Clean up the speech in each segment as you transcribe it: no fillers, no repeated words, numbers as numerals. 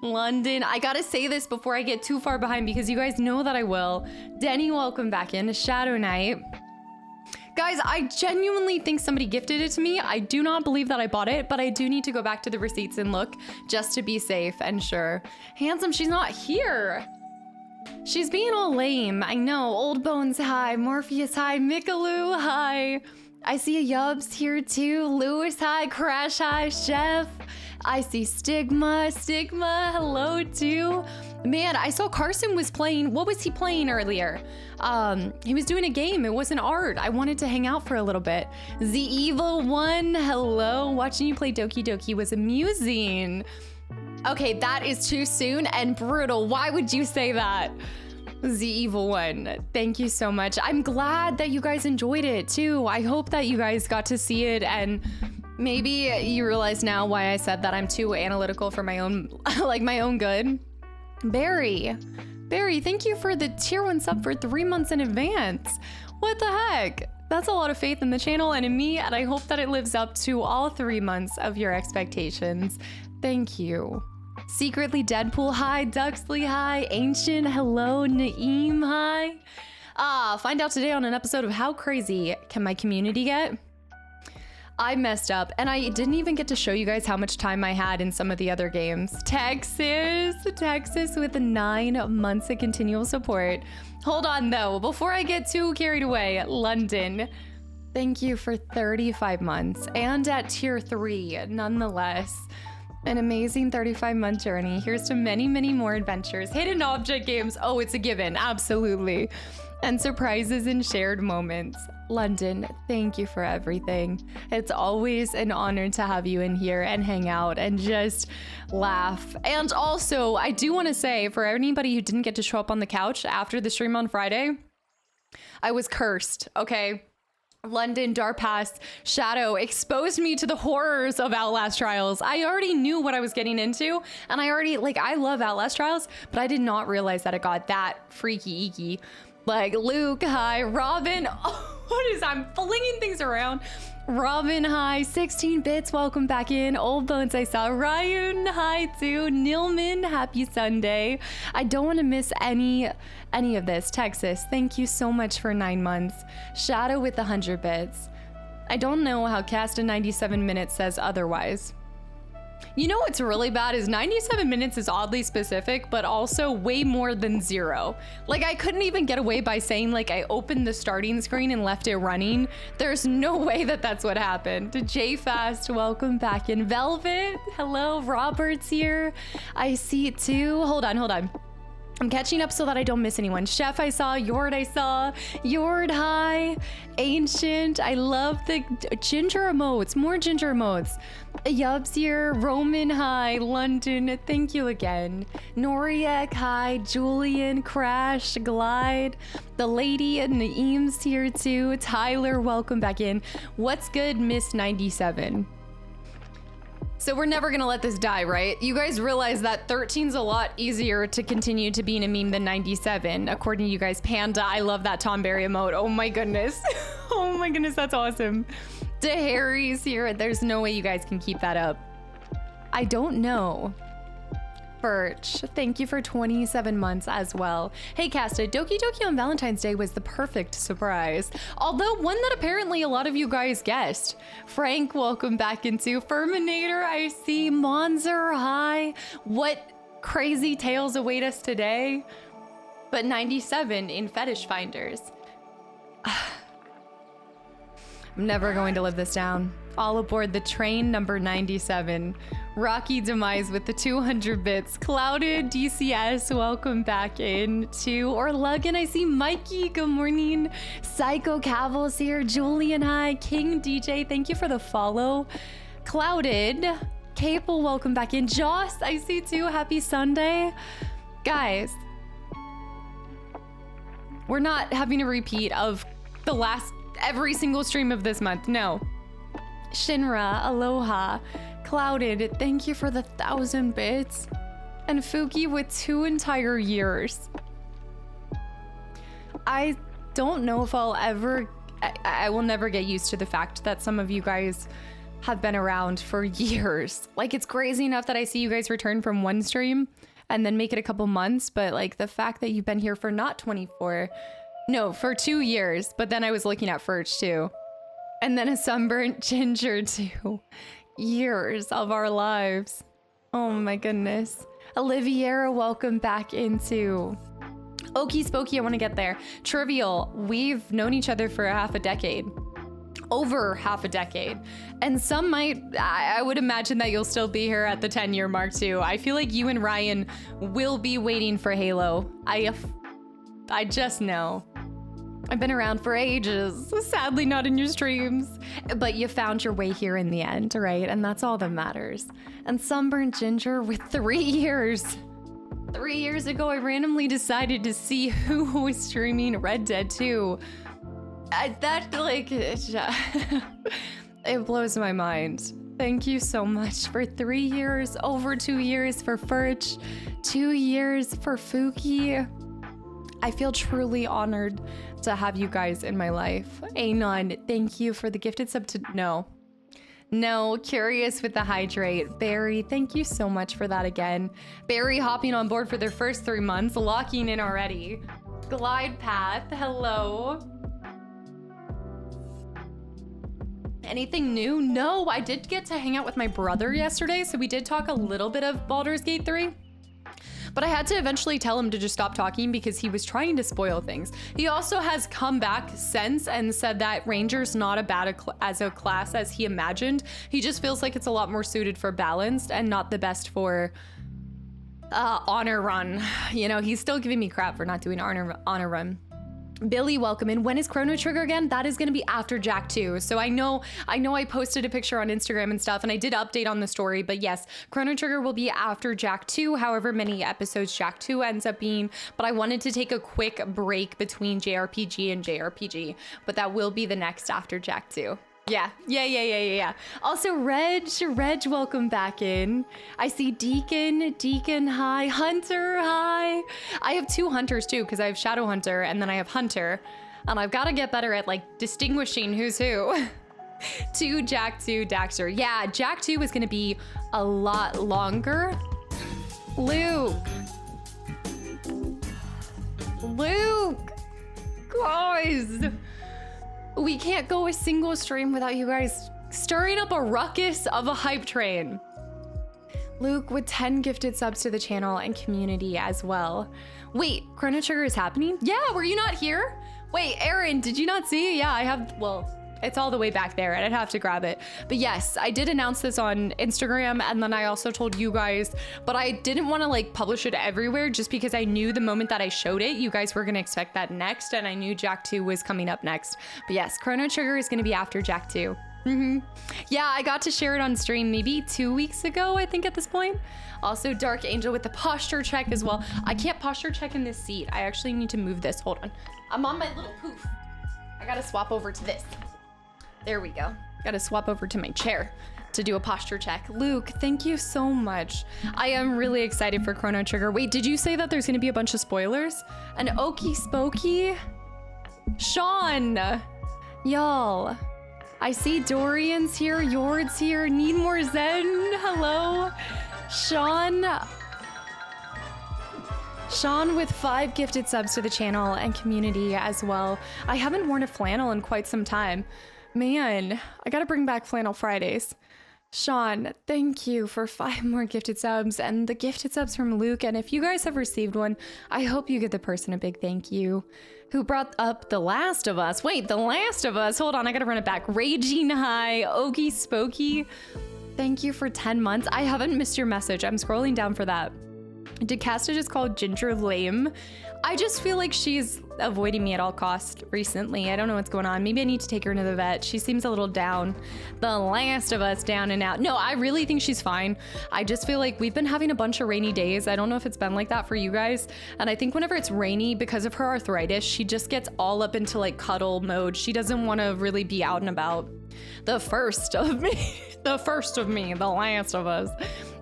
London, I gotta say this before I get too far behind because you guys know that I will. Denny, welcome back in. Shadow Knight. Guys, I genuinely think somebody gifted it to me. I do not believe that I bought it, but I do need to go back to the receipts and look just to be safe and sure. Handsome, she's not here. She's being all lame. I know. Old Bones, hi. Morpheus, hi. Mikaloo, hi. I see a Yubs here too. Lewis, hi. Crash, hi. Chef. I see Stigma. Stigma, hello too. Man, I saw Carson was playing. What was he playing earlier? He was doing a game. It wasn't art. I wanted to hang out for a little bit. The Evil One, hello. Watching you play Doki Doki was amusing. Okay, that is too soon and brutal. Why would you say that? The Evil One, thank you so much. I'm glad that you guys enjoyed it too. I hope that you guys got to see it and maybe you realize now why I said that I'm too analytical for my own, like my own good. Barry, thank you for the tier 1 sub for 3 months in advance. What the heck? That's a lot of faith in the channel and in me, and I hope that it lives up to all 3 months of your expectations. Thank you. Secretly Deadpool, hi. Duxley, hi. Ancient, hello. Naeem, hi. Find out today on an episode of How Crazy Can My Community Get? I messed up, and I didn't even get to show you guys how much time I had in some of the other games. Texas with 9 months of continual support. Hold on, though. Before I get too carried away, London, thank you for 35 months, and at tier 3, nonetheless. An amazing 35-month journey. Here's to many, many more adventures. Hidden object games. Oh, it's a given. Absolutely. And surprises and shared moments. London, thank you for everything. It's always an honor to have you in here and hang out and just laugh. And also, I do want to say, for anybody who didn't get to show up on the couch after the stream on Friday, I was cursed, okay? London, Darpass, Shadow exposed me to the horrors of Outlast Trials. I already knew what I was getting into, and I love Outlast Trials, but I did not realize that it got that freaky eeky. Like, Luke, hi. Robin, oh, I'm flinging things around. Robin, hi. 16 bits, welcome back in. Old Bones, I saw. Ryan, hi too. Nilman, happy Sunday. I don't want to miss any of this. Texas, thank you so much for 9 months. Shadow with 100 bits. I don't know how Kasta.17 minutes says otherwise. You know what's really bad is 97 minutes is oddly specific, but also way more than 0. Like, I couldn't even get away by saying, like, I opened the starting screen and left it running. There's no way that that's what happened. JFast, welcome back in. Velvet, hello. Robert's here. I see it too. Hold on. I'm catching up so that I don't miss anyone. Chef, I saw. Yord, I saw. Yord, hi. Ancient, I love the ginger emotes. More ginger emotes. Yubs here. Roman, hi. London, thank you again. Noriek, hi. Julian, Crash, Glide. The lady and Naeem's here too. Tyler, welcome back in. What's good, Miss 97? So we're never gonna let this die, right? You guys realize that 13's a lot easier to continue to being a meme than 97, according to you guys. Panda, I love that Tom Berry emote. Oh my goodness. Oh my goodness, that's awesome. DeHarry's here. There's no way you guys can keep that up. I don't know. Birch, thank you for 27 months as well. Hey Casta, Doki Doki on Valentine's Day was the perfect surprise. Although one that apparently a lot of you guys guessed. Frank, welcome back into Ferminator. I see Monzer, hi. What crazy tales await us today? But 97 in Fetish Finders. I'm never going to live this down. All aboard the train number 97. Rocky Demise with the 200 bits. Clouded DCS, welcome back in to Orluggan. I see Mikey, good morning. Psycho Caval's here. Julian, hi. King DJ, thank you for the follow. Clouded, Capel, welcome back in. Joss, I see too. Happy Sunday. Guys, we're not having a repeat of the last every single stream of this month. No. Shinra, aloha. Clouded, thank you for the 1,000 bits. And Fuki with 2 entire years. I don't know if I will never get used to the fact that some of you guys have been around for years. Like, it's crazy enough that I see you guys return from one stream and then make it a couple months, but like the fact that you've been here for not 24, no, for 2 years, but then I was looking at Furch too. And then a sunburnt ginger too. Years of our lives. Oh my goodness. Oliviera, welcome back into Okie Spokey. I want to get there. Trivial, we've known each other for half a decade. Over half a decade. And some might, I would imagine that you'll still be here at the 10-year mark too. I feel like you and Ryan will be waiting for Halo. I just know. I've been around for ages, sadly not in your streams, but you found your way here in the end, right? And that's all that matters. And Sunburnt Ginger with 3 years. 3 years ago, I randomly decided to see who was streaming Red Dead 2. It blows my mind. Thank you so much for 3 years, over 2 years for Furch, 2 years for Fuki. I feel truly honored to have you guys in my life. Anon, thank you for the gifted sub to No, Curious with the hydrate. Barry, thank you so much for that again. Barry hopping on board for their first 3 months, locking in already. Glide Path, hello. Anything new? No, I did get to hang out with my brother yesterday, so we did talk a little bit of Baldur's Gate 3. But I had to eventually tell him to just stop talking because he was trying to spoil things. He also has come back since and said that Ranger's not as a class as he imagined. He just feels like it's a lot more suited for balanced and not the best for honor run. You know, he's still giving me crap for not doing honor run. Billy, welcome in. When is Chrono Trigger again? That is going to be after Jack 2. So I know I posted a picture on Instagram and stuff, and I did update on the story, but yes, Chrono Trigger will be after Jack 2, however many episodes Jack 2 ends up being, but I wanted to take a quick break between JRPG and JRPG, but that will be the next after Jack 2. Yeah. Also, Reg, welcome back in. I see Deacon, hi. Hunter, hi. I have 2 hunters too, because I have Shadow Hunter and then I have Hunter. And I've got to get better at like distinguishing who's who. 2 Jack 2 Daxter. Yeah, Jack 2 is going to be a lot longer. Luke. Guys. We can't go a single stream without you guys stirring up a ruckus of a hype train. Luke with 10 gifted subs to the channel and community as well. Wait, Chrono Trigger is happening? Yeah, were you not here? Wait, Aaron, did you not see? Yeah, I have, well, it's all the way back there and I'd have to grab it. But yes, I did announce this on Instagram and then I also told you guys, but I didn't want to like publish it everywhere just because I knew the moment that I showed it, you guys were going to expect that next and I knew Jack 2 was coming up next. But yes, Chrono Trigger is going to be after Jack 2. Yeah, I got to share it on stream maybe 2 weeks ago, I think at this point. Also Dark Angel with the posture check as well. I can't posture check in this seat. I actually need to move this. Hold on. I'm on my little poof. I got to swap over to this. There we go. Gotta swap over to my chair to do a posture check. Luke, thank you so much. I am really excited for Chrono Trigger. Wait, did you say that there's gonna be a bunch of spoilers? An Okie Spokey? Sean! Y'all. I see Dorian's here, Yord's here, Need More Zen, hello. Sean with 5 gifted subs to the channel and community as well. I haven't worn a flannel in quite some time. Man, I gotta bring back Flannel Fridays. Sean, thank you for 5 more gifted subs and the gifted subs from Luke. And if you guys have received one, I hope you give the person a big thank you who brought up The Last of Us. Wait, The Last of Us. Hold on, I gotta run it back. Raging High, Okie Spokey. Thank you for 10 months. I haven't missed your message. I'm scrolling down for that. Did Casta just call Ginger lame? I just feel like she's avoiding me at all costs recently. I don't know what's going on. Maybe I need to take her to the vet. She seems a little down. The Last of Us down and out. No, I really think she's fine. I just feel like we've been having a bunch of rainy days. I don't know if it's been like that for you guys. And I think whenever it's rainy, because of her arthritis, she just gets all up into like cuddle mode. She doesn't want to really be out and about. The first of me, The Last of Us.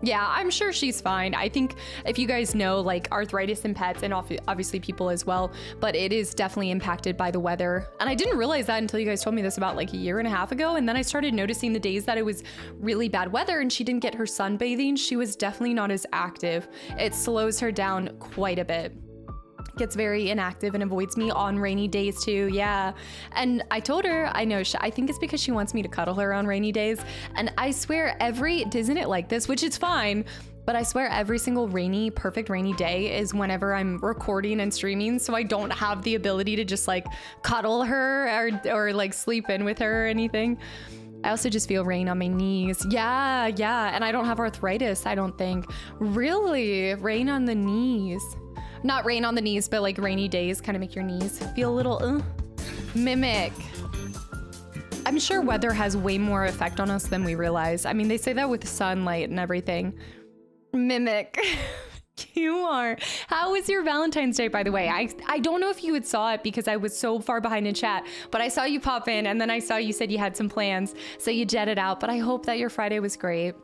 Yeah, I'm sure she's fine. I think if you guys know like arthritis in pets and obviously people as well, but it is definitely impacted by the weather. And I didn't realize that until you guys told me this about like a year and a half ago. And then I started noticing the days that it was really bad weather and she didn't get her sunbathing, she was definitely not as active. It slows her down quite a bit. Gets very inactive and avoids me on rainy days too. Yeah. And I told her, I know, I think it's because she wants me to cuddle her on rainy days. And I swear isn't it like this, which is fine, but I swear every single perfect rainy day is whenever I'm recording and streaming. So I don't have the ability to just like cuddle her or like sleep in with her or anything. I also just feel rain on my knees. Yeah. And I don't have arthritis, I don't think. Really? Rain on the knees. Not rain on the knees, but like rainy days kind of make your knees feel a little Mimic. I'm sure weather has way more effect on us than we realize. I mean, they say that with sunlight and everything. Mimic. You are. How was your Valentine's Day, by the way? I don't know if you had saw it because I was so far behind in chat, but I saw you pop in and then I saw you said you had some plans, so you jetted out, but I hope that your Friday was great.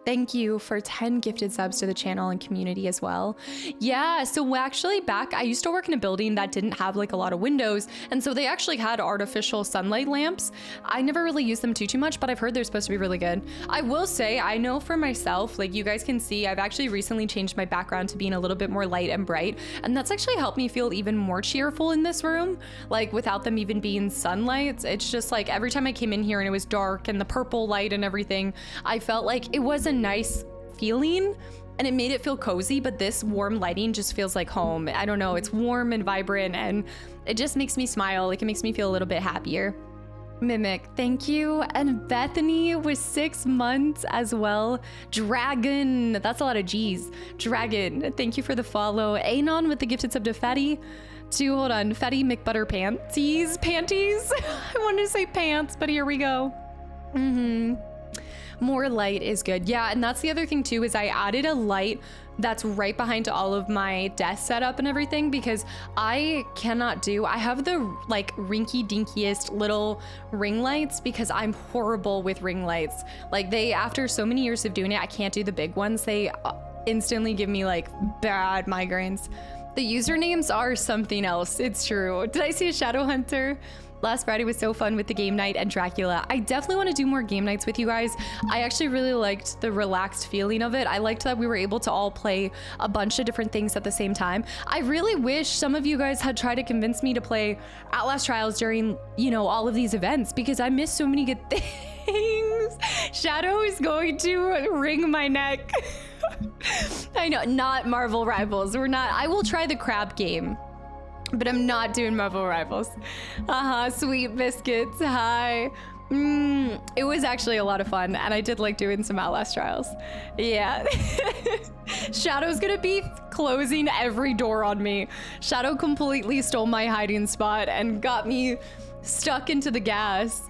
Thank you for 10 gifted subs to the channel and community as well. Yeah, so actually I used to work in a building that didn't have like a lot of windows. And so they actually had artificial sunlight lamps. I never really used them too much, but I've heard they're supposed to be really good. I will say, I know for myself, like you guys can see, I've actually recently changed my background to being a little bit more light and bright. And that's actually helped me feel even more cheerful in this room. Like without them even being sunlights, it's just like every time I came in here and it was dark and the purple light and everything, I felt like it was a nice feeling and it made it feel cozy, but this warm lighting just feels like home. I don't know, it's warm and vibrant and it just makes me smile. Like it makes me feel a little bit happier. Mimic, thank you. And Bethany was 6 months as well. Dragon, that's a lot of G's. Dragon, thank you for the follow. Anon with the gifted sub to Fatty. Hold on, Fatty McButter Panties. I wanted to say pants, but here we go. More light is good. Yeah, and that's the other thing too, is I added a light that's right behind all of my desk setup and everything because I have the like rinky dinkiest little ring lights because I'm horrible with ring lights. Like after so many years of doing it, I can't do the big ones. They instantly give me like bad migraines. The usernames are something else. It's true. Did I see a shadow hunter? Last Friday was so fun with the game night and Dracula. I definitely want to do more game nights with you guys. I actually really liked the relaxed feeling of it. I liked that we were able to all play a bunch of different things at the same time. I really wish some of you guys had tried to convince me to play Outlast Trials during, all of these events because I missed so many good things. Shadow is going to wring my neck. I know, not Marvel Rivals. I will try the crab game. But I'm not doing Marvel Rivals. Sweet biscuits, hi. It was actually a lot of fun, and I did like doing some Outlast Trials. Yeah. Shadow's gonna be closing every door on me. Shadow completely stole my hiding spot and got me stuck into the gas.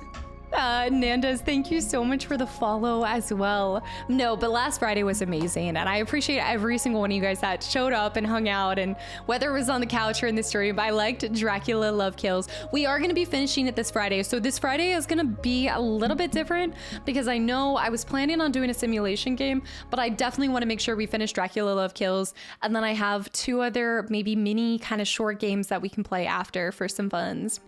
Nandas, thank you so much for the follow as well. No, but last Friday was amazing, and I appreciate every single one of you guys that showed up and hung out, and whether it was on the couch or in the stream. I liked Dracula Love Kills. We are going to be finishing it this Friday, so this Friday is going to be a little bit different because I know I was planning on doing a simulation game, but I definitely want to make sure we finish Dracula Love Kills, and then I have 2 other maybe mini kind of short games that we can play after for some funs.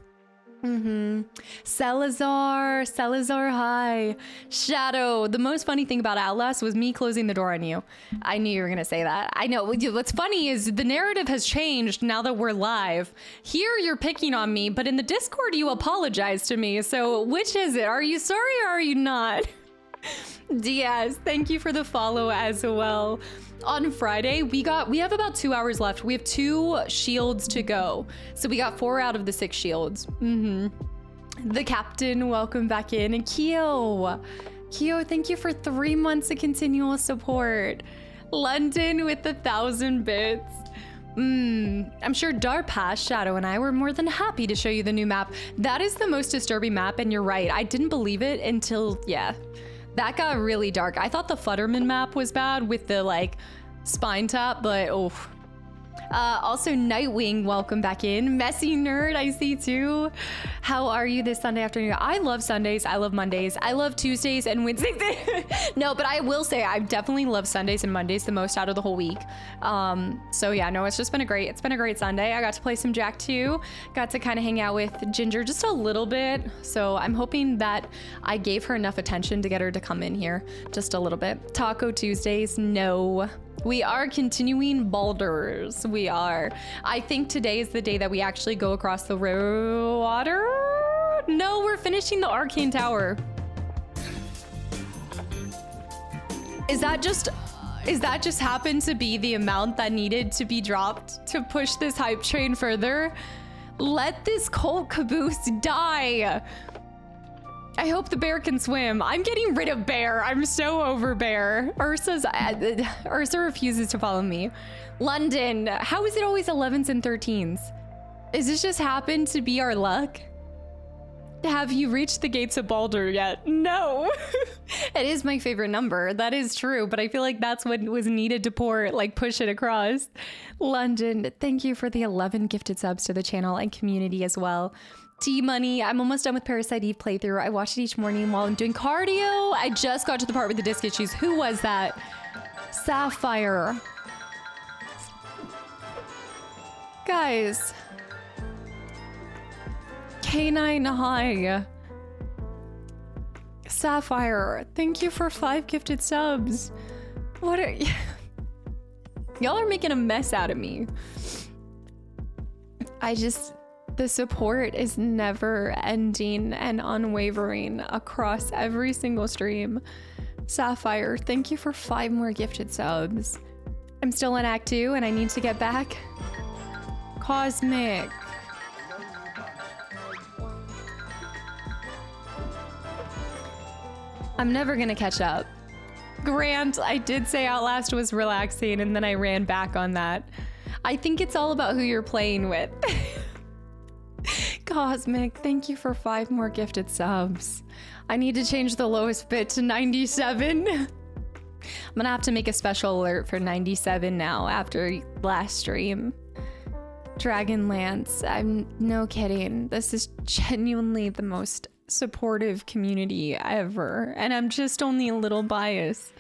Salazar, hi. Shadow, the most funny thing about Outlast was me closing the door on you. I knew you were gonna say that. I know, what's funny is the narrative has changed now that we're live. Here you're picking on me, but in the Discord you apologize to me. So which is it? Are you sorry or are you not? Diaz, thank you for the follow as well. On Friday, we have about 2 hours left. We have 2 shields to go. So we got 4 out of the 6 shields. The captain, welcome back in. And Kyo, thank you for 3 months of continual support. London with 1,000 bits. I'm sure Darpash, Shadow, and I were more than happy to show you the new map. That is the most disturbing map, and you're right. I didn't believe it until, that got really dark. I thought the Futterman map was bad with the, spine tap, but, Also, Nightwing, welcome back in. Messy Nerd, I see too. How are you this Sunday afternoon? I love Sundays. I love Mondays. I love Tuesdays and Wednesdays. No, but I will say I definitely love Sundays and Mondays the most out of the whole week. So yeah, no, it's been a great Sunday. I got to play some Jack 2. Got to kind of hang out with Ginger just a little bit. So I'm hoping that I gave her enough attention to get her to come in here just a little bit. Taco Tuesdays, no. We are continuing Baldur's. We are. I think today is the day that we actually go across the water. No, we're finishing the Arcane Tower. Is that just happened to be the amount that needed to be dropped to push this hype train further? Let this cult caboose die. I hope the bear can swim. I'm getting rid of bear. I'm so over bear. Ursa refuses to follow me. London, how is it always 11s and 13s? Is this just happened to be our luck? Have you reached the gates of Baldur yet? No. It is my favorite number. That is true, but I feel like that's what was needed to push it across. London, thank you for the 11 gifted subs to the channel and community as well. T-Money, I'm almost done with Parasite Eve playthrough. I watch it each morning while I'm doing cardio. I just got to the part with the disc issues. Who was that? Sapphire. Guys. K9 High. Sapphire, thank you for 5 gifted subs. What are y'all are making a mess out of me. The support is never ending and unwavering across every single stream. Sapphire, thank you for 5 more gifted subs. I'm still in Act 2 and I need to get back. Cosmic. I'm never gonna catch up. Grant, I did say Outlast was relaxing and then I ran back on that. I think it's all about who you're playing with. Cosmic, thank you for 5 more gifted subs. I need to change the lowest bit to 97. I'm gonna have to make a special alert for 97 now after last stream. Dragonlance, I'm no kidding. This is genuinely the most supportive community ever, and I'm just only a little biased.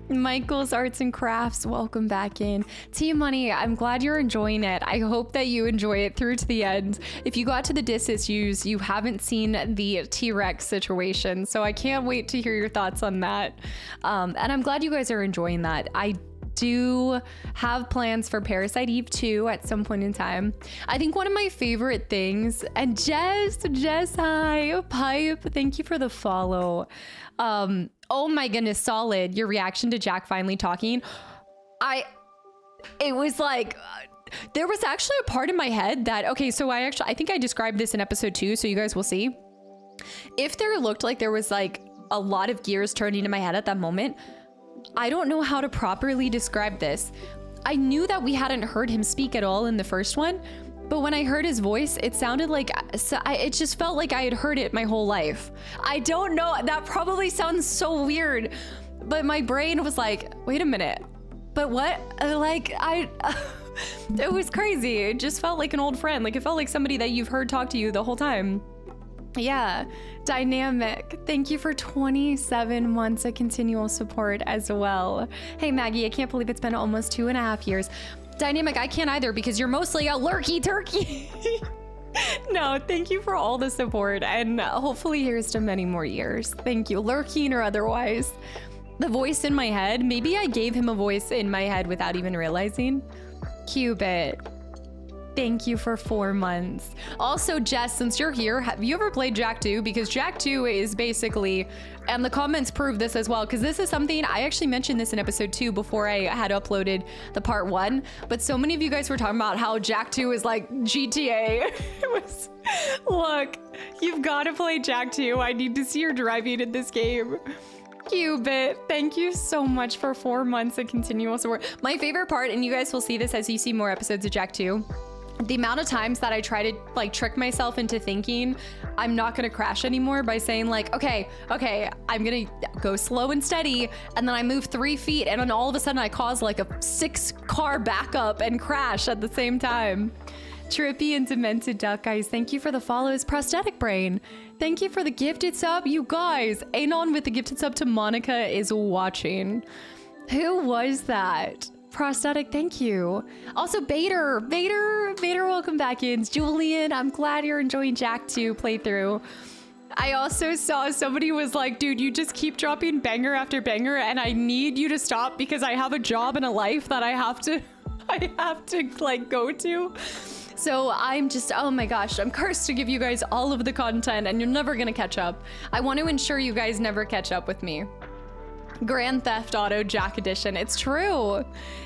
Michael's Arts and Crafts, welcome back in. T-Money, I'm glad you're enjoying it. I hope that you enjoy it through to the end. If you got to the disc issues, you haven't seen the T-Rex situation, so I can't wait to hear your thoughts on that. And I'm glad you guys are enjoying that. I do have plans for Parasite Eve 2 at some point in time. I think one of my favorite things, and Jess, hi, Pipe, thank you for the follow. Oh my goodness, Solid, your reaction to Jack finally talking. It was like, there was actually a part in my head that, okay, so I think I described this in episode 2, so you guys will see. If there looked like there was like a lot of gears turning in my head at that moment, I don't know how to properly describe this. I knew that we hadn't heard him speak at all in the first one, but when I heard his voice, it sounded like, it just felt like I had heard it my whole life. I don't know, that probably sounds so weird, but my brain was like, wait a minute, but what? It was crazy. It just felt like an old friend. Like it felt like somebody that you've heard talk to you the whole time. Yeah, Dynamic, thank you for 27 months of continual support as well. Hey Maggie, I can't believe it's been almost 2.5 years. Dynamic, I can't either because you're mostly a lurky turkey. No, thank you for all the support and hopefully here's to many more years. Thank you, lurking or otherwise. The voice in my head, maybe I gave him a voice in my head without even realizing. Cubit, thank you for 4 months. Also, Jess, since you're here, have you ever played Jack 2? Because Jack 2 is basically, and the comments prove this as well, because this is something, I actually mentioned this in episode 2 before I had uploaded the part 1, but so many of you guys were talking about how Jack 2 is like GTA. It was, look, you've got to play Jack 2. I need to see your driving in this game. Cubit, thank you so much for 4 months of continual support. My favorite part, and you guys will see this as you see more episodes of Jack 2, the amount of times that I try to like trick myself into thinking I'm not gonna crash anymore by saying like, okay, I'm gonna go slow and steady, and then I move 3 feet and then all of a sudden I cause like a 6-car backup and crash at the same time. Trippy and Demented Duck, guys, thank you for the follows. Prosthetic Brain, thank you for the gifted sub. You guys, Anon with the gifted sub to Monica is watching. Who was that? Prosthetic, thank you. Also, Vader, welcome back in. Julian, I'm glad you're enjoying Jack 2 playthrough. I also saw somebody was like, dude, you just keep dropping banger after banger and I need you to stop because I have a job and a life that I have to like go to. So I'm just, oh my gosh, I'm cursed to give you guys all of the content and you're never gonna catch up. I want to ensure you guys never catch up with me. Grand Theft Auto Jack Edition. It's true.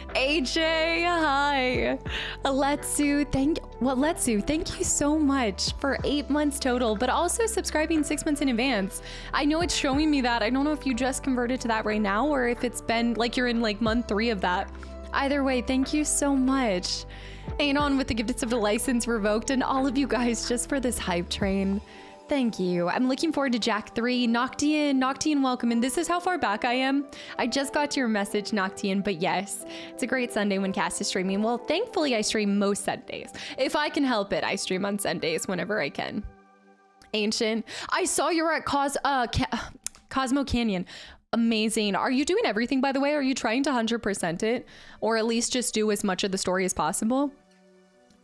AJ, hi. Letsu, thank you so much for 8 months total, but also subscribing 6 months in advance. I know it's showing me that. I don't know if you just converted to that right now or if it's been like you're in like month 3 of that. Either way, thank you so much. Anon with the gifted of the license revoked, and all of you guys just for this hype train. Thank you. I'm looking forward to Jack 3. Noctian, welcome. And this is how far back I am. I just got your message, Noctian, but yes, it's a great Sunday when Cast is streaming. Well, thankfully I stream most Sundays. If I can help it, I stream on Sundays whenever I can. Ancient, I saw you're at Cosmo Canyon. Amazing. Are you doing everything, by the way? Are you trying to 100% it? Or at least just do as much of the story as possible?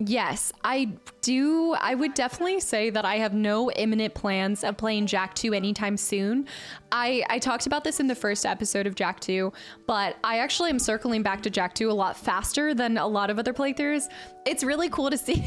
Yes, I do. I would definitely say that I have no imminent plans of playing Jack 2 anytime soon. I talked about this in the first episode of Jack 2, but I actually am circling back to Jack 2 a lot faster than a lot of other playthroughs. It's really cool to see.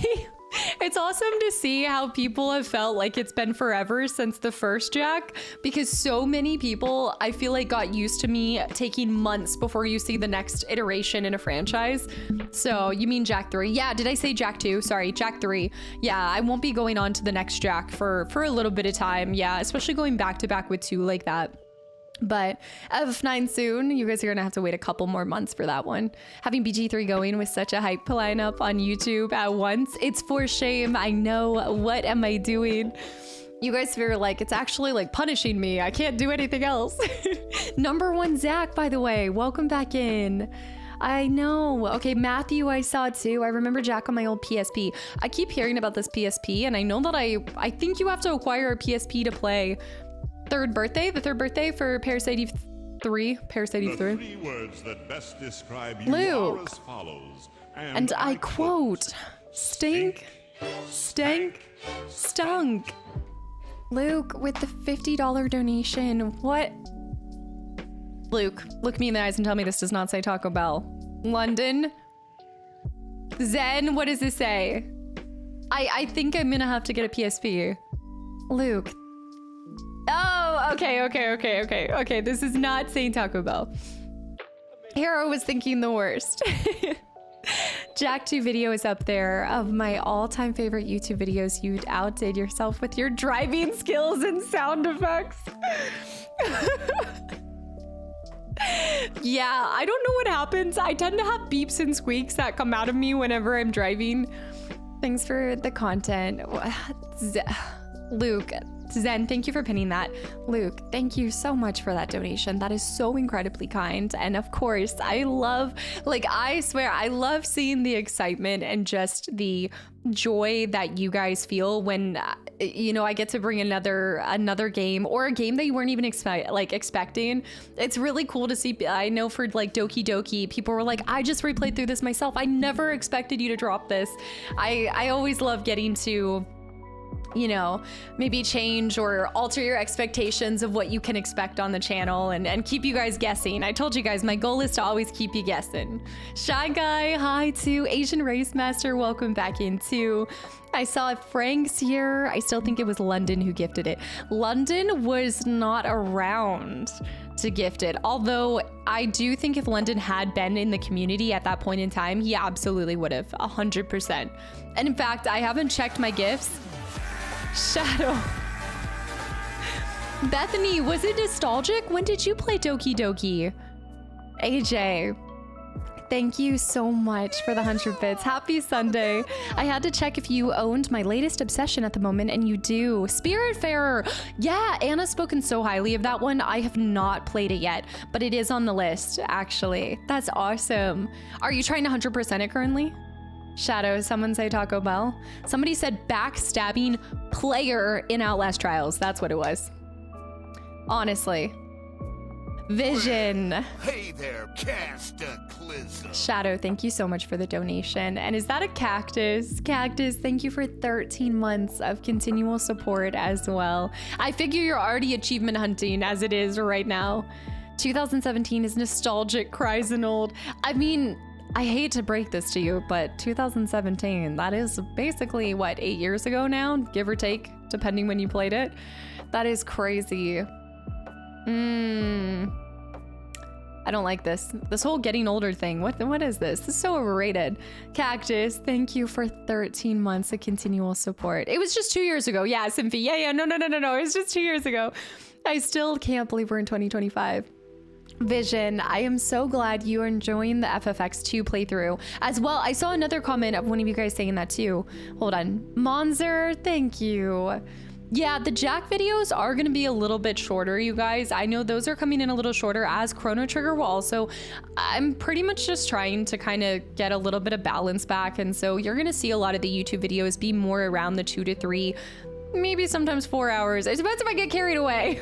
It's awesome to see how people have felt like it's been forever since the first Jack, because so many people, I feel like, got used to me taking months before you see the next iteration in a franchise. So you mean Jack 3? Yeah, did I say Jack 2? Sorry, Jack 3. Yeah, I won't be going on to the next Jack for a little bit of time. Yeah, especially going back to back with 2 like that. But F9 soon. You guys are gonna have to wait a couple more months for that one. Having BG3 going with such a hype lineup on YouTube at once, it's for shame. I know. What am I doing? You guys feel like it's actually like punishing me. I can't do anything else. Number 1 Zach, by the way, welcome back in. I know. Okay, Matthew, I saw too. I remember Jack on my old PSP. I keep hearing about this PSP, and I know that I think you have to acquire a PSP to play the third birthday for Parasite Eve 3. Parasite Eve 3. 3 words that best describe you Luke. are as follows, And I quote, stink, stank, stunk. Luke with the $50 donation. What? Luke, look me in the eyes and tell me this does not say Taco Bell. London. Zen, what does this say? I think I'm gonna have to get a PSP. Luke. Oh, okay. This is not saying Taco Bell. Hero was thinking the worst. Jack 2 video is up there of my all-time favorite YouTube videos. You'd outdid yourself with your driving skills and sound effects. Yeah, I don't know what happens. I tend to have beeps and squeaks that come out of me whenever I'm driving. Thanks for the content. Luke, Zen, thank you for pinning that. Luke, thank you so much for that donation. That is so incredibly kind. And of course, I swear, I love seeing the excitement and just the joy that you guys feel when, I get to bring another game or a game that you weren't even expecting. It's really cool to see. I know for like Doki Doki, people were like, I just replayed through this myself. I never expected you to drop this. I always love getting to, maybe change or alter your expectations of what you can expect on the channel and keep you guys guessing. I told you guys, my goal is to always keep you guessing. Shy Guy, hi too. Asian Race Master, welcome back in too. I saw Frank's here. I still think it was London who gifted it. London was not around to gift it, although I do think if London had been in the community at that point in time, he absolutely would have, 100%. And in fact, I haven't checked my gifts. Shadow. Bethany, was it nostalgic? When did you play Doki Doki? AJ, thank you so much for the 100 bits. Happy Sunday. I had to check if you owned my latest obsession at the moment, and you do. Spiritfarer. Yeah, Anna's spoken so highly of that one. I have not played it yet, but it is on the list, actually. That's awesome. Are you trying to 100% it currently? Shadow, someone say Taco Bell. Somebody said backstabbing player in Outlast Trials. That's what it was. Honestly. Vision. Hey there, Kastaclysm. Shadow, thank you so much for the donation. And is that a cactus? Cactus, thank you for 13 months of continual support as well. I figure you're already achievement hunting as it is right now. 2017 is nostalgic, cries and old. I mean, I hate to break this to you, but 2017, that is basically, what, 8 years ago now? Give or take, depending when you played it. That is crazy. I don't like this. This whole getting older thing. What is this? This is so overrated. Cactus, thank you for 13 months of continual support. It was just 2 years ago. Yeah, Symphy. Yeah. No. It was just 2 years ago. I still can't believe we're in 2025. Vision, I am so glad you are enjoying the FFX2 playthrough as well. I saw another comment of one of you guys saying that too. Hold on. Monzer, thank you. Yeah, the Jack videos are going to be a little bit shorter, you guys. I know those are coming in a little shorter, as Chrono Trigger will also. I'm pretty much just trying to kind of get a little bit of balance back. And so you're going to see a lot of the YouTube videos be more around the 2 to 3, maybe sometimes 4 hours. It depends if I get carried away.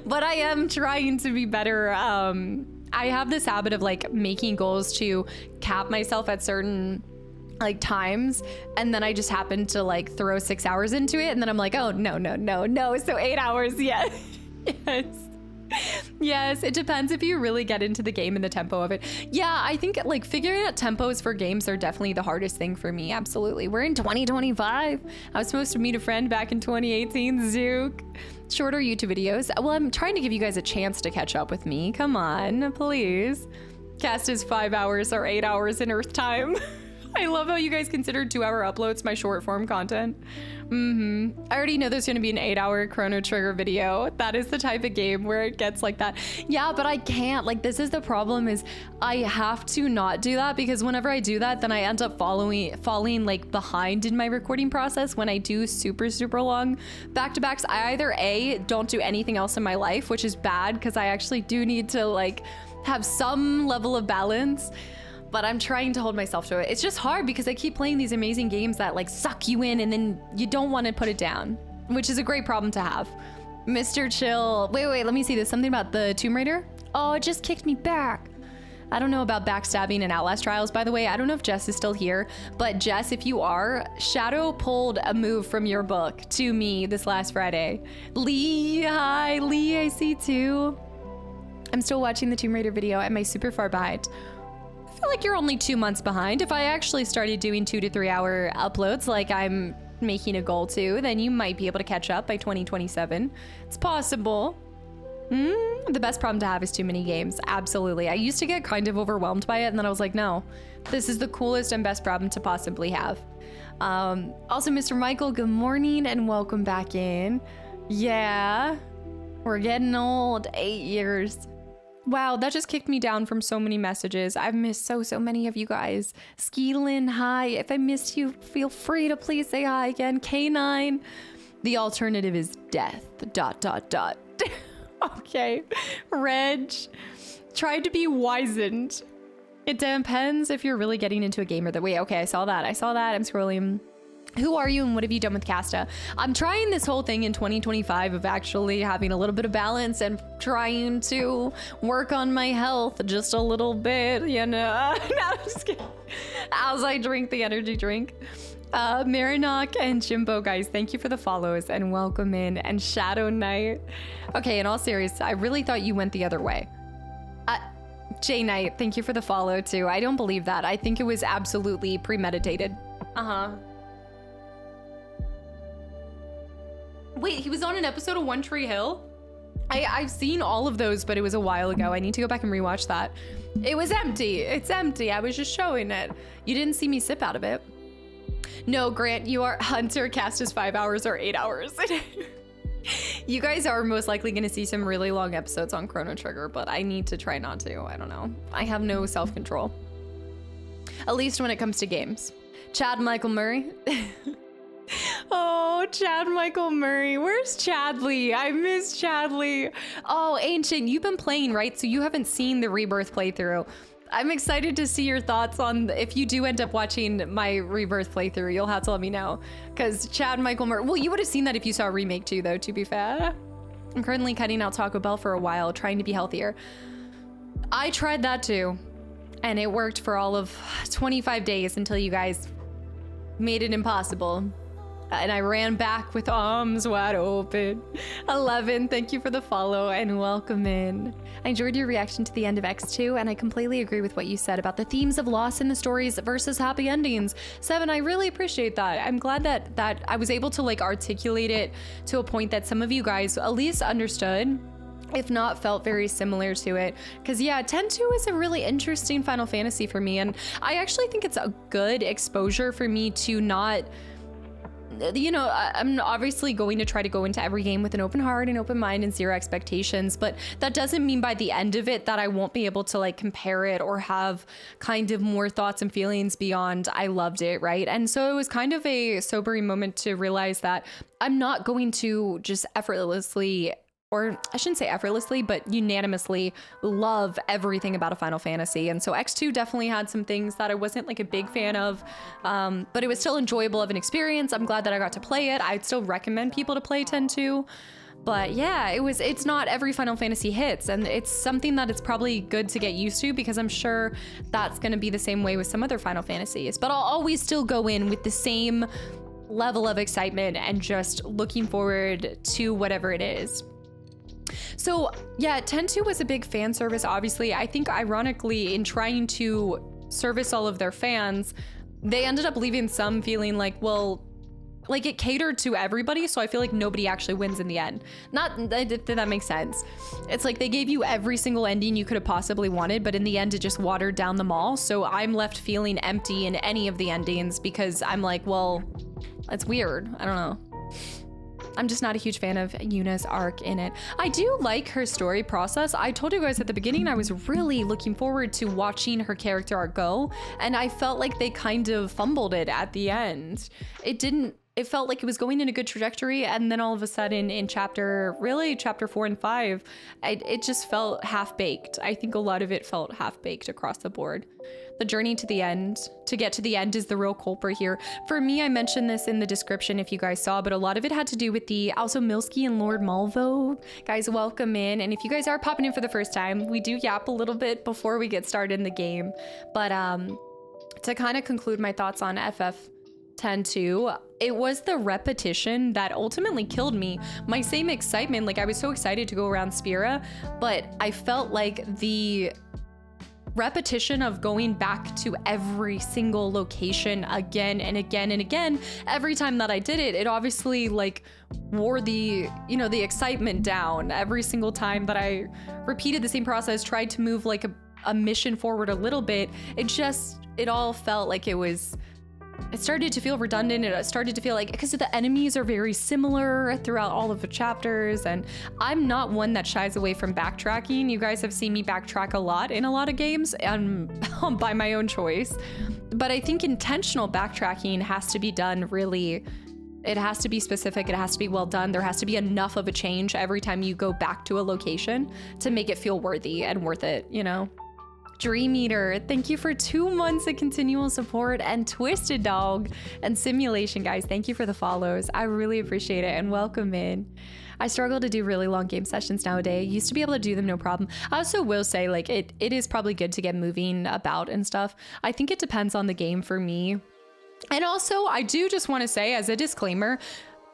But I am trying to be better. I have this habit of like making goals to cap myself at certain like times, and then I just happen to like throw 6 hours into it, and then I'm like, oh no, so 8 hours. Yeah. Yes, it depends if you really get into the game and the tempo of it. Yeah, I think like figuring out tempos for games are definitely the hardest thing for me. Absolutely. We're in 2025. I was supposed to meet a friend back in 2018. Zook. Shorter YouTube videos. Well, I'm trying to give you guys a chance to catch up with me. Come on, please. Cast is 5 hours or 8 hours in Earth time. I love how you guys consider 2-hour uploads my short form content. I already know there's going to be an 8-hour Chrono Trigger video. That is the type of game where it gets like that. Yeah, but I can't. Like, this is the problem, is I have to not do that, because whenever I do that, then I end up falling like behind in my recording process when I do super long back-to-backs. I either A, don't do anything else in my life, which is bad because I actually do need to like have some level of balance. But I'm trying to hold myself to it. It's just hard because I keep playing these amazing games that like suck you in, and then you don't want to put it down, which is a great problem to have. Mr. Chill. Wait, let me see this. Something about the Tomb Raider? Oh, it just kicked me back. I don't know about backstabbing and Outlast Trials, by the way. I don't know if Jess is still here, but Jess, if you are, Shadow pulled a move from your book to me this last Friday. Lee, hi. Lee, I see too. I'm still watching the Tomb Raider video. Am I super far behind? I feel like you're only 2 months behind. If I actually started doing 2 to 3 hour uploads like I'm making a goal to, then you might be able to catch up by 2027. It's possible. The best problem to have is too many games. Absolutely. I used to get kind of overwhelmed by it, and then I was like, no, this is the coolest and best problem to possibly have. Also, Mr. Michael, good morning and welcome back in. Yeah, we're getting old. 8 years. Wow, that just kicked me down from so many messages. I've missed so many of you guys. Skeelin, hi. If I missed you, feel free to please say hi again. K9. The alternative is death. ... Okay. Reg. Tried to be wizened. It depends if you're really getting into a game or the way. Okay, I saw that. I'm scrolling. Who are you and what have you done with Casta? I'm trying this whole thing in 2025 of actually having a little bit of balance and trying to work on my health just a little bit, you know. No, I'm just kidding. As I drink the energy drink. Marinok and Jimbo, guys, thank you for the follows and welcome in. And Shadow Knight. Okay, in all seriousness, I really thought you went the other way. J Knight, thank you for the follow too. I don't believe that. I think it was absolutely premeditated. Wait, he was on an episode of One Tree Hill? I've seen all of those, but it was a while ago. I need to go back and rewatch that. It was empty. It's empty. I was just showing it. You didn't see me sip out of it. No, Grant, you are Hunter. Cast is 5 hours or 8 hours. You guys are most likely going to see some really long episodes on Chrono Trigger, but I need to try not to. I don't know. I have no self-control. at least when it comes to games. Chad Michael Murray. Oh, Chad Michael Murray. Where's Chadley? I miss Chadley. Oh, Ancient, you've been playing, right? So you haven't seen the Rebirth playthrough. I'm excited to see your thoughts on if you do end up watching my Rebirth playthrough. You'll have to let me know. Because Chad Michael Murray... Well, you would have seen that if you saw a remake too, though, to be fair. I'm currently cutting out Taco Bell for a while, trying to be healthier. I tried that too. And it worked for all of 25 days until you guys made it impossible. And I ran back with arms wide open. 11, thank you for the follow and welcome in. I enjoyed your reaction to the end of X2, and I completely agree with what you said about the themes of loss in the stories versus happy endings. 7, I really appreciate that. I'm glad that I was able to like articulate it to a point that some of you guys at least understood, if not felt very similar to it. Because yeah, 10-2 is a really interesting Final Fantasy for me, and I actually think it's a good exposure for me to not... You know, I'm obviously going to try to go into every game with an open heart and open mind and zero expectations, but that doesn't mean by the end of it that I won't be able to like compare it or have kind of more thoughts and feelings beyond I loved it, right? And so it was kind of a sobering moment to realize that I'm not going to just effortlessly, or I shouldn't say effortlessly, but unanimously love everything about a Final Fantasy. And so X2 definitely had some things that I wasn't like a big fan of, but it was still enjoyable of an experience. I'm glad that I got to play it. I'd still recommend people to play 10-2. But yeah, it's not every Final Fantasy hits, and it's something that it's probably good to get used to, because I'm sure that's going to be the same way with some other Final Fantasies. But I'll always still go in with the same level of excitement and just looking forward to whatever it is. So yeah, 10-2 was a big fan service, obviously. I think ironically, in trying to service all of their fans, they ended up leaving some feeling like, well, like it catered to everybody, so I feel like nobody actually wins in the end. Not if that makes sense. It's like they gave you every single ending you could have possibly wanted, but in the end it just watered down them all. So I'm left feeling empty in any of the endings because I'm like, well, that's weird. I don't know. I'm just not a huge fan of Yuna's arc in it. I do like her story process. I told you guys at the beginning I was really looking forward to watching her character arc go, and I felt like they kind of fumbled it at the end. It felt like it was going in a good trajectory, and then all of a sudden in chapter 4 and 5, it just felt half-baked. I think a lot of it felt half-baked across the board. The journey to the end, to get to the end, is the real culprit here. For me, I mentioned this in the description if you guys saw, but a lot of it had to do with the also Milski and Lord Malvo. Guys, welcome in. And if you guys are popping in for the first time, we do yap a little bit before we get started in the game. But to kind of conclude my thoughts on FF10-2, it was the repetition that ultimately killed me. My same excitement, like I was so excited to go around Spira, but I felt like the repetition of going back to every single location again and again and again, every time that I did it, it obviously like wore the, you know, the excitement down. Every single time that I repeated the same process, tried to move like a mission forward a little bit, it all felt like it started to feel redundant. It started to feel like, because the enemies are very similar throughout all of the chapters, and I'm not one that shies away from backtracking. You guys have seen me backtrack a lot in a lot of games, and by my own choice. But I think intentional backtracking has to be done really. It has to be specific. It has to be well done. There has to be enough of a change every time you go back to a location to make it feel worthy and worth it, you know? Dream Eater, thank you for 2 months of continual support, and Twisted Dog and Simulation, guys, thank you for the follows. I really appreciate it, and welcome in. I struggle to do really long game sessions nowadays. Used to be able to do them no problem. I also will say, like, it is probably good to get moving about and stuff. I think it depends on the game for me. And also, I do just want to say, as a disclaimer,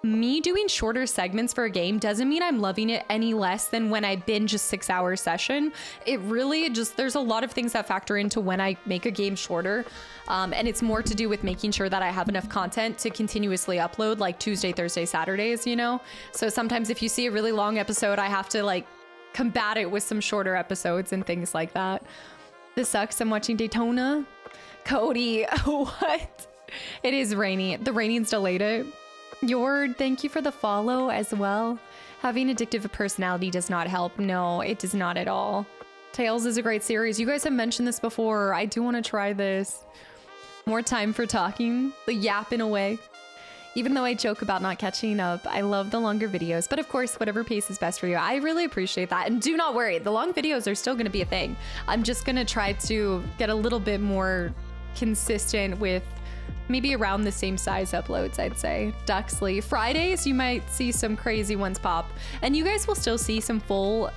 me doing shorter segments for a game doesn't mean I'm loving it any less than when I binge a 6-hour session. It really just, there's a lot of things that factor into when I make a game shorter. And it's more to do with making sure that I have enough content to continuously upload, like Tuesday, Thursday, Saturdays, you know? So sometimes if you see a really long episode, I have to like combat it with some shorter episodes and things like that. This sucks. I'm watching Daytona. Cody, what? It is rainy. The raining's delayed it. Yord, thank you for the follow as well. Having addictive personality does not help. No, it does not at all. Tales is a great series. You guys have mentioned this before. I do want to try this. More time for talking, the yapping away. Even though I joke about not catching up, I love the longer videos. But of course, whatever pace is best for you. I really appreciate that. And do not worry, the long videos are still going to be a thing. I'm just going to try to get a little bit more consistent with maybe around the same size uploads, I'd say. Duxley. Fridays, you might see some crazy ones pop. And you guys will still see some full,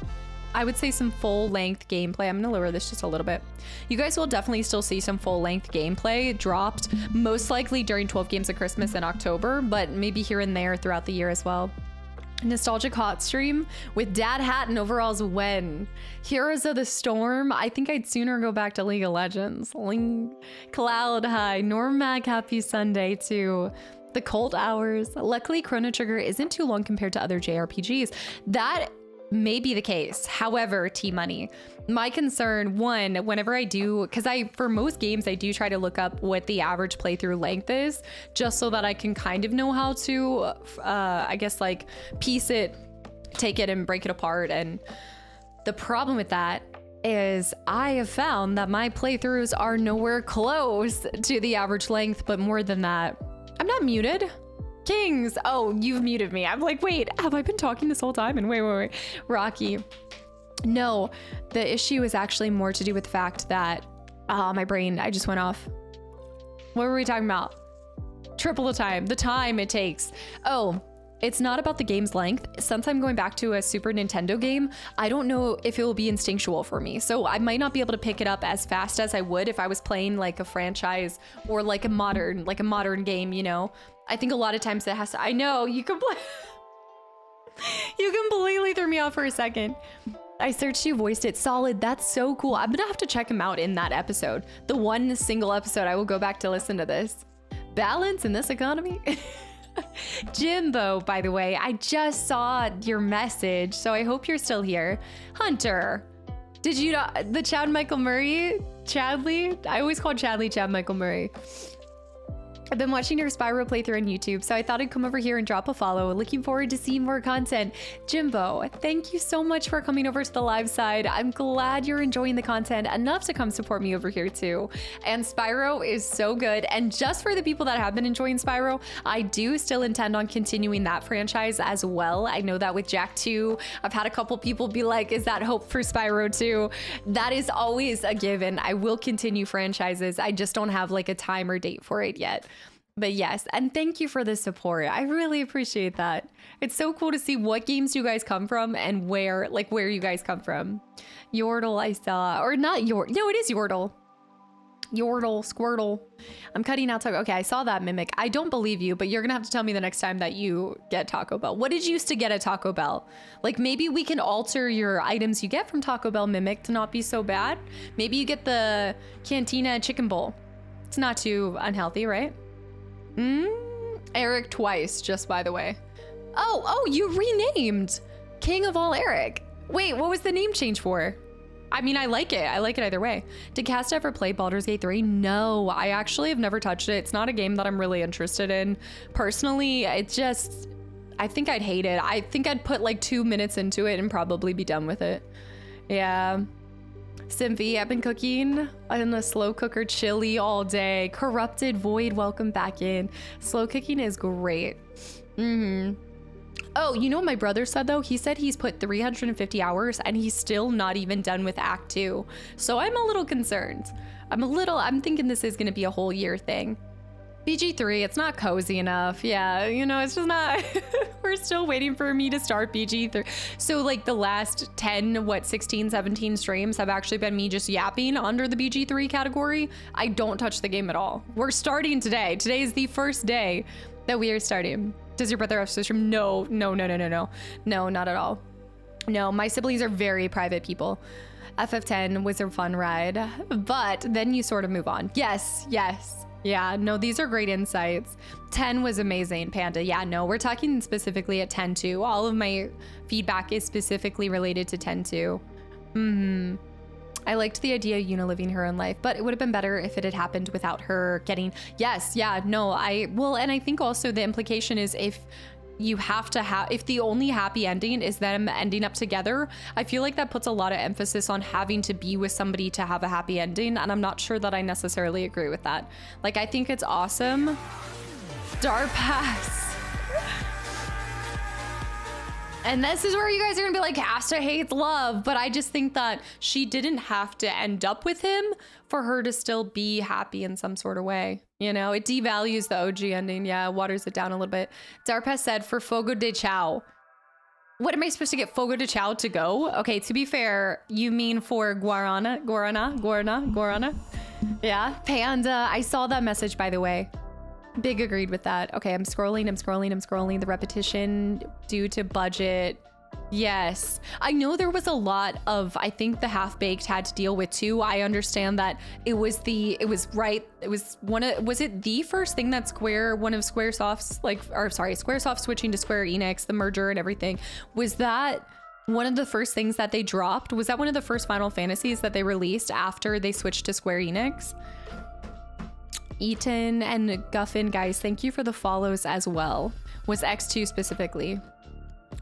I would say some full length gameplay. I'm gonna lower this just a little bit. You guys will definitely still see some full length gameplay dropped, most likely during 12 Games of Christmas in October, but maybe here and there throughout the year as well. Nostalgic hot stream with Dad Hat and overalls when Heroes of the Storm. I think I'd sooner go back to League of Legends. Cloud High, Normag, happy Sunday to the Cold Hours. Luckily, Chrono Trigger isn't too long compared to other JRPGs. That may be the case. However, T-Money, my concern, one, whenever I do, because for most games, I do try to look up what the average playthrough length is, just so that I can kind of know how to, I guess, like, piece it, take it and break it apart. And the problem with that is I have found that my playthroughs are nowhere close to the average length, but more than that, I'm not muted. Kings. Oh, you've muted me. I'm like, wait, have I been talking this whole time? And wait. Rocky. No, the issue is actually more to do with the fact that, my brain, I just went off. What were we talking about? Triple the time it takes. Oh, it's not about the game's length. Since I'm going back to a Super Nintendo game, I don't know if it will be instinctual for me. So I might not be able to pick it up as fast as I would if I was playing like a franchise or like a modern game, you know? I think a lot of times it has to, I know, you completely threw me off for a second. I searched you, voiced it, solid. That's so cool. I'm gonna have to check him out in that episode. The one single episode, I will go back to listen to this. Balance in this economy? Jimbo, by the way, I just saw your message, so I hope you're still here. Hunter, did you not, the Chad Michael Murray? Chadley? I always call Chadley Chad Michael Murray. I've been watching your Spyro playthrough on YouTube, so I thought I'd come over here and drop a follow. Looking forward to seeing more content. Jimbo, thank you so much for coming over to the live side. I'm glad you're enjoying the content enough to come support me over here too. And Spyro is so good. And just for the people that have been enjoying Spyro, I do still intend on continuing that franchise as well. I know that with Jak 2, I've had a couple people be like, is that hope for Spyro 2? That is always a given. I will continue franchises. I just don't have like a time or date for it yet. But yes, and thank you for the support. I really appreciate that. It's so cool to see what games you guys come from and where you guys come from. Yordle I saw, or not Yordle. No, it is Yordle. Yordle, Squirtle. I'm cutting out Taco. Okay, I saw that Mimic. I don't believe you, but you're gonna have to tell me the next time that you get Taco Bell. What did you used to get at Taco Bell? Like maybe we can alter your items you get from Taco Bell Mimic to not be so bad. Maybe you get the Cantina chicken bowl. It's not too unhealthy, right? Eric twice, just by the way. Oh, you renamed King of All Eric. Wait, what was the name change for? I mean, I like it. I like it either way. Did Cast ever play Baldur's Gate 3? No, I actually have never touched it. It's not a game that I'm really interested in. Personally, it just, I think I'd hate it. I think I'd put like 2 minutes into it and probably be done with it. Yeah. Simvi, I've been cooking in the slow cooker chili all day. Corrupted Void, welcome back in. Slow cooking is great. Oh, you know what my brother said though? He said he's put 350 hours and he's still not even done with Act 2. So I'm a little concerned. I'm thinking this is gonna be a whole year thing. BG3, it's not cozy enough. Yeah, you know, it's just not. We're still waiting for me to start BG3. So like the last 16, 17 streams have actually been me just yapping under the BG3 category. I don't touch the game at all. We're starting today. Today is the first day that we are starting. Does your brother have to stream? No, not at all. No, my siblings are very private people. FF10 was a fun ride, but then you sort of move on. Yes. Yeah, no, these are great insights. 10 was amazing, Panda. Yeah, no, we're talking specifically at 10 too. All of my feedback is specifically related to 10 too. I liked the idea of Yuna living her own life, but it would have been better if it had happened without her getting, yes, yeah, no, and I think also the implication is if you have to have, if the only happy ending is them ending up together, I feel like that puts a lot of emphasis on having to be with somebody to have a happy ending. And I'm not sure that I necessarily agree with that. Like, I think it's awesome. Darpass. And this is where you guys are gonna be like, Casta hates love. But I just think that she didn't have to end up with him for her to still be happy in some sort of way. You know, it devalues the OG ending. Yeah, waters it down a little bit. Darpass said, for Fogo de Chao. What am I supposed to get Fogo de Chao to go? Okay, to be fair, you mean for Guarana? Yeah, Panda, I saw that message, by the way. Big agreed with that. Okay, I'm scrolling. The repetition due to budget. Yes, I know there was a lot of, I think the Half-Baked had to deal with too. I understand that it was the first thing that Squaresoft switching to Square Enix, the merger and everything. Was that one of the first things that they dropped? Was that one of the first Final Fantasies that they released after they switched to Square Enix? Eaton and Guffin, guys, thank you for the follows as well. Was X2 specifically.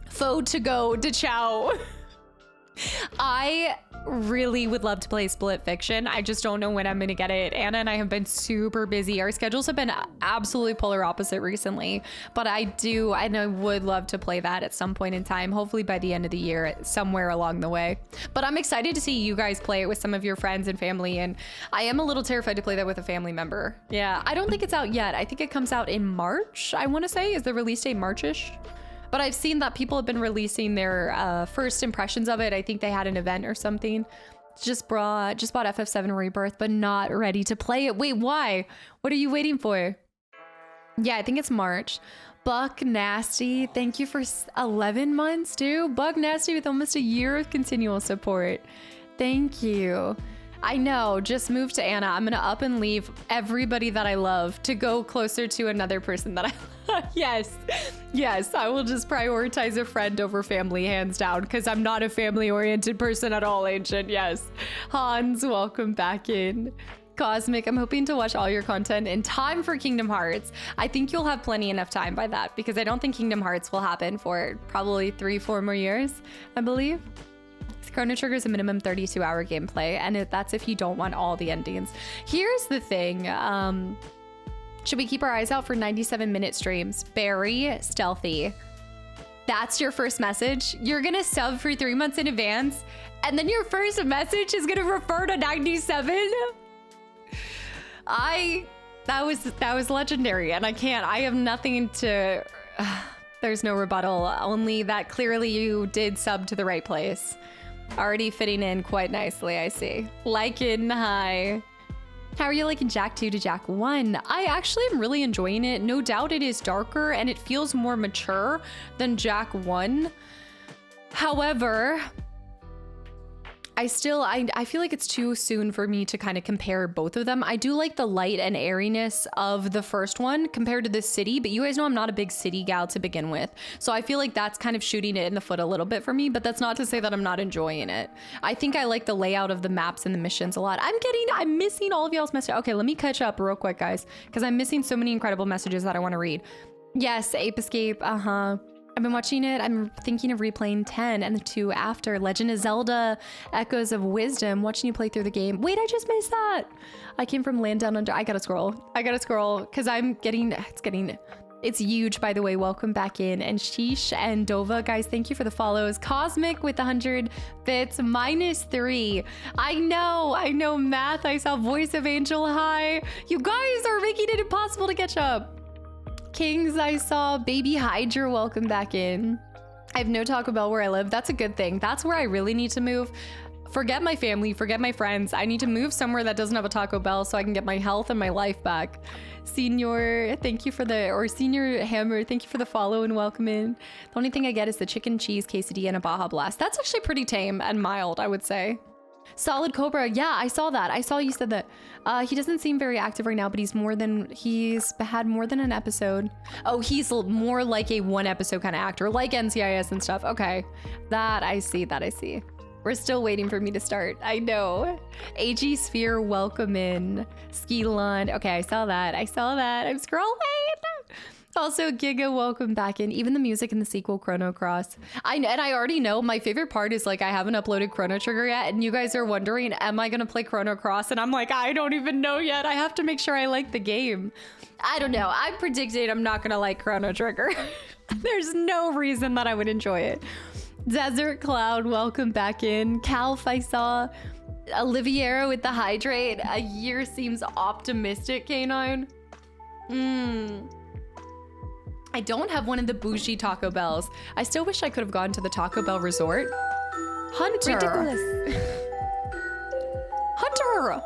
Foe to go to Chow. I really would love to play Split Fiction. I just don't know when I'm gonna get it. Anna and I have been super busy. Our schedules have been absolutely polar opposite recently, but I would love to play that at some point in time, hopefully by the end of the year, somewhere along the way. But I'm excited to see you guys play it with some of your friends and family, and I am a little terrified to play that with a family member. Yeah, I don't think it's out yet. I think it comes out in March, I want to say. Is the release date March-ish? But I've seen that people have been releasing their first impressions of it. I think they had an event or something. Just bought FF7 Rebirth, but not ready to play it. Wait, why? What are you waiting for? Yeah, I think it's March. Buck Nasty, thank you for 11 months, dude. Buck Nasty with almost a year of continual support. Thank you. I know, just move to Anna. I'm gonna up and leave everybody that I love to go closer to another person that I love. Yes, I will just prioritize a friend over family, hands down, because I'm not a family-oriented person at all, Ancient. Yes. Hans, welcome back in. Cosmic, I'm hoping to watch all your content in time for Kingdom Hearts. I think you'll have plenty enough time by that, because I don't think Kingdom Hearts will happen for probably 3-4 more years, I believe. Chrono Trigger is a minimum 32-hour gameplay, and that's if you don't want all the endings. Here's the thing. Should we keep our eyes out for 97-minute streams? Very stealthy. That's your first message. You're gonna sub for 3 months in advance, and then your first message is gonna refer to 97? That was legendary, and I have nothing to... there's no rebuttal, only that clearly you did sub to the right place. Already fitting in quite nicely, I see. Lycan, hi. How are you liking Jack 2 to Jack 1? I actually am really enjoying it. No doubt it is darker and it feels more mature than Jack 1. However, I feel like it's too soon for me to kind of compare both of them. I do like the light and airiness of the first one compared to the city, but you guys know I'm not a big city gal to begin with. So I feel like that's kind of shooting it in the foot a little bit for me, but that's not to say that I'm not enjoying it. I think I like the layout of the maps and the missions a lot. I'm missing all of y'all's messages. Okay, let me catch up real quick, guys, because I'm missing so many incredible messages that I want to read. Yes, Ape Escape, I've been watching it. I'm thinking of replaying 10 and the 2 after. Legend of Zelda, Echoes of Wisdom, watching you play through the game. Wait, I just missed that. I came from Land Down Under. I gotta scroll because it's huge, by the way. Welcome back in. And Sheesh and Dova, guys, thank you for the follows. Cosmic with 100 bits, -3. I know math. I saw Voice of Angel, hi. You guys are making it impossible to catch up. Kings, I saw. Baby Hydra, welcome back in. I have no Taco Bell where I live. That's a good thing. That's where I really need to move. Forget my family, forget my friends. I need to move somewhere that doesn't have a Taco Bell so I can get my health and my life back. Senior, thank you for Senior Hammer, thank you for the follow and welcome in. The only thing I get is the chicken cheese quesadilla and a Baja Blast. That's actually pretty tame and mild, I would say. Solid Cobra, yeah, I saw that. I saw you said that. He doesn't seem very active right now, but he's had more than an episode. Oh, he's more like a 1 episode kind of actor, like NCIS and stuff. Okay, that I see. We're still waiting for me to start. I know. AG Sphere, welcome in. Skilon, okay, I saw that. I'm scrolling. Also, Giga, welcome back in. Even the music in the sequel, Chrono Cross. And I already know my favorite part is like I haven't uploaded Chrono Trigger yet, and you guys are wondering, am I gonna play Chrono Cross? And I'm like, I don't even know yet. I have to make sure I like the game. I don't know. I predicted I'm not gonna like Chrono Trigger. There's no reason that I would enjoy it. Desert Cloud, welcome back in. Calf, I saw. Oliviera with the hydrate. A year seems optimistic, Canine. I don't have one of the bougie Taco Bells. I still wish I could have gone to the Taco Bell resort. Hunter. Ridiculous. Hunter.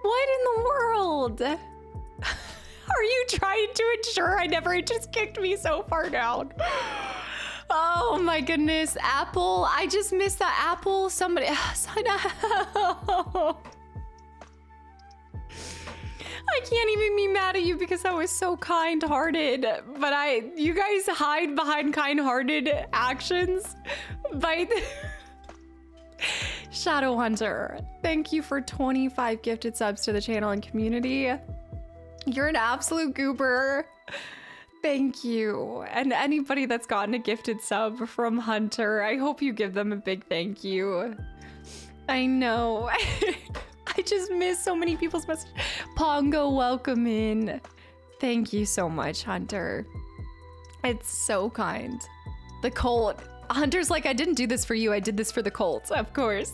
What in the world? Are you trying to ensure I never? It just kicked me so far down. Oh my goodness. Apple. I just missed that apple. Somebody. I can't even be mad at you because that was so kind-hearted. But you guys hide behind kind-hearted actions. Shadow Hunter, thank you for 25 gifted subs to the channel and community. You're an absolute goober. Thank you. And anybody that's gotten a gifted sub from Hunter, I hope you give them a big thank you. I know. I just missed so many people's messages. Pongo, welcome in. Thank you so much, Hunter. It's so kind. The cult. Hunter's like, I didn't do this for you. I did this for the cult, of course.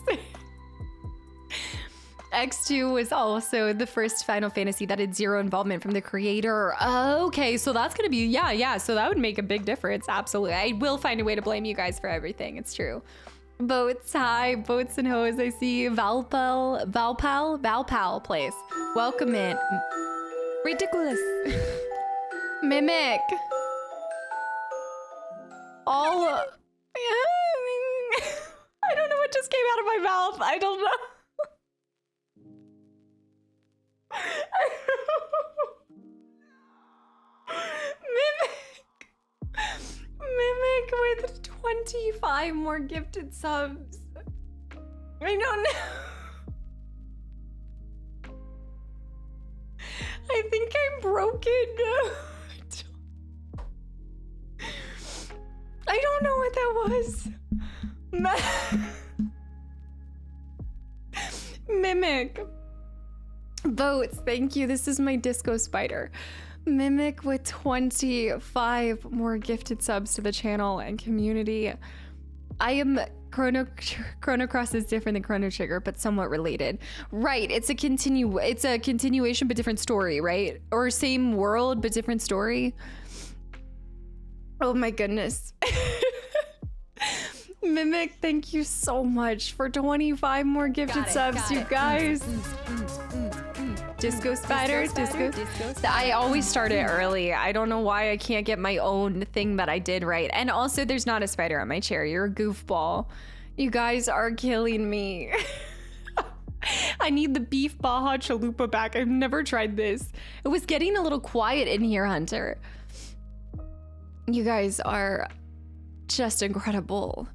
X2 was also the first Final Fantasy that had zero involvement from the creator. Okay, so that's gonna be, yeah. So that would make a big difference. Absolutely. I will find a way to blame you guys for everything. It's true. Boats, hi, Boats and Hoes. I see Valpal place. Welcome in. Ridiculous. Mimic. All. I don't know what just came out of my mouth. I don't know. Mimic with 25 more gifted subs. I don't know. I think I'm broken. I don't know what that was. Mimic. Votes, thank you. This is my disco spider. Mimic with 25 more gifted subs to the channel and community. I am Chrono Cross is different than Chrono Trigger, but somewhat related. Right, it's a continuation but different story, right? Or same world but different story. Oh my goodness. Mimic, thank you so much for 25 more gifted subs, you guys. Disco Spider, Disco. I always start it early. I don't know why I can't get my own thing that I did right. And also, there's not a spider on my chair. You're a goofball. You guys are killing me. I need the beef Baja Chalupa back. I've never tried this. It was getting a little quiet in here, Hunter. You guys are just incredible.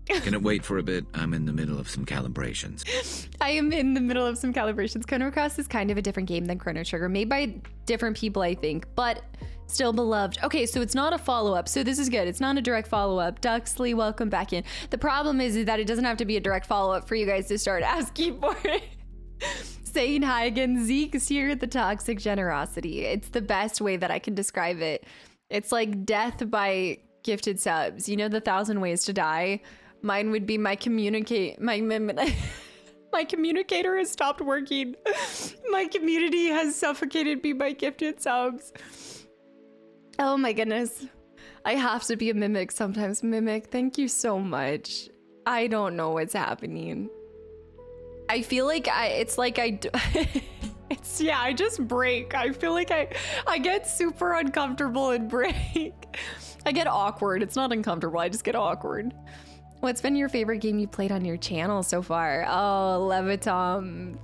Can it wait for a bit? I'm in the middle of some calibrations. I am in the middle of some calibrations. Chrono Cross is kind of a different game than Chrono Trigger, made by different people, I think, but still beloved. Okay, so it's not a follow-up, so this is good. It's not a direct follow-up. Duxley, welcome back in. The problem is that it doesn't have to be a direct follow-up for you guys to start asking for it. Saying hi again. Zeke's here, the toxic generosity. It's the best way that I can describe it. It's like death by gifted subs. You know the 1,000 ways to die? Mine would be my communicator has stopped working. My community has suffocated me by gifted subs. Oh my goodness. I have to be a mimic sometimes. Mimic, thank you so much. I don't know what's happening. I feel like I just break. I feel like I get super uncomfortable and break. I get awkward. It's not uncomfortable. I just get awkward. What's been your favorite game you played on your channel so far? Oh, Levitom.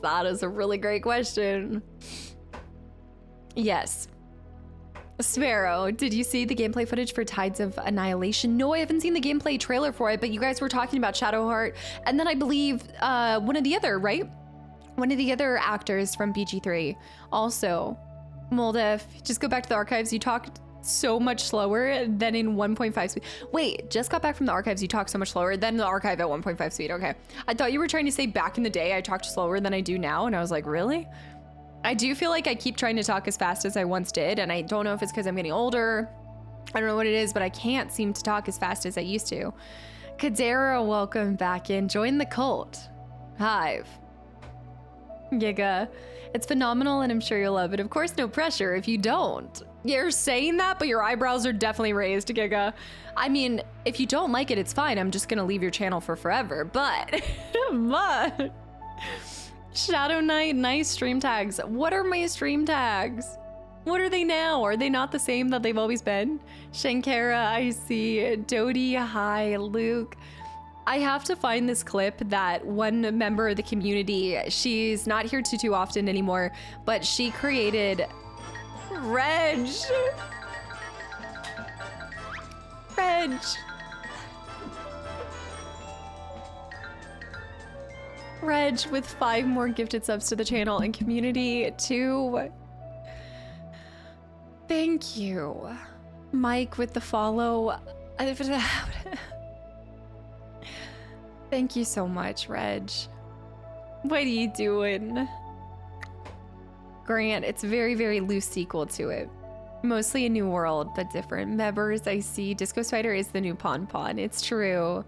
That is a really great question. Yes. Sparrow, did you see the gameplay footage for Tides of Annihilation? No, I haven't seen the gameplay trailer for it, but you guys were talking about Shadowheart, and then I believe one of the other, right? One of the other actors from BG3 also, Moldef, just go back to the archives. You talked so much slower than in 1.5 speed. Wait, just got back from the archives. You talk so much slower than the archive at 1.5 speed. Okay. I thought you were trying to say back in the day I talked slower than I do now. And I was like, really? I do feel like I keep trying to talk as fast as I once did. And I don't know if it's because I'm getting older. I don't know what it is, but I can't seem to talk as fast as I used to. Kadera, welcome back in. Join the cult. Hive. Giga. It's phenomenal and I'm sure you'll love it. Of course, no pressure if you don't. You're saying that, but your eyebrows are definitely raised, Giga. I mean, if you don't like it, it's fine. I'm just gonna leave your channel for forever, but... but... Shadow Knight, nice stream tags. What are my stream tags? What are they now? Are they not the same that they've always been? Shankara, I see. Dodie, hi. Luke. I have to find this clip that one member of the community, she's not here too often anymore, but she created Reg. Reg with 5 more gifted subs to the channel and community 2. Thank you. Mike with the follow. Thank you so much, Reg. What are you doing? Grant, it's very, very loose sequel to it. Mostly a new world, but different. Members, I see. Disco Spider is the new Pon Pon. It's true.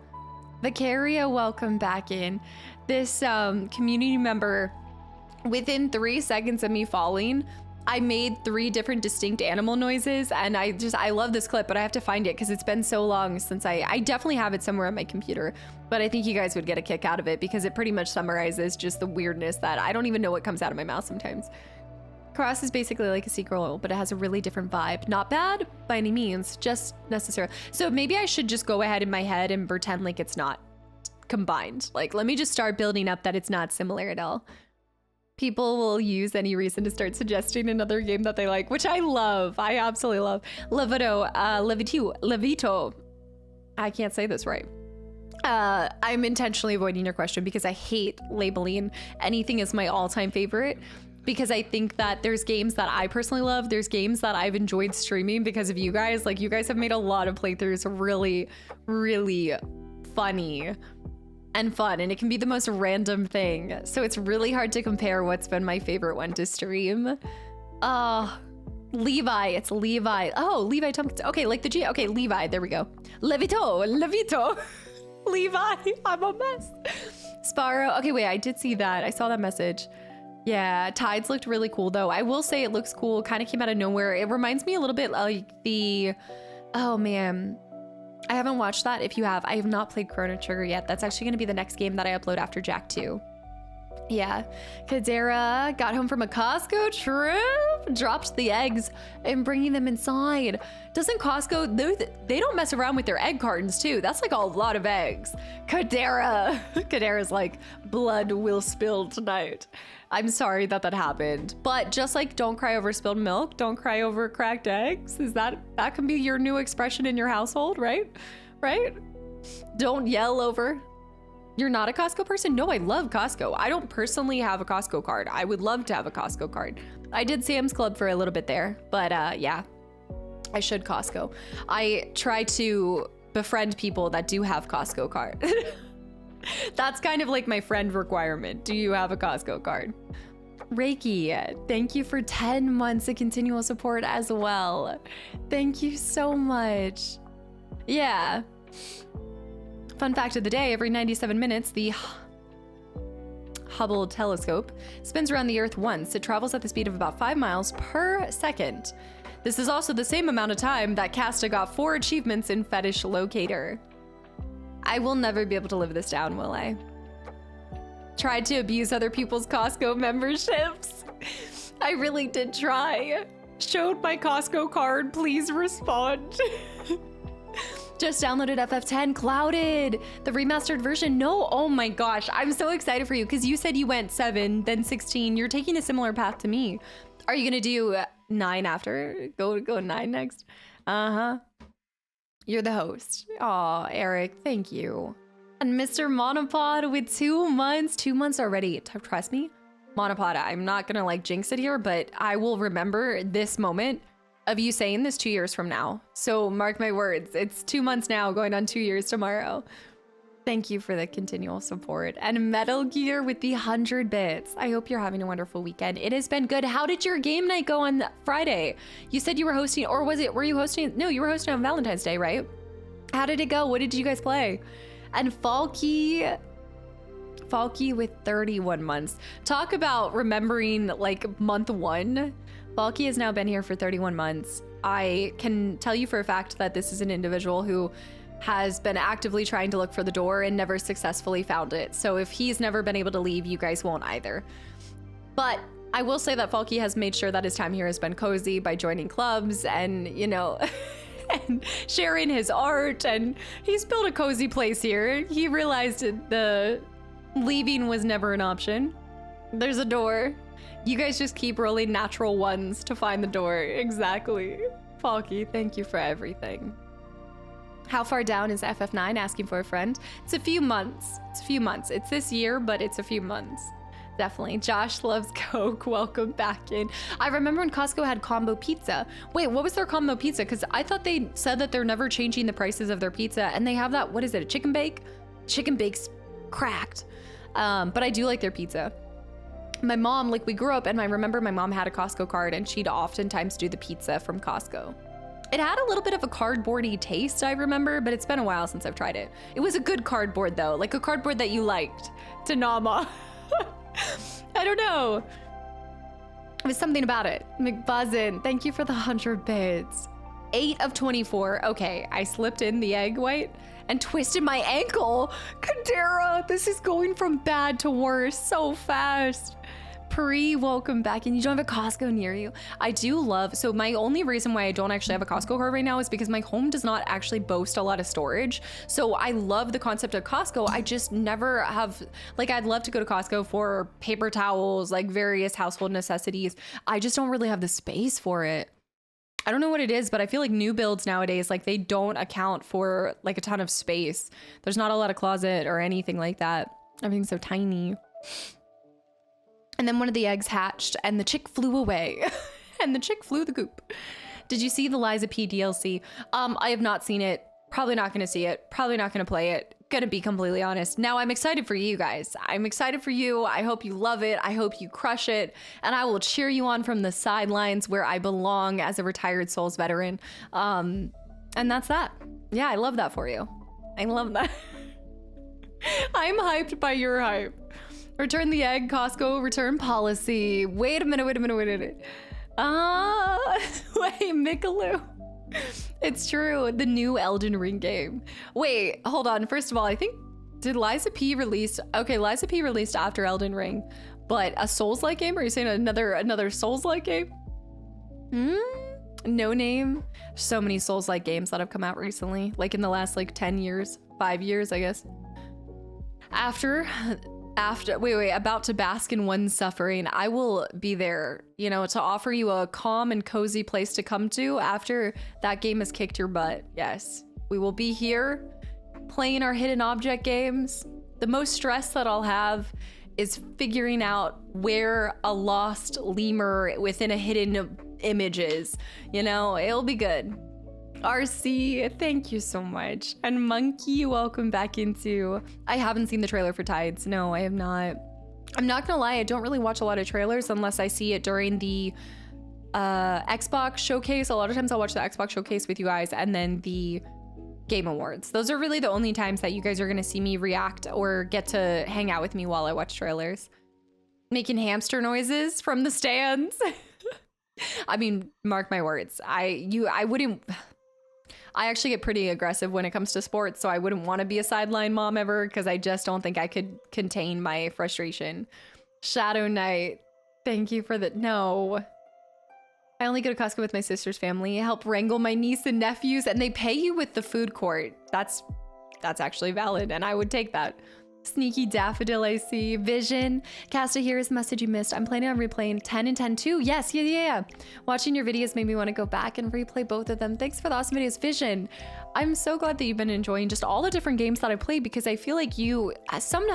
Vicaria, welcome back in. This community member, within 3 seconds of me falling, I made 3 different distinct animal noises, and I love this clip, but I have to find it because it's been so long since I definitely have it somewhere on my computer, but I think you guys would get a kick out of it because it pretty much summarizes just the weirdness that I don't even know what comes out of my mouth sometimes. Cross is basically like a sequel, but it has a really different vibe. Not bad by any means, just necessary. So maybe I should just go ahead in my head and pretend like it's not combined. Like, let me just start building up that it's not similar at all. People will use any reason to start suggesting another game that they like, which I love. I absolutely love. Levito. I can't say this right. I'm intentionally avoiding your question because I hate labeling anything as my all-time favorite, because I think that there's games that I personally love. There's games that I've enjoyed streaming because of you guys. Like, you guys have made a lot of playthroughs really, really funny and fun, and it can be the most random thing. So it's really hard to compare what's been my favorite one to stream. Levi, it's Levi. Oh, Levi Tompkins. Okay, like the G. Okay, Levi, there we go. Levito. Levi, I'm a mess. Sparrow. Okay, wait, I did see that. I saw that message. Yeah, Tides looked really cool though. I will say it looks cool. Kind of came out of nowhere. It reminds me a little bit like the, oh man, I haven't watched that. If you have, I have not played Chrono Trigger yet. That's actually going to be the next game that I upload after Jack 2. Yeah. Kadera got home from a Costco trip, dropped the eggs and bringing them inside. Doesn't Costco, they don't mess around with their egg cartons too. That's like a lot of eggs. Kadera's like, blood will spill tonight. I'm sorry that happened, but just like don't cry over spilled milk, don't cry over cracked eggs. Is that can be your new expression in your household, right? Right? Don't yell over. You're not a Costco person? No, I love Costco. I don't personally have a Costco card. I would love to have a Costco card. I did Sam's Club for a little bit there, but yeah, I should Costco. I try to befriend people that do have Costco card. That's kind of like my friend requirement. Do you have a Costco card? Reiki, thank you for 10 months of continual support as well. Thank you so much. Yeah. Fun fact of the day, every 97 minutes, the Hubble telescope spins around the Earth once. It travels at the speed of about 5 miles per second. This is also the same amount of time that Casta got 4 achievements in Fetish Locator. I will never be able to live this down, will I? Tried to abuse other people's Costco memberships. I really did try. Showed my Costco card, please respond. Just downloaded FF10 Clouded, the remastered version. No, oh my gosh, I'm so excited for you because you said you went 7, then 16. You're taking a similar path to me. Are you gonna do 9 after? Go 9 next? Uh-huh. You're the host. Aw, Eric, thank you. And Mr. Monopod with 2 months. 2 months already. Trust me, Monopoda, I'm not gonna like jinx it here, but I will remember this moment of you saying this 2 years from now. So mark my words, it's 2 months now, going on 2 years tomorrow. Thank you for the continual support. And Metal Gear with the 100 bits. I hope you're having a wonderful weekend. It has been good. How did your game night go on Friday? You said you were hosting, or were you hosting? No, you were hosting on Valentine's Day, right? How did it go? What did you guys play? And Falky with 31 months. Talk about remembering like month 1. Falky has now been here for 31 months. I can tell you for a fact that this is an individual who has been actively trying to look for the door and never successfully found it. So if he's never been able to leave, you guys won't either. But I will say that Falky has made sure that his time here has been cozy by joining clubs and, you know, and sharing his art, and he's built a cozy place here. He realized the leaving was never an option. There's a door. You guys just keep rolling natural ones to find the door. Exactly. Falky, thank you for everything. How far down is FF9 asking for a friend? It's a few months. It's this year, but it's a few months. Definitely. Josh loves Coke. Welcome back in. I remember when Costco had combo pizza. Wait, what was their combo pizza? Because I thought they said that they're never changing the prices of their pizza, and they have that, what is it, a chicken bake? Chicken bake's cracked. But I do like their pizza. My mom, like we grew up, and I remember my mom had a Costco card, and she'd oftentimes do the pizza from Costco. It had a little bit of a cardboardy taste, I remember, but it's been a while since I've tried it. It was a good cardboard though, like a cardboard that you liked, to Nama. I don't know. It was something about it. McBuzzin, thank you for the 100 bits. 8 of 24. Okay, I slipped in the egg white and twisted my ankle. Kadera, this is going from bad to worse so fast. Pri, welcome back. And you don't have a Costco near you. I do love, so my only reason why I don't actually have a Costco card right now is because my home does not actually boast a lot of storage. So I love the concept of Costco. I just never have, like, I'd love to go to Costco for paper towels, like various household necessities. I just don't really have the space for it. I don't know what it is, but I feel like new builds nowadays, like they don't account for like a ton of space. There's not a lot of closet or anything like that. Everything's so tiny. And then one of the eggs hatched and the chick flew away and the chick flew the coop. Did you see the Liza P DLC? I have not seen it. Probably not going to see it. Probably not going to play it. Gonna be completely honest. Now I'm excited for you guys. I'm excited for you. I hope you love it. I hope you crush it. And I will cheer you on from the sidelines where I belong as a retired Souls veteran. And that's that. Yeah, I love that for you. I love that. I'm hyped by your hype. Return the egg, Costco return policy. Wait a minute. Wait, Mikaloo. It's true, the new Elden Ring game. Wait, hold on. First of all, I think, did Liza P release? Okay, Liza P released after Elden Ring, but a Souls-like game? Are you saying another Souls-like game? No Name. So many Souls-like games that have come out recently, like in the last like 10 years, 5 years, I guess. About to bask in one's suffering. I will be there, you know, to offer you a calm and cozy place to come to after that game has kicked your butt. Yes, we will be here playing our hidden object games. The most stress that I'll have is figuring out where a lost lemur within a hidden image is. You know, it'll be good. RC, thank you so much. And Monkey, welcome back into... I haven't seen the trailer for Tides. No, I have not. I'm not gonna lie, I don't really watch a lot of trailers unless I see it during the Xbox showcase. A lot of times I'll watch the Xbox showcase with you guys and then the Game Awards. Those are really the only times that you guys are gonna see me react or get to hang out with me while I watch trailers. Making hamster noises from the stands. I mean, mark my words. I actually get pretty aggressive when it comes to sports, so I wouldn't want to be a sideline mom ever because I just don't think I could contain my frustration. Shadow Knight, thank you for the... No. I only go to Costco with my sister's family, help wrangle my niece and nephews, and they pay you with the food court. That's actually valid, and I would take that. Sneaky Daffodil, I see. Vision. Casta, here is a message you missed. I'm planning on replaying 10 and 10 too. Yes, yeah. Watching your videos made me want to go back and replay both of them. Thanks for the awesome videos, Vision. I'm so glad that you've been enjoying just all the different games that I played, because I feel like some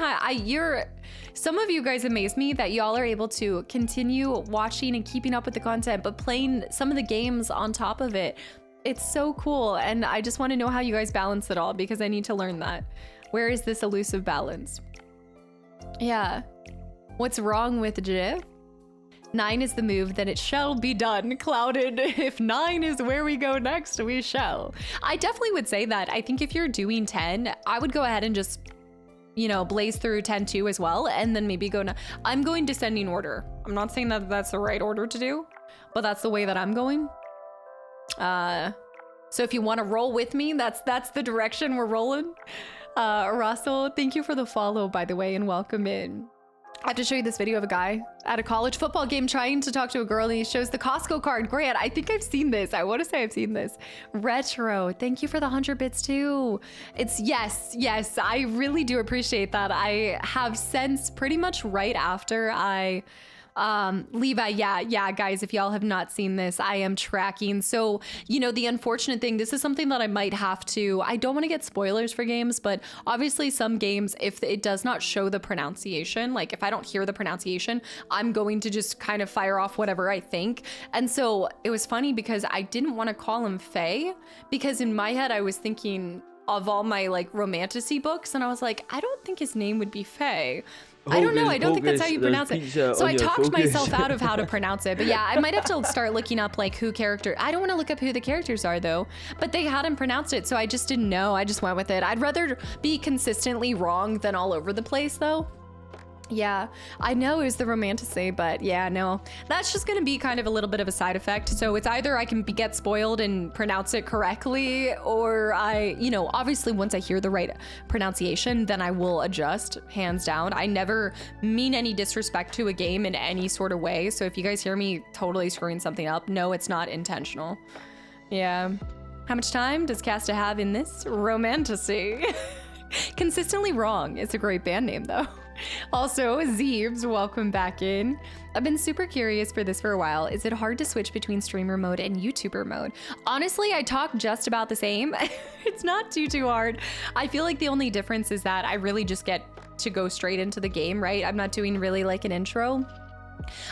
of you guys amaze me that y'all are able to continue watching and keeping up with the content, but playing some of the games on top of it. It's so cool, and I just want to know how you guys balance it all, because I need to learn that. Where is this elusive balance? Yeah. What's wrong with Jiff? 9 is the move, then it shall be done. Clouded. If 9 is where we go next, we shall. I definitely would say that. I think if you're doing 10, I would go ahead and just, you know, blaze through 10 too as well, and then maybe go. I'm going descending order. I'm not saying that that's the right order to do, but that's the way that I'm going. So if you want to roll with me, that's the direction we're rolling. Russell, thank you for the follow, by the way, and welcome in. I have to show you this video of a guy at a college football game trying to talk to a girl, and he shows the Costco card. Grant, I think I've seen this. I want to say I've seen this. Retro, thank you for the 100 bits too. It's yes, I really do appreciate that. I have since pretty much right after I Levi, yeah, guys, if y'all have not seen this, I am tracking. So, you know, the unfortunate thing, this is something that I might have to, I don't want to get spoilers for games, but obviously some games, if it does not show the pronunciation, like if I don't hear the pronunciation, I'm going to just kind of fire off whatever I think. And so it was funny because I didn't want to call him Faye, because in my head I was thinking of all my like romantasy books, and I was like, I don't think his name would be Faye. I don't know. I don't think that's how you pronounce it. So I talked myself out of how to pronounce it. But yeah, I might have to start looking up like who character. I don't want to look up who the characters are though. But they hadn't pronounced it, so I just didn't know. I just went with it. I'd rather be consistently wrong than all over the place though. Yeah, I know it was the romantasy, but yeah, no, that's just gonna be kind of a little bit of a side effect. So it's either I can get spoiled and pronounce it correctly, or I, you know, obviously once I hear the right pronunciation, then I will adjust, hands down. I never mean any disrespect to a game in any sort of way. So if you guys hear me totally screwing something up, no, it's not intentional. Yeah. How much time does Casta have in this romantasy? Consistently Wrong. It's a great band name though. Also, Zeebs, welcome back in. I've been super curious for this for a while. Is it hard to switch between streamer mode and YouTuber mode? Honestly, I talk just about the same. It's not too hard. I feel like the only difference is that I really just get to go straight into the game, right? I'm not doing really like an intro.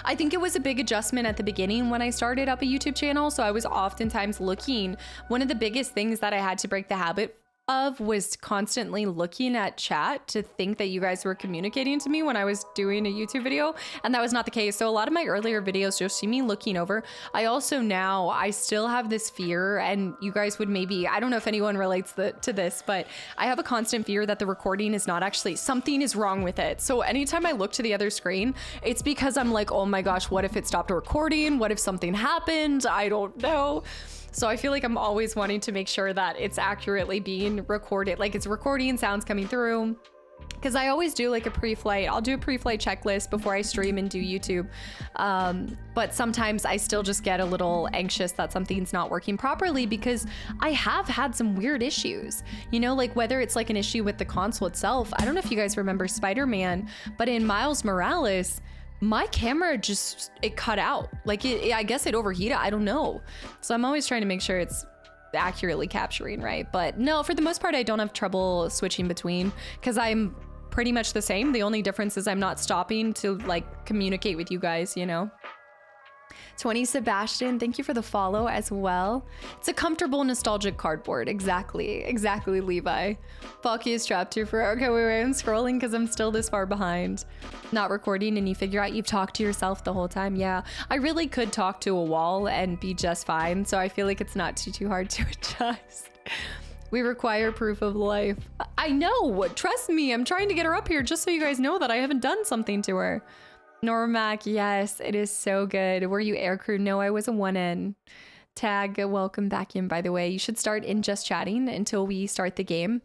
I think it was a big adjustment at the beginning when I started up a YouTube channel, so I was oftentimes looking. One of the biggest things that I had to break the habit of was constantly looking at chat to think that you guys were communicating to me when I was doing a YouTube video, and that was not the case. So a lot of my earlier videos, you'll see me looking over. I still have this fear, and you guys would maybe, I don't know if anyone relates to this, but I have a constant fear that the recording is not actually, something is wrong with it. So anytime I look to the other screen, it's because I'm like, oh my gosh, what if it stopped recording? What if something happened? I don't know. So I feel like I'm always wanting to make sure that it's accurately being recorded, like it's recording, sounds coming through. Because I always do like a pre-flight. I'll do a pre-flight checklist before I stream and do YouTube. But sometimes I still just get a little anxious that something's not working properly, because I have had some weird issues. You know, like whether it's like an issue with the console itself. I don't know if you guys remember Spider-Man, but in Miles Morales, my camera just, it cut out. Like I guess it overheated, I don't know. So I'm always trying to make sure it's accurately capturing, right? But no, for the most part, I don't have trouble switching between, because I'm pretty much the same. The only difference is I'm not stopping to like communicate with you guys, you know? 20 Sebastian, thank you for the follow as well. It's a comfortable, nostalgic cardboard. Exactly, Levi. Falky is trapped here for, okay, wait, I'm scrolling because I'm still this far behind. Not recording, and you figure out you've talked to yourself the whole time. Yeah, I really could talk to a wall and be just fine, so I feel like it's not too hard to adjust. We require proof of life. I know, trust me, I'm trying to get her up here just so you guys know that I haven't done something to her. Normac, yes, it is so good. Were you aircrew? No, I was a 1N. Tag, welcome back in, by the way. You should start in just chatting until we start the game.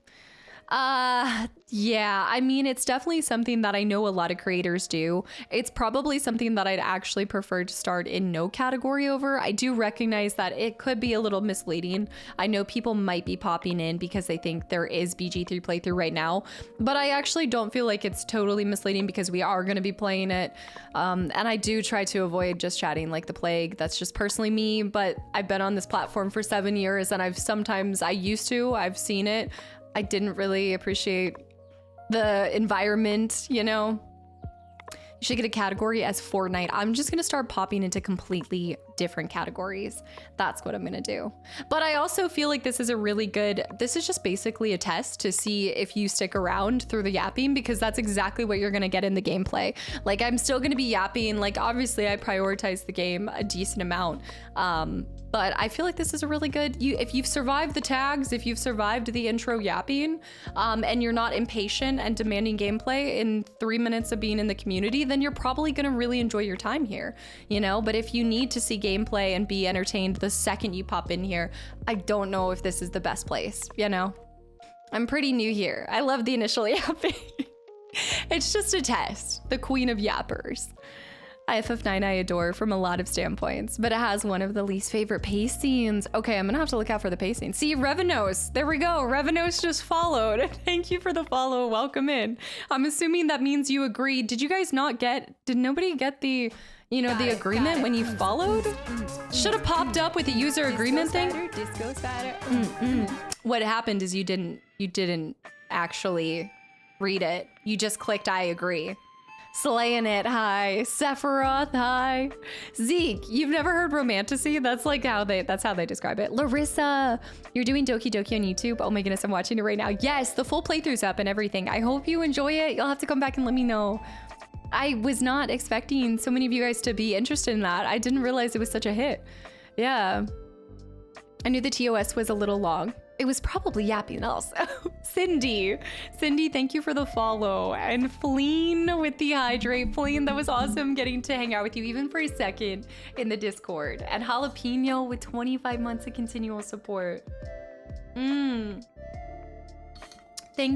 Yeah, I mean, it's definitely something that I know a lot of creators do. It's probably something that I'd actually prefer to start in no category over. I do recognize that it could be a little misleading. I know people might be popping in because they think there is BG3 playthrough right now, but I actually don't feel like it's totally misleading because we are going to be playing it. And I do try to avoid just chatting like the plague. That's just personally me, but I've been on this platform for 7 years and I've seen it. I didn't really appreciate the environment, you know? You should get a category as Fortnite. I'm just gonna start popping into completely different categories. That's what I'm gonna do. But I also feel like this is just basically a test to see if you stick around through the yapping, because that's exactly what you're gonna get in the gameplay. Like, I'm still gonna be yapping. Like, obviously I prioritize the game a decent amount. But I feel like this is a really good, if you've survived the tags, if you've survived the intro yapping, and you're not impatient and demanding gameplay in 3 minutes of being in the community, then you're probably gonna really enjoy your time here, you know? But if you need to see gameplay and be entertained the second you pop in here, I don't know if this is the best place, you know? I'm pretty new here. I love the initial yapping. It's just a test. The queen of yappers. IFF9 I adore from a lot of standpoints, but it has one of the least favorite pacings. Okay, I'm gonna have to look out for the pacing. See, Revenos, there we go. Revenos just followed. Thank you for the follow, welcome in. I'm assuming that means you agreed. Did nobody get the, you know, the agreement when you followed? Should have popped up with the user agreement thing. Disco spider. What happened is you didn't actually read it. You just clicked I agree. Slaying it, hi. Sephiroth, hi. Zeke, you've never heard Romantasy? That's like that's how they describe it. Larissa, you're doing Doki Doki on YouTube. Oh my goodness, I'm watching it right now. Yes, the full playthrough's up and everything. I hope you enjoy it. You'll have to come back and let me know. I was not expecting so many of you guys to be interested in that. I didn't realize it was such a hit. Yeah. I knew the TOS was a little long. It was probably yapping also. Cindy, thank you for the follow. And Fleen with the hydrate. Fleen, that was awesome getting to hang out with you even for a second in the Discord. And Jalapeno with 25 months of continual support. Thank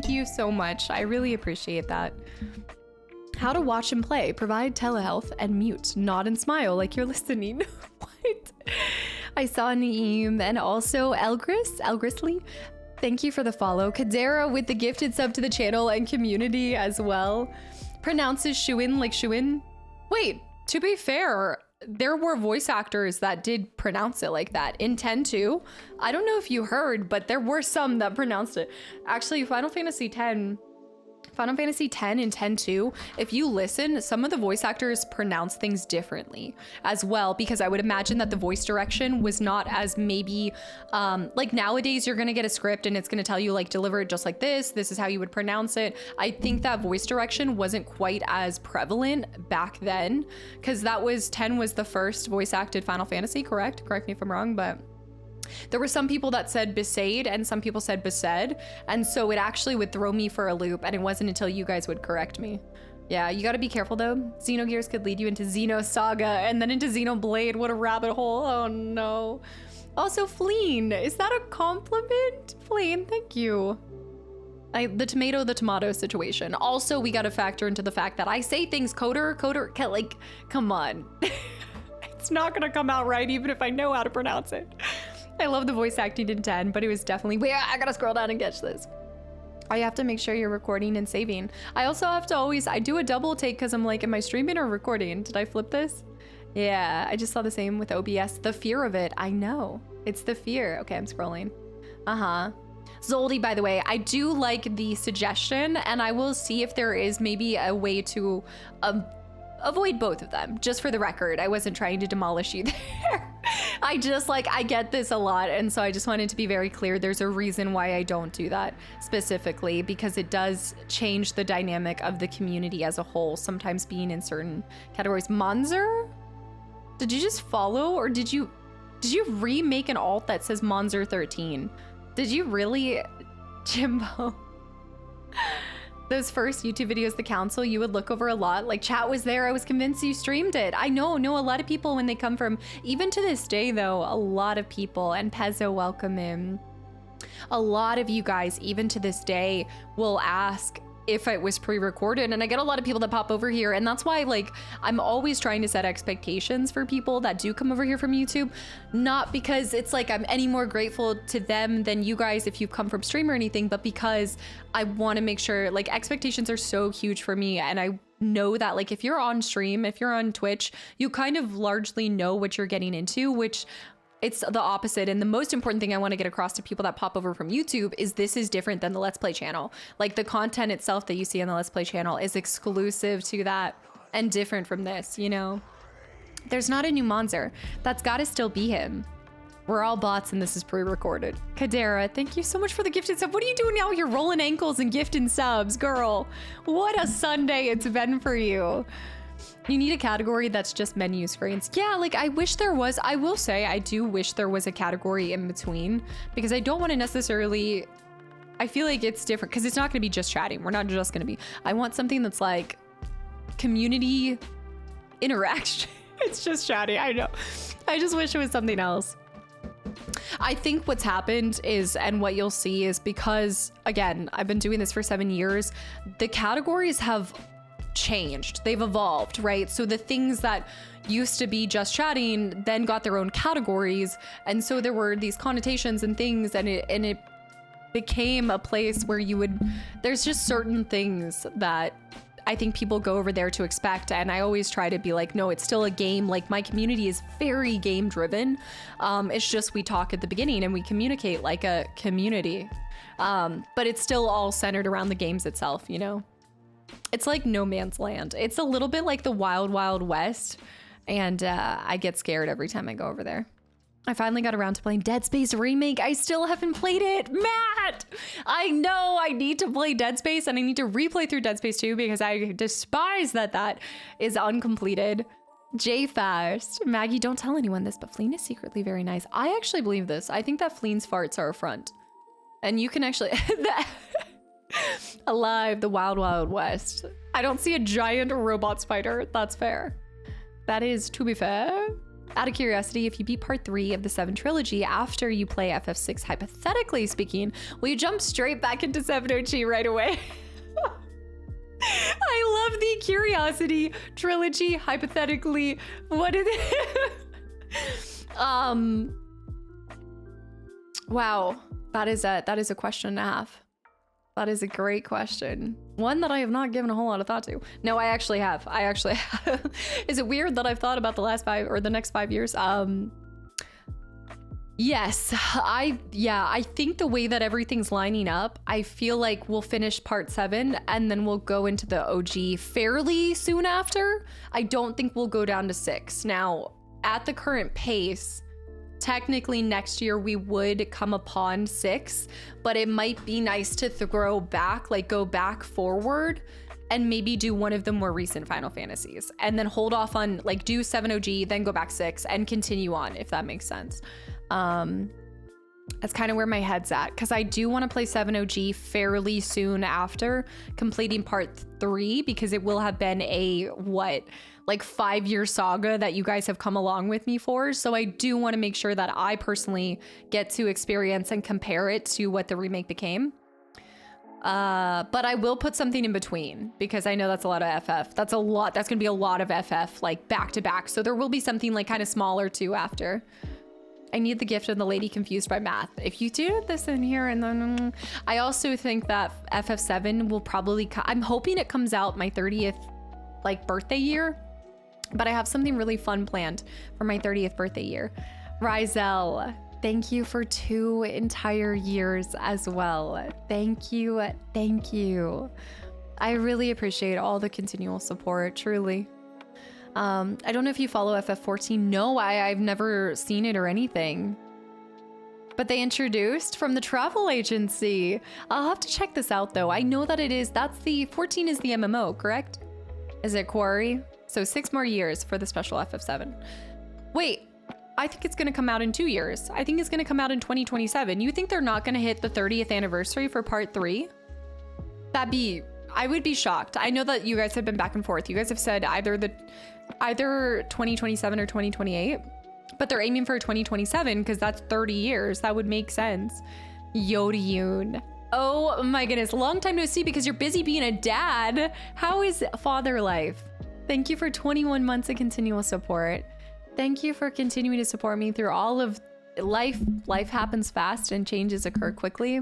you so much. I really appreciate that. How to watch and play. Provide telehealth and mute. Nod and smile like you're listening. What? I saw Naeem and also Elgrisley. Thank you for the follow. Kadera with the gifted sub to the channel and community as well. Pronounces Shuin like Shuin. Wait, to be fair, there were voice actors that did pronounce it like that in 10-2. I don't know if you heard, but there were some that pronounced it. Actually, Final Fantasy X and 10-2, if you listen, some of the voice actors pronounce things differently as well, because I would imagine that the voice direction was not as maybe, like nowadays you're gonna get a script and it's gonna tell you like deliver it just like this is how you would pronounce it. I think that voice direction wasn't quite as prevalent back then, because 10 was the first voice acted Final Fantasy, correct? Correct me if I'm wrong, but there were some people that said Besaid and some people said Besed. And so it actually would throw me for a loop, and it wasn't until you guys would correct me. Yeah, you gotta be careful though. Xenogears could lead you into Xenosaga and then into Xenoblade. What a rabbit hole. Oh no. Also, Fleen, is that a compliment? Fleen, thank you. The tomato situation. Also, we gotta factor into the fact that I say things coder, like, come on. It's not gonna come out right even if I know how to pronounce it. I love the voice acting in 10, but it was definitely, wait, I gotta scroll down and catch this. I have to make sure you're recording and saving. I also have to I do a double take because I'm like, am I streaming or recording? Did I flip this? Yeah, I just saw the same with OBS. The fear of it, I know. It's the fear. Okay, I'm scrolling. Zoldy, by the way, I do like the suggestion, and I will see if there is maybe a way to avoid both of them. Just for the record, I wasn't trying to demolish you there. I get this a lot, and so I just wanted to be very clear. There's a reason why I don't do that specifically, because it does change the dynamic of the community as a whole, sometimes being in certain categories. Monzer? Did you just follow, or did you remake an alt that says Monzer13? Did you really, Jimbo? Those first YouTube videos, the council, you would look over a lot. Like, chat was there. I was convinced you streamed it. I know a lot of people when they come from, even to this day though, a lot of people, and Pezzo, welcome in. a lot of you guys, even to this day, will ask if it was pre-recorded, and I get a lot of people that pop over here, and that's why, like, I'm always trying to set expectations for people that do come over here from YouTube, not because it's like I'm any more grateful to them than you guys if you've come from stream or anything, but because I want to make sure, like, expectations are so huge for me, and I know that, like, if you're on stream, if you're on Twitch, you kind of largely know what you're getting into, which it's the opposite. And the most important thing I want to get across to people that pop over from YouTube is this is different than the Let's Play channel. Like, the content itself that you see on the Let's Play channel is exclusive to that and different from this, you know? There's not a new Monzer. That's got to still be him. We're all bots and this is pre-recorded. Kadera, thank you so much for the gifted sub. What are you doing now? You're rolling ankles and gifting subs, girl. What a Sunday it's been for you. You need a category that's just menu screens. Yeah, like, I wish there was. I will say I do wish there was a category in between, because I don't want to necessarily, I feel like it's different because it's not going to be just chatting. We're not just going to be, I want something that's like community interaction. It's just chatting. I know. I just wish it was something else. I think what's happened is, and what you'll see is, because again, I've been doing this for 7 years, the categories have changed. They've evolved, right? So the things that used to be just chatting then got their own categories, and so there were these connotations and things, and it became a place where you would, there's just certain things that I think people go over there to expect, and I always try to be like, no, it's still a game. Like, my community is very game driven. It's just we talk at the beginning and we communicate like a community, but it's still all centered around the games itself, you know? It's like no man's land. It's a little bit like the Wild Wild West, and I get scared every time I go over there. I finally got around to playing Dead Space Remake. I still haven't played it. Matt! I know I need to play Dead Space, and I need to replay through Dead Space 2 because I despise that is uncompleted. J-Fast. Maggie, don't tell anyone this, but Fleen is secretly very nice. I actually believe this. I think that Fleen's farts are a front. And you can actually... Alive, the Wild Wild West. I don't see a giant robot spider. That's fair. That is, to be fair. Out of curiosity, if you beat part 3 of the 7 trilogy after you play FF6, hypothetically speaking, will you jump straight back into 7OG right away? I love the curiosity trilogy, hypothetically. What is it? Wow, that is a question and a half. That is a great question. One that I have not given a whole lot of thought to. No, I actually have. Is it weird that I've thought about the last 5 or the next 5 years? Yes, I think the way that everything's lining up, I feel like we'll finish part 7 and then we'll go into the OG fairly soon after. I don't think we'll go down to 6. Now, at the current pace, technically next year we would come upon 6, but it might be nice to throw back, like go back forward and maybe do one of the more recent Final Fantasies and then hold off on, like, do 7 OG, then go back 6 and continue on, if that makes sense. That's kind of where my head's at, because I do want to play 7 OG fairly soon after completing part 3, because it will have been a, like 5-year saga that you guys have come along with me for. So I do want to make sure that I personally get to experience and compare it to what the remake became. But I will put something in between, because I know that's a lot of FF. That's going to be a lot of FF, like back to back. So there will be something like kind of smaller too after. I need the gift of the lady confused by math. If you do this in here, and then I also think that FF7 will probably, I'm hoping it comes out my 30th like birthday year, but I have something really fun planned for my 30th birthday year. Rizel, thank you for 2 entire years as well. Thank you. Thank you. I really appreciate all the continual support, truly. I don't know if you follow FF14. No, I've never seen it or anything. But they introduced from the travel agency. I'll have to check this out though. I know that it is, 14 is the MMO, correct? Is it Quarry? So 6 more years for the special FF7. Wait, I think it's gonna come out in 2 years. I think it's gonna come out in 2027. You think they're not gonna hit the 30th anniversary for part 3? I would be shocked. I know that you guys have been back and forth. You guys have said either 2027 or 2028, but they're aiming for 2027 because that's 30 years. That would make sense. Yodiun. Oh my goodness, long time no see because you're busy being a dad. How is father life? Thank you for 21 months of continual support. Thank you for continuing to support me through all of life. Life happens fast and changes occur quickly.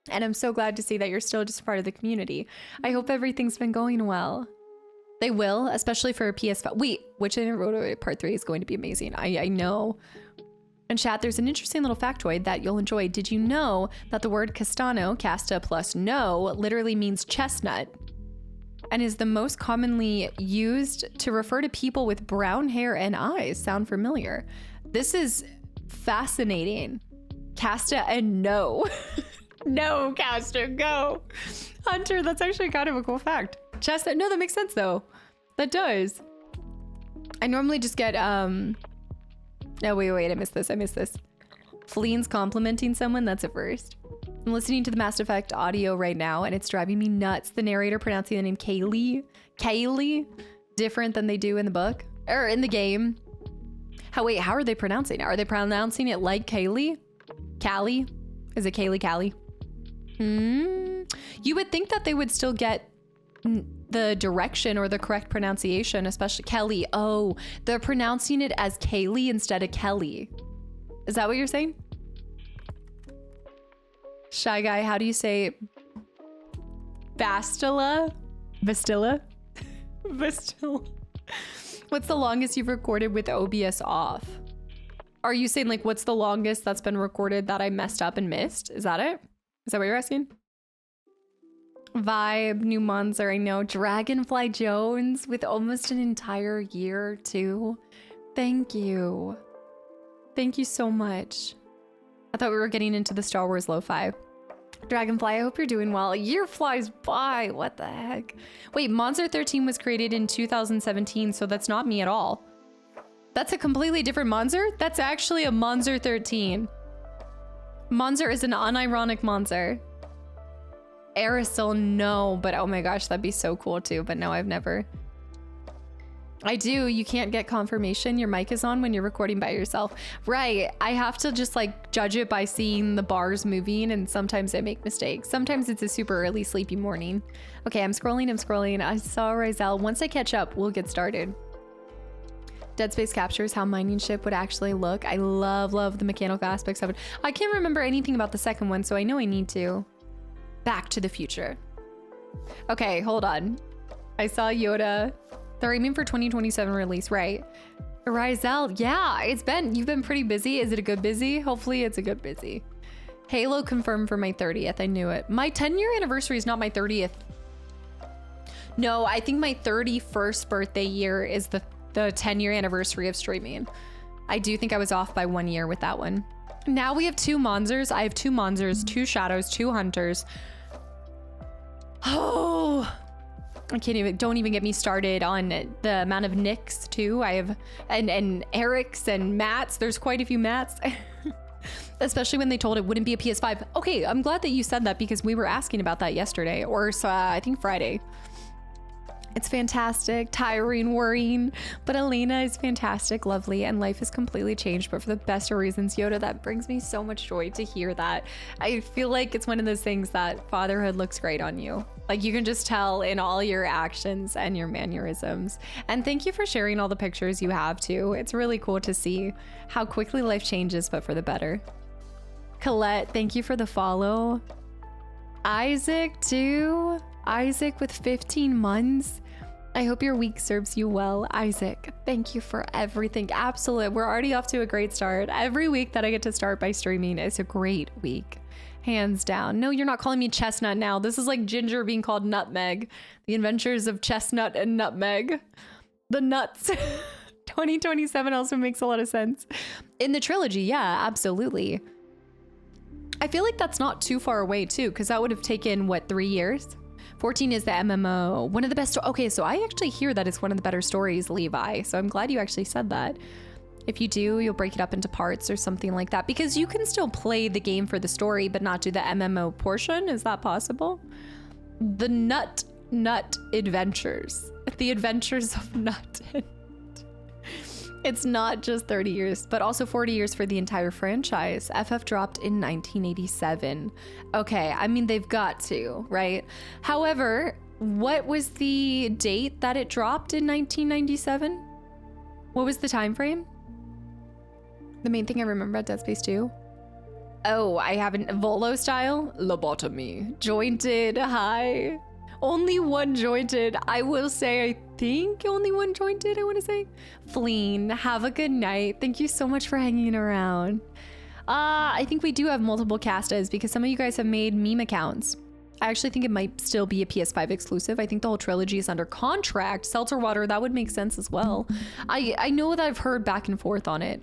And I'm so glad to see that you're still just part of the community. I hope everything's been going well. They will, especially for PS5. Wait, which I wrote part 3 is going to be amazing. I know. And chat, there's an interesting little factoid that you'll enjoy. Did you know that the word castano, casta plus no, literally means chestnut and is the most commonly used to refer to people with brown hair and eyes? Sound familiar? This is fascinating. Casta and no. No, Casta, go. Hunter, that's actually kind of a cool fact. Chestnut, no, that makes sense though. That does. I normally just get, no, wait, I missed this. Fleen's complimenting someone, that's a first. I'm listening to the Mass Effect audio right now and it's driving me nuts. The narrator pronouncing the name Kaylee, different than they do in the book, or in the game. How are they pronouncing it? Are they pronouncing it like Kaylee? Callie? Is it Kaylee Callie? You would think that they would still get the direction or the correct pronunciation, especially Kelly. Oh, they're pronouncing it as Kaylee instead of Kelly. Is that what you're saying? Shy Guy, how do you say Bastila? Bastila? Bastila. What's the longest you've recorded with OBS off? Are you saying like what's the longest that's been recorded that I messed up and missed? Is that it? Is that what you're asking? Vibe, new Monzer, I know. Dragonfly Jones with almost an entire year too. Thank you. Thank you so much. I thought we were getting into the Star Wars lo-fi. Dragonfly, I hope you're doing well. A year flies by. What the heck? Wait, Monster 13 was created in 2017, so that's not me at all. That's a completely different Monster? That's actually a Monster 13. Monster is an unironic Monster. Aerosol, no, but oh my gosh, that'd be so cool too. But no, I've never. I do. You can't get confirmation your mic is on when you're recording by yourself. Right. I have to just like judge it by seeing the bars moving, and sometimes I make mistakes. Sometimes it's a super early sleepy morning. Okay, I'm scrolling. I saw Rizal. Once I catch up, we'll get started. Dead Space captures how mining ship would actually look. I love the mechanical aspects of it. I can't remember anything about the second one, so I know I need to. Back to the Future. Okay, hold on. I saw Yoda. They're aiming for 2027 release, right? Rizal, yeah, you've been pretty busy. Is it a good busy? Hopefully it's a good busy. Halo confirmed for my 30th. I knew it. My 10-year anniversary is not my 30th. No, I think my 31st birthday year is the 10-year anniversary of streaming. I do think I was off by 1 year with that one. Now we have 2 Monsters. I have 2 Monsters, 2 Shadows, 2 Hunters. Oh, don't even get me started on the amount of Nicks too. I have, and Erics and Matts. There's quite a few Matts. Especially when they told it wouldn't be a PS5. Okay, I'm glad that you said that because we were asking about that yesterday or I think Friday. It's fantastic, tiring, worrying, but Elena is fantastic, lovely, and life has completely changed, but for the best of reasons. Yoda, that brings me so much joy to hear that. I feel like it's one of those things that fatherhood looks great on you. Like you can just tell in all your actions and your mannerisms. And thank you for sharing all the pictures you have too. It's really cool to see how quickly life changes, but for the better. Colette, thank you for the follow. Isaac too. Isaac with 15 months. I hope your week serves you well. Isaac, thank you for everything. Absolutely. We're already off to a great start. Every week that I get to start by streaming is a great week. Hands down. No, you're not calling me Chestnut now. This is like Ginger being called Nutmeg. The adventures of Chestnut and Nutmeg. The nuts. 2027 also makes a lot of sense. In the trilogy, yeah, absolutely. I feel like that's not too far away too, because that would have taken, what, 3 years? 14 is the MMO. One of the best. Okay, so I actually hear that it's one of the better stories, Levi. So I'm glad you actually said that. If you do, you'll break it up into parts or something like that, because you can still play the game for the story, but not do the MMO portion. Is that possible? The Nut Adventures. The Adventures of Nut. It's not just 30 years, but also 40 years for the entire franchise. FF dropped in 1987. Okay, I mean, they've got to, right? However, what was the date that it dropped in 1997? What was the time frame? The main thing I remember about Dead Space 2? Oh, I haven't. Volo style? Lobotomy. Jointed. Hi. Only one jointed. I will say, I think only one jointed, I want to say. Fleen, have a good night. Thank you so much for hanging around. I think we do have multiple castas because some of you guys have made meme accounts. I actually think it might still be a PS5 exclusive. I think the whole trilogy is under contract. Seltzer Water, that would make sense as well. I know that I've heard back and forth on it.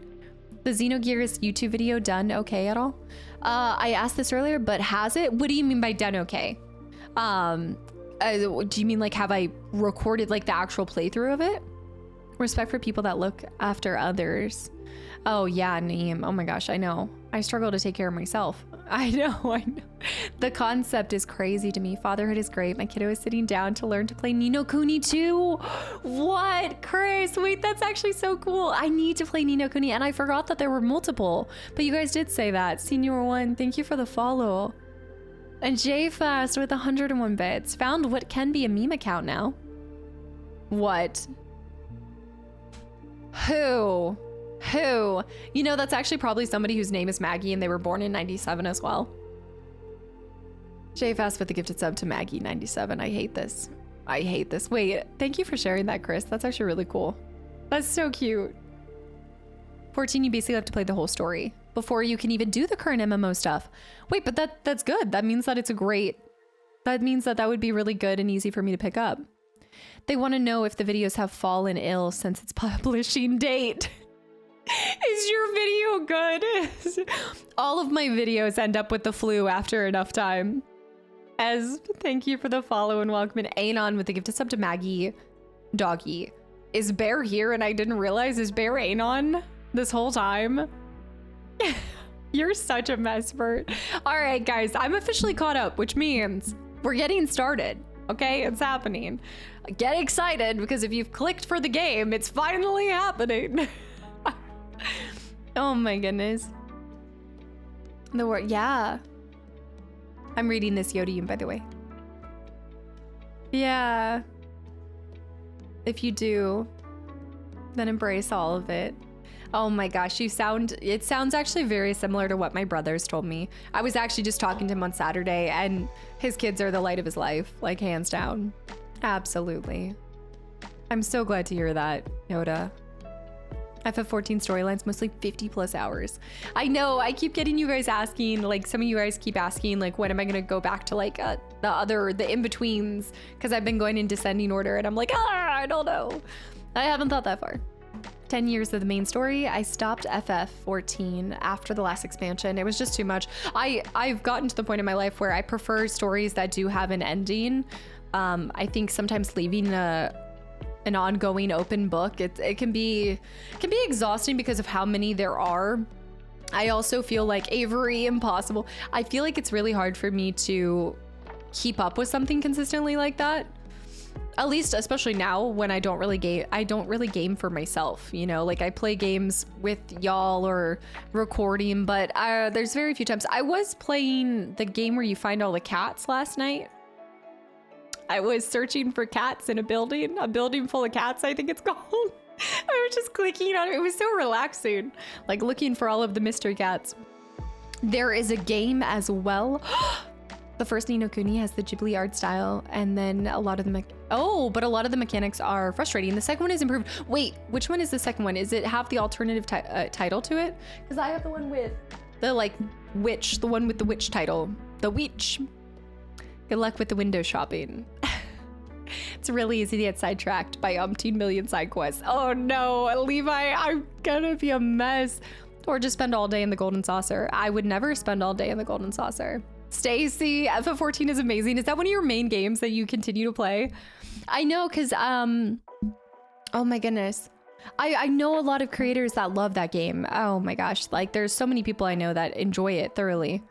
The Xenogears YouTube video done okay at all? I asked this earlier, but has it? What do you mean by done okay? Do you mean like have I recorded like the actual playthrough of it? Respect for people that look after others. Oh yeah, Neem. Oh my gosh, I know. I struggle to take care of myself. I know. The concept is crazy to me. Fatherhood is great. My kiddo is sitting down to learn to play Ni no Kuni too. What? Chris, wait, that's actually so cool. I need to play Ni no Kuni, and I forgot that there were multiple. But you guys did say that. Senior1, thank you for the follow. And JFast with 101 bits. Found what can be a meme account now. What? Who? You know, that's actually probably somebody whose name is Maggie and they were born in 97 as well. JFast with the gifted sub to Maggie 97. I hate this. Wait, thank you for sharing that, Chris. That's actually really cool. That's so cute. 14, you basically have to play the whole story before you can even do the current MMO stuff. Wait, but that's good. That means that it's that means that would be really good and easy for me to pick up. They want to know if the videos have fallen ill since its publishing date. Is your video good? All of my videos end up with the flu after enough time. Thank you for the follow and welcome. And Anon with the gift of sub to Maggie. Doggy. Is Bear here and I didn't realize? Is Bear Anon this whole time? You're such a mess, Bert. All right, guys, I'm officially caught up, which means we're getting started. Okay, it's happening. Get excited because if you've clicked for the game, it's finally happening. Oh my goodness. The word, yeah. I'm reading this Yodium, by the way. Yeah. If you do, then embrace all of it. Oh my gosh, it sounds actually very similar to what my brothers told me. I was actually just talking to him on Saturday and his kids are the light of his life, like hands down. Absolutely. I'm so glad to hear that, Yoda. FF14 storylines, mostly 50 plus hours. I know, I keep getting you guys asking, like some of you guys keep asking, like when am I gonna go back to like the in-betweens? Because I've been going in descending order and I'm like, I don't know. I haven't thought that far. 10 years of the main story. I stopped FF14 after the last expansion. It was just too much. I've gotten to the point in my life where I prefer stories that do have an ending. I think sometimes leaving an ongoing open book, it can be exhausting because of how many there are. I also feel like Avery Impossible. I feel like it's really hard for me to keep up with something consistently like that. At least, especially now when I don't really game for myself, you know, like I play games with y'all or recording, but there's very few times. I was playing the game where you find all the cats last night. I was searching for cats in a building full of cats, I think it's called. I was just clicking on it. It was so relaxing, like looking for all of the mystery cats. There is a game as well. The first Ni no Kuni has the Ghibli art style, and then a lot of the mechanics are frustrating. The second one is improved. Wait, which one is the second one? Is it have the alternative title to it? Because I have the one with the like witch, the one with the witch title, the witch. Good luck with the window shopping. It's really easy to get sidetracked by umpteen million side quests. Oh no, Levi, I'm gonna be a mess. Or just spend all day in the Golden Saucer. I would never spend all day in the Golden Saucer. Stacy, FF14 is amazing. Is that one of your main games that you continue to play? I know, because, oh my goodness. I know a lot of creators that love that game. Oh my gosh. Like, there's so many people I know that enjoy it thoroughly.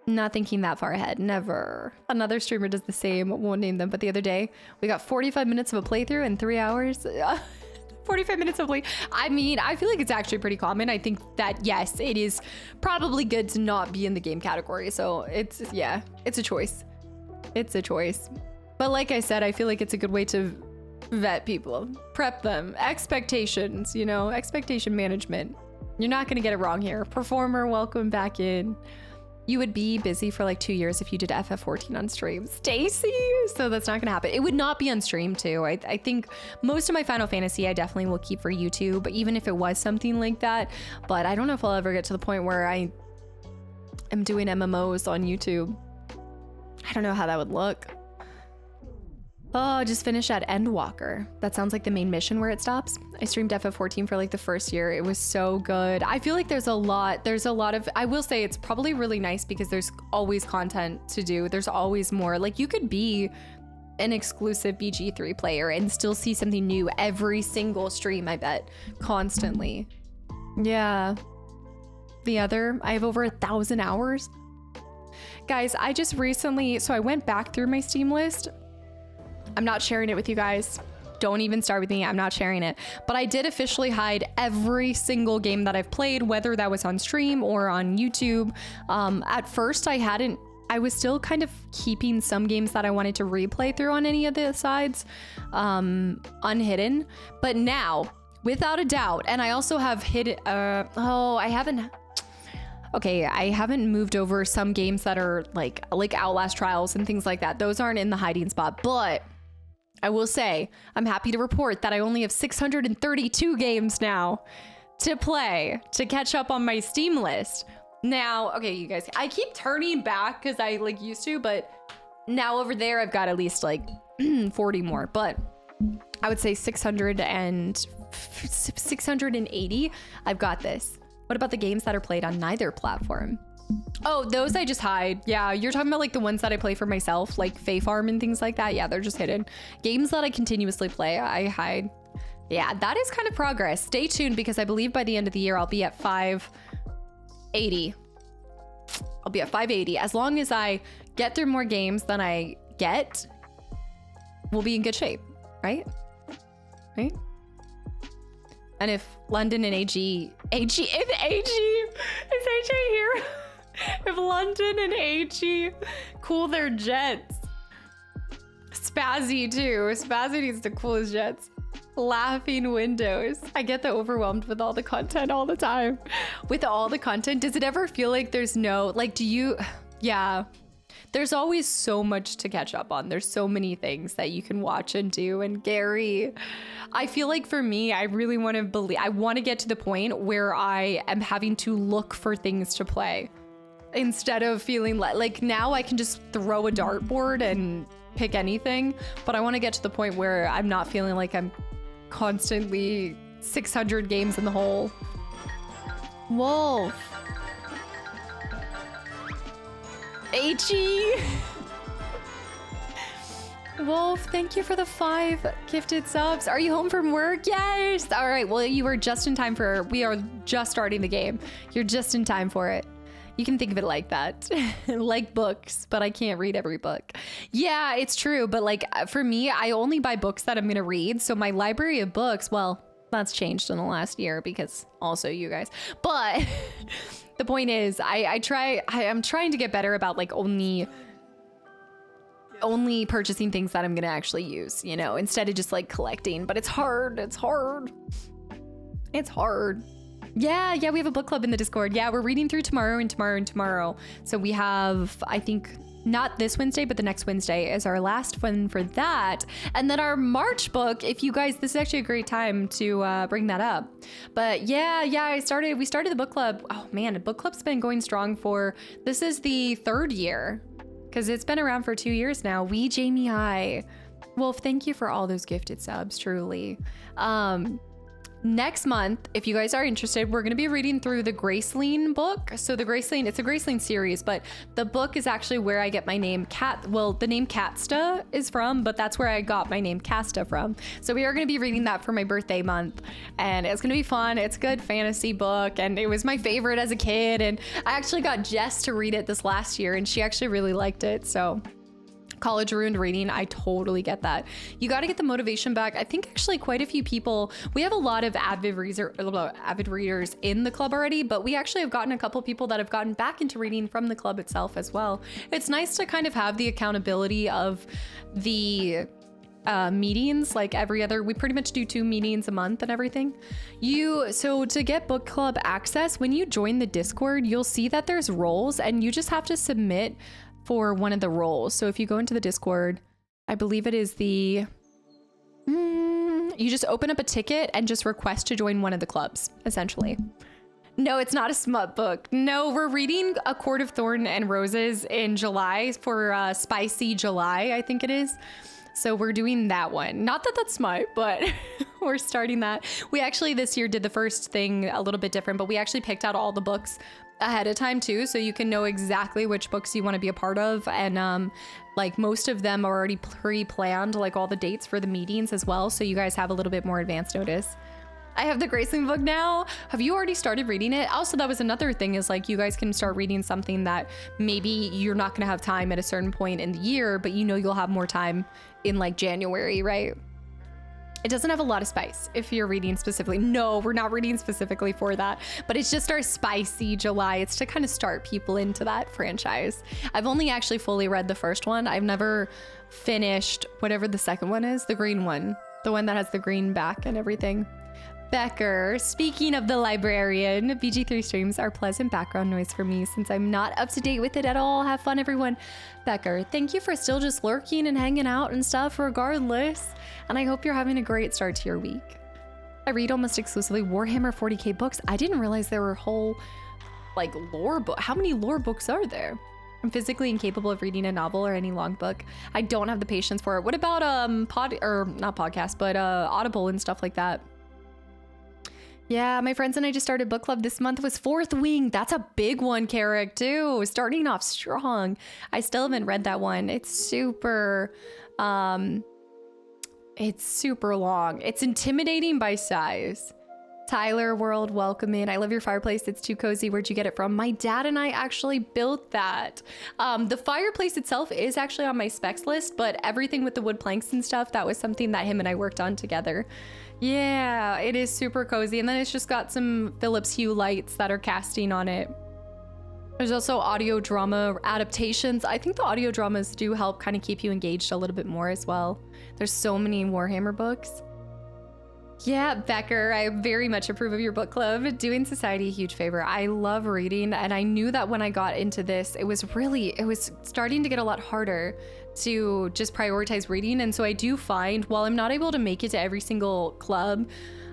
Not thinking that far ahead. Never. Another streamer does the same. Won't name them, but the other day, we got 45 minutes of a playthrough in 3 hours. 45 minutes of late. I mean, I feel like it's actually pretty common. I think that, yes, it is probably good to not be in the game category. So it's, yeah, it's a choice. It's a choice. But like I said, I feel like it's a good way to vet people, prep them, expectations, you know, expectation management. You're not going to get it wrong here. Performer, welcome back in. You would be busy for like 2 years if you did FF14 on stream. Stacy! So that's not gonna happen. It would not be on stream too. I think most of my Final Fantasy I definitely will keep for YouTube, even if it was something like that. But I don't know if I'll ever get to the point where I am doing MMOs on YouTube. I don't know how that would look. Oh, just finished at Endwalker. That sounds like the main mission where it stops. I streamed FF14 for like the first year. It was so good. I feel like there's a lot of, I will say it's probably really nice because there's always content to do. There's always more. Like you could be an exclusive BG3 player and still see something new every single stream, I bet, constantly. Yeah. The other, I have over 1,000 hours. Guys, I just recently, so I went back through my Steam list. I'm not sharing it with you guys. Don't even start with me. I'm not sharing it. But I did officially hide every single game that I've played, whether that was on stream or on YouTube. At first, I was still kind of keeping some games that I wanted to replay through on any of the sides unhidden. But now, without a doubt, and I also have hidden, I haven't moved over some games that are like Outlast Trials and things like that. Those aren't in the hiding spot, but I will say I'm happy to report that I only have 632 games now to play to catch up on my Steam list. Now, okay, you guys, I keep turning back because I like used to, but now over there I've got at least like 40 more, but I would say 680. I've got this. What about the games that are played on neither platform? Oh, those I just hide. Yeah, you're talking about like the ones that I play for myself, like Fae Farm and things like that. Yeah, they're just hidden. Games that I continuously play, I hide. Yeah, that is kind of progress. Stay tuned because I believe by the end of the year, I'll be at 580. I'll be at 580. As long as I get through more games than I get, we'll be in good shape, right? Right? And if London and AG, is AG here? If London and AG cool their jets. Spazzy too. Spazzy needs to cool his jets. Laughing windows. I get overwhelmed with all the content all the time. With all the content, does it ever feel like there's no, like, yeah. There's always so much to catch up on. There's so many things that you can watch and do. And Gary, I feel like for me, I really want to get to the point where I am having to look for things to play instead of feeling like now I can just throw a dartboard and pick anything. But I want to get to the point where I'm not feeling like I'm constantly 600 games in the hole. Wolf. H.E. Wolf, thank you for the 5 gifted subs. Are you home from work? Yes. All right. Well, you were just in time we are just starting the game. You're just in time for it. You can think of it like that. Like books, but I can't read every book. Yeah, it's true. But like for me, I only buy books that I'm going to read. So my library of books, well, that's changed in the last year because also you guys, but the point is I'm trying to get better about like only purchasing things that I'm going to actually use, you know, instead of just like collecting, but it's hard. Yeah, we have a book club in the Discord. Yeah, we're reading through tomorrow and tomorrow and tomorrow. So we have, I think, not this Wednesday, but the next Wednesday is our last one for that. And then our March book, if you guys, this is actually a great time to bring that up. But yeah, we started the book club. Oh man, the book club's been going strong this is the 3rd year because it's been around for 2 years now. Jamie I. Wolf, thank you for all those gifted subs, truly. Next month, if you guys are interested, we're going to be reading through the Graceline book. So the Graceline, it's a Graceline series, but the book is actually where I get my name the name Catsta is from, but that's where I got my name Casta from. So we are going to be reading that for my birthday month and it's going to be fun. It's a good fantasy book and it was my favorite as a kid. And I actually got Jess to read it this last year and she actually really liked it. So college ruined reading. I totally get that. You got to get the motivation back. I think actually quite a few people, we have a lot of avid readers in the club already, but we actually have gotten a couple people that have gotten back into reading from the club itself as well. It's nice to kind of have the accountability of the meetings, like we pretty much do 2 meetings a month and everything. So to get book club access, when you join the Discord, you'll see that there's roles and you just have to submit for one of the roles. So if you go into the Discord, I believe it is you just open up a ticket and just request to join one of the clubs, essentially. No, it's not a smut book. No, we're reading A Court of Thorn and Roses in July for Spicy July, I think it is. So we're doing that one. Not that that's smart, but we're starting that. We actually this year did the first thing a little bit different, but we actually picked out all the books ahead of time too, so you can know exactly which books you want to be a part of. And like most of them are already pre-planned, like all the dates for the meetings as well, so you guys have a little bit more advance notice. I have the Graceling book now. Have you already started reading it? Also, that was another thing, is like you guys can start reading something that maybe you're not going to have time at a certain point in the year, but you know you'll have more time in like January, right? It doesn't have a lot of spice if you're reading specifically. No, we're not reading specifically for that, but it's just our Spicy July. It's to kind of start people into that franchise. I've only actually fully read the first one. I've never finished whatever the second one is, the green one, the one that has the green back and everything. Becker, speaking of the librarian, BG3 streams are pleasant background noise for me since I'm not up to date with it at all. Have fun, everyone. Becker, thank you for still just lurking and hanging out and stuff regardless. And I hope you're having a great start to your week. I read almost exclusively Warhammer 40k books. I didn't realize there were whole like lore book. How many lore books are there? I'm physically incapable of reading a novel or any long book. I don't have the patience for it. What about Audible and stuff like that? Yeah, my friends and I just started book club this month. Was Fourth Wing. That's a big one, Carrick, too. Starting off strong. I still haven't read that one. It's super long. It's intimidating by size. Tyler World, welcome in. I love your fireplace. It's too cozy. Where'd you get it from? My dad and I actually built that. The fireplace itself is actually on my specs list, but everything with the wood planks and stuff, that was something that him and I worked on together. Yeah, it is super cozy. And then it's just got some Philips Hue lights that are casting on it. There's also audio drama adaptations. I think the audio dramas do help kind of keep you engaged a little bit more as well. There's so many Warhammer books. Yeah, Becker, I very much approve of your book club. Doing society a huge favor. I love reading, and I knew that when I got into this, it was starting to get a lot harder to just prioritize reading. And so I do find, while I'm not able to make it to every single club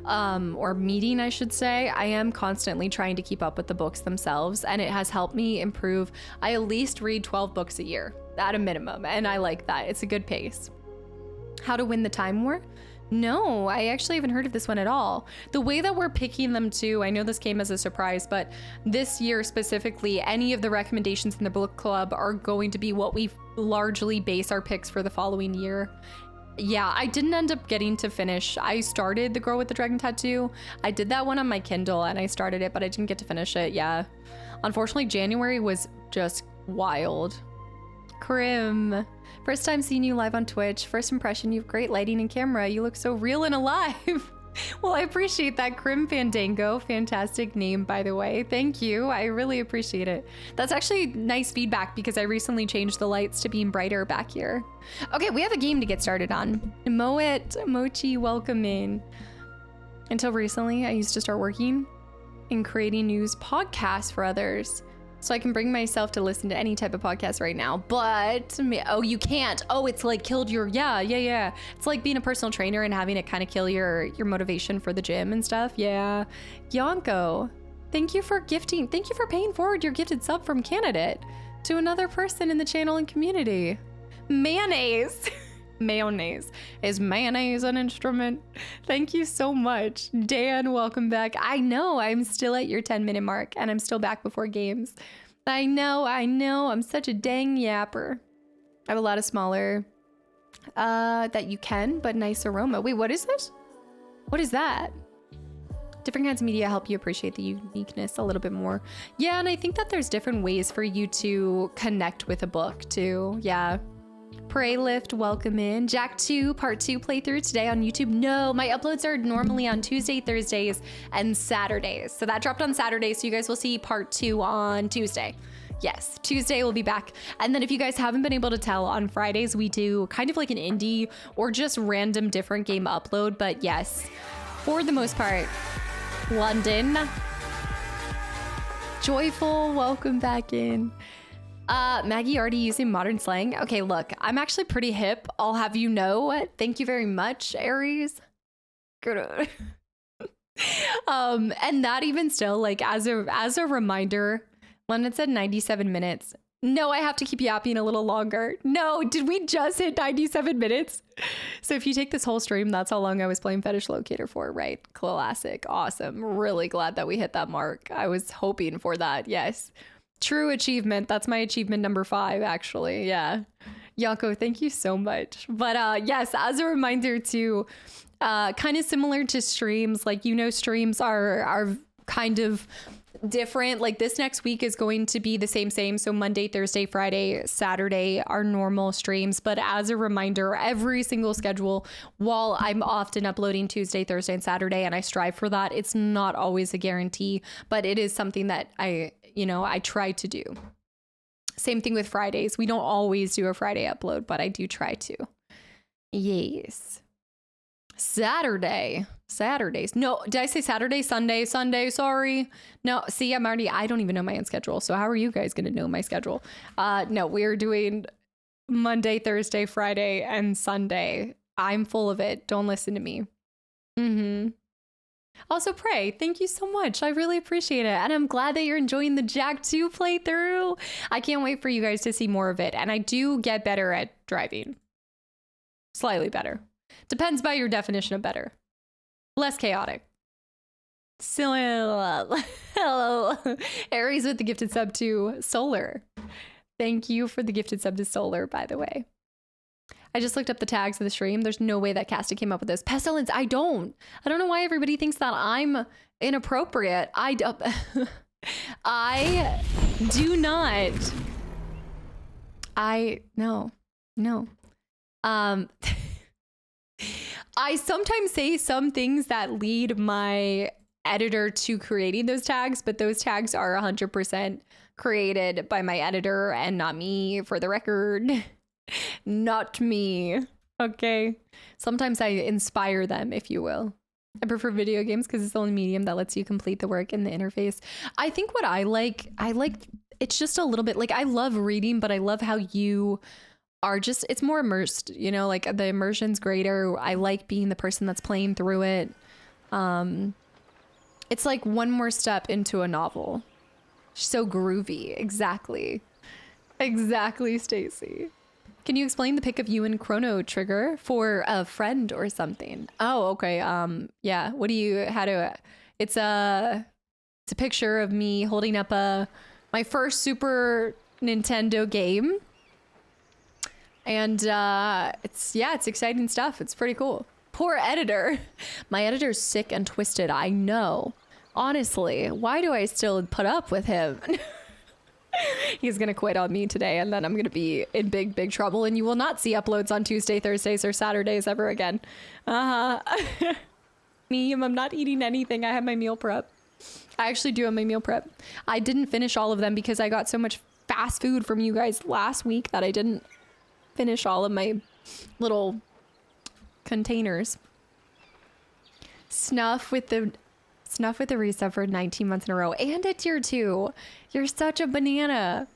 or meeting, I should say, I am constantly trying to keep up with the books themselves, and it has helped me improve. I at least read 12 books a year at a minimum, and I like that. It's a good pace. How to Win the Time War? No, I actually haven't heard of this one at all. The way that we're picking them too, I know this came as a surprise, but this year specifically, any of the recommendations in the book club are going to be what we largely base our picks for the following year. Yeah, I didn't end up getting to finish. I started The Girl with the Dragon Tattoo. I did that one on my Kindle and I started it, but I didn't get to finish it. Yeah. Unfortunately, January was just wild. Krim. First time seeing you live on Twitch. First impression, you have great lighting and camera. You look so real and alive. Well, I appreciate that, Krim Fandango. Fantastic name, by the way. Thank you. I really appreciate it. That's actually nice feedback because I recently changed the lights to being brighter back here. Okay, we have a game to get started on. Moet Mochi, welcome in. Until recently, I used to start working in creating news podcasts for others. So I can bring myself to listen to any type of podcast right now, but, oh, you can't. Oh, it's like killed your, yeah. It's like being a personal trainer and having it kind of kill your motivation for the gym and stuff. Yeah. Yonko, thank you for gifting. Thank you for paying forward your gifted sub from candidate to another person in the channel and community. Mayonnaise. Mayonnaise. Is mayonnaise an instrument? Thank you so much. Dan, welcome back. I know I'm still at your 10-minute mark and I'm still back before games. I know. I'm such a dang yapper. I have a lot of smaller that you can, but nice aroma. Wait, what is this? What is that? Different kinds of media help you appreciate the uniqueness a little bit more. Yeah, and I think that there's different ways for you to connect with a book too. Yeah. Pray Lift, welcome in. Jack 2, part 2 playthrough today on YouTube. No, my uploads are normally on Tuesday, Thursdays, and Saturdays. So that dropped on Saturday, so you guys will see part 2 on Tuesday. Yes, Tuesday we'll be back. And then if you guys haven't been able to tell, on Fridays we do kind of like an indie or just random different game upload. But yes, for the most part, London. Joyful, welcome back in. Maggie already using modern slang. Okay, look, I'm actually pretty hip. I'll have you know. Thank you very much, Aries. Good. And that even still, like as a reminder, London said 97 minutes. No, I have to keep yapping a little longer. No, did we just hit 97 minutes? So if you take this whole stream, that's how long I was playing Fetish Locator for, right? Classic. Awesome. Really glad that we hit that mark. I was hoping for that. Yes. True achievement. That's my achievement number 5, actually. Yeah. Yanko, thank you so much. But yes, as a reminder to kind of similar to streams, like, streams are kind of different. Like this next week is going to be the same. So Monday, Thursday, Friday, Saturday are normal streams. But as a reminder, every single schedule, while I'm often uploading Tuesday, Thursday, and Saturday, and I strive for that, it's not always a guarantee, but it is something that I try to do. Same thing with Fridays. We don't always do a Friday upload, but I do try to. Yes. Saturdays. No, did I say Saturday? Sunday, sorry. No, see, I don't even know my own schedule. So how are you guys going to know my schedule? No, we're doing Monday, Thursday, Friday, and Sunday. I'm full of it. Don't listen to me. Also, Pray, thank you so much. I really appreciate it. And I'm glad that you're enjoying the Jack 2 playthrough. I can't wait for you guys to see more of it. And I do get better at driving. Slightly better. Depends by your definition of better. Less chaotic. Hello. Aries with the gifted sub to Solar. Thank you for the gifted sub to Solar, by the way. I just looked up the tags of the stream. There's no way that Casta came up with this. Pestilence, I don't know why everybody thinks that I'm inappropriate. I do not. No. I sometimes say some things that lead my editor to creating those tags, but those tags are 100% created by my editor and not me, for the record. Not me. Okay. Sometimes I inspire them, if you will. I prefer video games because it's the only medium that lets you complete the work in the interface. I think what I like it's just a little bit like, I love reading, but I love how you are just, it's more immersed, like the immersion's greater. I like being the person that's playing through it. It's like one more step into a novel. So groovy. Exactly, Stacy. Can you explain the pic of you and Chrono Trigger for a friend or something? Oh, okay. Yeah. What do you, it's a picture of me holding up my first Super Nintendo game. And it's exciting stuff. It's pretty cool. Poor editor. My editor's sick and twisted. I know. Honestly, why do I still put up with him? He's going to quit on me today, and then I'm going to be in big, big trouble, and you will not see uploads on Tuesday, Thursdays, or Saturdays ever again. Me, I'm not eating anything. I have my meal prep. I actually do have my meal prep. I didn't finish all of them because I got so much fast food from you guys last week that I didn't finish all of my little containers. Snuff with the resub for 19 months in a row and a tier 2. You're such a banana.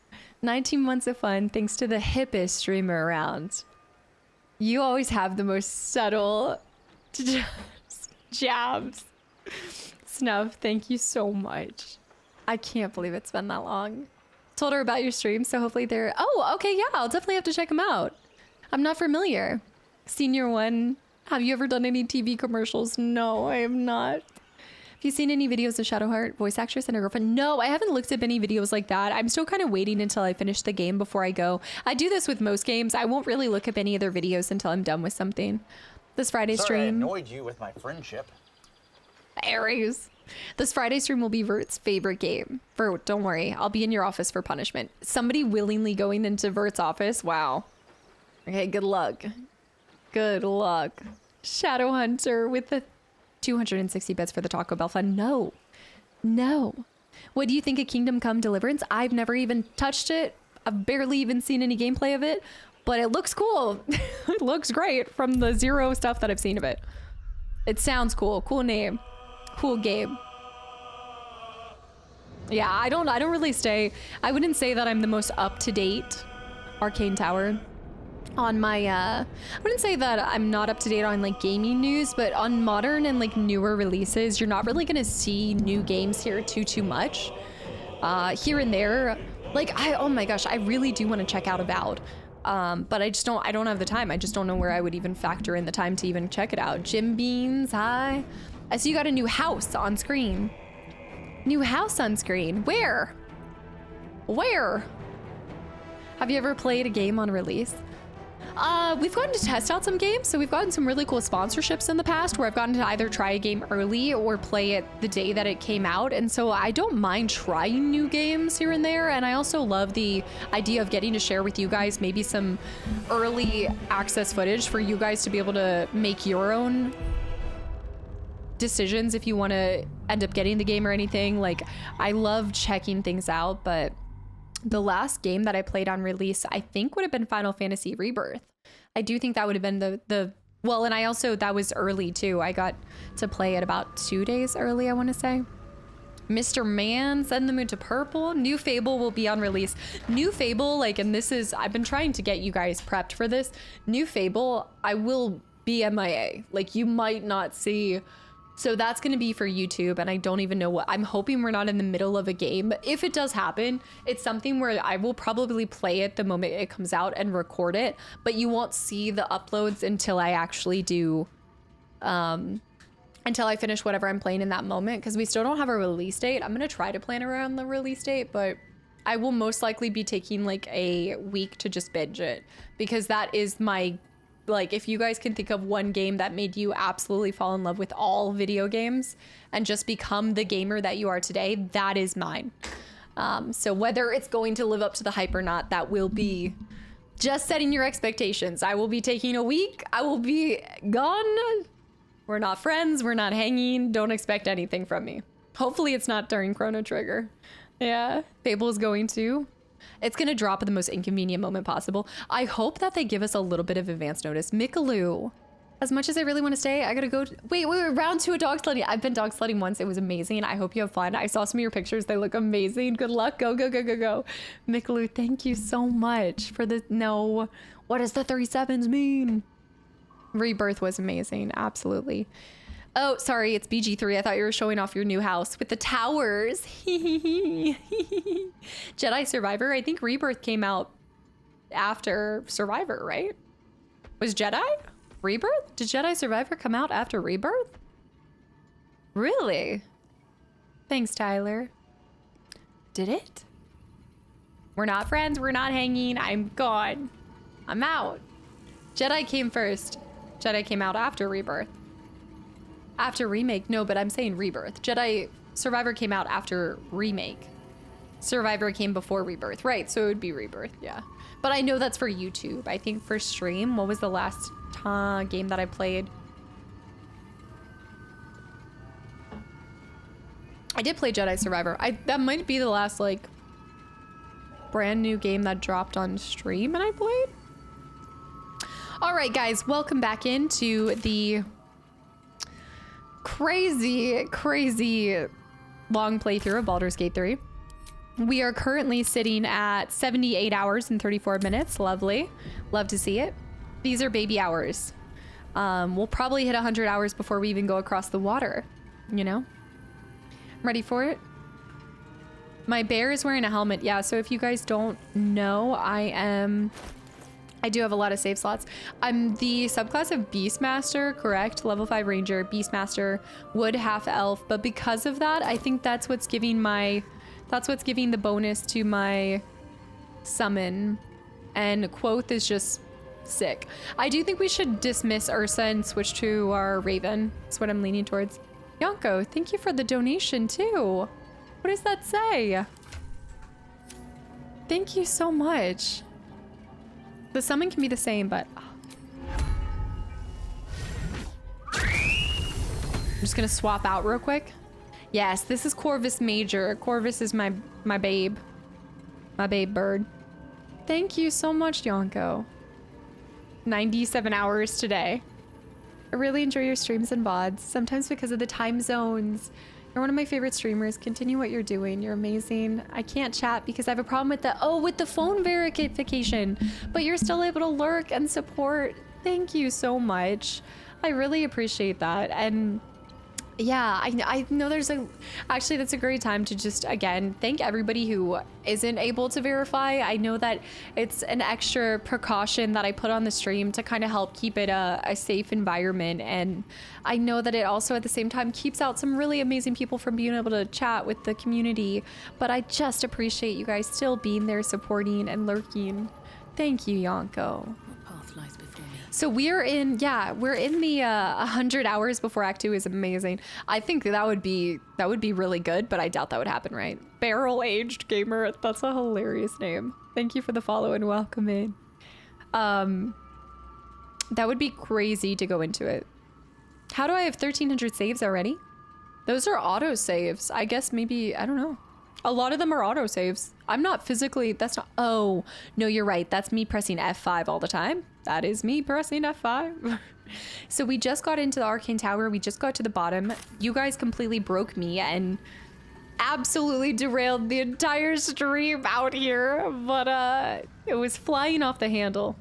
19 months of fun thanks to the hippest streamer around. You always have the most subtle jabs. Snuff, thank you so much. I can't believe it's been that long. Told her about your stream, so hopefully they're... Oh, okay, yeah, I'll definitely have to check them out. I'm not familiar. Senior one, have you ever done any TV commercials? No, I have not. Have you seen any videos of Shadowheart, voice actress and her girlfriend? No, I haven't looked at any videos like that. I'm still kind of waiting until I finish the game before I go. I do this with most games. I won't really look up any of their videos until I'm done with something. This Friday stream... Sorry, I annoyed you with my friendship. Aries. This Friday stream will be Vert's favorite game. Vert, don't worry. I'll be in your office for punishment. Somebody willingly going into Vert's office? Wow. Okay, good luck. Good luck. Shadow Hunter with the 260 bits for the Taco Bell fund. No. No. What do you think of Kingdom Come Deliverance? I've never even touched it. I've barely even seen any gameplay of it, but it looks cool. It looks great from the zero stuff that I've seen of it. It sounds cool. Cool name. Cool game. Yeah, I don't really stay. I wouldn't say that I'm the most up-to-date Arcane Tower on my I wouldn't say that I'm not up to date on like gaming news, but on modern and like newer releases, you're not really gonna see new games here too much. Here and there, like oh my gosh, I really do want to check out Avowed, but I don't have the time. I just don't know where I would even factor in the time to even check it out. Jim Beans, hi. I see you got a new house on screen. New house on screen. Where? Have you ever played a game on release? We've gotten to test out some games, so we've gotten some really cool sponsorships in the past where I've gotten to either try a game early or play it the day that it came out, and so I don't mind trying new games here and there, and I also love the idea of getting to share with you guys maybe some early access footage for you guys to be able to make your own decisions if you want to end up getting the game or anything. Like, I love checking things out, but the last game that I played on release, I think, would have been Final Fantasy Rebirth. I do think that would have been the well, and I also, that was early too. I got to play it about 2 days early, I want to say. Mr. Man, Send the Moon to Purple. New Fable will be on release. New Fable, like, and this is, I've been trying to get you guys prepped for this. New Fable, I will be MIA. Like, you might not see. So that's going to be for YouTube, and I don't even know what. I'm hoping we're not in the middle of a game. But if it does happen, it's something where I will probably play it the moment it comes out and record it, but you won't see the uploads until I actually do, until I finish whatever I'm playing in that moment, because we still don't have a release date. I'm going to try to plan around the release date, but I will most likely be taking like a week to just binge it, because that is my, like, if you guys can think of one game that made you absolutely fall in love with all video games and just become the gamer that you are today, that is mine. So whether it's going to live up to the hype or not, that will be just setting your expectations. I will be taking a week. I will be gone. We're not friends. We're not hanging. Don't expect anything from me. Hopefully it's not during Chrono Trigger. Yeah, Fable is going to. It's going to drop at the most inconvenient moment possible. I hope that they give us a little bit of advance notice. Mikaloo, as much as I really want to stay, I got to go. Wait, round 2 of dog sledding. I've been dog sledding once. It was amazing. I hope you have fun. I saw some of your pictures. They look amazing. Good luck. Go, go, go, go, go. Mikaloo, thank you so much for the, no, what does the 37s mean? Rebirth was amazing. Absolutely. Oh, sorry, it's BG3. I thought you were showing off your new house with the towers. Jedi Survivor. I think Rebirth came out after Survivor, right? Was Jedi Rebirth? Did Jedi Survivor come out after Rebirth? Really? Thanks, Tyler. Did it? We're not friends. We're not hanging. I'm gone. I'm out. Jedi came first. Jedi came out after Rebirth. After Remake? No, but I'm saying Rebirth. Jedi Survivor came out after Remake. Survivor came before Rebirth. Right, so it would be Rebirth, yeah. But I know that's for YouTube. I think for stream, what was the last game that I played? I did play Jedi Survivor. That might be the last, like, brand new game that dropped on stream and I played. All right, guys, welcome back into the crazy long playthrough of Baldur's Gate 3. We are currently sitting at 78 hours and 34 minutes. Lovely. Love to see it. These are baby hours. We'll probably hit 100 hours before we even go across the water, you know? Ready for it? My bear is wearing a helmet. Yeah, so if you guys don't know, I do have a lot of save slots. I'm the subclass of Beastmaster, correct? Level 5 Ranger, Beastmaster, Wood, Half Elf. But because of that, I think that's what's giving the bonus to my summon. And Quoth is just sick. I do think we should dismiss Ursa and switch to our Raven. That's what I'm leaning towards. Yonko, thank you for the donation too. What does that say? Thank you so much. The summon can be the same, but... I'm just gonna swap out real quick. Yes, this is Corvus Major. Corvus is my babe. My babe bird. Thank you so much, Yonko. 97 hours today. I really enjoy your streams and VODs, sometimes because of the time zones. You're one of my favorite streamers. Continue what you're doing. You're amazing. I can't chat because I have a problem with the phone verification, but you're still able to lurk and support. Thank you so much. I really appreciate that. And yeah, I know actually that's a great time to just, again, thank everybody who isn't able to verify. I know that it's an extra precaution that I put on the stream to kind of help keep it a safe environment. And I know that it also at the same time keeps out some really amazing people from being able to chat with the community. But I just appreciate you guys still being there, supporting and lurking. Thank you, Yonko. So we're in the 100 hours before Act 2 is amazing. I think that would be really good, but I doubt that would happen, right? Barrel Aged Gamer, that's a hilarious name. Thank you for the follow and welcome in. That would be crazy to go into it. How do I have 1,300 saves already? Those are auto saves. I guess maybe, I don't know. A lot of them are auto saves. I'm not physically, oh, no, you're right. That's me pressing F5 all the time. That is me pressing F5. So we just got into the Arcane Tower. We just got to the bottom. You guys completely broke me and absolutely derailed the entire stream out here. But it was flying off the handle.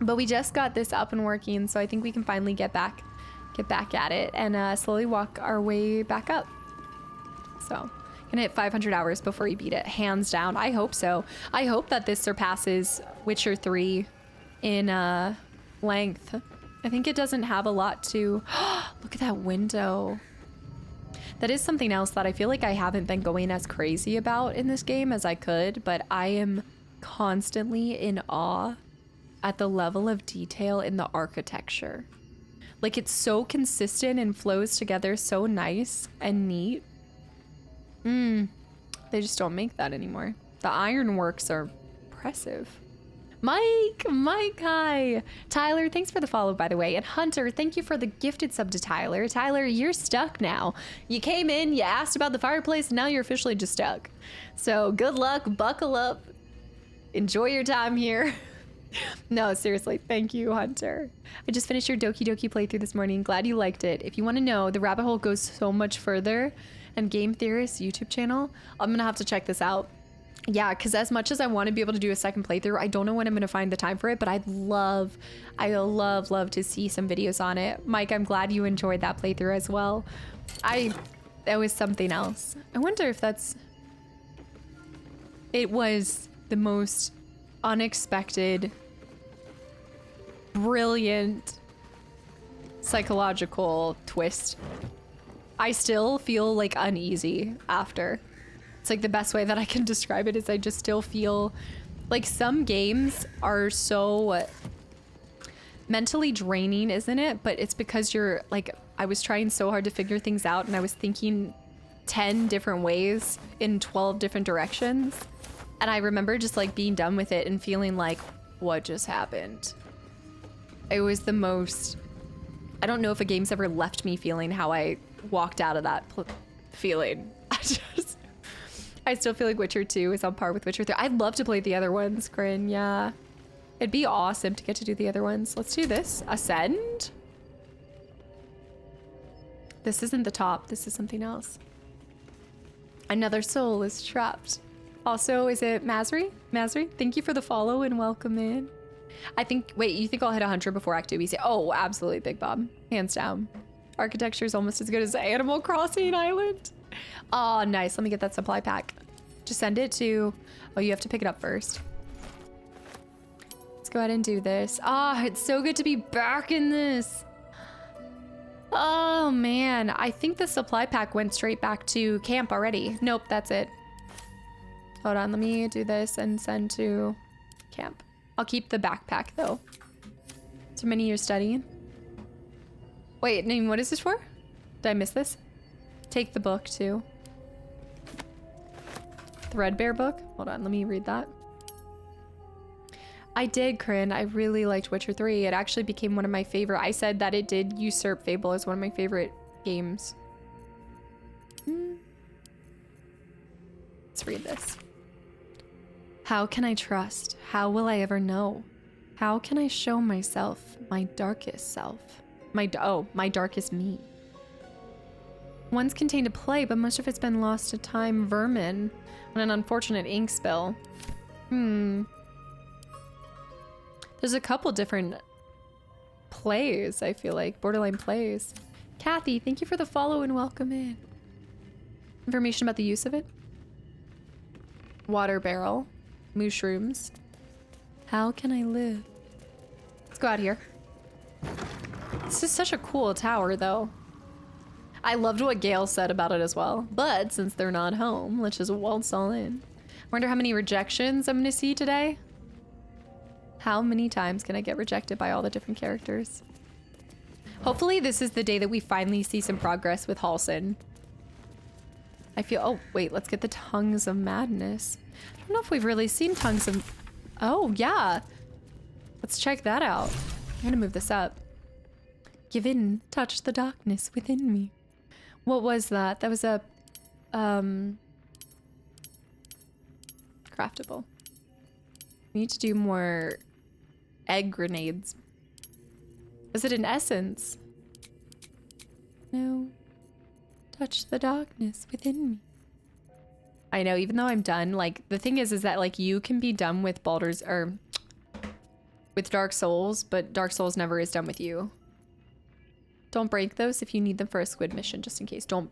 But we just got this up and working. So I think we can finally get back at it and slowly walk our way back up. So... gonna hit 500 hours before you beat it, hands down. I hope so. I hope that this surpasses Witcher 3 in length. I think it doesn't have a lot to... Look at that window. That is something else that I feel like I haven't been going as crazy about in this game as I could, but I am constantly in awe at the level of detail in the architecture. Like, it's so consistent and flows together so nice and neat. They just don't make that anymore. The ironworks are impressive. Mike, hi. Tyler, thanks for the follow, by the way. And Hunter, thank you for the gifted sub to Tyler. Tyler, you're stuck now. You came in, you asked about the fireplace, and now you're officially just stuck. So good luck, buckle up, enjoy your time here. No, seriously, thank you, Hunter. I just finished your Doki Doki playthrough this morning. Glad you liked it. If you want to know, the rabbit hole goes so much further. And Game Theorist YouTube channel, I'm gonna have to check this out. Yeah, because as much as I want to be able to do a second playthrough, I don't know when I'm gonna find the time for it, but I'd love to see some videos on it. Mike, I'm glad you enjoyed that playthrough as well. That was something else. I wonder if it was the most unexpected, brilliant, psychological twist. I still feel like uneasy after. It's like the best way that I can describe it is I just still feel like some games are so mentally draining, isn't it? But it's because you're like, I was trying so hard to figure things out and I was thinking 10 different ways in 12 different directions. And I remember just like being done with it and feeling like, what just happened? It was the most, I don't know if a game's ever left me feeling how I walked out of that feeling. I still feel like Witcher 2 is on par with Witcher 3. I'd love to play the other ones, Corinne, yeah. It'd be awesome to get to do the other ones. Let's do this. Ascend? This isn't the top, this is something else. Another soul is trapped. Also, is it Masri? Masri, thank you for the follow and welcome in. I think, wait, you think I'll hit 100 before Act 2 BC? Oh, absolutely, Big Bob. Hands down. Architecture is almost as good as Animal Crossing Island. Oh, nice. Let me get that supply pack. Just send it to... Oh, you have to pick it up first. Let's go ahead and do this. Ah, it's so good to be back in this. Oh, man. I think the supply pack went straight back to camp already. Nope, that's it. Hold on. Let me do this and send to camp. I'll keep the backpack, though. So many years studying. Wait, Naeem, what is this for? Did I miss this? Take the book, too. Threadbare book? Hold on, let me read that. I did, Corinne. I really liked Witcher 3. It actually became one of my favorite. I said that it did usurp Fable as one of my favorite games. Let's read this. How can I trust? How will I ever know? How can I show myself, my darkest self? My darkest me. Once contained a play, but most of it's been lost to time, vermin, and an unfortunate ink spill. There's a couple different plays, I feel like. Borderline plays. Kathy, thank you for the follow and welcome in. Information about the use of it. Water barrel. Mushrooms. How can I live? Let's go out here. This is such a cool tower, though. I loved what Gail said about it as well. But since they're not home, let's just waltz all in. Wonder how many rejections I'm gonna see today. How many times can I get rejected by all the different characters? Hopefully this is the day that we finally see some progress with Halsin. I feel, oh wait, let's get the Tongues of Madness. I don't know if we've really seen Tongues of, oh yeah. Let's check that out. I'm gonna move this up. Give in, touch the darkness within me. What was that? That was a, craftable. We need to do more egg grenades. Is it an essence? No. Touch the darkness within me. I know, even though I'm done, like, the thing is that, like, you can be done with Baldur's, or with Dark Souls, but Dark Souls never is done with you. Don't break those if you need them for a squid mission, just in case. Don't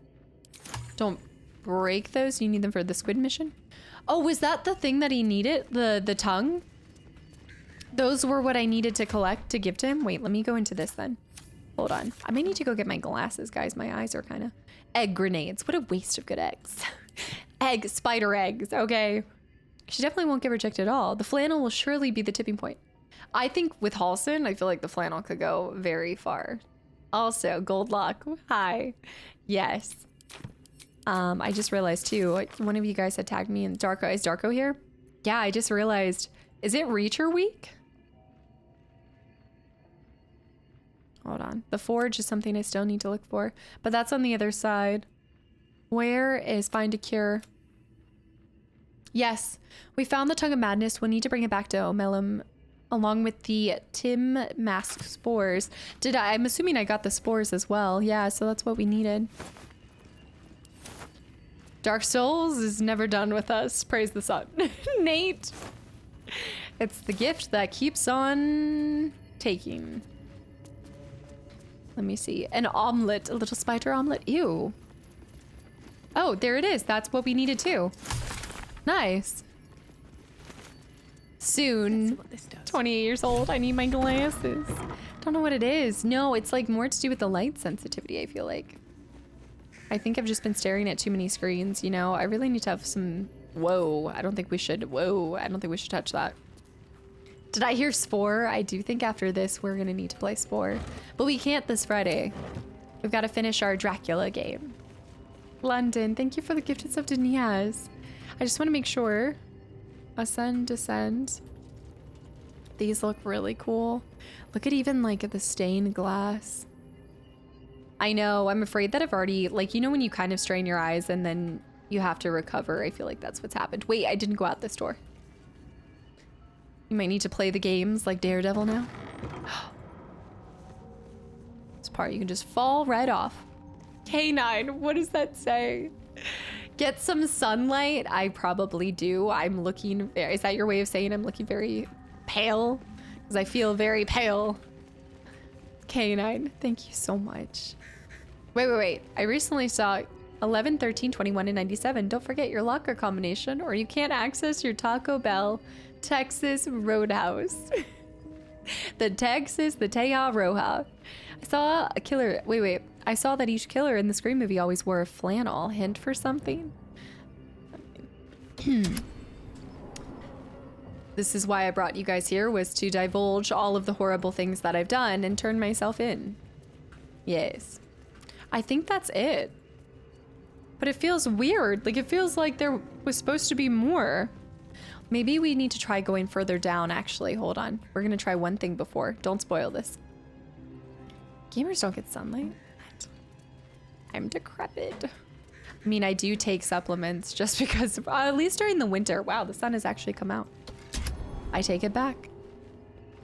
break those. You need them for the squid mission. Oh, was that the thing that he needed? The tongue? Those were what I needed to collect to give to him? Wait, let me go into this then. Hold on. I may need to go get my glasses, guys. My eyes are kind of... Egg grenades. What a waste of good eggs. Spider eggs. Okay. She definitely won't get rejected at all. The flannel will surely be the tipping point. I think with Halsin, I feel like the flannel could go very far. Also, Gold Lock. Hi. Yes. I just realized too, one of you guys had tagged me in Darko. Is Darko here? Yeah, I just realized. Is it Reacher week? Hold on. The Forge is something I still need to look for, but that's on the other side. Where is Find a Cure? Yes, we found the Tongue of Madness. We'll need to bring it back to Omelum along with the Tim Mask Spores. I'm assuming I got the spores as well. Yeah, so that's what we needed. Dark Souls is never done with us. Praise the sun. Nate. It's the gift that keeps on taking. Let me see. An omelet. A little spider omelet. Ew. Oh, there it is. That's what we needed too. Nice. Soon. 28 years old. I need my glasses. Don't know what it is. No, it's like more to do with the light sensitivity, I feel like. I think I've just been staring at too many screens, you know? I really need to have some... Whoa. I don't think we should... Whoa. I don't think we should touch that. Did I hear Spore? I do think after this we're gonna need to play Spore. But we can't this Friday. We've got to finish our Dracula game. London, thank you for the gifted sub to Niaz. I just want to make sure. Ascend, descend. These look really cool. Look at even like the stained glass. I know, I'm afraid that I've already, like, you know when you kind of strain your eyes and then you have to recover? I feel like that's what's happened. Wait, I didn't go out this door. You might need to play the games like Daredevil now. This part, you can just fall right off. K9, what does that say? Get some sunlight? I probably do. I'm looking, is that your way of saying I'm looking very pale? Because I feel very pale. K9, thank you so much. Wait. I recently saw 11, 13, 21, and 97. Don't forget your locker combination or you can't access your Taco Bell Texas Roadhouse. The Texas, the Teja Roja. I saw a killer, wait. I saw that each killer in the Scream movie always wore a flannel. Hint for something? This is why I brought you guys here, was to divulge all of the horrible things that I've done and turn myself in. Yes. I think that's it. But it feels weird. Like, it feels like there was supposed to be more. Maybe we need to try going further down, actually. Hold on. We're gonna try one thing before. Don't spoil this. Gamers don't get sunlight. What? I'm decrepit. I mean, I do take supplements just because, at least during the winter. Wow, the sun has actually come out. I take it back.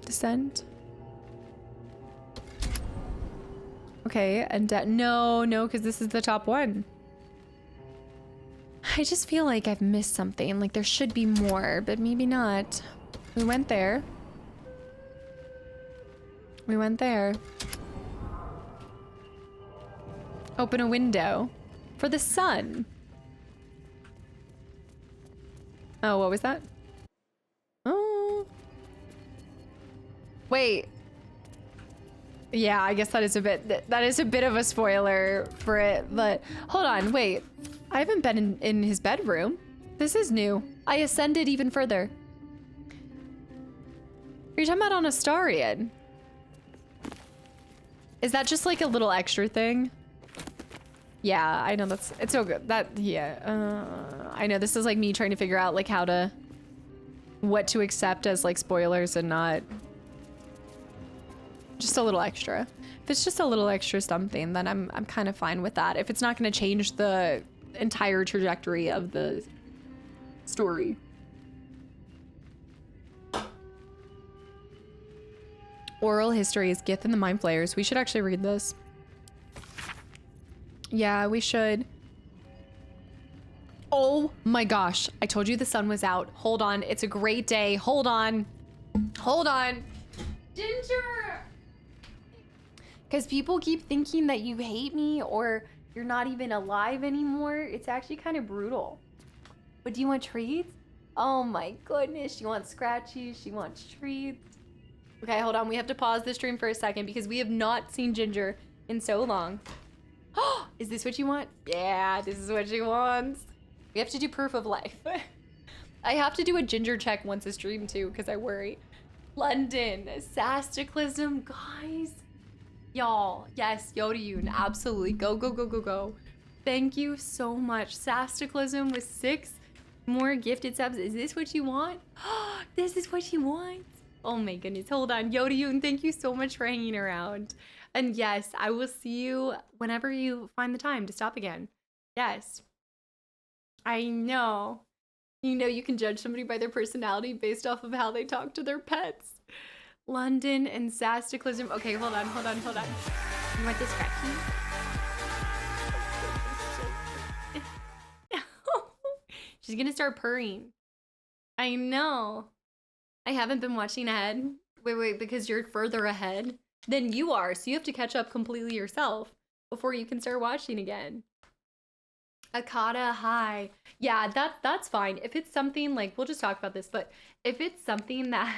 Descend. Okay, and no, because this is the top one. I just feel like I've missed something. Like there should be more, but maybe not. We went there. We went there. Open a window for the sun. Oh, what was that? Oh. Wait. Yeah, I guess that is a bit of a spoiler for it, but hold on, wait. I haven't been in his bedroom. This is new. I ascended even further. Are you talking about on Astarion? Is that just like a little extra thing? Yeah, I know it's so good. I know this is like me trying to figure out like what to accept as like spoilers and not. Just a little extra. If it's just a little extra something, then I'm kind of fine with that. If it's not going to change the entire trajectory of the story. Oral history is Gith and the Mind Flayers. We should actually read this. Yeah, we should. Oh my gosh. I told you the sun was out. Hold on. It's a great day. Hold on. Hold on. Ginger! Because people keep thinking that you hate me or you're not even alive anymore. It's actually kind of brutal. But do you want treats? Oh my goodness. She wants scratchies. She wants treats. Okay, hold on. We have to pause the stream for a second because we have not seen Ginger in so long. Oh, is this what you want? Yeah, this is what she wants. We have to do proof of life. I have to do a Ginger check once a stream too because I worry. London, Kastaclysm, guys. Y'all, yes, Yoda-Yoon, absolutely. Go, go, go, go, go. Thank you so much. Kastaclysm with 6 more gifted subs. Is this what you want? This is what you want? Oh my goodness, hold on. Yoda-Yoon, thank you so much for hanging around. And yes, I will see you whenever you find the time to stop again. Yes. I know. You know you can judge somebody by their personality based off of how they talk to their pets. London and Kastaclysm. Okay, hold on. You want this scratchy? She's gonna start purring. I know. I haven't been watching ahead. Wait, because you're further ahead than you are, so you have to catch up completely yourself before you can start watching again. Akata, hi. Yeah, that's fine. If it's something like, we'll just talk about this, but if it's something that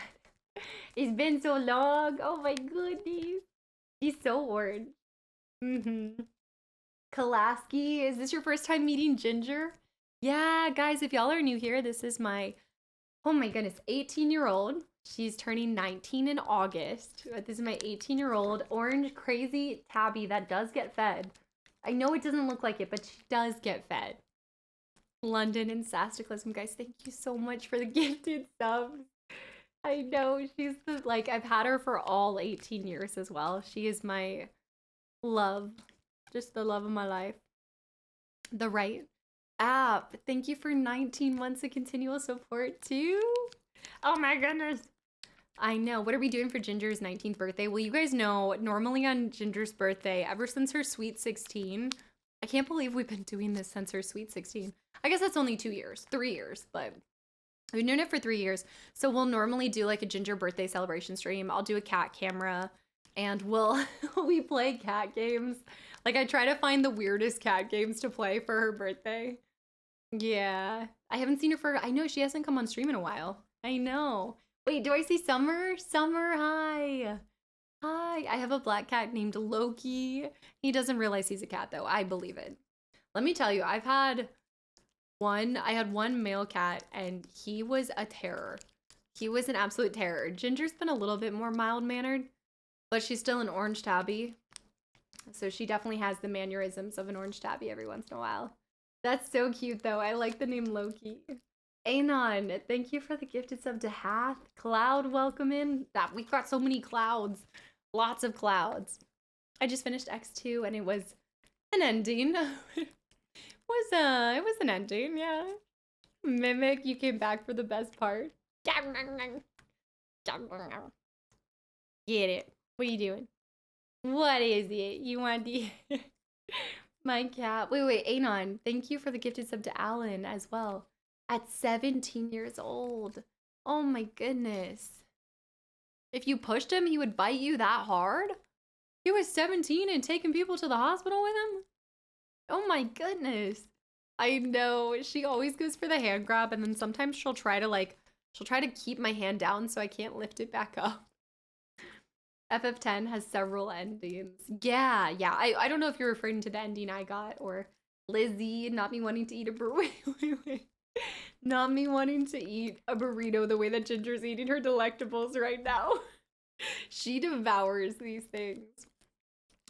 it's been so long. Oh my goodness. She's so orange. Kalaski, is this your first time meeting Ginger? Yeah, guys, if y'all are new here, this is my, oh my goodness, 18-year-old. She's turning 19 in August. This is my 18-year-old orange crazy tabby that does get fed. I know it doesn't look like it, but she does get fed. London and Kastaclysm, guys, thank you so much for the gifted subs. I know, she's the, like, I've had her for all 18 years as well. She is my love. Just the love of my life. The right app. Thank you for 19 months of continual support, too. Oh my goodness. I know. What are we doing for Ginger's 19th birthday? Well, you guys know, normally on Ginger's birthday, ever since her Sweet 16, I can't believe we've been doing this since her Sweet 16. I guess that's only 3 years, but we've known it for 3 years. So we'll normally do like a Ginger birthday celebration stream. I'll do a cat camera and we play cat games. Like I try to find the weirdest cat games to play for her birthday. Yeah. I haven't seen her I know she hasn't come on stream in a while. I know. Wait, do I see Summer? Summer, hi. Hi. I have a black cat named Loki. He doesn't realize he's a cat though. I believe it. Let me tell you, I had one male cat and he was a terror. He was an absolute terror. Ginger's been a little bit more mild-mannered, but she's still an orange tabby. So she definitely has the mannerisms of an orange tabby every once in a while. That's so cute though. I like the name Loki. Anon, thank you for the gifted sub to Hath. Cloud, welcome in. That we've got so many clouds. Lots of clouds. I just finished X2 and it was an ending. It was an ending, yeah. Mimic, you came back for the best part. Get it. What are you doing? What is it? You want the my cat? Wait, Anon, thank you for the gifted sub to Alan as well. At 17 years old. Oh my goodness. If you pushed him, he would bite you that hard? He was 17 and taking people to the hospital with him? Oh my goodness. I know. She always goes for the hand grab and then sometimes she'll try to keep my hand down so I can't lift it back up. FF10 has several endings. Yeah. I don't know if you're referring to the ending I got or Lizzie, not me wanting to eat a burrito. Wait. Not me wanting to eat a burrito the way that Ginger's eating her delectables right now. She devours these things.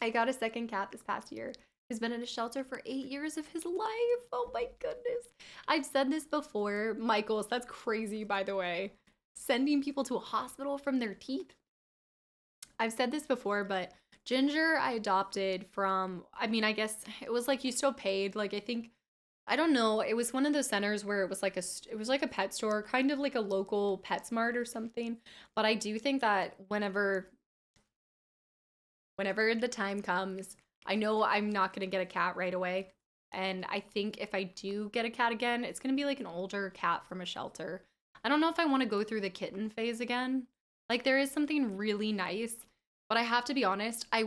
I got a second cat this past year. He's been in a shelter for 8 years of his life. Oh my goodness. I've said this before. Michaels, that's crazy, by the way. Sending people to a hospital from their teeth. I've said this before, but Ginger I adopted from, I mean, I guess it was like you still paid. Like, I don't know. It was one of those centers where it was like a pet store, kind of like a local PetSmart or something. But I do think that whenever the time comes, I know I'm not going to get a cat right away. And I think if I do get a cat again, it's going to be like an older cat from a shelter. I don't know if I want to go through the kitten phase again. Like, there is something really nice, but I have to be honest, I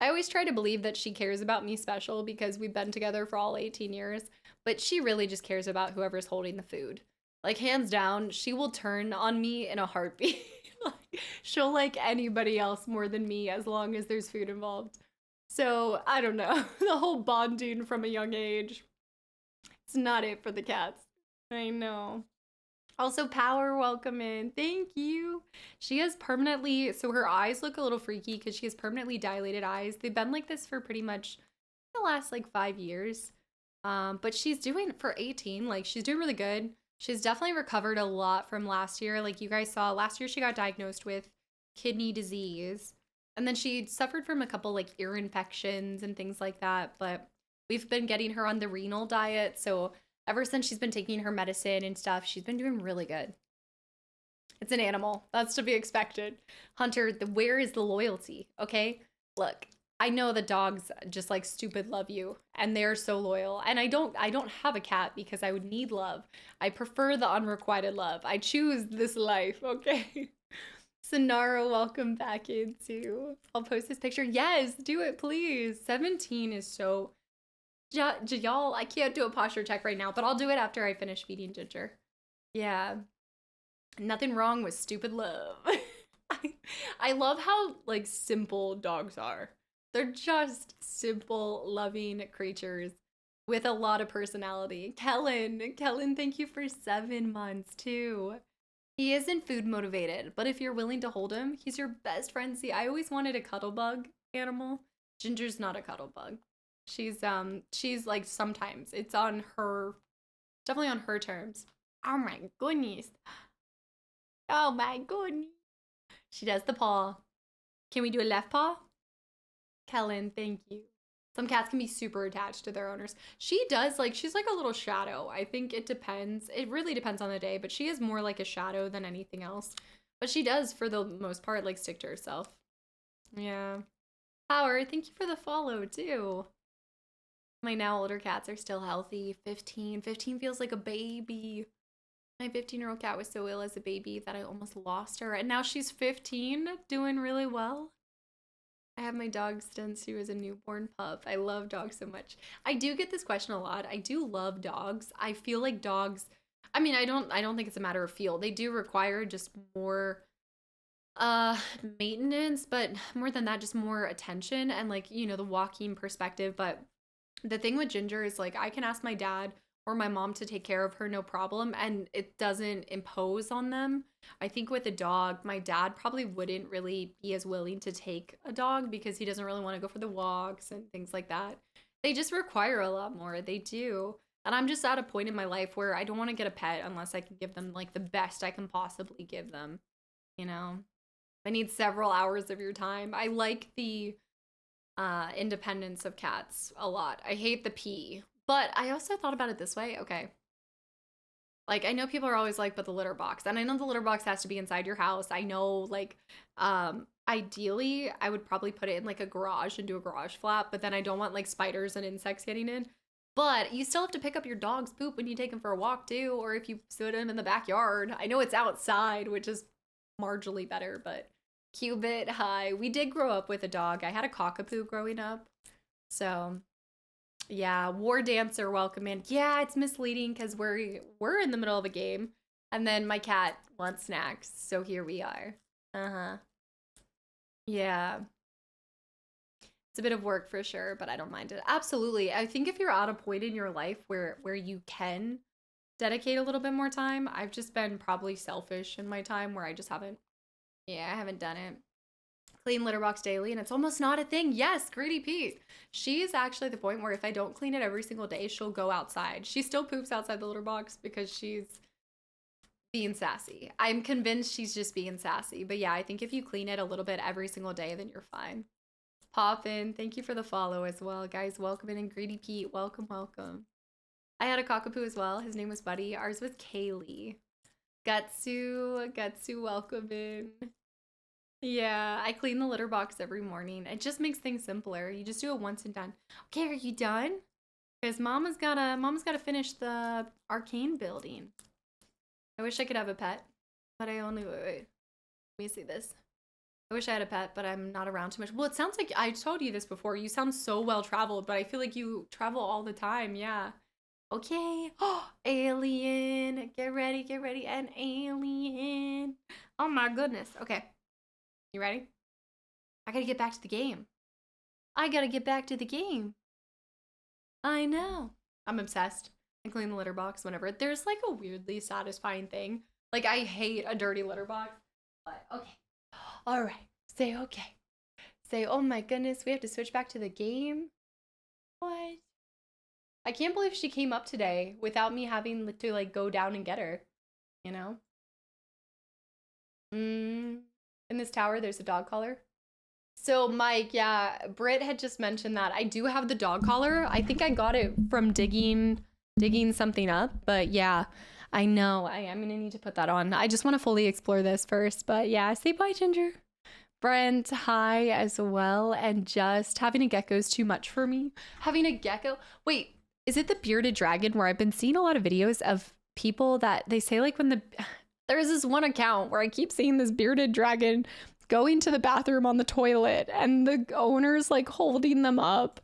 always try to believe that she cares about me special because we've been together for all 18 years, but she really just cares about whoever's holding the food. Like, hands down, she will turn on me in a heartbeat. She'll like anybody else more than me as long as there's food involved. So, I don't know. The whole bonding from a young age, it's not it for the cats. I know. Also, Power, welcome in. Thank you. She has permanently, so her eyes look a little freaky because she has permanently dilated eyes. They've been like this for pretty much the last like 5 years. But she's doing, for 18, like she's doing really good. She's definitely recovered a lot from last year. Like you guys saw, last year she got diagnosed with kidney disease. And then she suffered from a couple like ear infections and things like that. But we've been getting her on the renal diet, so ever since she's been taking her medicine and stuff, she's been doing really good. It's an animal. That's to be expected. Hunter, where is the loyalty? Okay? Look, I know the dogs just like stupid love you and they're so loyal. And I don't have a cat because I would need love. I prefer the unrequited love. I choose this life, okay? Sonara, welcome back in too. I'll post this picture. Yes, do it, please. 17 is so... Y'all, I can't do a posture check right now, but I'll do it after I finish feeding Ginger. Yeah. Nothing wrong with stupid love. I love how, like, simple dogs are. They're just simple, loving creatures with a lot of personality. Kellen, thank you for 7 months, too. He isn't food motivated, but if you're willing to hold him, he's your best friend. See, I always wanted a cuddle bug animal. Ginger's not a cuddle bug. She's like, sometimes it's on her, definitely on her terms. Oh my goodness. Oh my goodness. She does the paw. Can we do a left paw? Kellen, thank you. Some cats can be super attached to their owners. She does, like, she's like a little shadow. I think it depends. It really depends on the day, but she is more like a shadow than anything else. But she does, for the most part, like, stick to herself. Yeah. Power, thank you for the follow, too. My now older cats are still healthy. 15 feels like a baby. My 15-year-old cat was so ill as a baby that I almost lost her. And now she's 15, doing really well. I have my dog since she was a newborn pup. I love dogs so much. I do get this question a lot. I do love dogs. I feel like dogs, I mean, I don't think it's a matter of feel. They do require just more maintenance, but more than that, just more attention and, like, you know, the walking perspective. But the thing with Ginger is, like, I can ask my dad or my mom to take care of her, no problem, and it doesn't impose on them. I think with a dog, my dad probably wouldn't really be as willing to take a dog because he doesn't really want to go for the walks and things like that. They just require a lot more. They do. And I'm just at a point in my life where I don't want to get a pet unless I can give them like the best I can possibly give them. You know, I need several hours of your time. I like the independence of cats a lot. I hate the pee, but I also thought about it this way. Okay. Like, I know people are always like, but the litter box. And I know the litter box has to be inside your house. I know, like, ideally, I would probably put it in, like, a garage and do a garage flap. But then I don't want, like, spiders and insects getting in. But you still have to pick up your dog's poop when you take him for a walk, too. Or if you put him in the backyard. I know it's outside, which is marginally better. But Cubit, hi. We did grow up with a dog. I had a cockapoo growing up. So... yeah, War Dancer, welcome in. Yeah, it's misleading because we're in the middle of a game, and then my cat wants snacks, so here we are. Yeah, it's a bit of work for sure, but I don't mind it. Absolutely, I think if you're at a point in your life where you can dedicate a little bit more time, I've just been probably selfish in my time where I just haven't. Yeah, I haven't done it. Clean litter box daily, and it's almost not a thing. Yes, Greedy Pete. She is actually the point where if I don't clean it every single day, she'll go outside. She still poops outside the litter box because she's being sassy. I'm convinced she's just being sassy. But yeah, I think if you clean it a little bit every single day, then you're fine. Pop in. Thank you for the follow as well. Guys, welcome in. And Greedy Pete, welcome, welcome. I had a cockapoo as well. His name was Buddy. Ours was Kaylee. Gutsu, welcome in. Yeah, I clean the litter box every morning. It just makes things simpler. You just do it once and done. Okay, are you done? Because mama's gotta finish the arcane building. I wish I could have a pet, but I only wait. Let me see this. I wish I had a pet, but I'm not around too much. Well, it sounds like I told you this before. You sound so well traveled, but I feel like you travel all the time. Yeah. Okay. Oh, alien. Get ready. An alien. Oh my goodness. Okay. You ready? I gotta get back to the game. I know. I'm obsessed. I clean the litter box whenever. There's like a weirdly satisfying thing. Like, I hate a dirty litter box. But, okay. All right. Say okay. Say, oh my goodness, we have to switch back to the game? What? I can't believe she came up today without me having to, like, go down and get her. You know? In this tower, there's a dog collar. So, Mike, yeah, Britt had just mentioned that I do have the dog collar. I think I got it from digging something up. But yeah, I know. I'm going to need to put that on. I just want to fully explore this first. But yeah, say bye, Ginger. Brent, hi as well. And just having a gecko is too much for me. Having a gecko. Wait, is it the bearded dragon where I've been seeing a lot of videos of people that they say like when there's this one account where I keep seeing this bearded dragon going to the bathroom on the toilet and the owner's like holding them up.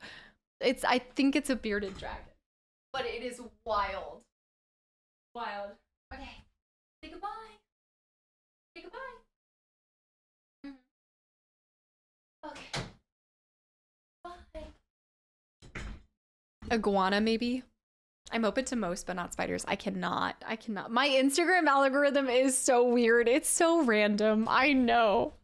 I think it's a bearded dragon, but it is wild. Wild. Okay. Say goodbye. Say goodbye. Okay. Bye. Iguana, maybe? I'm open to most, but not spiders. I cannot. My Instagram algorithm is so weird. It's so random. I know.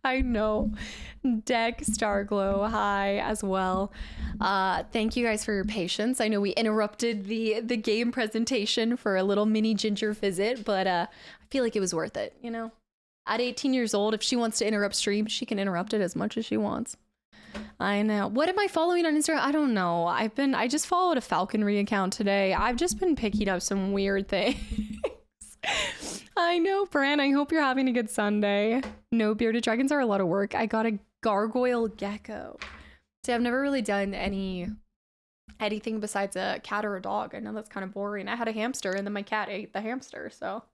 Deck Starglow, hi as well. Thank you guys for your patience. I know we interrupted the game presentation for a little mini Ginger visit, but I feel like it was worth it, you know? At 18 years old, if she wants to interrupt stream, she can interrupt it as much as she wants. I know. What am I following on Instagram? I don't know. I just followed a falconry account today. I've just been picking up some weird things. I know, Bran. I hope you're having a good Sunday. No, bearded dragons are a lot of work. I got a gargoyle gecko. See, I've never really done anything besides a cat or a dog. I know that's kind of boring. I had a hamster and then my cat ate the hamster, so.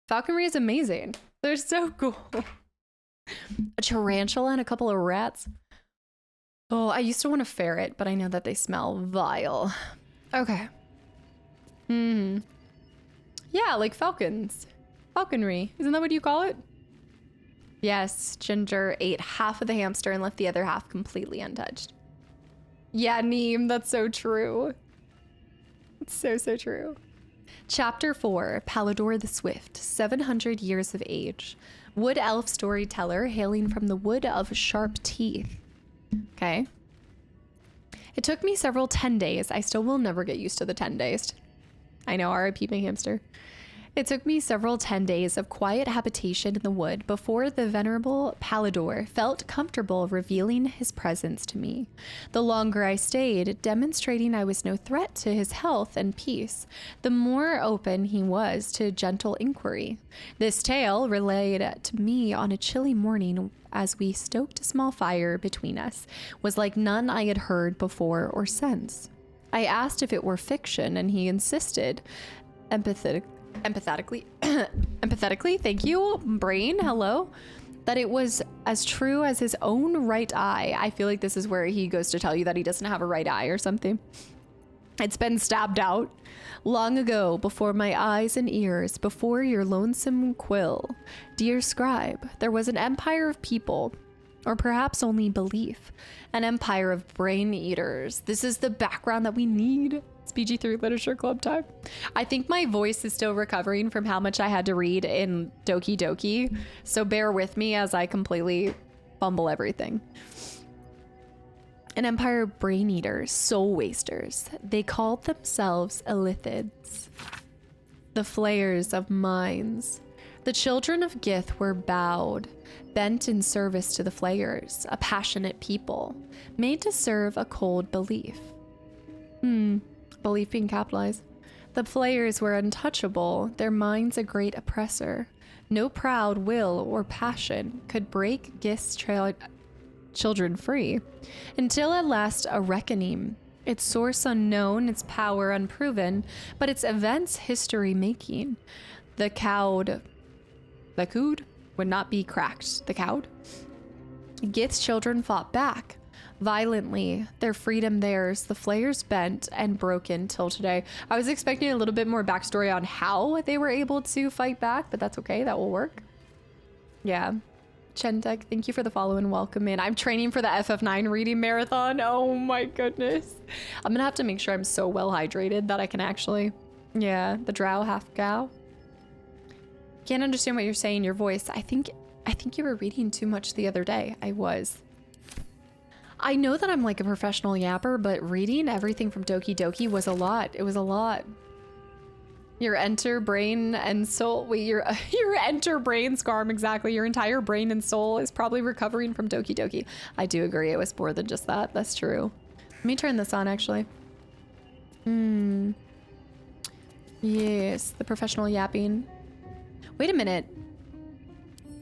Falconry is amazing. They're so cool. A tarantula and a couple of rats. Oh, I used to want a ferret, but I know that they smell vile. Okay. Yeah, like falcons. Falconry. Isn't that what you call it? Yes, Ginger ate half of the hamster and left the other half completely untouched. Yeah, Neem, that's so true. It's so true. Chapter 4, Baldur the Swift, 700 years of age. Wood elf storyteller hailing from the wood of sharp teeth. Okay. It took me several 10 days. I still will never get used to the 10 days. I know, R.I.P. my hamster. It took me several 10 days of quiet habitation in the wood before the venerable Baldur felt comfortable revealing his presence to me. The longer I stayed, demonstrating I was no threat to his health and peace, the more open he was to gentle inquiry. This tale relayed to me on a chilly morning as we stoked a small fire between us was like none I had heard before or since. I asked if it were fiction, and he insisted, empathetically, thank you, brain, hello, that it was as true as his own right eye. I feel like this is where he goes to tell you that he doesn't have a right eye or something. It's been stabbed out long ago before my eyes and ears, before your lonesome quill. Dear scribe, there was an empire of people, or perhaps only belief, an empire of brain eaters. This is the background that we need. It's PG-3 Literature Club time. I think my voice is still recovering from how much I had to read in Doki Doki, so bear with me as I completely fumble everything. An empire of brain eaters, soul wasters. They called themselves Illithids, the flayers of minds. The children of Gith were bowed, bent in service to the flayers, a passionate people, made to serve a cold belief. Belief being capitalized. The flayers were untouchable, their minds a great oppressor. No proud will or passion could break Gith's children free, until at last a reckoning, its source unknown, its power unproven, but its events history making. The coud would not be cracked. The coud? Gith's children fought back violently, their freedom theirs, the flayers bent and broken till today. I was expecting a little bit more backstory on how they were able to fight back, but that's okay, that will work. Yeah. Chentek, thank you for the follow and welcome in. I'm training for the FF9 reading marathon. Oh my goodness. I'm gonna have to make sure I'm so well hydrated that I can actually, yeah, the drow half gal. Can't understand what you're saying, your voice. I think you were reading too much the other day. I was. I know that I'm like a professional yapper, but reading everything from Doki Doki was a lot. It was a lot. Your enter brain and soul. Wait, your enter brain scarm, exactly. Your entire brain and soul is probably recovering from Doki Doki. I do agree. It was more than just that. That's true. Let me turn this on, actually. Yes, the professional yapping. Wait a minute.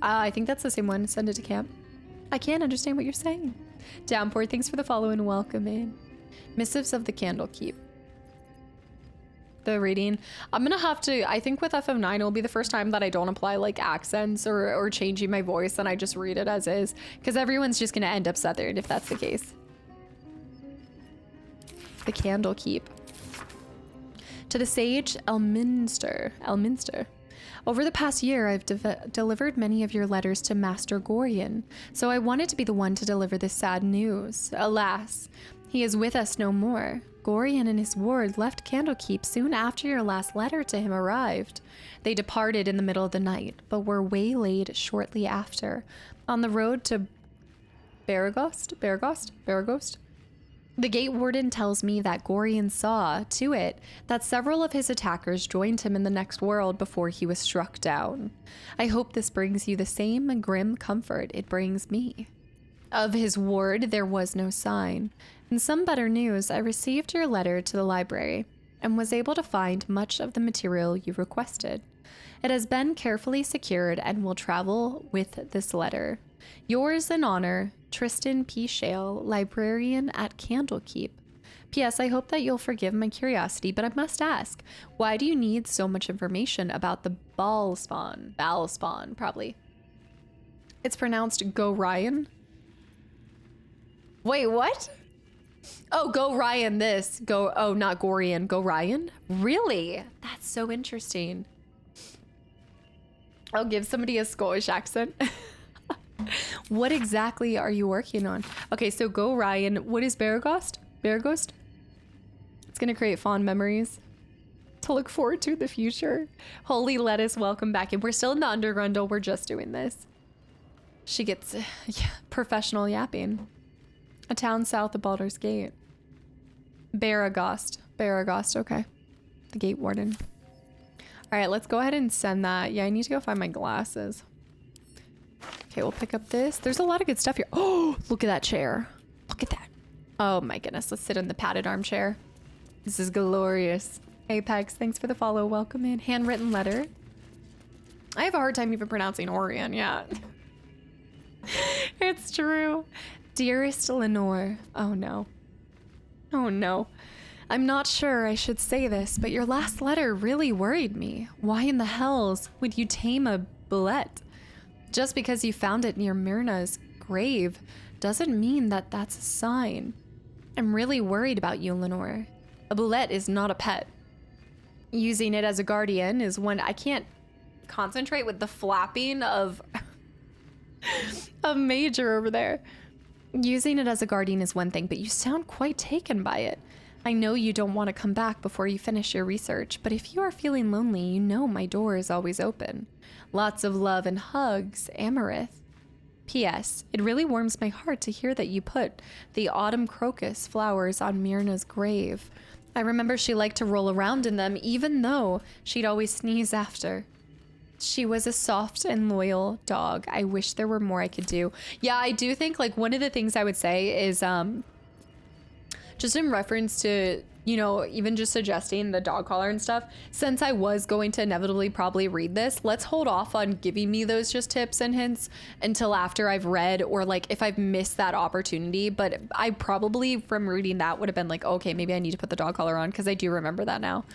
I think that's the same one. Send it to camp. I can't understand what you're saying. Downpour, thanks for the follow and welcome in. Missives of the Candlekeep. The reading. I'm gonna have to, I think with FF9 it'll be the first time that I don't apply like accents or changing my voice, and I just read it as is, because everyone's just gonna end up southern if that's the case. The Candlekeep. To the sage Elminster. Over the past year, I've delivered many of your letters to Master Gorian, so I wanted to be the one to deliver this sad news. Alas, he is with us no more. Gorian and his ward left Candlekeep soon after your last letter to him arrived. They departed in the middle of the night, but were waylaid shortly after, on the road to Baragost? The gate warden tells me that Gorian saw to it that several of his attackers joined him in the next world before he was struck down. I hope this brings you the same grim comfort it brings me. Of his ward there was no sign. In some better news, I received your letter to the library and was able to find much of the material you requested. It has been carefully secured and will travel with this letter. Yours in honor, Tristan P. Shale, librarian at Candlekeep. P.S. I hope that you'll forgive my curiosity, but I must ask, why do you need so much information about the Balspawn, probably. It's pronounced Go Ryan. Wait, what? Oh, Go Ryan this. Oh, not Gorian. Go Ryan? Really? That's so interesting. I'll give somebody a Scottish accent. What exactly are you working on? Okay, so Go Ryan. What is Baragost? It's going to create fond memories to look forward to in the future. Holy lettuce, welcome back. And we're still in the Undergrundle. We're just doing this. She gets professional yapping. A town south of Baldur's Gate. Baragost, okay. The gate warden. All right, let's go ahead and send that. Yeah, I need to go find my glasses. Okay, we'll pick up this. There's a lot of good stuff here. Oh, look at that chair. Look at that. Oh my goodness, let's sit in the padded armchair. This is glorious. Apex, thanks for the follow. Welcome in. Handwritten letter. I have a hard time even pronouncing Orion, yeah. It's true. Dearest Lenore. Oh no. Oh no. I'm not sure I should say this, but your last letter really worried me. Why in the hells would you tame a bullet? Just because you found it near Myrna's grave doesn't mean that that's a sign. I'm really worried about you, Lenore. A bullet is not a pet. Using it as a guardian is when I can't concentrate with the flapping of a Major over there. Using it as a guardian is one thing, but you sound quite taken by it. I know you don't want to come back before you finish your research, but if you are feeling lonely, you know my door is always open. Lots of love and hugs, Amarith. P.S. It really warms my heart to hear that you put the autumn crocus flowers on Myrna's grave. I remember she liked to roll around in them, even though she'd always sneeze after. She was a soft and loyal dog. I wish there were more I could do. Yeah, I do think like one of the things I would say is just in reference to, you know, even just suggesting the dog collar and stuff, since I was going to inevitably probably read this, let's hold off on giving me those just tips and hints until after I've read, or like if I've missed that opportunity. But I probably from reading that would have been like, okay, maybe I need to put the dog collar on, because I do remember that now.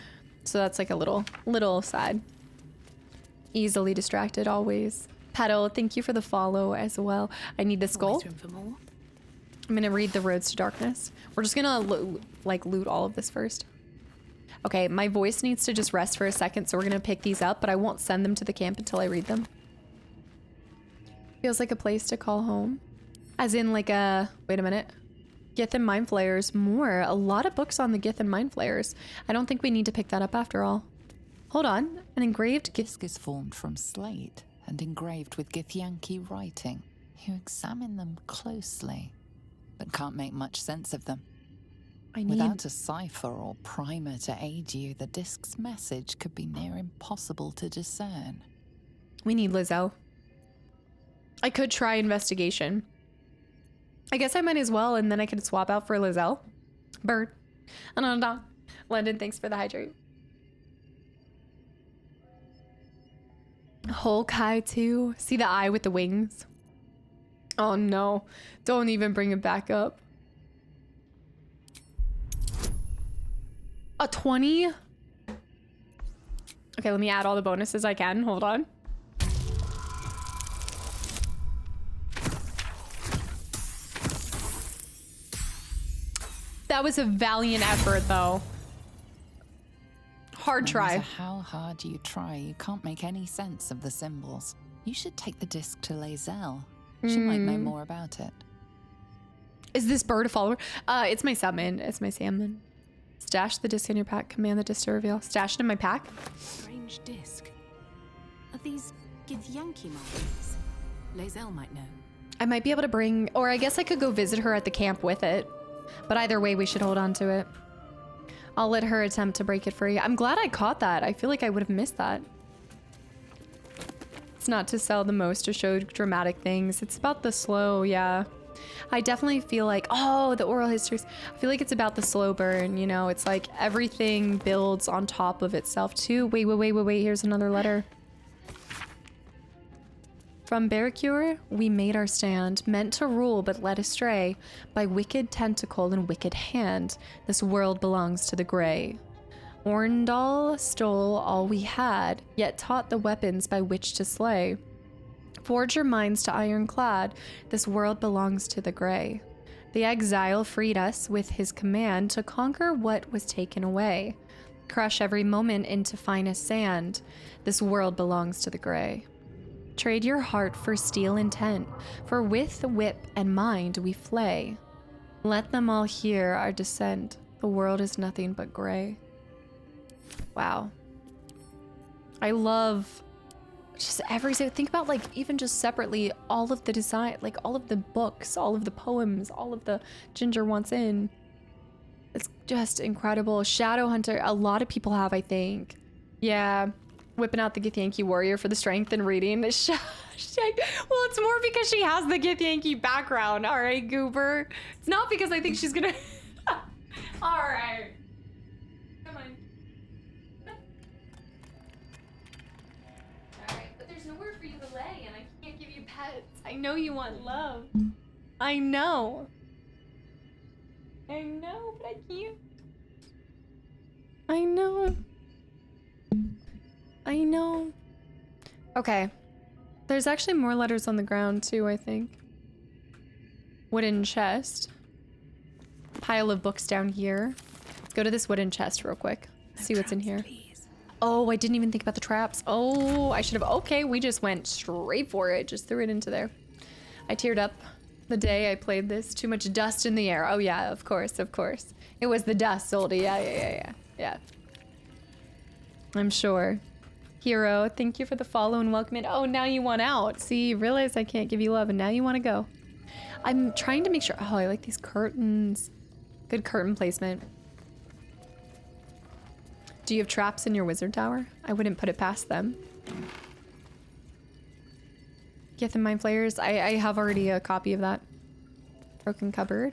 So that's like a little side. Easily distracted always. Petal, thank you for the follow as well. I need the skull. I'm gonna read the Roads to Darkness. We're just gonna loot all of this first. Okay, my voice needs to just rest for a second, so we're gonna pick these up, but I won't send them to the camp until I read them. Feels like a place to call home. As in like a, wait a minute. Gith and Mind Flayers, more. A lot of books on the Gith and Mind Flayers. I don't think we need to pick that up after all. Hold on, an engraved Disc is formed from slate and engraved with Githyanki writing. You examine them closely, but can't make much sense of them. Without a cipher or primer to aid you, the disc's message could be near impossible to discern. We need Lizelle. I could try investigation. I guess I might as well, and then I can swap out for Lizelle. Bird. Ananda. London, thanks for the hydrate. Holkai too. See the eye with the wings? Oh no. Don't even bring it back up. A 20? Okay, let me add all the bonuses I can. Hold on. That was a valiant effort though. Hard try. No matter how hard you try, you can't make any sense of the symbols. You should take the disc to Lazelle. She might know more about it. Is this bird a follower? It's my summon. It's my salmon. Stash the disc in your pack. Command the disc to reveal. Stash it in my pack. Strange disc. Are these Githyanki markings? Lazelle might know. I might be able to bring, or I guess I could go visit her at the camp with it. But either way, we should hold on to it. I'll let her attempt to break it free. I'm glad I caught that. I feel like I would have missed that. It's not to sell the most or show dramatic things. It's about the slow, yeah. I definitely feel like, oh, the oral histories. I feel like it's about the slow burn, you know? It's like everything builds on top of itself too. Wait. Here's another letter. From Barricure, we made our stand, meant to rule but led astray by wicked tentacle and wicked hand. This world belongs to the gray. Orndal stole all we had, yet taught the weapons by which to slay. Forge your minds to ironclad, this world belongs to the gray. The exile freed us with his command to conquer what was taken away. Crush every moment into finest sand, this world belongs to the gray. Trade your heart for steel intent, for with whip and mind we flay. Let them all hear our descent, the world is nothing but gray. Wow. I love just think about like even just separately all of the design, like all of the books, all of the poems, all of the Ginger Wants In. It's just incredible. Shadowhunter, a lot of people have, I think. Yeah, whipping out the Githyanki warrior for the strength and reading. Well, it's more because she has the Githyanki background. All right, Goober. It's not because I think she's gonna... All right. Come on. All right, but there's nowhere for you to lay, and I can't give you pets. I know you want love. I know. I know, but I can't. I know. I know. Okay. There's actually more letters on the ground too, I think. Wooden chest. Pile of books down here. Let's go to this wooden chest real quick. See what's in here. Oh, I didn't even think about the traps. Oh, I should have. Okay, we just went straight for it. Just threw it into there. I teared up the day I played this. Too much dust in the air. Oh yeah, of course, of course. It was the dust, oldie. Yeah. I'm sure. Hero, thank you for the follow and welcome in. Oh, now you want out. See, you realize I can't give you love and now you want to go. I'm trying to make sure. Oh, I like these curtains. Good curtain placement. Do you have traps in your wizard tower? I wouldn't put it past them. Get the mind flayers. I have already a copy of that. Broken cupboard.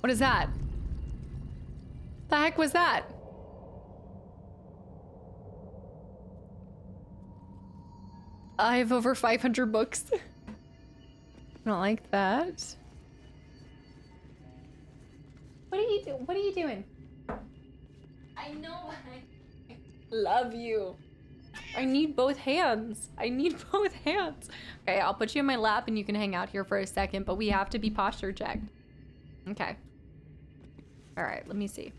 What is that? The heck was that? I have over 500 books. I don't like that. What are you doing? What are you doing? I know I love you. I need both hands. I need both hands. Okay, I'll put you in my lap and you can hang out here for a second, but we have to be posture checked. Okay. All right, let me see.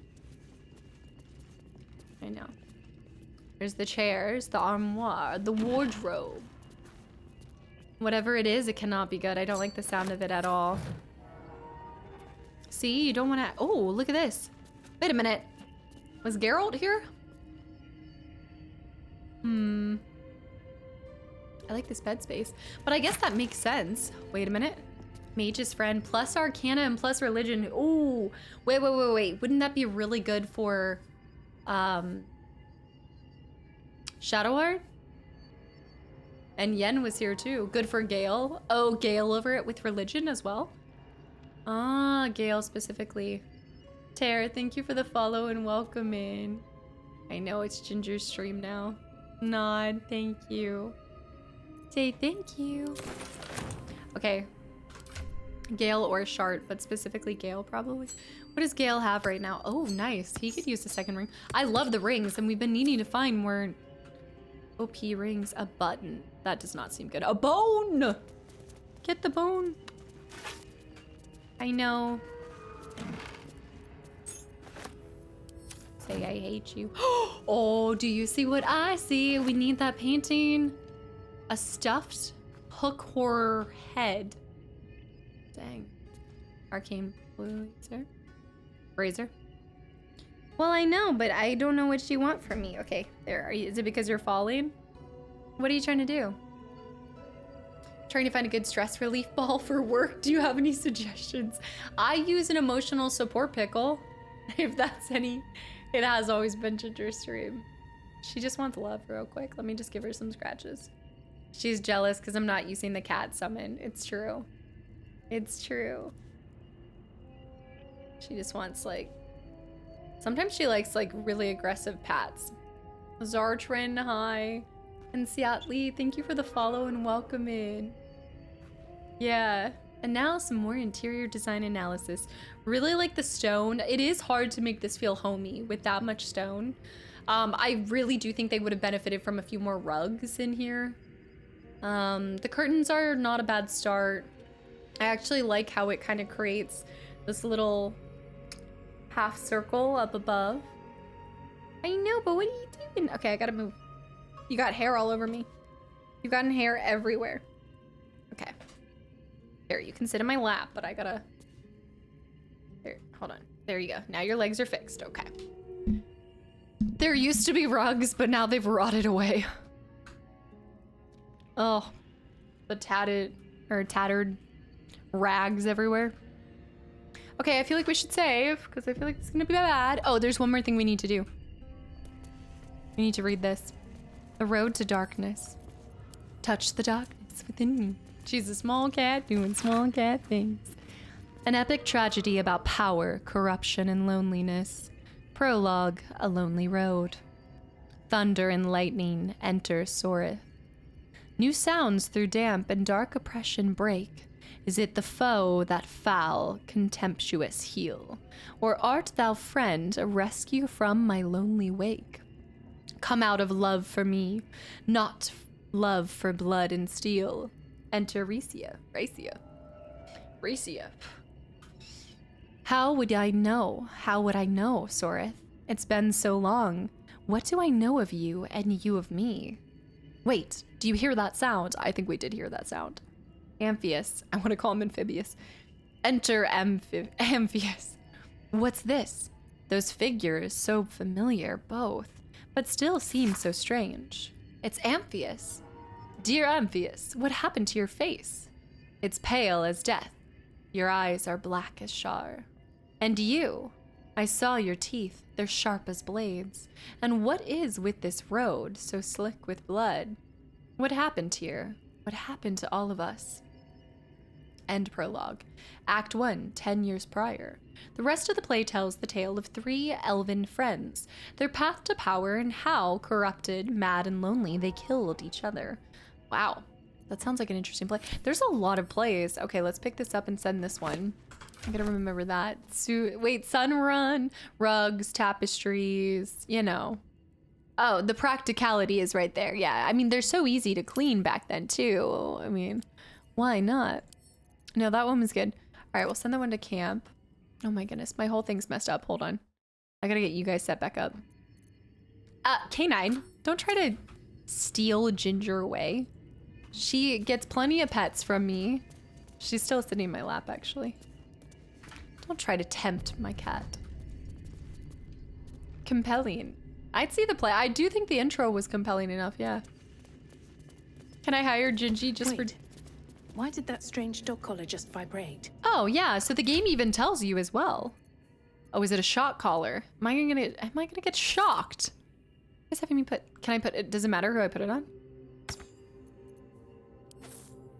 I know. There's the chairs, the armoire, the wardrobe. Whatever it is, it cannot be good. I don't like the sound of it at all. See, you don't want to... Oh, look at this. Wait a minute. Was Geralt here? I like this bed space, but I guess that makes sense. Wait a minute. Mage's friend plus Arcana and plus religion. Ooh, wait. Wouldn't that be really good for Shadowheart? And Yen was here too. Good for Gale. Oh, Gale over it with religion as well. Ah, Gale specifically. Tara, thank you for the follow and welcome in. I know it's Ginger's stream now. Nod, thank you. Say thank you. Okay. Gale or Shart, but specifically Gale probably. What does Gale have right now? Oh, nice. He could use the second ring. I love the rings, and we've been needing to find more OP rings. A button. That does not seem good. A bone! Get the bone. I know. Say I hate you. Oh, do you see what I see? We need that painting. A stuffed hook horror head. Dang. Arcane blazer. Razor. Well, I know, but I don't know what you want from me. Okay, there. Is it because you're falling? What are you trying to do? Trying to find a good stress relief ball for work. Do you have any suggestions? I use an emotional support pickle. If that's any... It has always been Ginger's stream. She just wants love real quick. Let me just give her some scratches. She's jealous because I'm not using the cat summon. It's true. It's true. She just wants like... Sometimes she likes like really aggressive pats. Zartrin, hi. And Siatli, thank you for the follow and welcome in. Yeah. And now some more interior design analysis. Really like the stone. It is hard to make this feel homey with that much stone. I really do think they would have benefited from a few more rugs in here. The curtains are not a bad start. I actually like how it kind of creates this little half circle up above. I know, but what are you doing? Okay, I gotta move. You got hair all over me. You've gotten hair everywhere. Okay. There, you can sit in my lap, but I gotta... There, hold on. There you go. Now your legs are fixed. Okay. There used to be rugs, but now they've rotted away. Oh. The tattered rags everywhere. Okay, I feel like we should save because I feel like it's gonna be bad. Oh, there's one more thing we need to do. We need to read this. The road to darkness. Touch the darkness within me. She's a small cat doing small cat things. An epic tragedy about power, corruption, and loneliness. Prologue, a lonely road. Thunder and lightning enter Soreth. New sounds through damp and dark oppression break. Is it the foe that foul, contemptuous heal? Or art thou friend, a rescue from my lonely wake? Come out of love for me, not love for blood and steel. Enter Rhaecia. How would I know? How would I know, Soreth? It's been so long. What do I know of you and you of me? Wait, do you hear that sound? I think we did hear that sound. Amphius. I want to call him Amphibious. Enter Amphius. What's this? Those figures, so familiar, both, but still seem so strange. It's Amphius. Dear Amphius, what happened to your face? It's pale as death. Your eyes are black as char. And you? I saw your teeth, they're sharp as blades. And what is with this road, so slick with blood? What happened here? What happened to all of us? End prologue. Act 1, 10 years prior. The rest of the play tells the tale of 3 elven friends, their path to power, and how, corrupted, mad, and lonely, they killed each other. Wow, that sounds like an interesting play. There's a lot of plays. Okay, let's pick this up and send this one. I gotta remember that. Wait, Sunrun, rugs, tapestries, you know. Oh, the practicality is right there. Yeah, I mean, they're so easy to clean back then, too. I mean, why not? No, that one was good. All right, we'll send that one to camp. Oh my goodness, my whole thing's messed up. Hold on. I gotta get you guys set back up. K9, don't try to steal Ginger away. She gets plenty of pets from me. She's still sitting in my lap, actually. Don't try to tempt my cat. Compelling. I'd see the play. I do think the intro was compelling enough, yeah. Can I hire Gingy just for... Why did that strange dog collar just vibrate? Oh, yeah, so the game even tells you as well. Oh, is it a shock collar? Am I gonna get shocked? What's having me put... Can I put it... Does it matter who I put it on?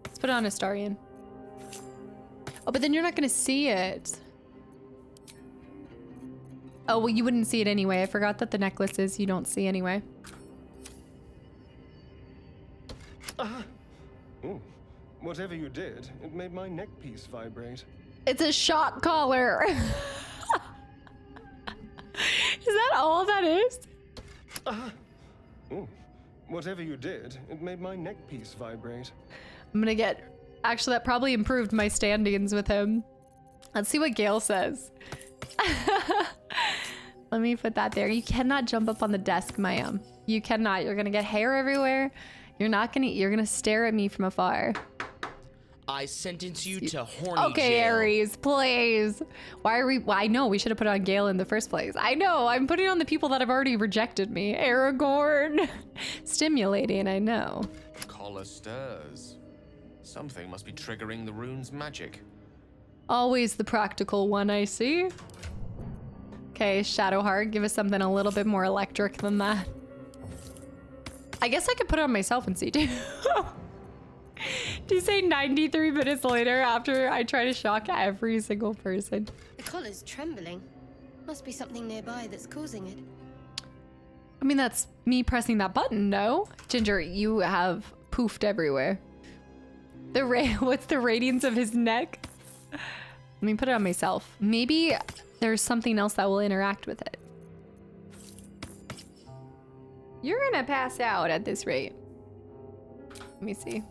Let's put it on Astarion. Oh, but then you're not gonna see it. Oh, well, you wouldn't see it anyway. I forgot that the necklaces you don't see anyway. Ooh, whatever you did, it made my neck piece vibrate. It's a shock collar. Is that all that is? Ooh, whatever you did, it made my neck piece vibrate. I'm gonna get... Actually, that probably improved my standings with him. Let's see what Gale says. Let me put that there. You cannot jump up on the desk, ma'am. You cannot. You're gonna get hair everywhere. You're gonna stare at me from afar. I sentence you to horny Okay, jail. Aries, please. Why are we... Well, I know we should have put it on Gale in the first place. I know. I'm putting it on the people that have already rejected me. Aragorn. Stimulating, I know. Collar stirs. Something must be triggering the rune's magic. Always the practical one, I see. Okay, Shadowheart, give us something a little bit more electric than that. I guess I could put it on myself and see too. Do you say 93 minutes later after I try to shock every single person? The collar's trembling. Must be something nearby that's causing it. I mean, that's me pressing that button, no? Ginger, you have poofed everywhere. What's the radiance of his neck? Let me put it on myself. Maybe there's something else that will interact with it. You're gonna pass out at this rate. Let me see.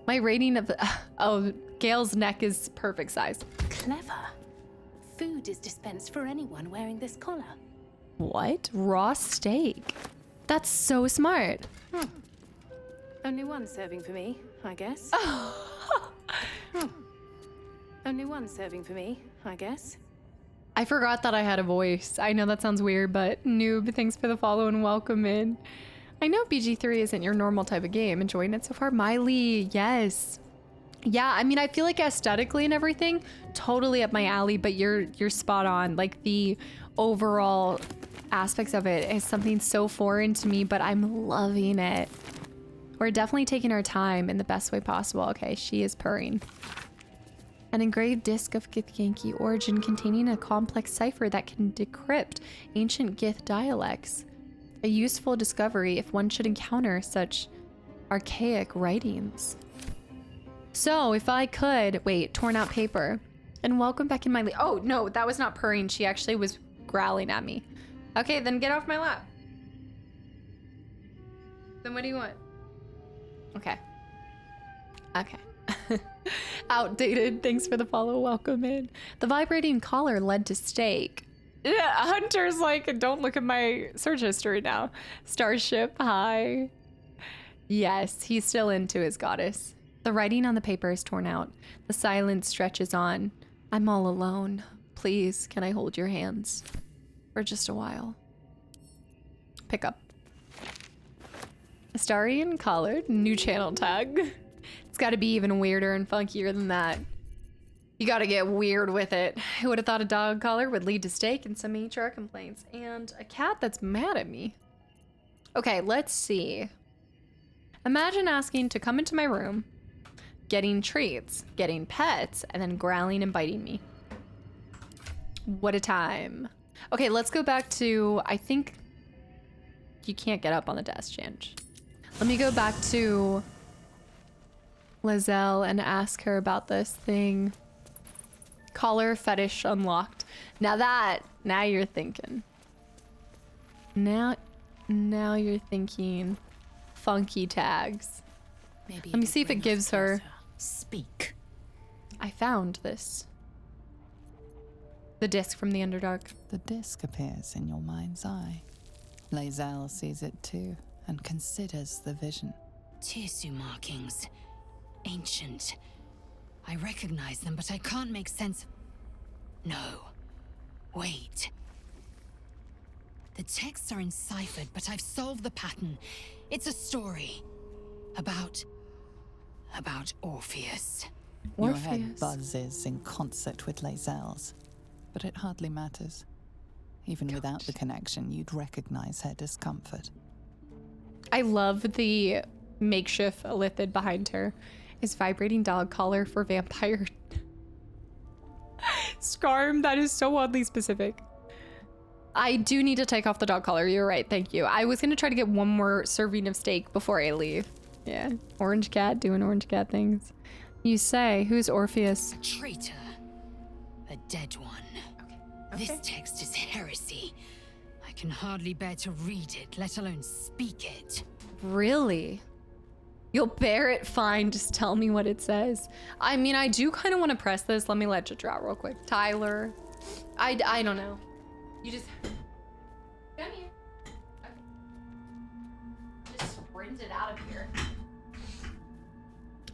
My rating of the... Oh, Gale's neck is perfect size. Clever. Food is dispensed for anyone wearing this collar. What? Raw steak? That's so smart. Only one serving for me, I guess. Only one serving for me, I guess. I forgot that I had a voice. I know that sounds weird, but noob, thanks for the follow and welcome in. I know BG3 isn't your normal type of game. Enjoying it so far? Miley, yes. Yeah, I mean, I feel like aesthetically and everything, totally up my alley, but you're spot on. Like the overall aspects of it is something so foreign to me, but I'm loving it. We're definitely taking our time in the best way possible. Okay, she is purring. An engraved disc of Githyanki origin containing a complex cipher that can decrypt ancient Gith dialects. A useful discovery if one should encounter such archaic writings. So, if I could... Wait, torn out paper. And welcome back in my... Oh, no, that was not purring. She actually was growling at me. Okay, then get off my lap. Then what do you want? Okay. Okay. Outdated. Thanks for the follow. Welcome in. The vibrating collar led to stake. Yeah, Hunter's like, don't look at my search history now. Starship, hi. Yes, he's still into his goddess. The writing on the paper is torn out. The silence stretches on. I'm all alone. Please, can I hold your hands? For just a while. Pick up. Astarian collared, new channel tag. It's got to be even weirder and funkier than that. You got to get weird with it. Who would have thought a dog collar would lead to steak and some HR complaints? And a cat that's mad at me. Okay, let's see. Imagine asking to come into my room, getting treats, getting pets, and then growling and biting me. What a time. Okay, let's go back to, I think you can't get up on the desk change. Let me go back to Lizelle and ask her about this thing. Collar fetish unlocked. Now you're thinking. Now you're thinking funky tags. Maybe let me see if it gives her. Speak. I found this. The disc from the Underdark. The disc appears in your mind's eye. Lizelle sees it too and considers the vision. Tissue markings. Ancient. I recognize them, but I can't make sense. No. Wait. The texts are enciphered, but I've solved the pattern. It's a story. About Orpheus. Your head buzzes in concert with Lizelle's, but it hardly matters. Even without the connection, you'd recognize her discomfort. I love the makeshift Elithid behind her. Is vibrating dog collar for vampire. Scarm, that is so oddly specific. I do need to take off the dog collar. You're right. Thank you. I was going to try to get one more serving of steak before I leave. Yeah. Orange cat doing orange cat things. You say, who's Orpheus? A traitor. A dead one. Okay. This text is heresy. I can hardly bear to read it, let alone speak it. Really? You'll bear it fine. Just tell me what it says. I mean, I do kind of want to press this. Let me let you draw real quick. Tyler. I don't know. You just... Come here. Okay. Just sprint it out of here.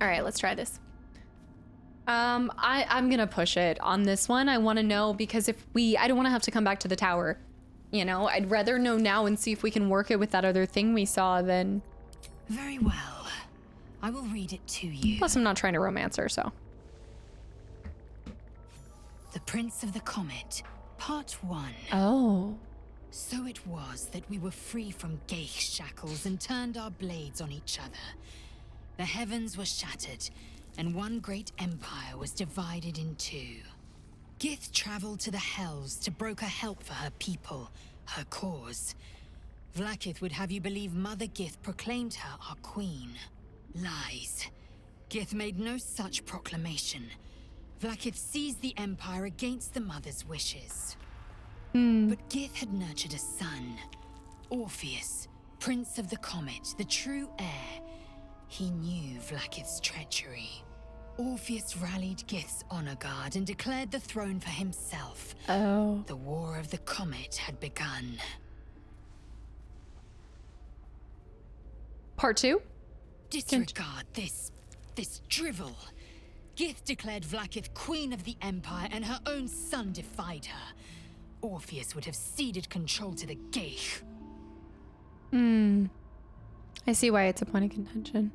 All right, let's try this. I'm gonna push it on this one. I want to know because I don't want to have to come back to the tower. You know, I'd rather know now and see if we can work it with that other thing we saw than... Very well. I will read it to you. Plus, I'm not trying to romance her, so. The Prince of the Comet, Part 1. Oh. So it was that we were free from Geich shackles and turned our blades on each other. The heavens were shattered, and one great empire was divided in two. Gith traveled to the Hells to broker help for her people, her cause. Vlaakith would have you believe Mother Gith proclaimed her our queen. Lies. Gith made no such proclamation. Vlaakith seized the Empire against the Mother's wishes. But Gith had nurtured a son, Orpheus, Prince of the Comet, the true heir. He knew Vlaakith's treachery. Orpheus rallied Gith's honor guard and declared the throne for himself. Oh. The War of the Comet had begun. Part 2? Disregard this drivel. Gith declared Vlaakith queen of the Empire and her own son defied her. Orpheus would have ceded control to the Geich. I see why it's a point of contention.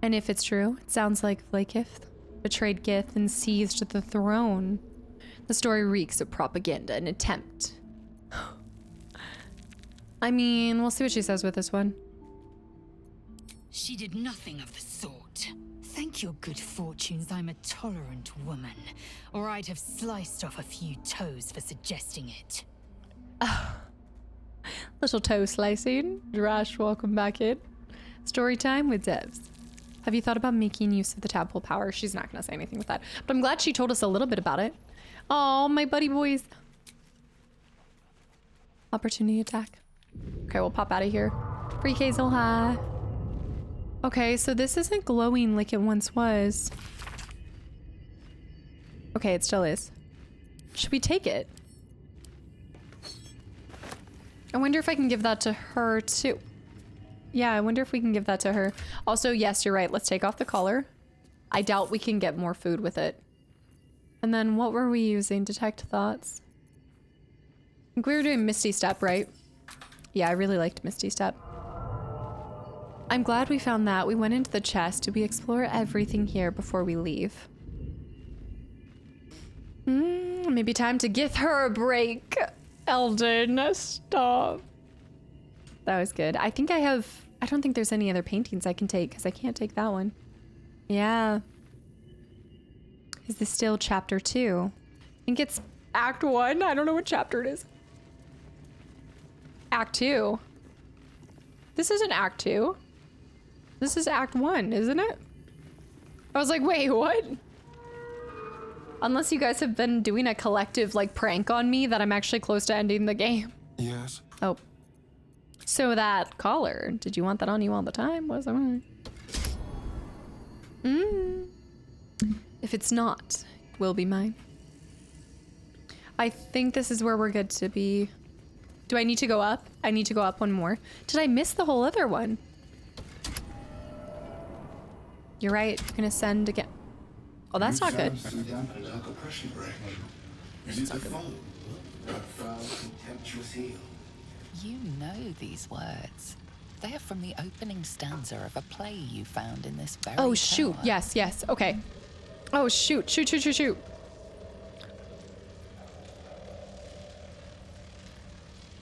And if it's true, it sounds like Vlakith betrayed Gith and seized the throne. The story reeks of propaganda and attempt. I mean, we'll see what she says with this one. She did nothing of the sort. Thank your good fortunes I'm a tolerant woman, or I'd have sliced off a few toes for suggesting it. Little toe slicing. Drash, welcome back in. Story time with Devs. Have you thought about making use of the tadpole power? She's not going to say anything with that, but I'm glad she told us a little bit about it. Oh, my buddy boys. Opportunity attack. Okay, we'll pop out of here. Free Hazel, hi. Okay, so this isn't glowing like it once was. Okay, it still is. Should we take it? I wonder if I can give that to her too. Yeah, I wonder if we can give that to her. Also, yes, you're right. Let's take off the collar. I doubt we can get more food with it. And then what were we using? Detect thoughts. I think we were doing Misty Step, right? Yeah, I really liked Misty Step. I'm glad we found that. We went into the chest. Did we explore everything here before we leave? Maybe time to give her a break. Eldon, stop. That was good. I think I don't think there's any other paintings I can take because I can't take that one. Yeah. Is this still chapter 2? I think it's act 1. I don't know what chapter it is. Act 2. This isn't act 2. This is act 1, isn't it? I was like, wait, what? Unless you guys have been doing a collective like prank on me that I'm actually close to ending the game. Yes. Oh. So that collar, did you want that on you all the time? Was it? If it's not, it will be mine. I think this is where we're good to be. Do I need to go up? I need to go up one more. Did I miss the whole other one? You're right. You're gonna send again. Oh, that's not good. You know these words. They are from the opening stanza of a play you found in this very Oh, shoot. tower. Yes, yes. Okay. Oh, shoot. Shoot, shoot, shoot, shoot.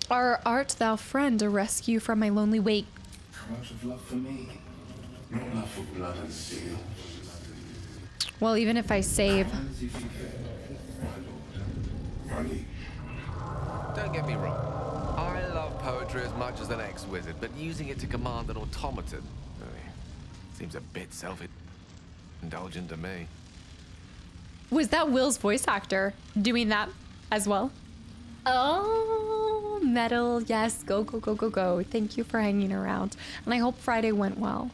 Art thou friend a rescue from my lonely wake? Out of love for me, not love for blood and steel. Well, even if I save. Don't get me wrong. I love poetry as much as the next wizard, but using it to command an automaton seems a bit self-indulgent to me. Was that Will's voice actor doing that as well? Oh, metal. Yes, go, go, go, go, go. Thank you for hanging around. And I hope Friday went well.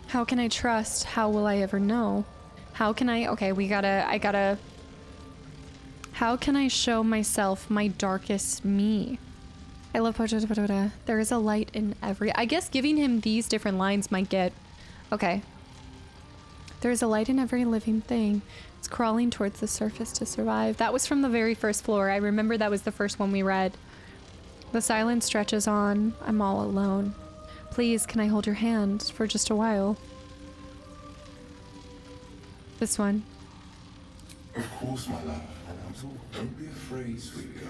How can I trust? How will I ever know? How can I? Okay, how can I show myself my darkest me? I love poetry. There is a light in every. I guess giving him these different lines might get. Okay. There is a light in every living thing. It's crawling towards the surface to survive. That was from the very first floor. I remember that was the first one we read. The silence stretches on. I'm all alone. Please, can I hold your hand for just a while? This one. Of course, my love. Don't be afraid, sweet girl.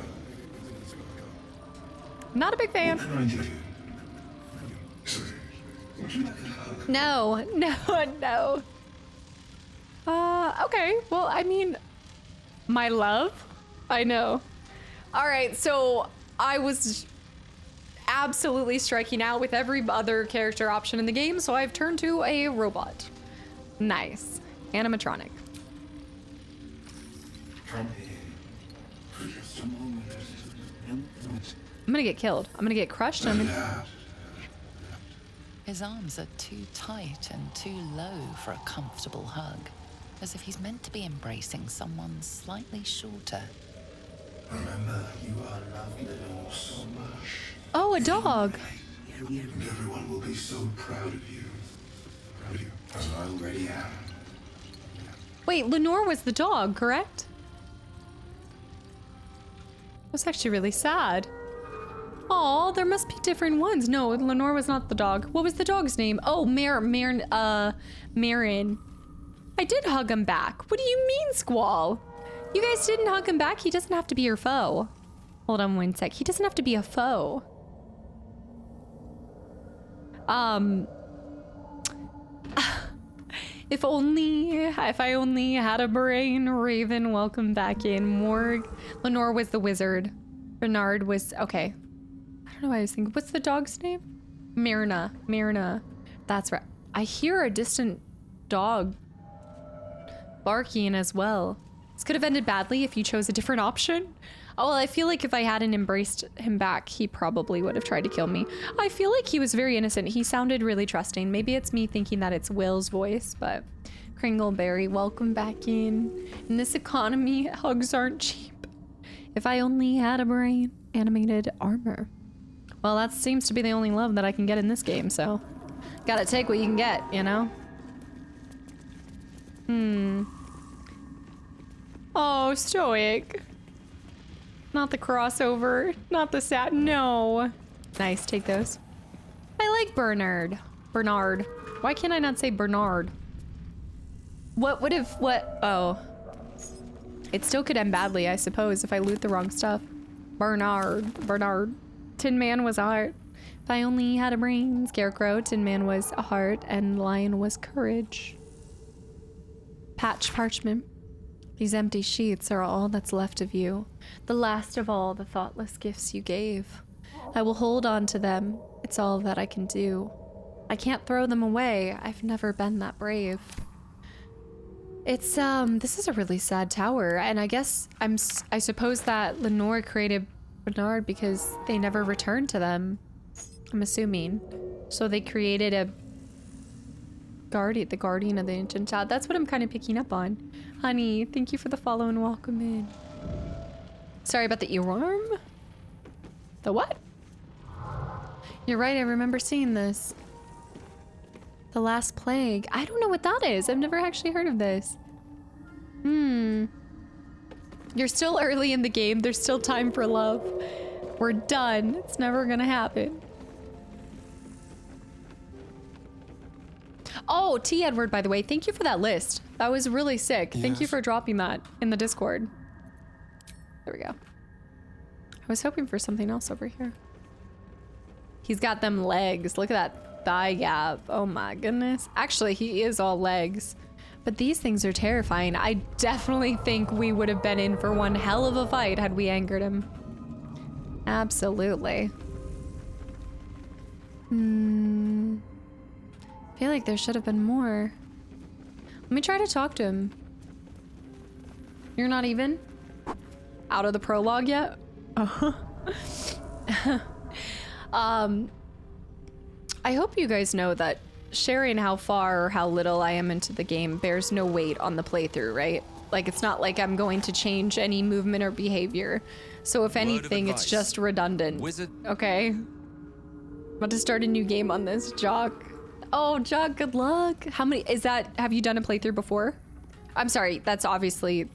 Not a big fan. What can I do? Sorry. Would you like a hug? No, no. Okay. Well, I mean, my love. I know. All right, so I was absolutely striking out with every other character option in the game, so I've turned to a robot. Nice. Animatronic. Come here for just a moment. I'm gonna get killed. I'm gonna get crushed. And His arms are too tight and too low for a comfortable hug, as if he's meant to be embracing someone slightly shorter. Remember, you are loved Lenore so much. Oh, a dog. And everyone will be so proud of you. As I already am. Wait, Lenore was the dog, correct? That's actually really sad. Oh, there must be different ones. No, Lenore was not the dog. What was the dog's name? Oh, Marin. I did hug him back. What do you mean, Squall? You guys didn't hug him back? He doesn't have to be your foe. Hold on one sec. He doesn't have to be a foe. If I only had a brain. Raven, welcome back in. Morg. Lenore was the wizard. Bernard was, okay. I don't know why I was thinking, what's the dog's name? Myrna. That's right. I hear a distant dog barking as well. This could have ended badly if you chose a different option. Oh, well, I feel like if I hadn't embraced him back, he probably would have tried to kill me. I feel like he was very innocent. He sounded really trusting. Maybe it's me thinking that it's Will's voice, but Kringleberry, welcome back in. In this economy, hugs aren't cheap. If I only had a brain. Animated armor. Well, that seems to be the only love that I can get in this game, so gotta take what you can get, you know? Oh, Stoic. Not the crossover. Not the sat. No. Nice, take those. I like Bernard. Why can't I not say Bernard? Oh. It still could end badly, I suppose, if I loot the wrong stuff. Bernard. Tin Man was a heart. If I only had a brain. Scarecrow. Tin Man was a heart. And Lion was courage. Parchment. These empty sheets are all that's left of you. The last of all the thoughtless gifts you gave. I will hold on to them. It's all that I can do. I can't throw them away. I've never been that brave. It's, this is a really sad tower. And I guess I suppose that Lenore created Bernard because they never returned to them. I'm assuming. So they created the guardian of the ancient child. That's what I'm kind of picking up on. Honey, thank you for the follow and welcome in. Sorry about the earworm. The what? You're right, I remember seeing this. The Last Plague. I don't know what that is. I've never actually heard of this. You're still early in the game. There's still time for love. We're done. It's never gonna happen. Oh, T. Edward, by the way, thank you for that list. That was really sick. Yes. Thank you for dropping that in the Discord. There we go. I was hoping for something else over here. He's got them legs. Look at that thigh gap. Oh my goodness. Actually, he is all legs. But these things are terrifying. I definitely think we would have been in for one hell of a fight had we angered him. Absolutely. I feel like there should have been more. Let me try to talk to him. You're not even out of the prologue yet? I hope you guys know that sharing how far or how little I am into the game bears no weight on the playthrough, right? Like, it's not like I'm going to change any movement or behavior. So if anything, it's just redundant. Wizard. Okay. I'm about to start a new game on this, Jock. Oh, Jock, good luck. How many, have you done a playthrough before? I'm sorry, that's obviously,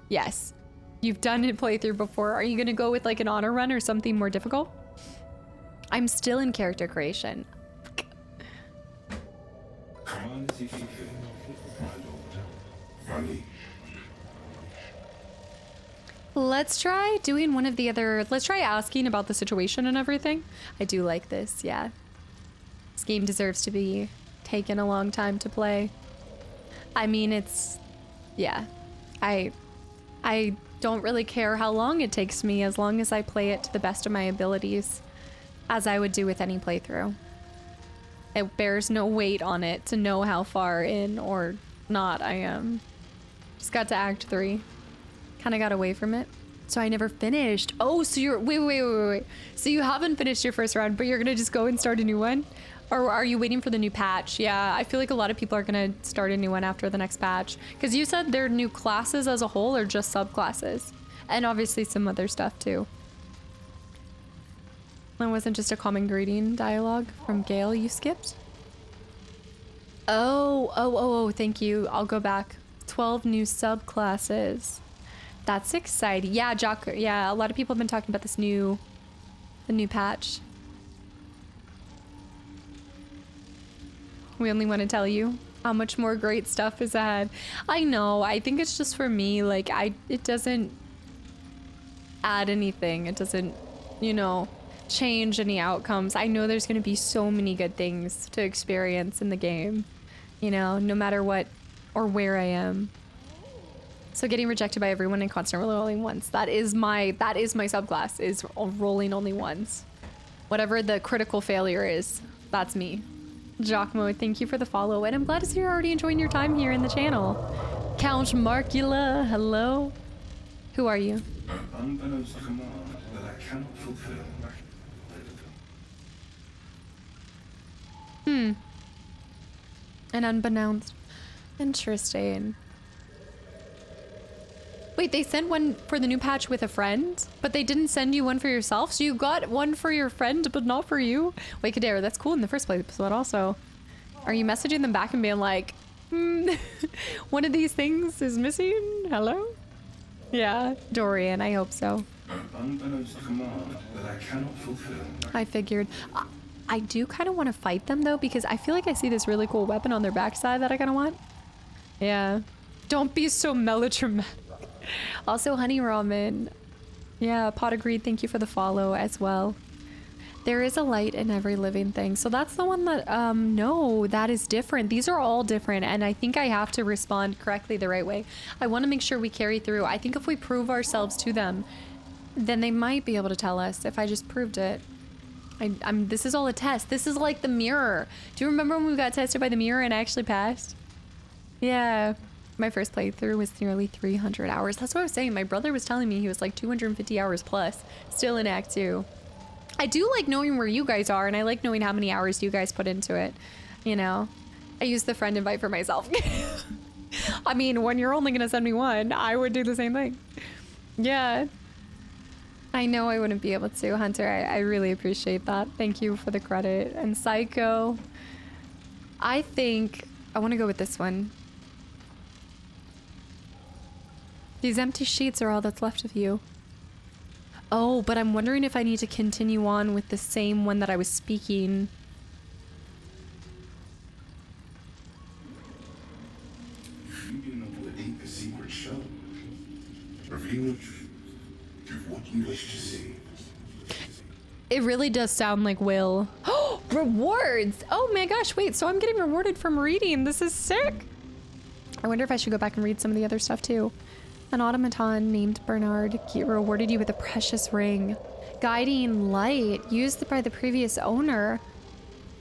yes. You've done a playthrough before. Are you gonna go with like an honor run or something more difficult? I'm still in character creation. Let's try doing one of the other, let's try asking about the situation and everything. I do like this, yeah. This game deserves to be taken a long time to play. I mean, it's, yeah. I don't really care how long it takes me as long as I play it to the best of my abilities, as I would do with any playthrough. It bears no weight on it to know how far in or not I am. Just got to Act 3. Kind of got away from it. So I never finished. Oh, so you're, wait. So you haven't finished your first round, but you're gonna just go and start a new one? Or are you waiting for the new patch? Yeah, I feel like a lot of people are gonna start a new one after the next patch. Because you said they're new classes as a whole or just subclasses? And obviously some other stuff too. That wasn't just a common greeting dialogue from Gale you skipped? Oh, thank you. I'll go back. 12 new subclasses. That's exciting. Yeah, Jock, yeah, a lot of people have been talking about this new The new patch. We only want to tell you how much more great stuff is ahead. I know, I think it's just for me, like, it doesn't add anything. It doesn't, you know, change any outcomes. I know there's going to be so many good things to experience in the game, you know, no matter what or where I am. So getting rejected by everyone and constant rolling once. That is my subclass, is rolling only once. Whatever the critical failure is, that's me. Jockmo, thank you for the follow, and I'm glad to see you're already enjoying your time here in the channel. Count Marcula, hello. Who are you? An unbeknownst command that I cannot fulfill. An unbeknownst. Interesting. Wait, they sent one for the new patch with a friend, but they didn't send you one for yourself? So you got one for your friend, but not for you? Wait, Kadera, that's cool in the first place, but also, are you messaging them back and being like, one of these things is missing? Hello? Yeah, Dorian, I hope so. An unbeknownst command that I cannot fulfill. I figured. I do kind of want to fight them though, because I feel like I see this really cool weapon on their backside that I kind of want. Yeah. Don't be so melodramatic. Also, Honey Ramen. Yeah, Pot Agreed, thank you for the follow as well. There is a light in every living thing. So that's the one that, no, that is different. These are all different, and I think I have to respond correctly the right way. I want to make sure we carry through. I think if we prove ourselves to them, then they might be able to tell us if I just proved it. This is all a test. This is like the mirror. Do you remember when we got tested by the mirror and I actually passed? Yeah. My first playthrough was nearly 300 hours. That's what I was saying. My brother was telling me he was like 250 hours plus, still in Act 2. I do like knowing where you guys are, and I like knowing how many hours you guys put into it. You know, I use the friend invite for myself. I mean, when you're only gonna send me one, I would do the same thing. Yeah. I know I wouldn't be able to, Hunter. I really appreciate that. Thank you for the credit. And Psycho, I think I want to go with this one. These empty sheets are all that's left of you. Oh, but I'm wondering if I need to continue on with the same one that I was speaking. If you do not redeem the secret show, reveal the truth. Give what you wish to see. It really does sound like Will. Oh, rewards! Oh my gosh, wait, so I'm getting rewarded from reading. This is sick. I wonder if I should go back and read some of the other stuff too. An automaton named Bernard rewarded you with a precious ring. Guiding light, used by the previous owner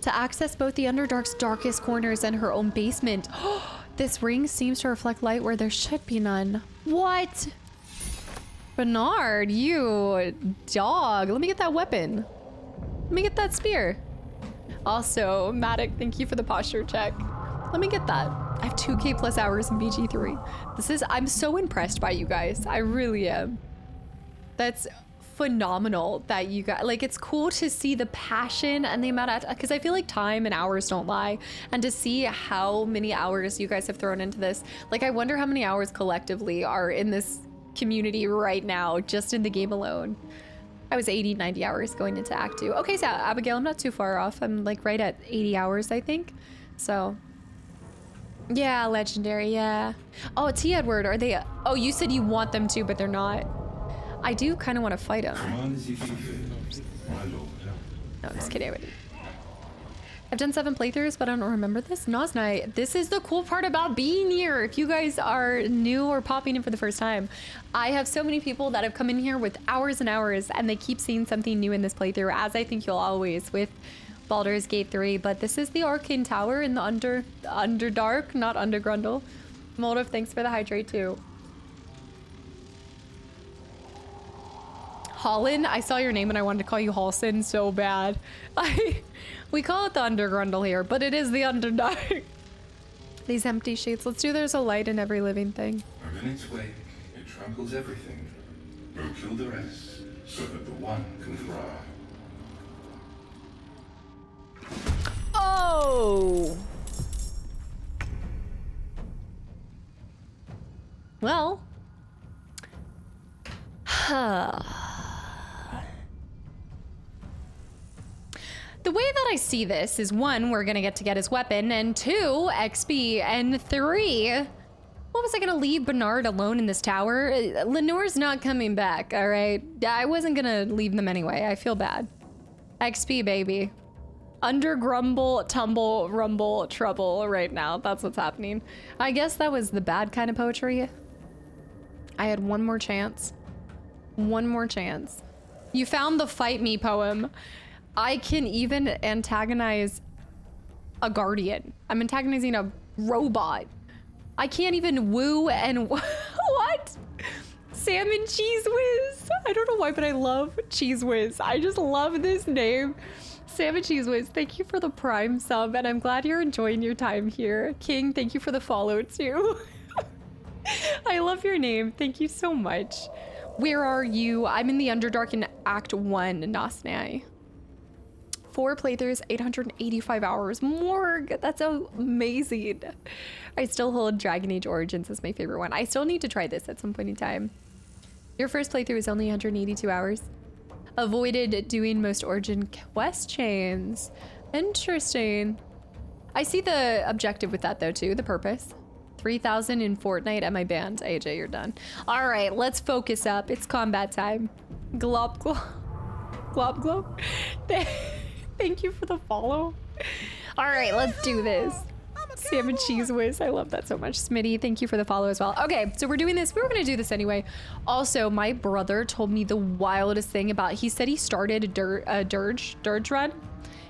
to access both the Underdark's darkest corners and her own basement. This ring seems to reflect light where there should be none. What? Bernard, you dog. Let me get that weapon. Let me get that spear. Also, Matic, thank you for the posture check. Let me get that. I have 2K plus hours in BG3. I'm so impressed by you guys. I really am. That's phenomenal that you guys, like, it's cool to see the passion and the amount of, because I feel like time and hours don't lie. And to see how many hours you guys have thrown into this, like, I wonder how many hours collectively are in this community right now, just in the game alone. I was 80, 90 hours going into Act 2. Okay, so Abigail, I'm not too far off. I'm like right at 80 hours, I think. So, yeah, legendary, yeah. Oh, T. Edward, are they? Oh, you said you want them to, but they're not. I do kind of want to fight them. No, I'm just kidding. I've done 7 playthroughs, but I don't remember this. Nosnight, this is the cool part about being here. If you guys are new or popping in for the first time, I have so many people that have come in here with hours and hours, and they keep seeing something new in this playthrough, as I think you'll always with Baldur's Gate 3. But this is the Arcane Tower in the Underdark, not Undergrundle. Moldov, thanks for the hydrate too. Holland, I saw your name and I wanted to call you Halson so bad. We call it the Undergrundle here, but it is the Underdark. These empty sheets. Let's do there's a light in every living thing. And in its wake, it tramples everything. Go kill the rest, so that the one can thrive. Oh! Well. The way that I see this is 1, we're gonna get his weapon, and 2, XP, and 3, what was I gonna leave Bernard alone in this tower? Lenore's not coming back, all right? I wasn't gonna leave them anyway. I feel bad. XP, baby. Under grumble, tumble, rumble, trouble right now. That's what's happening. I guess that was the bad kind of poetry. I had one more chance. One more chance. You found the fight me poem. I can even antagonize a guardian. I'm antagonizing a robot. I can't even woo and what? Salmon Cheese Whiz. I don't know why, but I love Cheese Whiz. I just love this name. Salmon Cheese Whiz, thank you for the Prime sub, and I'm glad you're enjoying your time here. King, thank you for the follow too. I love your name. Thank you so much. Where are you? I'm in the Underdark in Act 1, Nasnai. 4 playthroughs, 885 hours. Morg, that's amazing. I still hold Dragon Age Origins as my favorite one. I still need to try this at some point in time. Your first playthrough is only 182 hours. Avoided doing most Origin quest chains. Interesting. I see the objective with that though too, the purpose. 3,000 in Fortnite at my band. AJ, you're done. All right, let's focus up. It's combat time. Glop glop. Glop glop. Thank you for the follow. All right, let's do this. Salmon Cheese Whiz. I love that so much. Smitty, thank you for the follow as well. Okay, so we're doing this. We were going to do this anyway. Also, my brother told me the wildest thing about, he said he started a dirge run.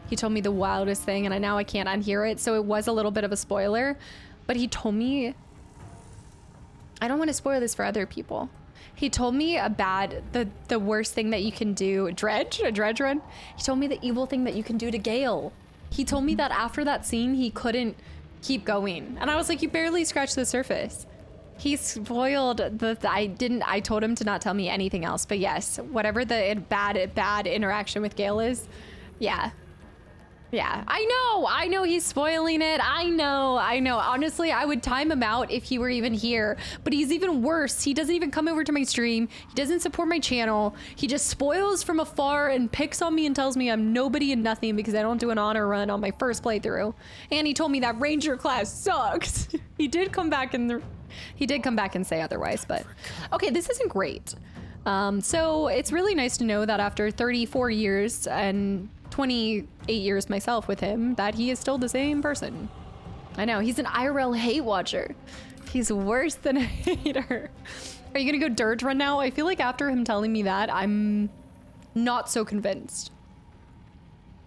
He told me the wildest thing, and now I can't unhear it, so it was a little bit of a spoiler. But he told me, I don't want to spoil this for other people. He told me the worst thing that you can do, a dredge run. He told me the evil thing that you can do to Gale. He told me that after that scene, he couldn't keep going. And I was like, you barely scratched the surface. He spoiled I told him to not tell me anything else, but yes, whatever the bad interaction with Gale is, yeah. Yeah, I know he's spoiling it. I know. Honestly, I would time him out if he were even here, but he's even worse. He doesn't even come over to my stream. He doesn't support my channel. He just spoils from afar and picks on me and tells me I'm nobody and nothing because I don't do an honor run on my first playthrough. And he told me that Ranger class sucks. He did come back and say otherwise, but okay, this isn't great. So it's really nice to know that after 34 years and 28 years myself with him, that he is still the same person. I know, he's an IRL hate watcher. He's worse than a hater. Are you gonna go dirge run now? I feel like after him telling me that, I'm not so convinced.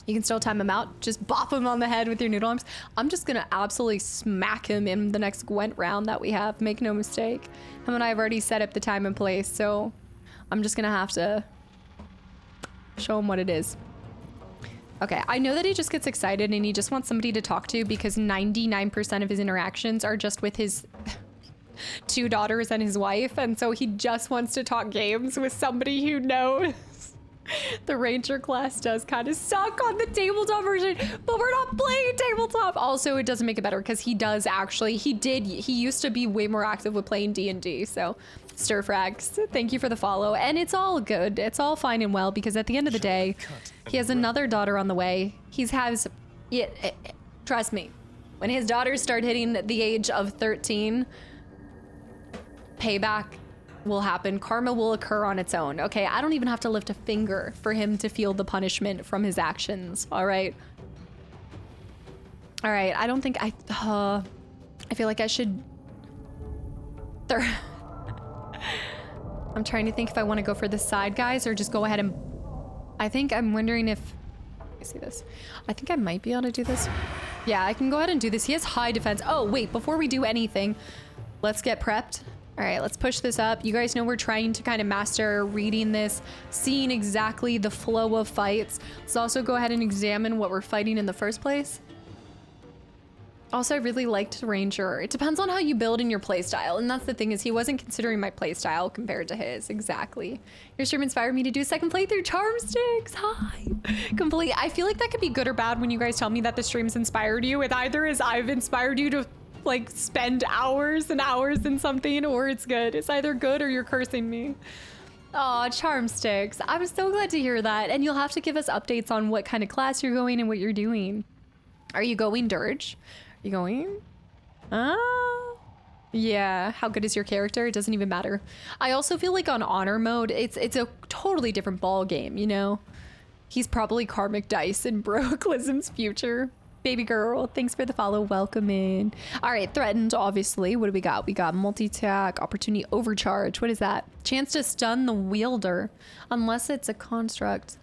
You can still time him out. Just bop him on the head with your noodle arms. I'm just gonna absolutely smack him in the next Gwent round that we have. Make no mistake. Him and I have already set up the time and place, so I'm just gonna have to show him what it is. Okay, I know that he just gets excited and he just wants somebody to talk to because 99% of his interactions are just with his 2 daughters and his wife, and so he just wants to talk games with somebody who knows. The Ranger class does kind of suck on the tabletop version, but we're not playing tabletop. Also, it doesn't make it better because he used to be way more active with playing D&D, so Stirfrags, thank you for the follow. And it's all good. It's all fine and well because at the end of the day, he has another daughter on the way. Trust me, when his daughters start hitting the age of 13, payback will happen. Karma will occur on its own. Okay, I don't even have to lift a finger for him to feel the punishment from his actions. All right. I don't think I feel like I should. I'm trying to think if I want to go for the side guys or just go ahead and. I'm wondering if. Let me see this. I think I might be able to do this. Yeah, I can go ahead and do this. He has high defense. Oh wait, before we do anything, let's get prepped. All right, let's push this up. You guys know we're trying to kind of master reading this, seeing exactly the flow of fights. Let's also go ahead and examine what we're fighting in the first place. Also, I really liked Ranger. It depends on how you build in your playstyle, and that's the thing is he wasn't considering my playstyle compared to his. Exactly. Your stream inspired me to do a second playthrough. Charmsticks, hi. I feel like that could be good or bad when you guys tell me that the stream's inspired you. It either is I've inspired you to like spend hours and hours in something, or it's good. It's either good or you're cursing me. Oh, charm sticks. I'm so glad to hear that. And you'll have to give us updates on what kind of class you're going and what you're doing. Are you going Dirge? Are you going? Oh. Yeah. How good is your character? It doesn't even matter. I also feel like on honor mode, it's a totally different ball game, you know? He's probably Karmic Dice in Broclism's future. Baby girl, thanks for the follow. Welcome in. All right, threatened, obviously. What do we got? We got multi-attack, opportunity overcharge. What is that? Chance to stun the wielder, unless it's a construct.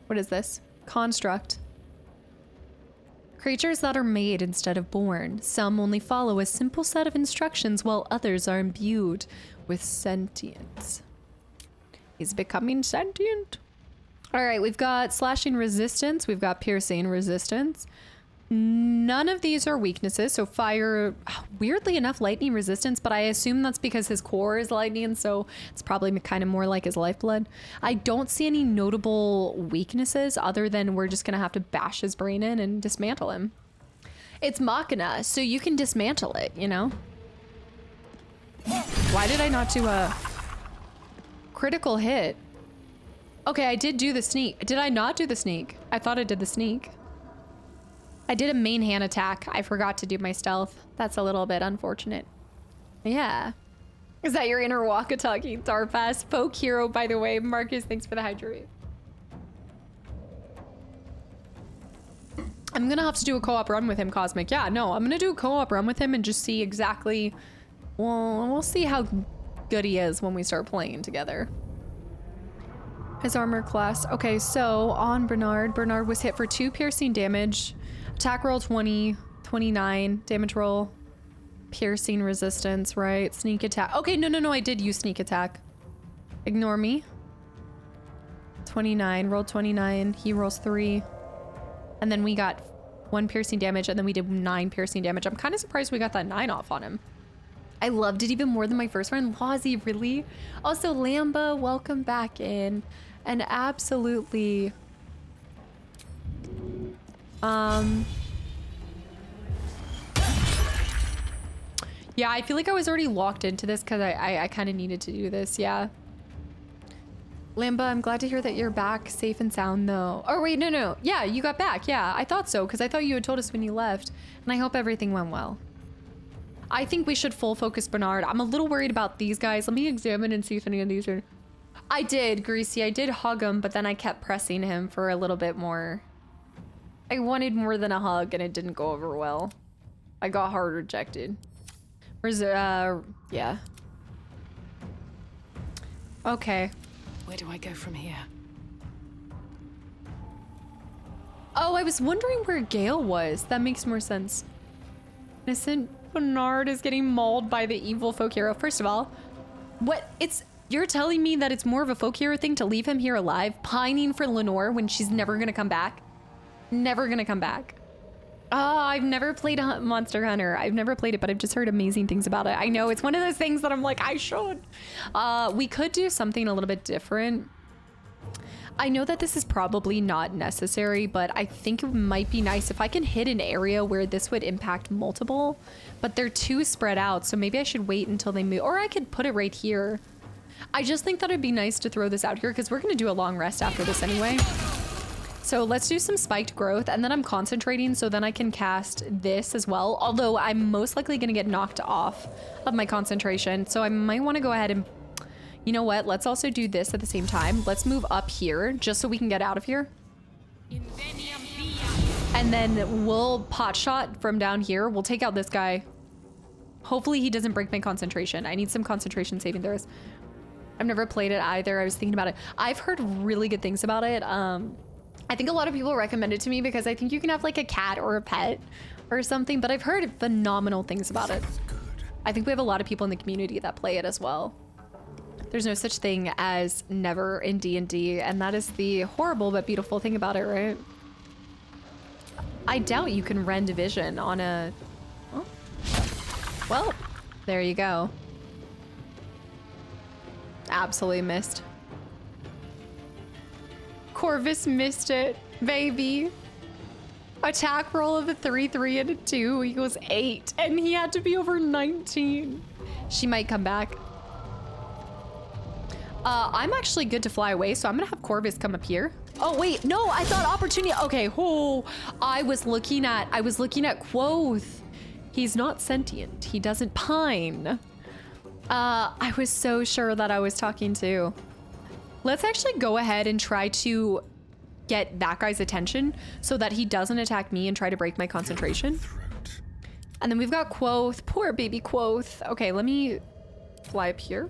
What is this? Construct. Creatures that are made instead of born. Some only follow a simple set of instructions while others are imbued with sentience. He's becoming sentient. All right, we've got slashing resistance. We've got piercing resistance. None of these are weaknesses. So fire, weirdly enough, lightning resistance, but I assume that's because his core is lightning. So it's probably kind of more like his lifeblood. I don't see any notable weaknesses other than we're just going to have to bash his brain in and dismantle him. It's Machina, so you can dismantle it, you know? Why did I not do a critical hit? Okay, I did do the sneak. Did I not do the sneak? I thought I did the sneak. I did a main hand attack. I forgot to do my stealth. That's a little bit unfortunate. Yeah. Is that your inner walkie-talkie, Darpass? Folk hero, by the way. Marcus, thanks for the hydrate. I'm gonna have to do a co-op run with him, Cosmic. Yeah, no, I'm gonna do a co-op run with him and just see exactly... Well, we'll see how good he is when we start playing together. His armor class. Okay, so on Bernard was hit for 2 piercing damage. Attack roll 20, 29, damage roll. Piercing resistance, right? Sneak attack. Okay, no, I did use sneak attack. Ignore me. 29, roll 29, he rolls 3. And then we got 1 piercing damage, and then we did 9 piercing damage. I'm kind of surprised we got that 9 off on him. I loved it even more than my first one. Lawsy, really? Also, Lamba, welcome back in. And absolutely... Yeah, I feel like I was already locked into this because I kind of needed to do this, yeah. Lamba, I'm glad to hear that you're back safe and sound, though. Oh, wait, no. Yeah, you got back. Yeah, I thought so, because I thought you had told us when you left. And I hope everything went well. I think we should full focus Bernard. I'm a little worried about these guys. Let me examine and see if any of these are... I did, Greasy. I did hug him, but then I kept pressing him for a little bit more. I wanted more than a hug, and it didn't go over well. I got hard rejected. Where's yeah. Okay. Where do I go from here? Oh, I was wondering where Gale was. That makes more sense. Innocent Bernard is getting mauled by the evil folk hero. First of all, you're telling me that it's more of a folk hero thing to leave him here alive, pining for Lenore when she's never gonna come back? Never gonna come back. Oh, I've never played Monster Hunter. I've never played it, but I've just heard amazing things about it. I know it's one of those things that I'm like, I should. We could do something a little bit different. I know that this is probably not necessary, but I think it might be nice if I can hit an area where this would impact multiple, but they're too spread out, so maybe I should wait until they move, or I could put it right here. I just think that it'd be nice to throw this out here because we're gonna do a long rest after this anyway. So let's do some spiked growth, and then I'm concentrating so then I can cast this as well, although I'm most likely gonna get knocked off of my concentration, so I might want to go ahead and, you know what, let's also do this at the same time. Let's move up here just so we can get out of here. And then we'll pot shot from down here. We'll take out this guy. Hopefully he doesn't break my concentration. I need some concentration saving throws. I've never played it either. I was thinking about it. I've heard really good things about it. I think a lot of people recommend it to me because I think you can have like a cat or a pet or something, but I've heard phenomenal things about it. I think we have a lot of people in the community that play it as well. There's no such thing as never in D&D, and that is the horrible but beautiful thing about it, right? I doubt you can rend vision on a... Oh. Well, there you go. Absolutely missed. Corvus missed it, baby. Attack roll of a 3, 3, and a 2 equals 8, and he had to be over 19. She might come back. I'm actually good to fly away, so I'm gonna have Corvus come up here. Oh wait, no, I thought opportunity. Okay, I was looking at Quoth. He's not sentient. He doesn't pine. I was so sure that I was talking to. Let's actually go ahead and try to get that guy's attention so that he doesn't attack me and try to break my concentration. And then we've got Quoth. Poor baby Quoth. Okay, let me fly up here.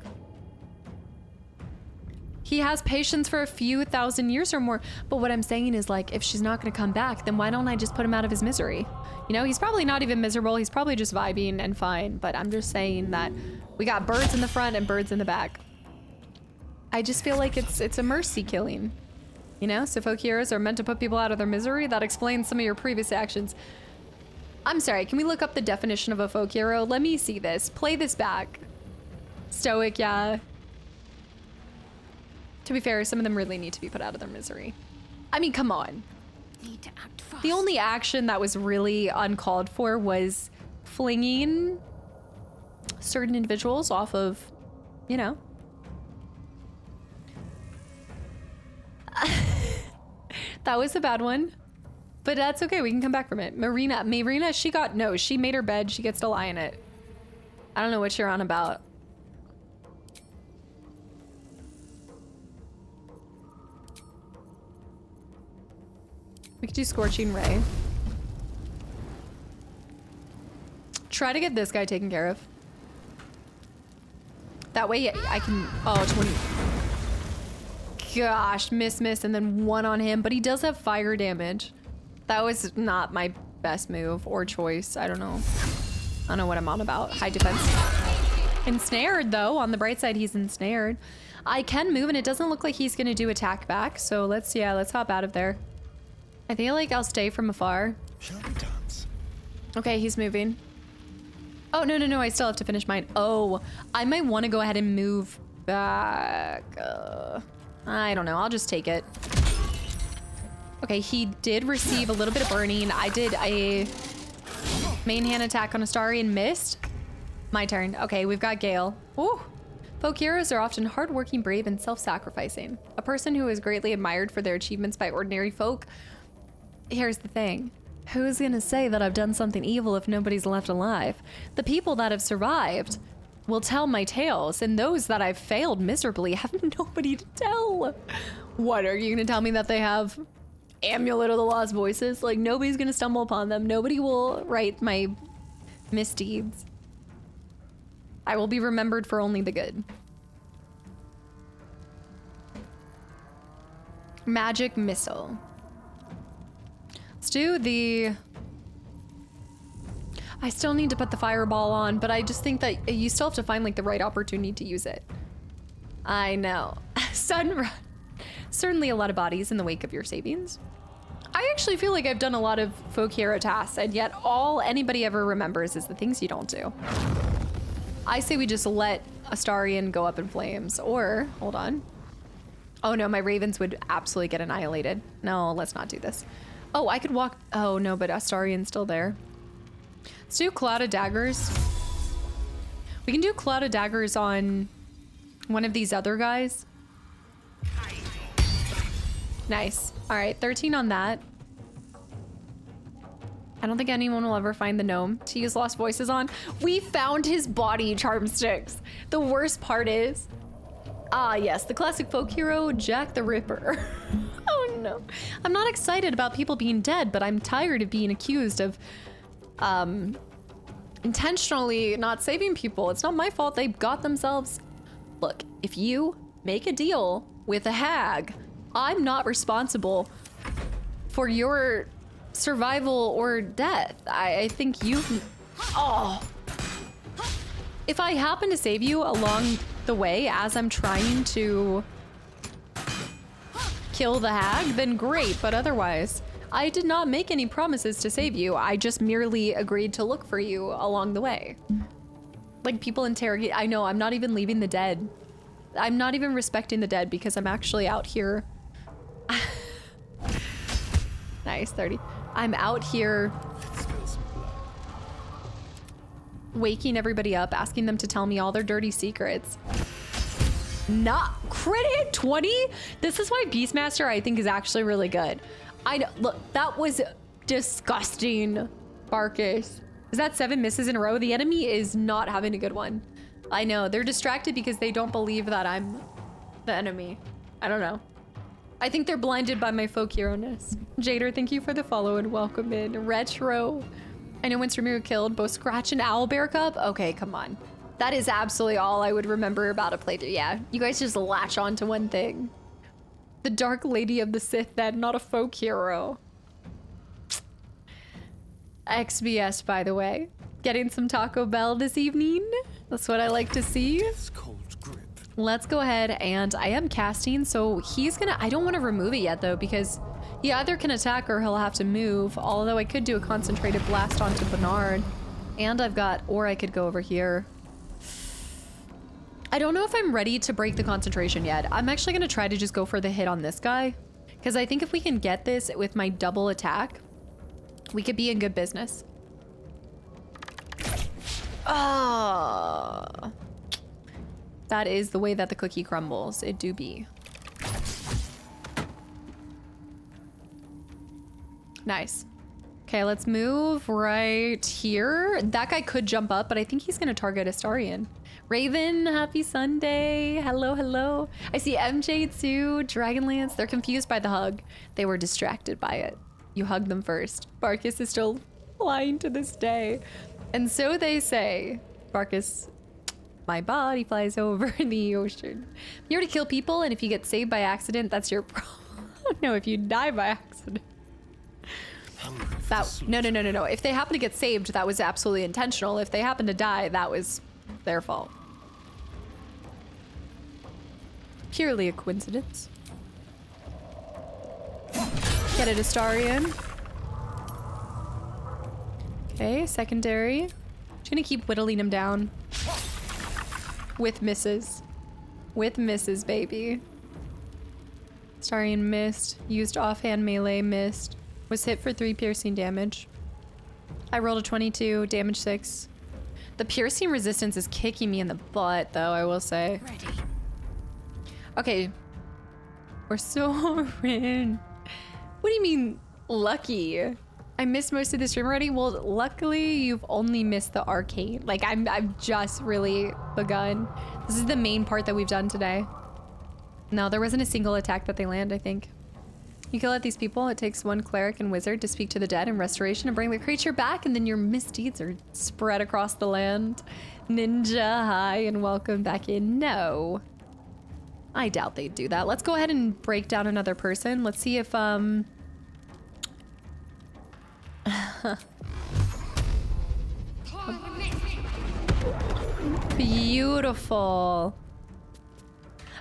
He has patience for a few thousand years or more. But what I'm saying is, like, if she's not gonna come back, then why don't I just put him out of his misery? You know, he's probably not even miserable. He's probably just vibing and fine. But I'm just saying that we got birds in the front and birds in the back. I just feel like it's a mercy killing. You know, so folk heroes are meant to put people out of their misery. That explains some of your previous actions. I'm sorry, can we look up the definition of a folk hero? Let me see this. Play this back. Stoic, yeah. To be fair, some of them really need to be put out of their misery. I mean, come on. Need to act fast. The only action that was really uncalled for was flinging certain individuals off of, you know. That was a bad one. But that's okay, we can come back from it. Marina, she made her bed, she gets to lie in it. I don't know what you're on about. We could do Scorching Ray. Try to get this guy taken care of. That way I can, oh, 20. Gosh, miss, and then 1 on him, but he does have fire damage. That was not my best move or choice. I don't know what I'm on about. High defense. Ensnared though, on the bright side, he's ensnared. I can move and it doesn't look like he's gonna do attack back. So let's hop out of there. I feel like I'll stay from afar. Shall we dance? Okay, he's moving. Oh, no, I still have to finish mine. Oh, I might want to go ahead and move back. I don't know, I'll just take it. Okay, he did receive a little bit of burning. I did a main hand attack on Astari and missed. My turn. Okay, we've got Gale. Ooh. Folk heroes are often hardworking, brave, and self-sacrificing. A person who is greatly admired for their achievements by ordinary folk. Here's the thing. Who's gonna say that I've done something evil if nobody's left alive? The people that have survived will tell my tales, and those that I've failed miserably have nobody to tell. What, are you gonna tell me that they have Amulet of the Lost Voices? Like, nobody's gonna stumble upon them. Nobody will write my misdeeds. I will be remembered for only the good. Magic Missile. Let's do the... I still need to put the fireball on, but I just think that you still have to find like the right opportunity to use it. I know. Sunrun. Certainly a lot of bodies in the wake of your savings. I actually feel like I've done a lot of folk hero tasks, and yet all anybody ever remembers is the things you don't do. I say we just let Astarion go up in flames, or, hold on. Oh no, my ravens would absolutely get annihilated. No, let's not do this. Oh, I could walk, oh no, but Astarion's still there. Let's do Cloud of Daggers. We can do Cloud of Daggers on one of these other guys. Nice. All right, 13 on that. I don't think anyone will ever find the gnome to use Lost Voices on. We found his body charm sticks. The worst part is, yes, the classic folk hero, Jack the Ripper. Oh no. I'm not excited about people being dead, but I'm tired of being accused of intentionally not saving people. It's not my fault. They got themselves. Look, if you make a deal with a hag, I'm not responsible for your survival or death. I think you... Oh. If I happen to save you along the way as I'm trying to kill the hag, then great, but otherwise, I did not make any promises to save you. I just merely agreed to look for you along the way. Like, people interrogate... I know, I'm not even leaving the dead. I'm not even respecting the dead because I'm actually out here... Nice, 30. I'm out here waking everybody up, asking them to tell me all their dirty secrets. Not crit hit 20. This is why Beastmaster I think is actually really good. Look, that was disgusting. Barkus. Is that 7 misses in a row? The enemy is not having a good one. I know, they're distracted because they don't believe that I'm the enemy. I don't know. I think they're blinded by my folk hero-ness. Jader, thank you for the follow and welcome in. Retro. I know once Ramiro killed both Scratch and Owlbear Cup. Okay, come on. That is absolutely all I would remember about a playthrough. Yeah, you guys just latch on to one thing. The Dark Lady of the Sith then, not a folk hero. XBS, by the way. Getting some Taco Bell this evening. That's what I like to see. Let's go ahead and I am casting, so he's gonna, I don't want to remove it yet though, because he either can attack or he'll have to move, although I could do a concentrated blast onto Bernard. And I've got, or I could go over here. I don't know if I'm ready to break the concentration yet. I'm actually gonna try to just go for the hit on this guy, because I think if we can get this with my double attack, we could be in good business. Ah, that is the way that the cookie crumbles. It do be. Nice. Okay, let's move right here. That guy could jump up, but I think he's gonna target Astarion. Raven, happy Sunday. Hello, hello. I see MJ too, Dragonlance. They're confused by the hug. They were distracted by it. You hugged them first. Barkus is still flying to this day. And so they say. Barkus, my body flies over the ocean. You're to kill people, and if you get saved by accident, that's your problem. No, if you die by accident. No. If they happen to get saved, that was absolutely intentional. If they happen to die, that was their fault. Purely a coincidence. Get it, Astarion. Okay, secondary. Just gonna keep whittling him down. With misses. With misses, baby. Astarion missed. Used offhand melee, missed. Was hit for 3 piercing damage. I rolled a 22, damage 6. The piercing resistance is kicking me in the butt, though, I will say. Ready. Okay. We're so in. What do you mean, lucky? I missed most of the stream already? Well, luckily, you've only missed the arcane. Like, I've just really begun. This is the main part that we've done today. No, there wasn't a single attack that they land, I think. You kill out these people, it takes 1 cleric and wizard to speak to the dead in restoration and bring the creature back, and then your misdeeds are spread across the land. Ninja, hi, and welcome back in. No. I doubt they'd do that. Let's go ahead and break down another person. Let's see if, Beautiful.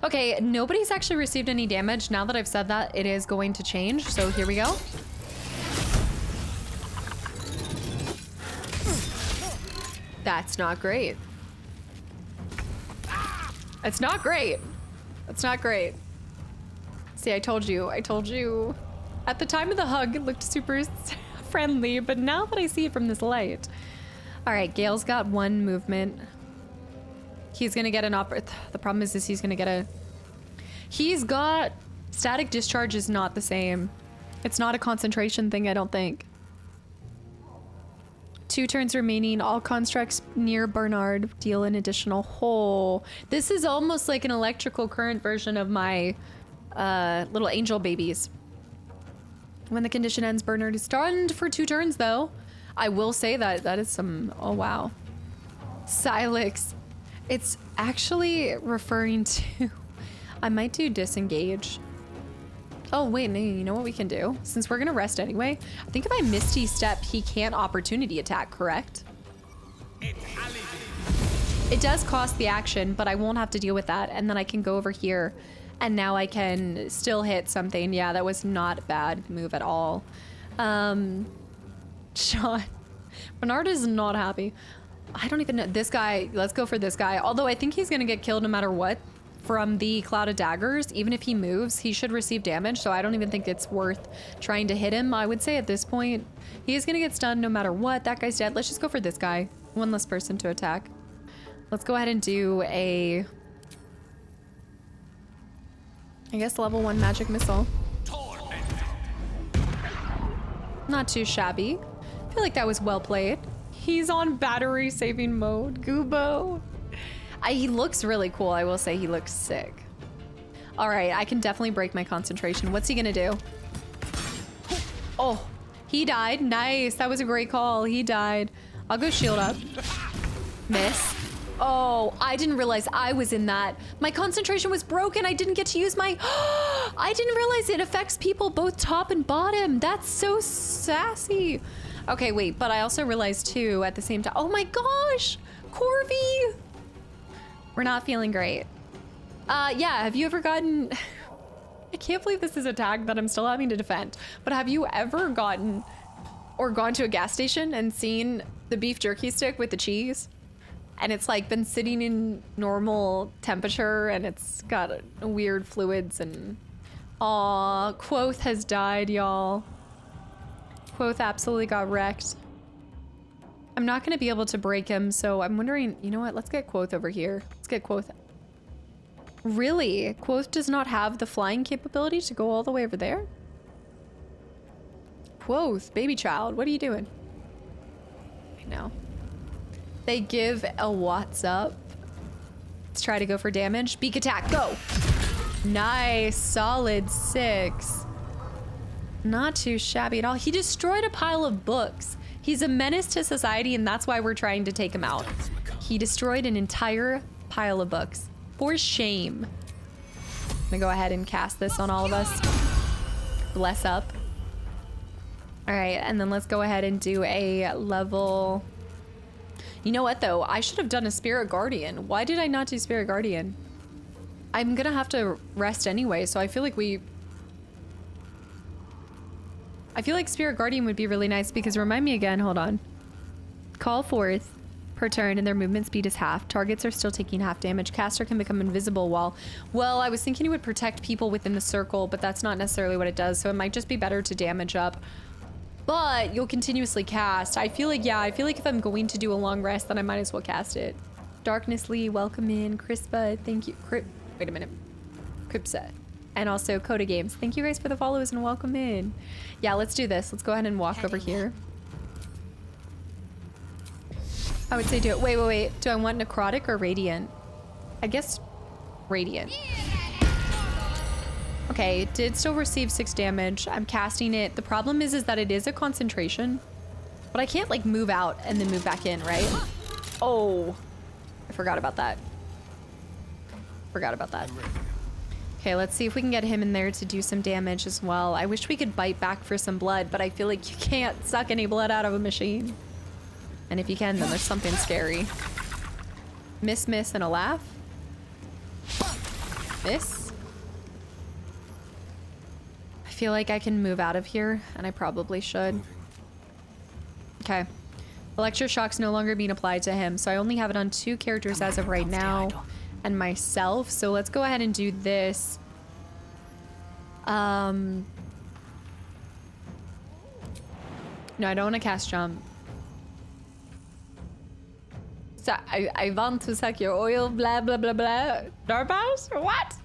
Okay, nobody's actually received any damage. Now that I've said that, it is going to change. So here we go. That's not great. It's not great. It's not great. See, I told you. At the time of the hug, it looked super friendly, but now that I see it from this light. All right, Gale's got 1 movement. He's gonna get an the problem is he's gonna get a... He's got... Static discharge is not the same. It's not a concentration thing, I don't think. 2 turns remaining. All constructs near Bernard deal an additional hole. This is almost like an electrical current version of my little angel babies. When the condition ends, Bernard is stunned for 2 turns, though. I will say that is some... Oh, wow. Silex. It's actually referring to... I might do disengage. Oh, wait, no, you know what we can do? Since we're gonna rest anyway, I think if I Misty Step, he can't opportunity attack, correct? It does cost the action, but I won't have to deal with that. And then I can go over here, and now I can still hit something. Yeah, that was not a bad move at all. Sean. Bernard is not happy. I don't even know. This guy, let's go for this guy. Although I think he's gonna get killed no matter what from the Cloud of Daggers. Even if he moves, he should receive damage, so I don't even think it's worth trying to hit him. I would say at this point, he is gonna get stunned no matter what. That guy's dead. Let's just go for this guy. 1 less person to attack. Let's go ahead and do a... I guess level 1 magic missile. Not too shabby. I feel like that was well played. He's on battery saving mode. Goobo. He looks really cool. I will say he looks sick. All right, I can definitely break my concentration. What's he gonna do? Oh, he died. Nice. That was a great call. He died. I'll go shield up. Miss. Oh, I didn't realize I was in that. My concentration was broken. I didn't get to use my... I didn't realize it affects people both top and bottom. That's so sassy. Okay, wait, but I also realized too at the same time... Oh my gosh, Corby. We're not feeling great. Yeah, have you ever gotten... I can't believe this is a tag that I'm still having to defend, but have you ever gotten or gone to a gas station and seen the beef jerky stick with the cheese? And it's like been sitting in normal temperature and it's got weird fluids and... Aw, Quoth has died, y'all. Quoth absolutely got wrecked. I'm not gonna be able to break him, so I'm wondering, you know what? Let's get Quoth over here. Let's get Quoth. Really? Quoth does not have the flying capability to go all the way over there? Quoth, baby child, what are you doing? I know. They give a what's up. Let's try to go for damage. Beak attack, go! Nice, solid 6. Not too shabby at all. He destroyed a pile of books. He's a menace to society and that's why we're trying to take him out. He destroyed an entire pile of books. For shame. I'm gonna go ahead and cast this on all of us. Bless up. All right, and then let's go ahead and do a level... You know what though? I should have done a Spirit Guardian. Why did I not do Spirit Guardian? I'm gonna have to rest anyway, so I feel like Spirit Guardian would be really nice because remind me again, hold on. Call forth per turn and their movement speed is half. Targets are still taking half damage. Caster can become invisible while... Well, I was thinking it would protect people within the circle, but that's not necessarily what it does, so it might just be better to damage up. But you'll continuously cast. I feel like, yeah, I feel like if I'm going to do a long rest, then I might as well cast it. Darkness Lee, welcome in. Crispa, thank you. Wait a minute. Cripsa. And also Coda Games. Thank you guys for the follows and welcome in. Yeah, let's do this. Let's go ahead and walk over here. I would say do it. Wait. Do I want Necrotic or Radiant? I guess Radiant. Okay, it did still receive 6 damage. I'm casting it. The problem is that it is a concentration, but I can't like move out and then move back in, right? Oh, I forgot about that. Okay, let's see if we can get him in there to do some damage as well. I wish we could bite back for some blood, but I feel like you can't suck any blood out of a machine. And if you can, then there's something scary. Miss, and a laugh. Miss. I feel like I can move out of here, and I probably should. Okay. Electroshock's no longer being applied to him, so I only have it on 2 characters as of right now, and myself. So let's go ahead and do this. No, I don't want to cast jump. So I want to suck your oil, blah, blah, blah, blah. Darbouse? What?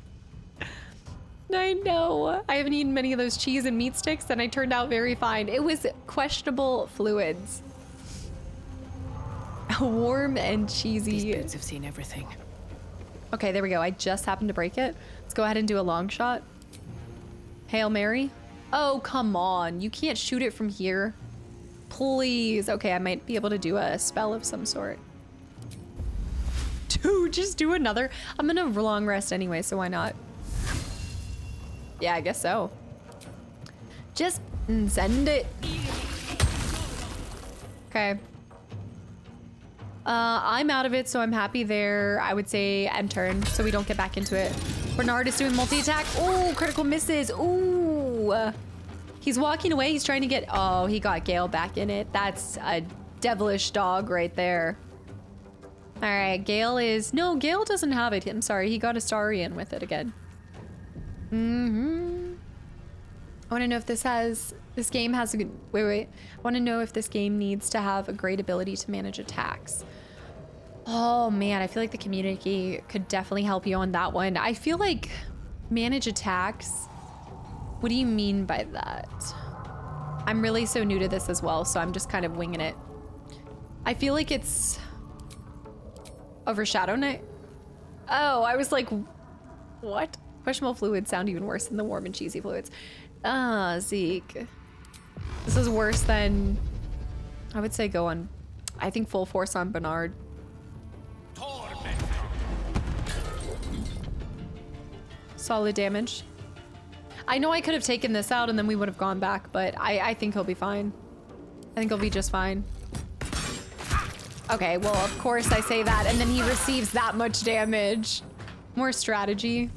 I know. I haven't eaten many of those cheese and meat sticks and I turned out very fine. It was questionable fluids. Warm and cheesy. These boots have seen everything. Okay, there we go. I just happened to break it. Let's go ahead and do a long shot. Hail Mary. Oh, come on. You can't shoot it from here. Please. Okay, I might be able to do a spell of some sort. Dude, just do another. I'm gonna long rest anyway, so why not? Yeah, I guess so. Just send it. Okay. I'm out of it, so I'm happy there. I would say end turn, so we don't get back into it. Bernard is doing multi-attack. Oh, critical misses. Ooh. He's walking away. He's trying to get... Oh, he got Gale back in it. That's a devilish dog right there. All right, Gale is... No, Gale doesn't have it. I'm sorry. He got Astarion with it again. I want to know if this has... This game has a good... Wait. I want to know if this game needs to have a great ability to manage attacks. Oh, man. I feel like the community could definitely help you on that one. I feel like Manage attacks. What do you mean by that? I'm really so new to this as well, so I'm just kind of winging it. I feel like it's Overshadow Night. Oh, I was like, what? Questionable fluids sound even worse than the warm and cheesy fluids. Zeke. This is worse than, I would say go on, I think full force on Bernard. Solid damage. I know I could have taken this out and then we would have gone back, but I think he'll be fine. I think he'll be just fine. Okay, well, of course I say that, and then he receives that much damage. More strategy.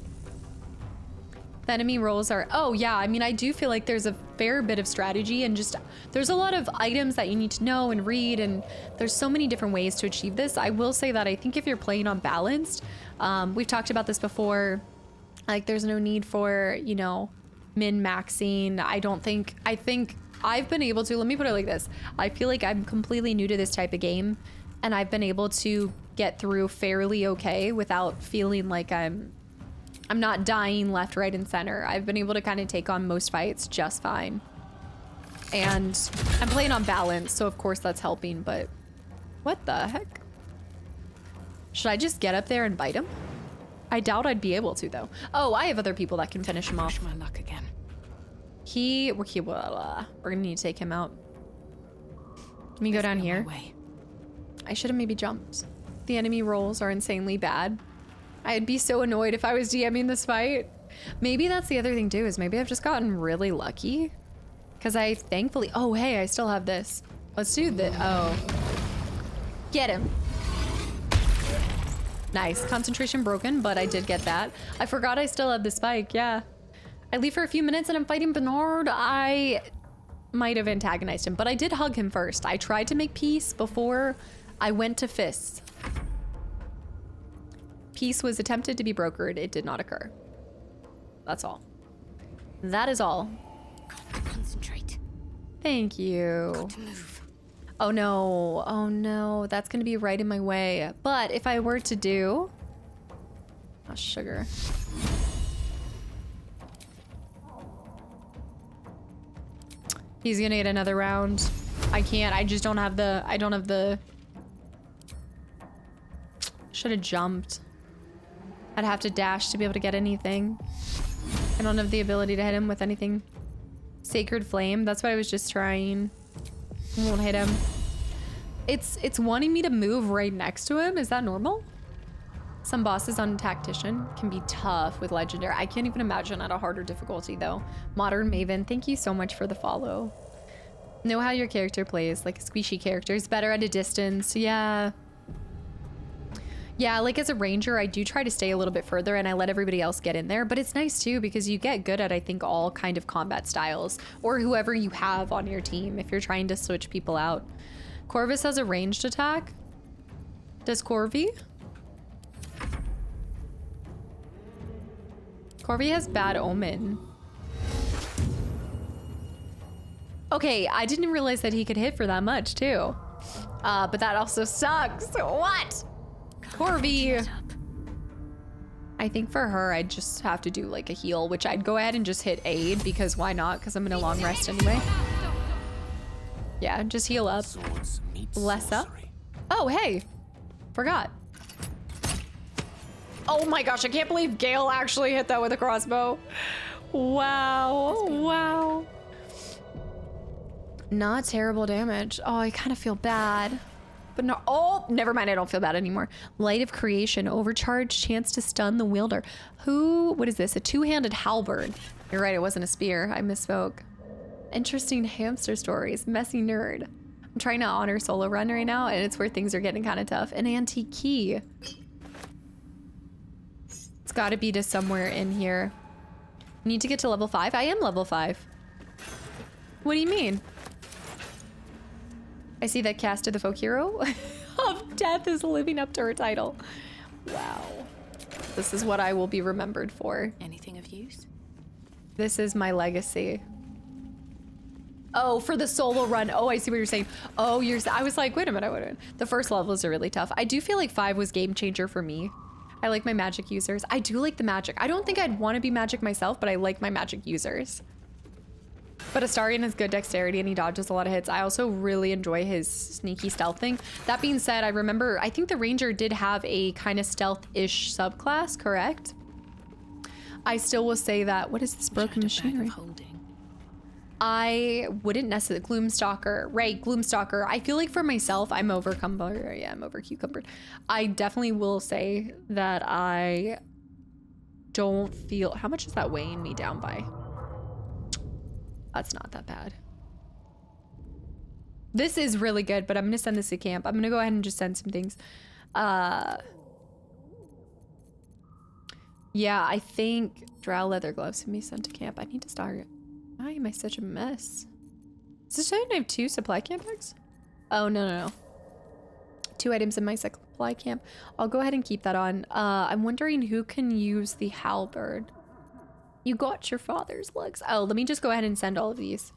The enemy rolls are, oh yeah, I mean, I do feel like there's a fair bit of strategy and just, there's a lot of items that you need to know and read, and there's so many different ways to achieve this. I will say that I think if you're playing on balanced, we've talked about this before, like there's no need for, you know, min-maxing. I think I've been able to, let me put it like this. I feel like I'm completely new to this type of game, and I've been able to get through fairly okay without feeling like I'm not dying left, right, and center. I've been able to kind of take on most fights just fine. And I'm playing on balance, so of course that's helping, but what the heck? Should I just get up there and bite him? I doubt I'd be able to, though. Oh, I have other people that can finish him off. Push my luck again. We're gonna need to take him out. Let me go down here. I should have maybe jumped. The enemy rolls are insanely bad. I'd be so annoyed if I was DMing this fight. Maybe that's the other thing too, is maybe I've just gotten really lucky. Because I thankfully, oh hey, I still have this. Let's do this, oh. Get him. Nice, concentration broken, but I did get that. I forgot I still have the spike, yeah. I leave for a few minutes and I'm fighting Bernard. I might have antagonized him, but I did hug him first. I tried to make peace before I went to fists. Peace was attempted to be brokered. It did not occur. That's all. That is all. Concentrate. Thank you. Got to move. Oh no. Oh no. That's gonna be right in my way. But if I were to do... Oh, sugar. He's gonna get another round. I can't. I just don't have the... I don't have the... Should have jumped. I'd have to dash to be able to get anything. I don't have the ability to hit him with anything. Sacred Flame, that's what I was just trying. Won't hit him. It's wanting me to move right next to him. Is that normal? Some bosses on Tactician can be tough with Legendary. I can't even imagine at a harder difficulty though. Modern Maven, thank you so much for the follow. Know how your character plays, like a squishy character is better at a distance. Yeah. Yeah, like as a ranger, I do try to stay a little bit further and I let everybody else get in there, but it's nice too because you get good at, I think, all kind of combat styles or whoever you have on your team if you're trying to switch people out. Corvus has a ranged attack. Does Corvi? Corvi has Bad Omen. Okay, I didn't realize that he could hit for that much too. But that also sucks. What? Corvi. I think for her, I'd just have to do like a heal, which I'd go ahead and just hit aid because why not? Because I'm in a long rest anyway. Yeah, just heal up. Bless up. Oh, hey. Forgot. Oh my gosh, I can't believe Gale actually hit that with a crossbow. Wow. Wow. Not terrible damage. Oh, I kind of feel bad. But no, oh, never mind. I don't feel bad anymore. Light of Creation, overcharged, chance to stun the wielder. What is this? A two-handed halberd. You're right, it wasn't a spear. I misspoke. Interesting hamster stories. Messy nerd. I'm trying to honor solo run right now, and it's where things are getting kind of tough. An antique key. It's got to be to somewhere in here. Need to get to level 5? I am level 5. What do you mean? I see that Cast of the Folk Hero of Death is living up to her title. Wow. This is what I will be remembered for. Anything of use? This is my legacy. Oh, for the solo run. Oh, I see what you're saying. Oh, I was like, wait a minute. The first levels are really tough. I do feel like 5 was game changer for me. I like my magic users. I do like the magic. I don't think I'd want to be magic myself, but I like my magic users. But Astarion has good dexterity and he dodges a lot of hits. I also really enjoy his sneaky stealth thing. That being said, I remember, I think the Ranger did have a kind of stealth-ish subclass, correct? I still will say that, what is this broken machinery? I wouldn't necessarily, Gloomstalker, right, Gloomstalker. I feel like for myself, I'm over Cucumber, yeah, I'm over Cucumbered. I definitely will say that I don't feel, how much is that weighing me down by? That's not that bad. This is really good, but I'm gonna send this to camp. I'm gonna go ahead and just send some things. Yeah, I think drow leather gloves can be sent to camp. I need to start. Why am I such a mess? Is this showing I have 2 supply camp bags? Oh, no. 2 items in my supply camp. I'll go ahead and keep that on. I'm wondering who can use the halberd. You got your father's legs. Oh, let me just go ahead and send all of these.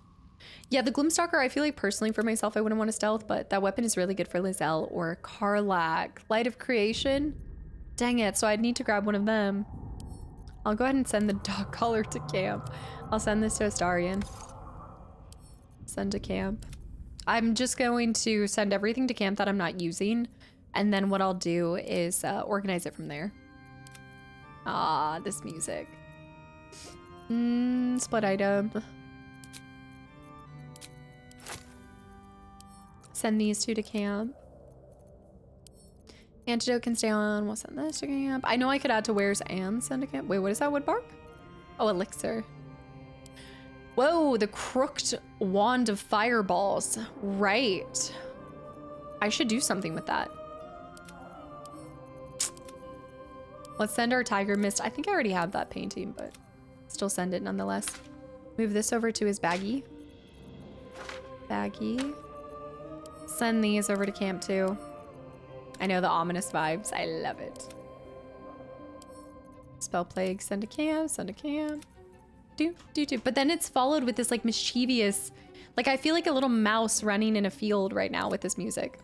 Yeah, the Gloomstalker, I feel like personally for myself, I wouldn't want to stealth, but that weapon is really good for Lizelle or Karlak. Light of Creation? Dang it, so I'd need to grab one of them. I'll go ahead and send the dog collar to camp. I'll send this to Astarion. Send to camp. I'm just going to send everything to camp that I'm not using, and then what I'll do is organize it from there. Ah, this music. Split item. Send these 2 to camp. Antidote can stay on. We'll send this to camp. I know I could add to wares and send to camp. Wait, what is that? Wood bark? Oh, elixir. Whoa, the crooked wand of fireballs. Right. I should do something with that. Let's send our tiger mist. I think I already have that painting, but still send it nonetheless. Move this over to his baggie. Baggie. Send these over to camp too. I know the ominous vibes. I love it. Spell plague, send to camp, send to camp. Do. But then it's followed with this like mischievous, like I feel like a little mouse running in a field right now with this music.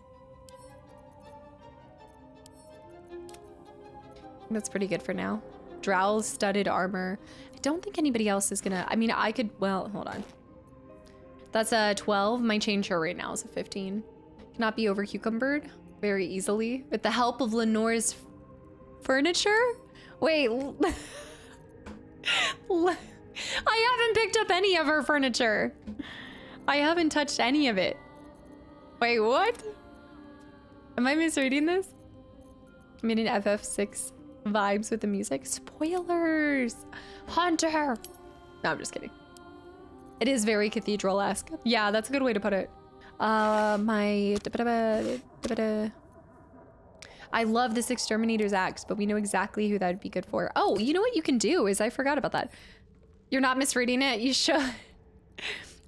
That's pretty good for now. Drow's studded armor. I don't think anybody else is gonna, I mean, I could, well, hold on. That's a 12. My chain show right now is a 15. Cannot be over cucumbered very easily with the help of Lenore's furniture. Wait. I haven't picked up any of her furniture. I haven't touched any of it. Wait, what? Am I misreading this? I'm getting FF6 vibes with the music. Spoilers! Hunter! No, I'm just kidding. It is very cathedral-esque. Yeah, that's a good way to put it. I love this exterminator's axe, but we know exactly who that would be good for. Oh, you know what you can do is I forgot about that. You're not misreading it. You should.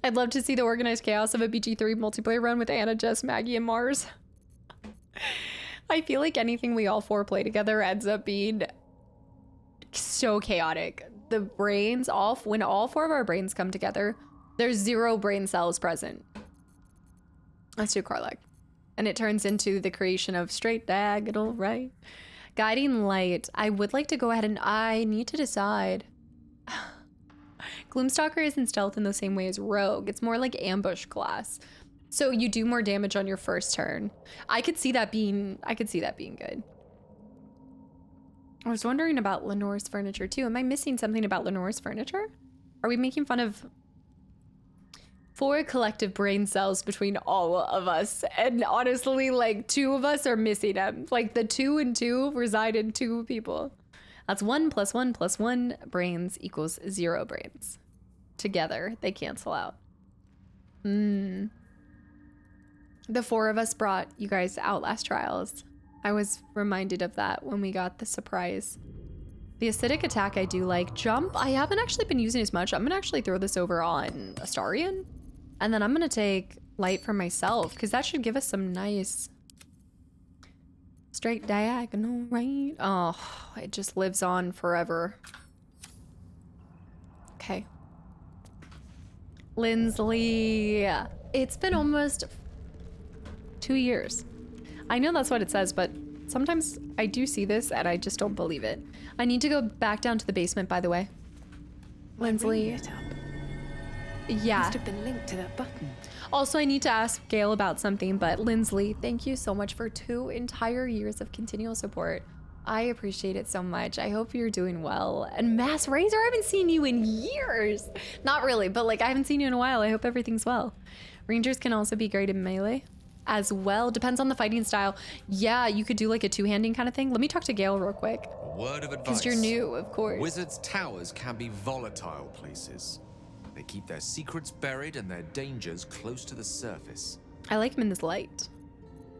I'd love to see the organized chaos of a BG3 multiplayer run with Anna, Jess, Maggie, and Mars. I feel like anything we all 4 play together ends up being so chaotic. The brains, when all 4 of our brains come together, there's 0 brain cells present. Let's do Karlak. And it turns into the creation of straight diagonal, right? Guiding light. I would like to go ahead and I need to decide. Gloomstalker isn't stealth in the same way as Rogue. It's more like ambush class. So you do more damage on your first turn. I could see that being good. I was wondering about Lenore's furniture too. Am I missing something about Lenore's furniture? Are we making fun of 4 collective brain cells between all of us? And honestly, like 2 of us are missing them. Like the 2 and 2 reside in 2 people. That's 1 + 1 + 1 brains equals 0 brains. Together, they cancel out. The 4 of us brought you guys Outlast Trials. I was reminded of that when we got the surprise. The acidic attack I do like. Jump, I haven't actually been using as much. I'm gonna actually throw this over on Astarion. And then I'm gonna take light for myself because that should give us some nice straight diagonal, right? Oh, it just lives on forever. Okay. Lindsley. It's been almost 2 years. I know that's what it says, but Sometimes I do see this and I just don't believe it. I need to go back down to the basement, by the way. Lindsley. Ring lit up. Yeah. Must have been linked to that button. Also, I need to ask Gail about something, but Lindsley, thank you so much for 2 entire years of continual support. I appreciate it so much. I hope you're doing well. And Mass Razor, I haven't seen you in years. Not really, but like I haven't seen you in a while. I hope everything's well. Rangers can also be great in melee as well. Depends on the fighting style. Yeah, you could do like a two-handing kind of thing. Let me talk to Gail real quick. A word of advice. Because you're new, of course. Wizards' towers can be volatile places. They keep their secrets buried and their dangers close to the surface. I like him in this light.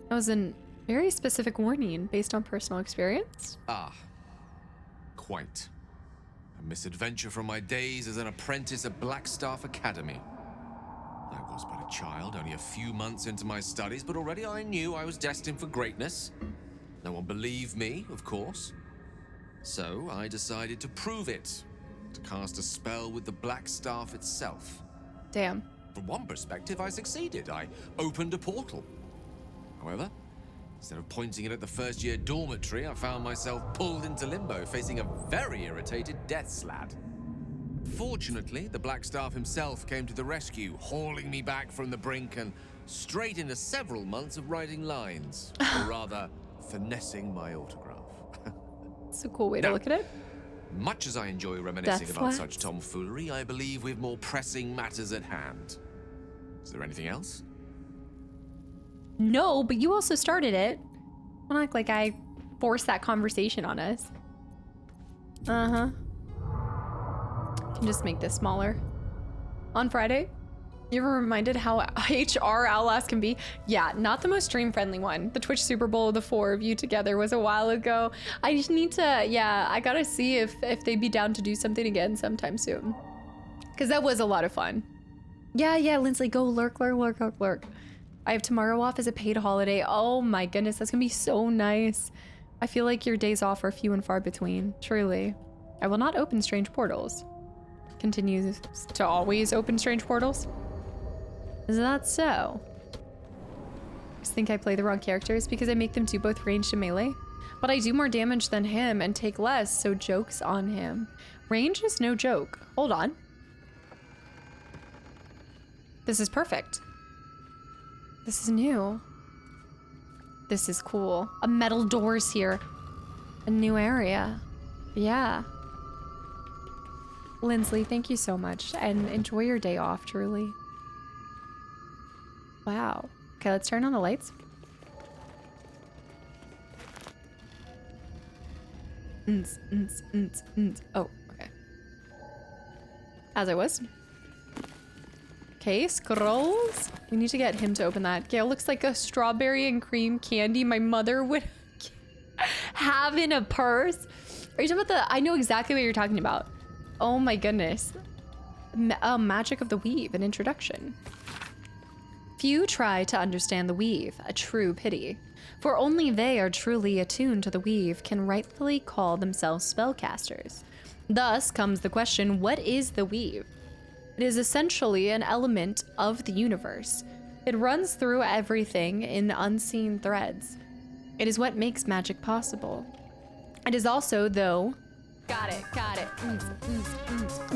That was a very specific warning based on personal experience. Ah, quite. A misadventure from my days as an apprentice at Blackstaff Academy. I was but a child, only a few months into my studies, but already I knew I was destined for greatness. No one believed me, of course. So I decided to prove it, to cast a spell with the Blackstaff itself. Damn. From one perspective, I succeeded. I opened a portal. However, instead of pointing it at the first-year dormitory, I found myself pulled into limbo, facing a very irritated death slad. Fortunately, the Blackstaff himself came to the rescue, hauling me back from the brink and straight into several months of writing lines, or rather, finessing my autograph. It's a cool way to look at it. Much as I enjoy reminiscing about such tomfoolery, I believe we've more pressing matters at hand. Is there anything else? No, but you also started it. Don't act like I forced that conversation on us. Uh-huh. Can just make this smaller. On Friday, you were reminded how HR Outlast can be. Yeah, not the most stream-friendly one. The Twitch Super Bowl, the 4 of you together was a while ago. I just need to, yeah, I gotta see if they'd be down to do something again sometime soon. Because that was a lot of fun. Yeah, Lindsley, go lurk. I have tomorrow off as a paid holiday. Oh my goodness, that's gonna be so nice. I feel like your days off are few and far between, truly. I will not open strange portals. Continues to always open strange portals. Is that so? I just think I play the wrong characters because I make them do both ranged and melee. But I do more damage than him and take less, so joke's on him. Range is no joke. Hold on. This is perfect. This is new. This is cool. A metal door's here. A new area. Yeah. Lindsley, thank you so much, and enjoy your day off, truly. Wow. Okay, let's turn on the lights. Oh, okay. As I was. Okay, scrolls. We need to get him to open that. Gail looks like a strawberry and cream candy my mother would have in a purse. Are you talking about the... I know exactly what you're talking about. Oh my goodness. Magic of the Weave, an introduction. Few try to understand the Weave, a true pity. For only they are truly attuned to the Weave can rightfully call themselves spellcasters. Thus comes the question, what is the Weave? It is essentially an element of the universe. It runs through everything in unseen threads. It is what makes magic possible. It is also, though... Got it.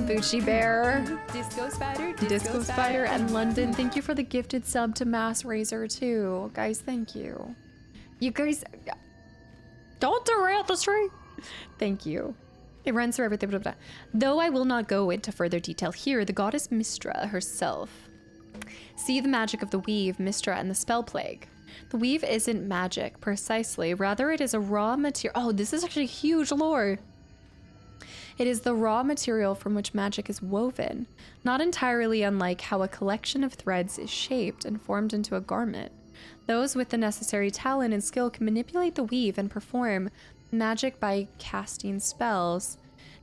Bucci Bear. Disco Spider, and London. Thank you for the gifted sub to Mass Razor too. Guys, thank you. You guys... Don't derail the stream. Thank you. It runs through everything. Blah, blah, blah. Though I will not go into further detail here, the goddess Mystra herself. See the magic of the Weave, Mystra, and the Spell Plague. The Weave isn't magic, precisely. Rather, it is a raw material. Oh, this is actually huge lore. It is the raw material from which magic is woven, not entirely unlike how a collection of threads is shaped and formed into a garment. Those with the necessary talent and skill can manipulate the weave and perform magic by casting spells.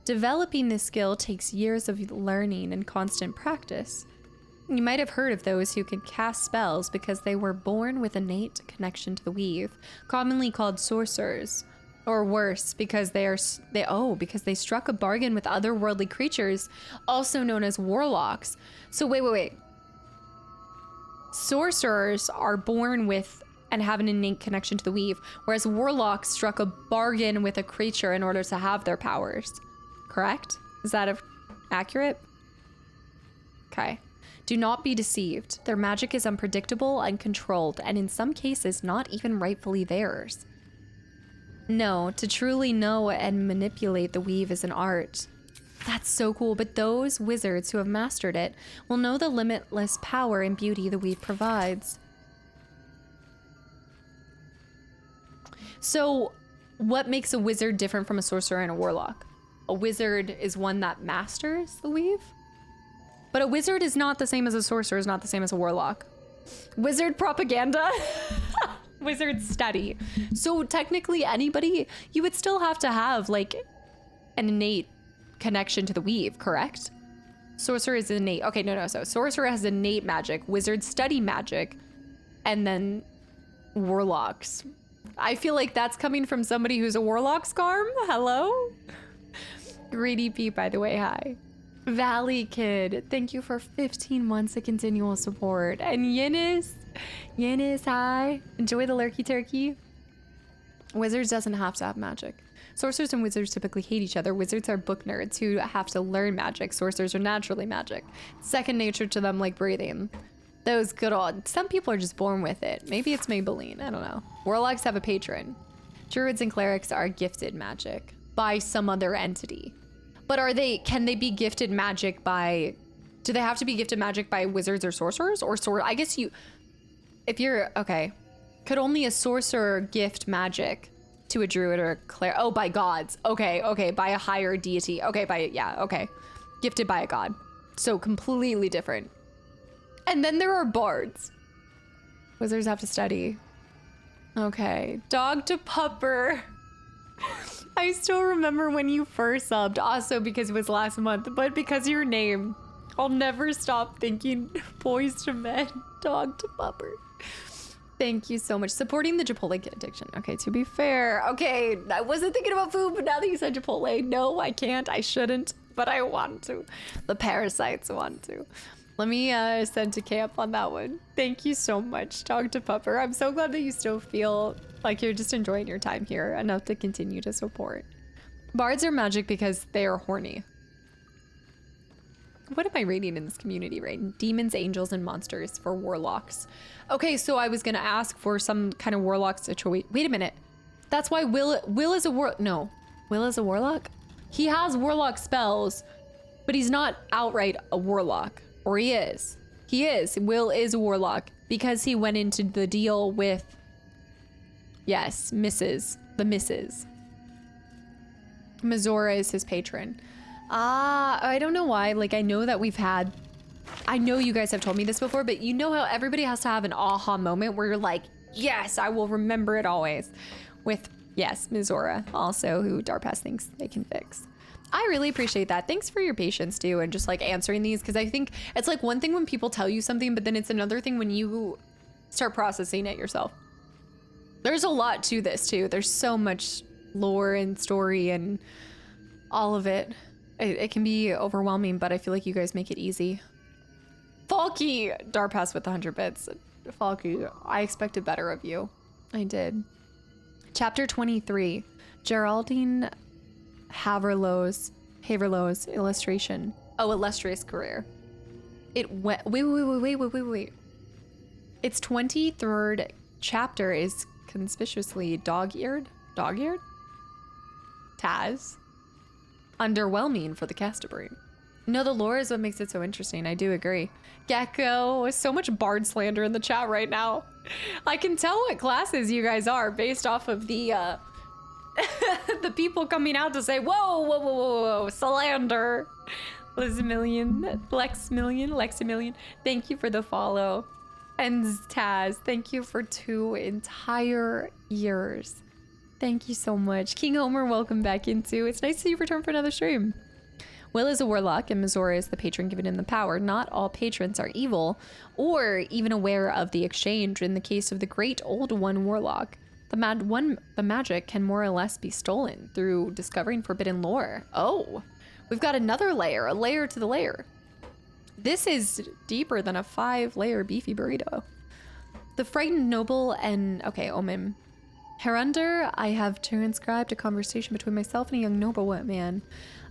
Developing this skill takes years of learning and constant practice. You might have heard of those who can cast spells because they were born with innate connection to the weave, commonly called sorcerers. Or worse, because they struck a bargain with otherworldly creatures, also known as warlocks. So wait. Sorcerers are born with and have an innate connection to the weave, whereas warlocks struck a bargain with a creature in order to have their powers. Correct? Is that accurate? Okay. Do not be deceived. Their magic is unpredictable, uncontrolled, and in some cases not even rightfully theirs. No, to truly know and manipulate the weave is an art. That's so cool, but those wizards who have mastered it will know the limitless power and beauty the weave provides. So, what makes a wizard different from a sorcerer and a warlock? A wizard is one that masters the weave? But a wizard is not the same as a sorcerer, is not the same as a warlock. Wizard propaganda? Wizard study. So technically anybody, you would still have to have like an innate connection to the weave, correct? Sorcerer is innate. Okay, no. So sorcerer has innate magic, wizards study magic, and then warlocks. I feel like that's coming from somebody who's a warlock, Scarm. Hello? Greedy Pete, by the way, hi. Valley Kid, thank you for 15 months of continual support. And Yennis, hi. Enjoy the lurky turkey. Wizards doesn't have to have magic. Sorcerers and wizards typically hate each other. Wizards are book nerds who have to learn magic. Sorcerers are naturally magic. Second nature to them, like breathing. Those good old, some people are just born with it. Maybe it's Maybelline, I don't know. Warlocks have a patron. Druids and clerics are gifted magic by some other entity. But can they be gifted magic by, do they have to be gifted magic by wizards or sorcerers? Or I guess okay. Could only a sorcerer gift magic to a druid or a cleric? Oh, by gods. Okay, by a higher deity. Okay. Gifted by a god. So completely different. And then there are bards. Wizards have to study. Okay, Dog to Pupper. I still remember when you first subbed, also because it was last month, but because of your name. I'll never stop thinking boys to men, Dog to Pupper. Thank you so much. Supporting the Chipotle addiction. Okay, to be fair. Okay, I wasn't thinking about food, but now that you said Chipotle, no, I can't, I shouldn't, but I want to. The parasites want to. Let me send to camp on that one. Thank you so much, Dog to Pupper. I'm so glad that you still feel like you're just enjoying your time here enough to continue to support. Bards are magic because they are horny. What am I reading in this community right? Demons, angels, and monsters for warlocks. Okay, so I was gonna ask for some kind of warlock situation. Wait a minute. That's why Will is a Will is a warlock? He has warlock spells, but he's not outright a warlock. Or he is. He is. Will is a warlock because he went into the deal with, yes, the Mrs. Mizora is his patron. I don't know why. Like, I know that I know you guys have told me this before, but you know how everybody has to have an aha moment where you're like, yes, I will remember it always. With, yes, Mizora also, who Darpass thinks they can fix. I really appreciate that. Thanks for your patience too, and just like answering these, because I think it's like one thing when people tell you something, but then it's another thing when you start processing it yourself. There's a lot to this too. There's so much lore and story and all of it. It can be overwhelming, but I feel like you guys make it easy. Falky, Darpass with 100 bits. Falky, I expected better of you. I did. Chapter 23, Geraldine Haverlow's illustration. Oh, illustrious career. It went. Wait. Its 23rd chapter is conspicuously dog-eared. Dog-eared? Taz. Underwhelming for the caster brain. No, the lore is what makes it so interesting. I do agree. Gecko, so much bard slander in the chat right now. I can tell what classes you guys are based off of the the people coming out to say, whoa, slander. Leximillion, thank you for the follow. And Taz, thank you for 2 entire years. Thank you so much. King Homer, welcome back into. It's nice to see you return for another stream. Will is a warlock and Mizora is the patron giving him the power. Not all patrons are evil or even aware of the exchange. In the case of the Great Old One warlock, the magic can more or less be stolen through discovering forbidden lore. Oh, we've got another layer, a layer to the layer. This is deeper than a 5-layer beefy burrito. The frightened noble and... Okay, Omen. Hereunder, I have transcribed a conversation between myself and a young nobleman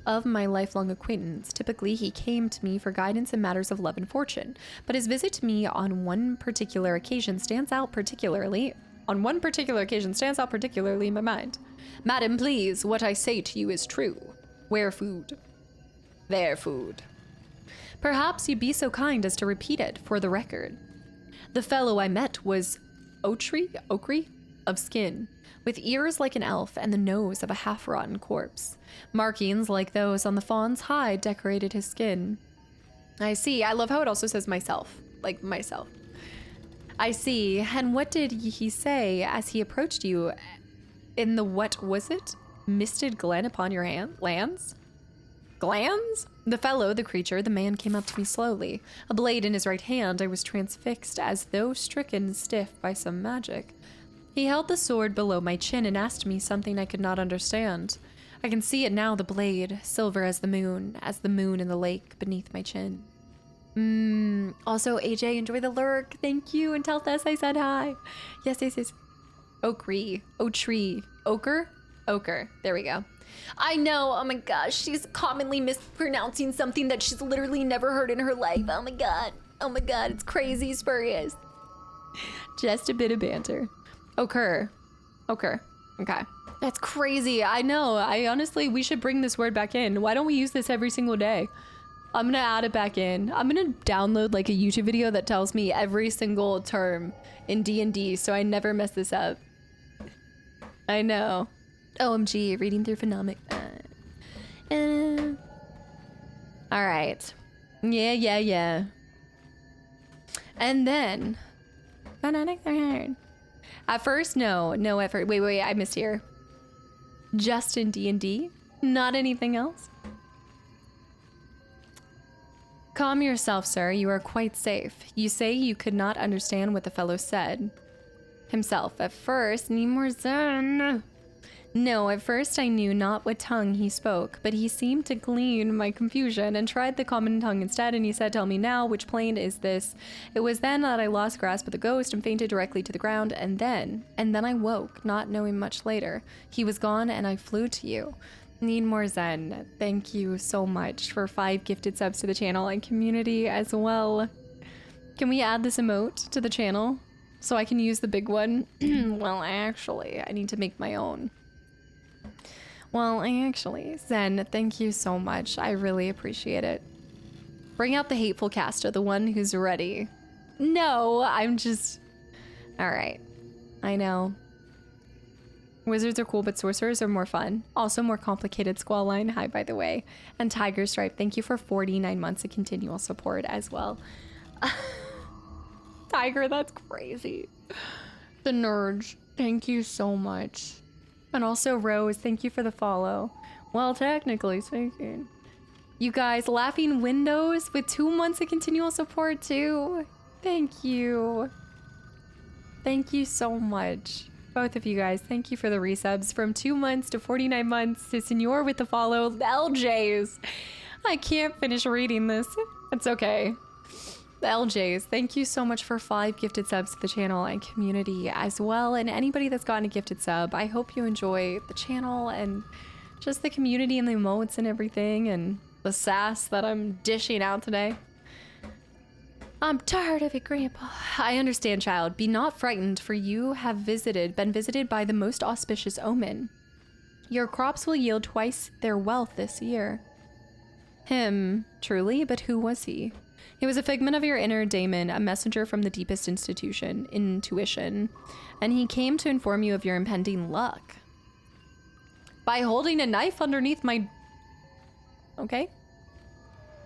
of my lifelong acquaintance. Typically, he came to me for guidance in matters of love and fortune, but his visit to me on one particular occasion stands out particularly in my mind. Madam, please, what I say to you is true. Where food? There food. Perhaps you'd be so kind as to repeat it for the record. The fellow I met was ochre of skin, with ears like an elf and the nose of a half-rotten corpse. Markings like those on the fawn's hide decorated his skin. I see. I love how it also says myself. Like myself. I see. And what did he say as he approached you in the, what was it? Misted glen upon your lands? Glands? The fellow, the creature, the man came up to me slowly. A blade in his right hand, I was transfixed as though stricken stiff by some magic. He held the sword below my chin and asked me something I could not understand. I can see it now, the blade, silver as the moon in the lake beneath my chin. Also, AJ, enjoy the lurk. Thank you. And tell Tess I said hi. Yes. Ochre. Ochre. There we go. I know. Oh my gosh. She's commonly mispronouncing something that she's literally never heard in her life. Oh my god. It's crazy spurious. Just a bit of banter. Ochre. Okay. That's crazy. I know. We should bring this word back in. Why don't we use this every single day? I'm gonna add it back in. I'm gonna download like a YouTube video that tells me every single term in D&D so I never mess this up. I know. OMG, reading through Phenomic. All right. Yeah. And then... At first, no effort. Wait, I missed here. Just in D&D? Not anything else? Calm yourself, sir. You are quite safe. You say you could not understand what the fellow said. Himself. At first, Nimorzen. No, at first I knew not what tongue he spoke, but he seemed to glean my confusion and tried the common tongue instead, and he said, tell me now, which plane is this? It was then that I lost grasp of the ghost and fainted directly to the ground, and then I woke, not knowing much later. He was gone, and I flew to you. Need more Zen. Thank you so much for 5 gifted subs to the channel and community as well. Can we add this emote to the channel so I can use the big one? Well, actually, I need to make my own. Zen, thank you so much. I really appreciate it. Bring out the hateful caster, the one who's ready. No, I'm just... All right. I know. Wizards are cool, but sorcerers are more fun. Also more complicated. Squall Line, hi, by the way. And Tiger Stripe, thank you for 49 months of continual support as well. Tiger, that's crazy. The Nurge, thank you so much. And also Rose, thank you for the follow. Well, technically speaking. You guys, Laughing Windows with 2 months of continual support too. Thank you. Thank you so much. Both of you guys, thank you for the resubs from 2 months to 49 months to Senor with the follow. LJs. I can't finish reading this. It's okay. The LJs, thank you so much for 5 gifted subs to the channel and community as well. And anybody that's gotten a gifted sub, I hope you enjoy the channel and just the community and the emotes and everything and the sass that I'm dishing out today. I'm tired of it, Grandpa. I understand, child. Be not frightened, for you have been visited by the most auspicious omen. Your crops will yield twice their wealth this year. Him, truly, but who was he? He was a figment of your inner daemon, a messenger from the deepest intuition, and he came to inform you of your impending luck. By holding a knife underneath my... Okay.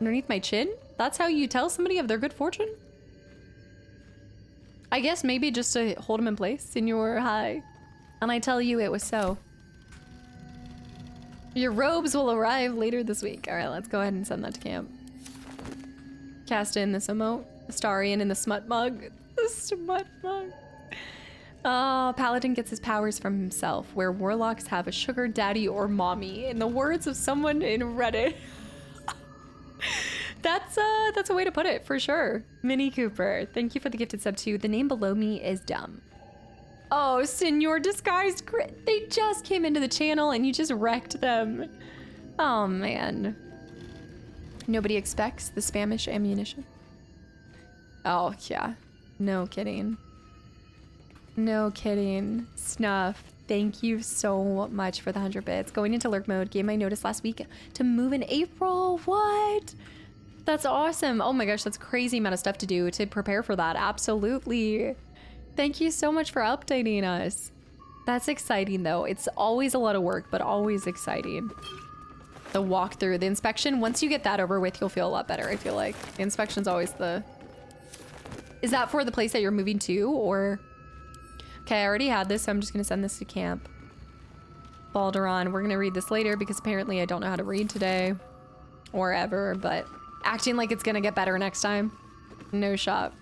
Underneath my chin? That's how you tell somebody of their good fortune? I guess maybe just to hold him in place in your high. And I tell you it was so. Your robes will arrive later this week. All right, let's go ahead and send that to camp. Cast in this emote. Astarion in the smut mug. The smut mug. Oh, Paladin gets his powers from himself, where warlocks have a sugar daddy or mommy, in the words of someone in Reddit. That's a way to put it, for sure. Mini Cooper, thank you for the gifted sub too. The name below me is dumb. Oh, Senor Disguised Grit. They just came into the channel and you just wrecked them. Oh, man. Nobody expects the Spanish ammunition. Oh, yeah. No kidding. No kidding. Snuff, thank you so much for the 100 bits. Going into lurk mode, gave my notice last week to move in April. What? That's awesome. Oh my gosh, that's crazy amount of stuff to do to prepare for that. Absolutely. Thank you so much for updating us. That's exciting though. It's always a lot of work, but always exciting. The walkthrough, the inspection, once you get that over with, you'll feel a lot better, I feel like. The inspection's always the... Is that for the place that you're moving to, or... Okay, I already had this, so I'm just gonna send this to camp. Baldur. We're gonna read this later because apparently I don't know how to read today. Or ever, but acting like it's gonna get better next time. No shot.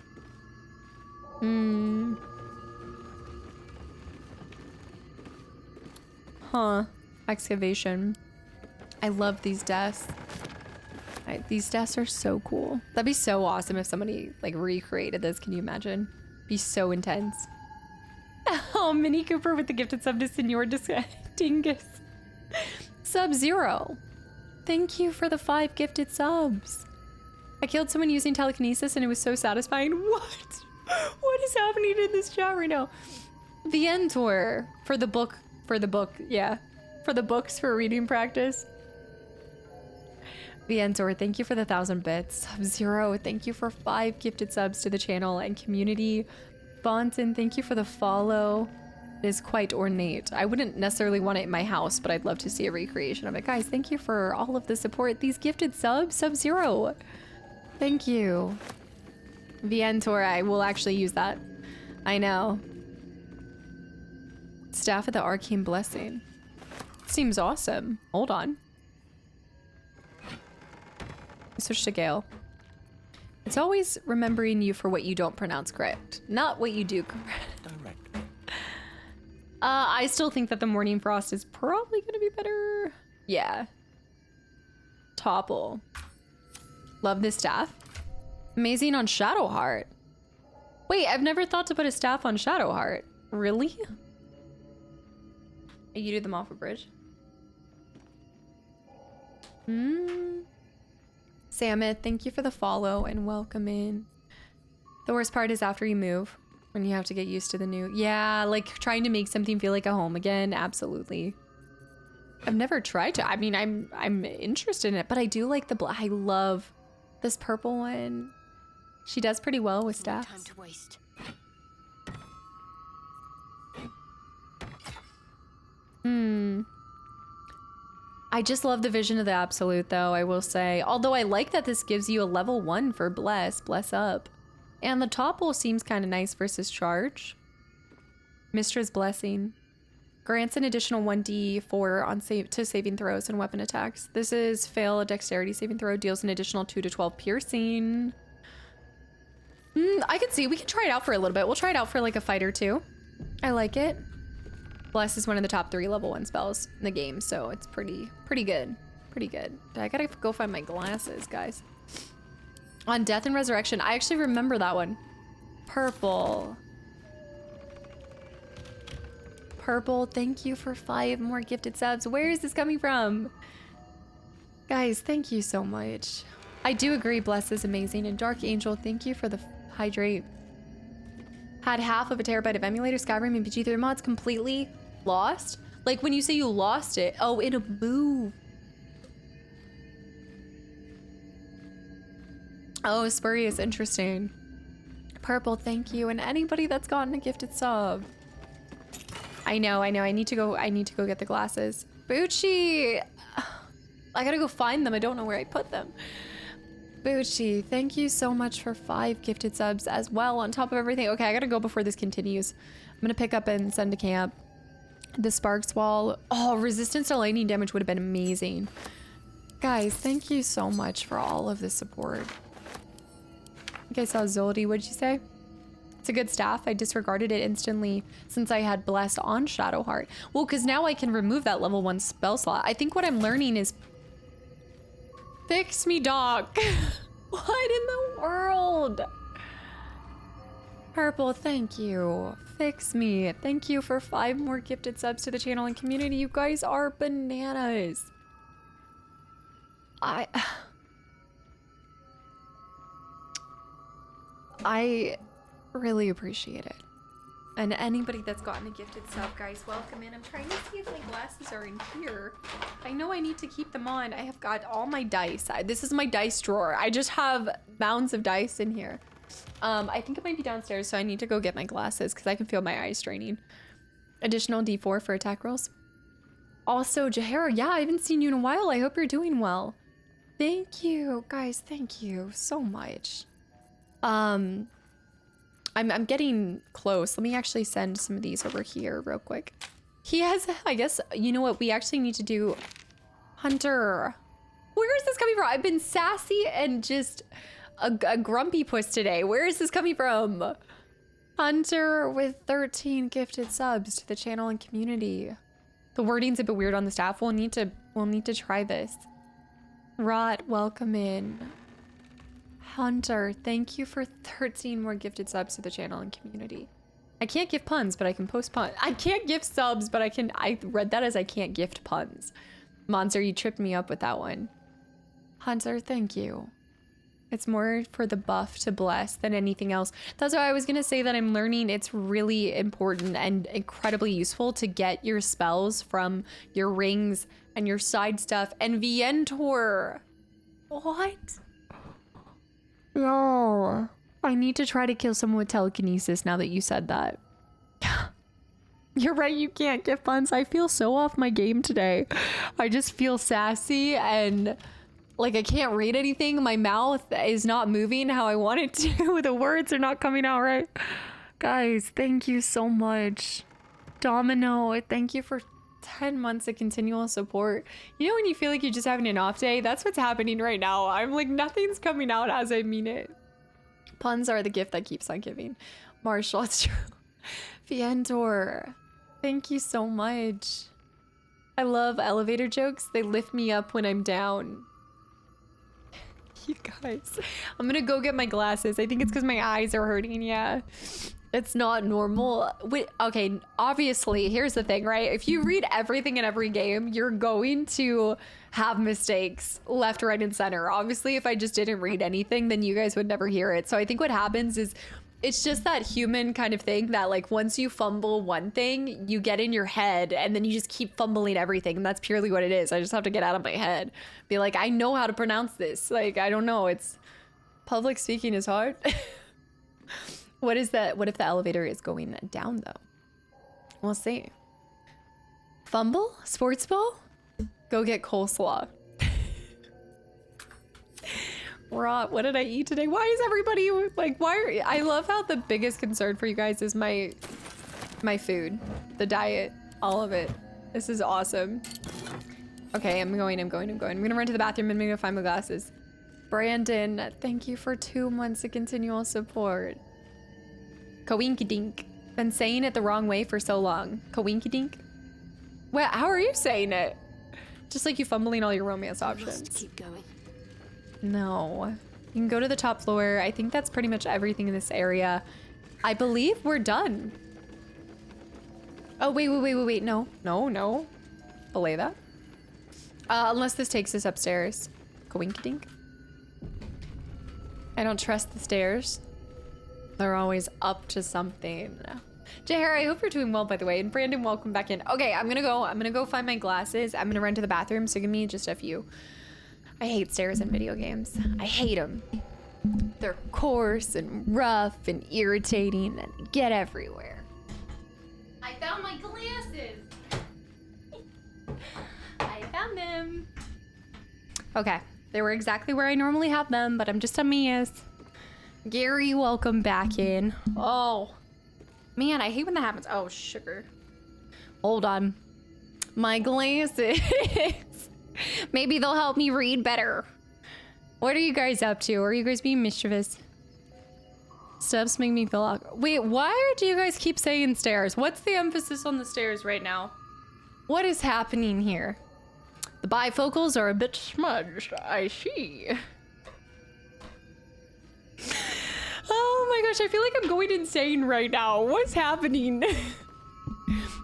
Huh. Excavation. I love these desks. These desks are so cool. That'd be so awesome if somebody like recreated this. Can you imagine? Be so intense. Oh, Mini Cooper with the gifted sub to Senor Dingus. Sub-Zero. Thank you for the 5 gifted subs. I killed someone using telekinesis and it was so satisfying. What? What is happening in this chat right now? Vientor for the book, yeah. For the books for reading practice. Vientor, thank you for the 1,000 bits. Sub-Zero, thank you for 5 gifted subs to the channel and community. Bonton, thank you for the follow. It is quite ornate. I wouldn't necessarily want it in my house, but I'd love to see a recreation of it. Guys, thank you for all of the support. These gifted subs, Sub-Zero. Thank you. Vientor, I will actually use that. I know. Staff of the Arcane Blessing. Seems awesome. Hold on. Switch to Gale. It's always remembering you for what you don't pronounce correct, not what you do correct. I still think that the Morning Frost is probably gonna be better. Yeah. Topple. Love this staff. Amazing on Shadowheart. Wait, I've never thought to put a staff on Shadowheart. Really? You do them off a bridge? Samet, thank you for the follow and welcome in. The worst part is after you move, when you have to get used to the new. Yeah, like trying to make something feel like a home again. Absolutely. I've never tried to. I mean, I'm interested in it, but I do like the black. I love this purple one. She does pretty well with staffs. Time to waste. I just love the vision of the absolute though, I will say. Although I like that this gives you a level 1 for bless up. And the topple seems kind of nice versus charge. Mistra's Blessing. Grants an additional 1d4 on to saving throws and weapon attacks. This is fail a dexterity saving throw, deals an additional 2 to 12 piercing. I could see, we can try it out for a little bit. We'll try it out for like a fight or two. I like it. Bless is one of the top 3 level 1 spells in the game, so it's pretty good. Pretty good. I gotta go find my glasses, guys. On Death and Resurrection, I actually remember that one. Purple. Purple, thank you for 5 more gifted subs. Where is this coming from? Guys, thank you so much. I do agree, Bless is amazing. And Dark Angel, thank you for the hydrate. Had half of a terabyte of emulator, Skyrim, and PG3 mods completely lost. Like when you say you lost it, oh, in a move. Oh, spurious, interesting. Purple, thank you, and anybody that's gotten a gifted sub. I know. I need to go get the glasses. Bucci, I gotta go find them. I don't know where I put them. Bucci, thank you so much for 5 gifted subs as well on top of everything. Okay, I gotta go before this continues. I'm gonna pick up and send to camp. The Sparks Wall. Oh, resistance to lightning damage would have been amazing. Guys, thank you so much for all of the support. Okay, so Zoldi, what'd you say? It's a good staff. I disregarded it instantly since I had Blessed on Shadowheart. Well, because now I can remove that level 1 spell slot. I think what I'm learning is... Fix me, Doc. What in the world? Purple, thank you. Fix me. Thank you for 5 more gifted subs to the channel and community. You guys are bananas. I really appreciate it. And anybody that's gotten a gifted sub, guys, welcome in. I'm trying to see if my glasses are in here. I know I need to keep them on. I have got all my dice. This is my dice drawer. I just have mounds of dice in here. I think it might be downstairs, so I need to go get my glasses because I can feel my eyes straining. Additional D4 for attack rolls. Also, Jahara, yeah, I haven't seen you in a while. I hope you're doing well. Thank you, guys. Thank you so much. I'm getting close. Let me actually send some of these over here real quick. He has, I guess, you know what? We actually need to do Hunter. Where is this coming from? I've been sassy and just a grumpy puss today. Where is this coming from? Hunter with 13 gifted subs to the channel and community. The wording's a bit weird on the staff. We'll need to try this. Rot, welcome in. Hunter, thank you for 13 more gifted subs to the channel and community. I can't give puns, but I can post puns. I can't give subs, but I read that as I can't gift puns. Monster, you tripped me up with that one. Hunter, thank you. It's more for the buff to bless than anything else. That's why I was gonna say that I'm learning it's really important and incredibly useful to get your spells from your rings and your side stuff and Vientor. What? No. I need to try to kill someone with telekinesis now that you said that. You're right, you can't get puns. I feel so off my game today. I just feel sassy and like I can't read anything. My mouth is not moving how I want it to. The words are not coming out right. Guys, thank you so much. Domino, thank you for 10 months of continual support. You know when you feel like you're just having an off day? That's what's happening right now. I'm like, nothing's coming out as I mean it. Puns are the gift that keeps on giving. Marshall, it's true. Vientor, thank you so much. I love elevator jokes. They lift me up when I'm down. You guys, I'm gonna go get my glasses. I think it's because my eyes are hurting. Yeah, it's not normal. Wait, okay, obviously, here's the thing, right? If you read everything in every game, you're going to have mistakes left, right, and center. Obviously, if I just didn't read anything, then you guys would never hear it. So I think what happens is it's just that human kind of thing that like once you fumble one thing, you get in your head and then you just keep fumbling everything. And that's purely what it is. I just have to get out of my head. Be like, I know how to pronounce this. Like, I don't know. It's public speaking is hard. What is that? What if the elevator is going down though? We'll see. Fumble? Sports ball? Go get coleslaw. Rot, what did I eat today? Why is everybody like, I love how the biggest concern for you guys is my food, the diet, all of it. This is awesome. Okay, I'm going. I'm gonna run to the bathroom and I'm gonna find my glasses. Brandon, thank you for 2 months of continual support. Kawinky dink. Been saying it the wrong way for so long. Kawinky dink? Well, how are you saying it? Just like you fumbling all your romance options. Must keep going. No. You can go to the top floor. I think that's pretty much everything in this area. I believe we're done. Oh, wait. No. Belay that. Unless this takes us upstairs. Kawinky-dink. I don't trust the stairs. They're always up to something. Jahara, I hope you're doing well, by the way. And Brandon, welcome back in. Okay, I'm gonna go find my glasses. I'm gonna run to the bathroom, so give me just a few. I hate stairs in video games. I hate them. They're coarse and rough and irritating and get everywhere. I found my glasses. I found them. Okay, they were exactly where I normally have them, but I'm just a mess. Gary, welcome back in. Oh, man, I hate when that happens. Oh, sugar. Hold on. My glasses. Maybe they'll help me read better. What are you guys up to? Are you guys being mischievous? Steps make me feel awkward. Wait, why do you guys keep saying stairs? What's the emphasis on the stairs right now? What is happening here? The bifocals are a bit smudged, I see. gosh, I feel like I'm going insane right now. What's happening?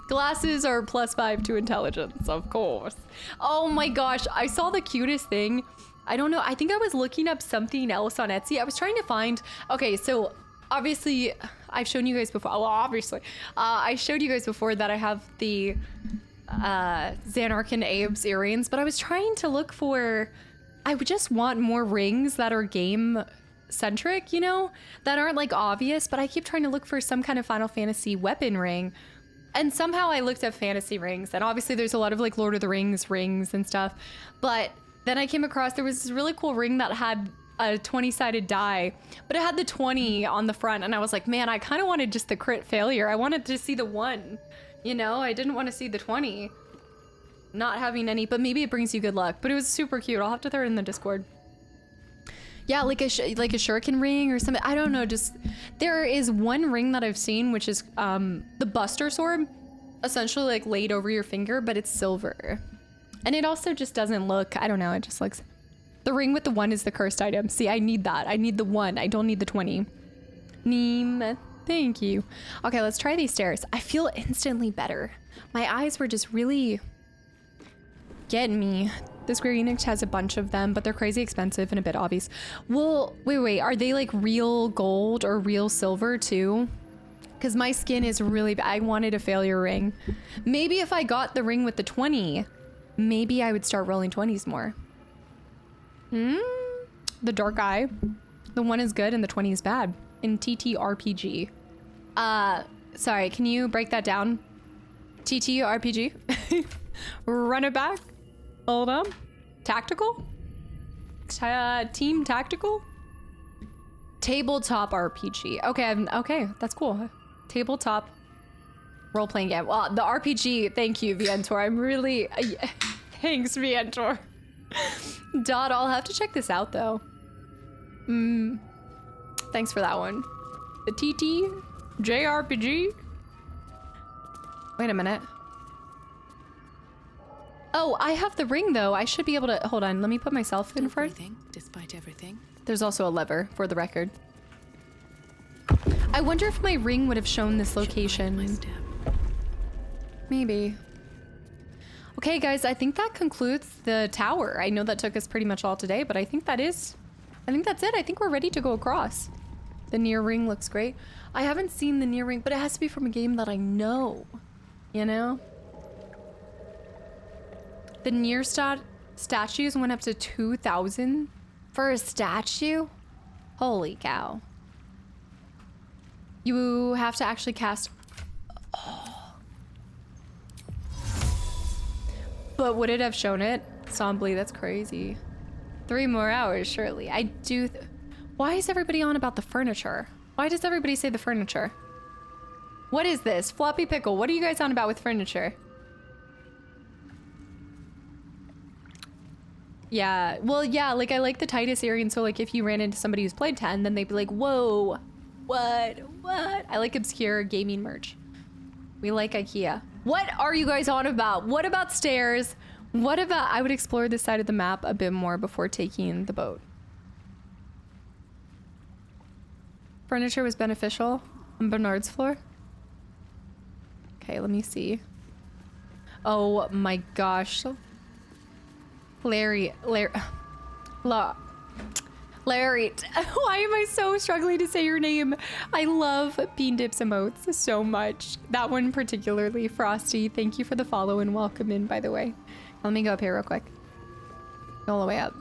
Glasses are +5 to intelligence, of course. Oh my gosh, I saw the cutest thing. I don't know, I think I was looking up something else on Etsy. I was trying to find, okay, so obviously I've shown you guys before, well, obviously, I showed you guys before that I have the Xanark and Abe's earrings, but I was trying to look for, I would just want more rings that are game centric, you know, that aren't like obvious, but I keep trying to look for some kind of Final Fantasy weapon ring. And somehow I looked up fantasy rings, and obviously there's a lot of like Lord of the Rings rings and stuff, but then I came across, there was this really cool ring that had a 20-sided die, but it had the 20 on the front, and I was like, man, I kind of wanted just the crit failure. I wanted to see the 1, you know? I didn't want to see the 20. Not having any, but maybe it brings you good luck. But it was super cute. I'll have to throw it in the Discord. Yeah, like a shuriken ring or something. I don't know, just... There is one ring that I've seen, which is the Buster Sword, essentially like laid over your finger, but it's silver. And it also just doesn't look, I don't know, it just looks... The ring with the 1 is the cursed item. See, I need that. I need the 1. I don't need the 20. Neem, thank you. Okay, let's try these stairs. I feel instantly better. My eyes were just really getting me. The Square Enix has a bunch of them, but they're crazy expensive and a bit obvious. Well, wait, are they like real gold or real silver too? Because my skin is really bad. I wanted a failure ring. Maybe if I got the ring with the 20, maybe I would start rolling 20s more. The dark eye. The 1 is good and the 20 is bad. In TTRPG. Sorry, can you break that down? TTRPG? Run it back. Hold on. Tactical? Team tactical? Tabletop RPG. Okay, that's cool. Tabletop role-playing game. Well, the RPG, thank you, Vientor. I'm really... thanks, Vientor. I'll have to check this out, though. Thanks for that one. The TT JRPG? Wait a minute. Oh, I have the ring, though. I should be able to... Hold on, let me put myself in front. Despite everything. There's also a lever, for the record. I wonder if my ring would have shown this location. Maybe. Okay, guys, I think that concludes the tower. I know that took us pretty much all today, but I think that's it. I think we're ready to go across. The near ring looks great. I haven't seen the near ring, but it has to be from a game that I know, you know? The near statues went up to 2,000 for a statue? Holy cow. You have to actually cast... Oh. But would it have shown it? Sombly, that's crazy. 3 more hours, surely. I do... Why is everybody on about the furniture? Why does everybody say the furniture? What is this? Floppy Pickle, what are you guys on about with furniture? Yeah, well, yeah, like I like the Titus area, so like if you ran into somebody who's played 10, then they'd be like, whoa, what? I like obscure gaming merch. We like IKEA. What are you guys on about? What about stairs? What about, I would explore this side of the map a bit more before taking the boat. Furniture was beneficial on Bernard's floor. Okay, let me see. Oh my gosh. Larry. Why am I so struggling to say your name? I love Bean Dips emotes so much. That one particularly. Frosty, thank you for the follow and welcome in, by the way. Let me go up here real quick. Go all the way up.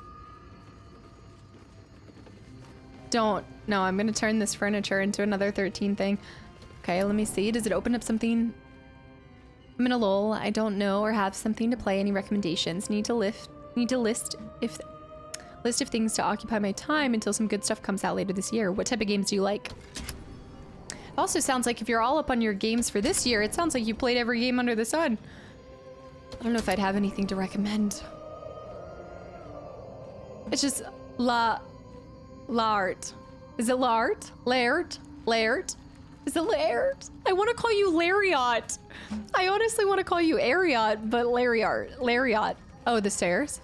No, I'm gonna turn this furniture into another 13 thing. Okay, let me see. Does it open up something? I'm in a lull. I don't know or have something to play. Any recommendations? Need to list if things to occupy my time until some good stuff comes out later this year. What type of games do you like? It also sounds like if you're all up on your games for this year, it sounds like you played every game under the sun. I don't know if I'd have anything to recommend. It's just L'art. Is it L'art? Laird? Is it Laird? I want to call you Lariat. I honestly want to call you Ariat, but Lariat. Oh, the stairs?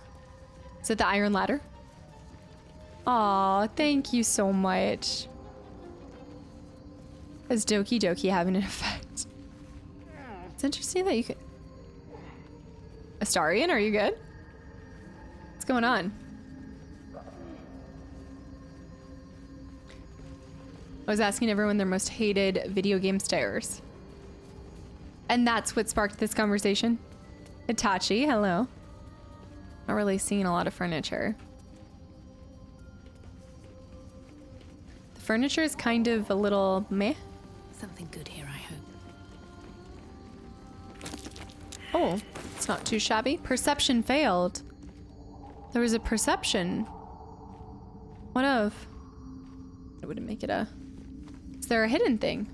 Is it the iron ladder? Aw, thank you so much. Is Doki Doki having an effect? It's interesting that you could... Astarion, are you good? What's going on? I was asking everyone their most hated video game stairs. And that's what sparked this conversation. Itachi, hello. Not really seeing a lot of furniture. The furniture is kind of a little meh. Something good here, I hope. Oh, it's not too shabby. Perception failed. There was a perception. What of? It wouldn't make it a... Is there a hidden thing?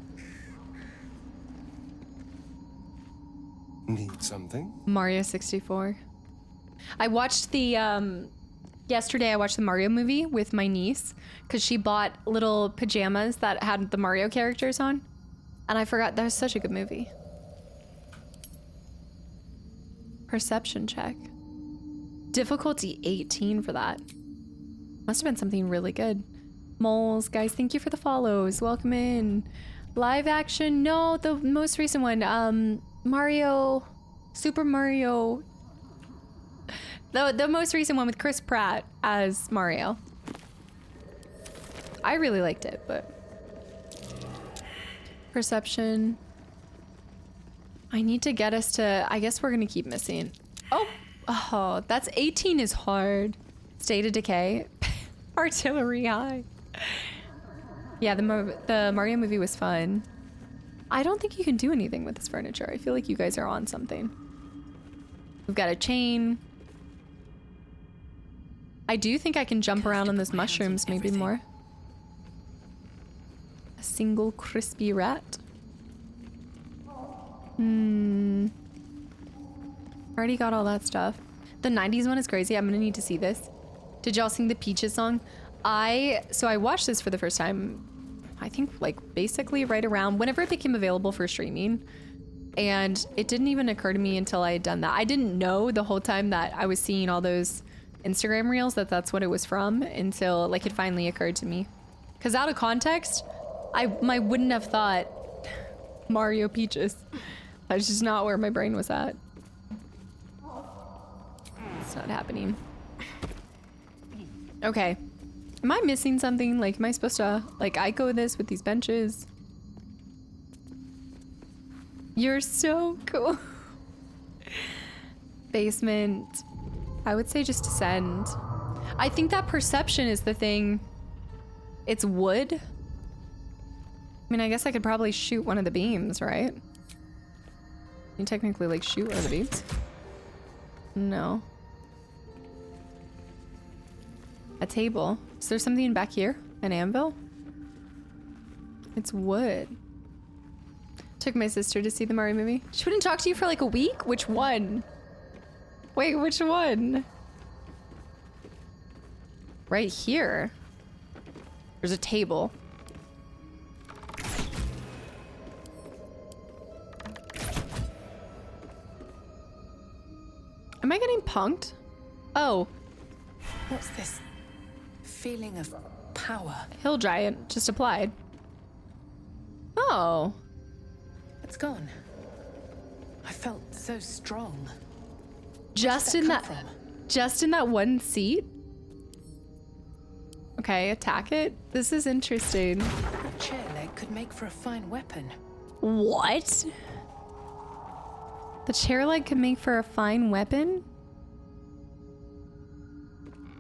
Need something? Mario 64. I watched the, yesterday I watched the Mario movie with my niece because she bought little pajamas that had the Mario characters on. And I forgot, that was such a good movie. Perception check. Difficulty 18 for that. Must have been something really good. Moles, guys, thank you for the follows. Welcome in. Live action, no, the most recent one. Mario, Super Mario. The most recent one with Chris Pratt as Mario. I really liked it, but... Perception. I need to get us to... I guess we're gonna keep missing. Oh, that's 18 is hard. State of Decay. Artillery high. Yeah, the Mario movie was fun. I don't think you can do anything with this furniture. I feel like you guys are on something. We've got a chain. I do think I can jump around on those mushrooms maybe more. A single crispy rat. Already got all that stuff. The 90s one is crazy. I'm gonna need to see this. Did y'all sing the Peaches song? So I watched this for the first time, I think like basically right around whenever it became available for streaming. And it didn't even occur to me until I had done that. I didn't know the whole time that I was seeing all those Instagram reels that that's what it was from until like it finally occurred to me. Cause out of context, I wouldn't have thought Mario Peaches. That's just not where my brain was at. It's not happening. Okay. Am I missing something? Like, am I supposed to, like, Ico this with these benches? You're so cool. Basement. I would say just descend. I think that perception is the thing. It's wood. I mean, I guess I could probably shoot one of the beams, right? You technically, like, shoot one of the beams? No. A table. Is there something back here? An anvil? It's wood. Took my sister to see the Mario movie. She wouldn't talk to you for like a week? Which one? Wait, which one? Right here. There's a table. Am I getting punked? Oh. What's this feeling of power? Hill Giant just applied. Oh. It's gone. I felt so strong. Just in that one seat? Okay, attack it. This is interesting. A chair leg could make for a fine weapon. What? The chair leg could make for a fine weapon?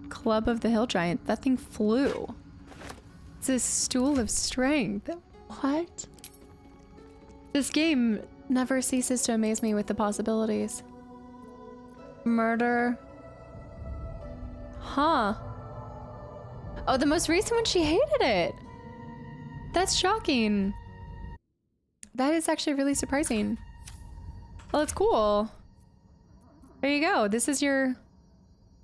Club of the Hill Giant. That thing flew. It's a stool of strength. What? This game never ceases to amaze me with the possibilities. Murder. Huh. Oh, the most recent one, she hated it. That's shocking. That is actually really surprising. Well, it's cool. There you go. This is your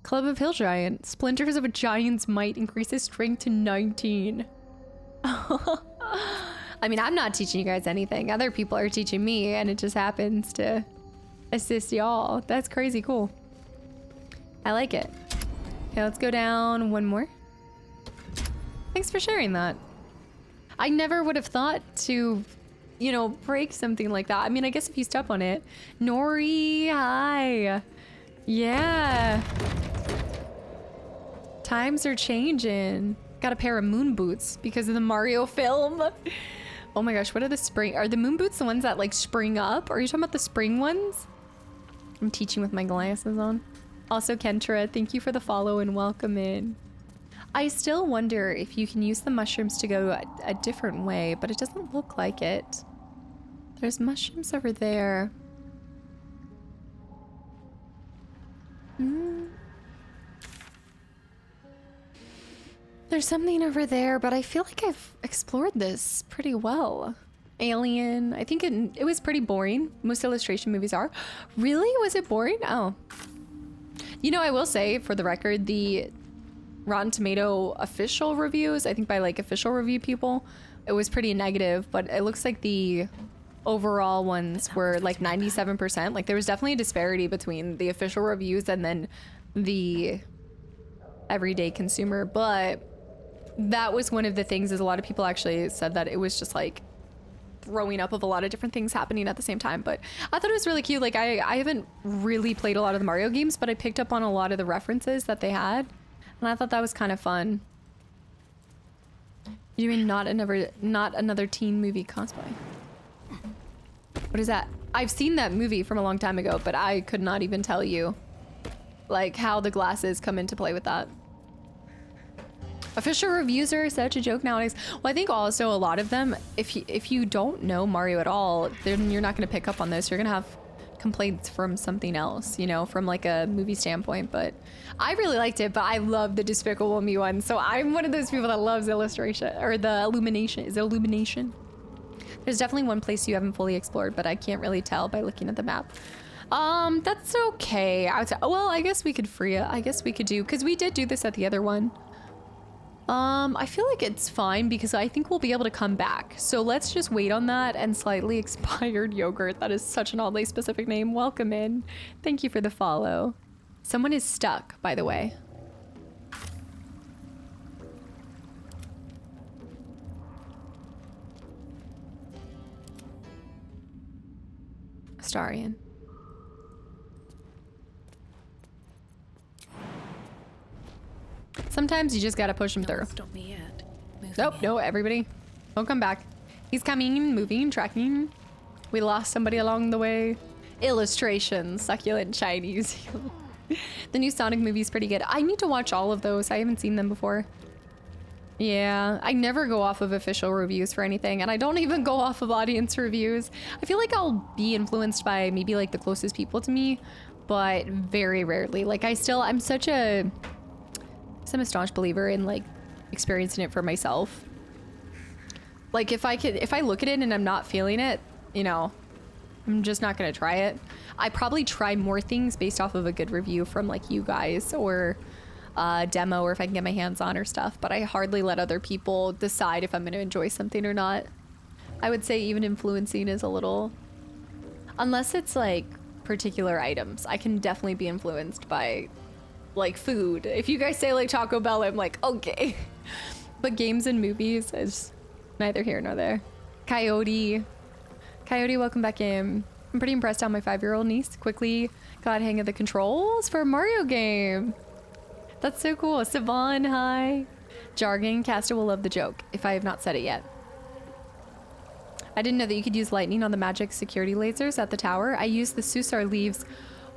Club of Hill Giant. Splinters of a giant's might increases strength to 19. I mean, I'm not teaching you guys anything. Other people are teaching me, and it just happens to assist y'all. That's crazy cool. I like it. Okay, let's go down one more. Thanks for sharing that. I never would have thought to, you know, break something like that. I mean, I guess if you step on it. Nori, hi. Yeah. Times are changing. Got a pair of moon boots because of the Mario film. Oh my gosh, what are the moon boots the ones that like spring up? Are you talking about the spring ones? I'm teaching with my glasses on. Also, Kentra, thank you for the follow and welcome in. I still wonder if you can use the mushrooms to go a different way, but it doesn't look like it. There's mushrooms over there. There's something over there, but I feel like I've explored this pretty well. Alien, I think it was pretty boring. Most illustration movies are. Really? Was it boring? Oh. You know, I will say, for the record, the Rotten Tomato official reviews, I think by like official review people, it was pretty negative, but it looks like the overall ones were like 97%. Like there was definitely a disparity between the official reviews and then the everyday consumer, but that was one of the things is a lot of people actually said that it was just like throwing up of a lot of different things happening at the same time. But I thought it was really cute. Like I haven't really played a lot of the Mario games, but I picked up on a lot of the references that they had, and I thought that was kind of fun. You mean not another teen movie cosplay? What is that? I've seen that movie from a long time ago, but I could not even tell you like how the glasses come into play with that. Official reviews are such a joke nowadays. Well, I think also a lot of them, if you don't know Mario at all, then you're not going to pick up on this. You're going to have complaints from something else, you know, from like a movie standpoint. But I really liked it, but I love the Despicable Me one. So I'm one of those people that loves illustration or the illumination. Is it illumination? There's definitely one place you haven't fully explored, but I can't really tell by looking at the map. That's okay. I would say, well, I guess we could free it. I guess we could do, because we did do this at the other one. I feel like it's fine because I think we'll be able to come back. So let's just wait on that. And slightly expired yogurt. That is such an oddly specific name. Welcome in. Thank you for the follow. Someone is stuck, by the way. Astarian. Sometimes you just gotta push him through. Stop me yet. Nope, no, everybody. Don't come back. He's coming, moving, tracking. We lost somebody along the way. Illustrations, succulent Chinese. The new Sonic movie is pretty good. I need to watch all of those. I haven't seen them before. Yeah, I never go off of official reviews for anything, and I don't even go off of audience reviews. I feel like I'll be influenced by maybe like the closest people to me, but very rarely. Like I'm a staunch believer in like experiencing it for myself. Like if I look at it and I'm not feeling it, you know, I'm just not gonna try it. I probably try more things based off of a good review from like you guys or demo, or if I can get my hands on or stuff, but I hardly let other people decide if I'm gonna enjoy something or not. I would say even influencing is a little, unless it's like particular items, I can definitely be influenced by like food. If you guys say like Taco Bell, I'm like, okay. But games and movies is neither here nor there. Coyote, welcome back in. I'm pretty impressed how my 5-year-old niece quickly got hang of the controls for a Mario game. That's so cool. Savon, hi. Jargon, Casta will love the joke, if I have not said it yet. I didn't know that you could use lightning on the magic security lasers at the tower. I used the Susar leaves.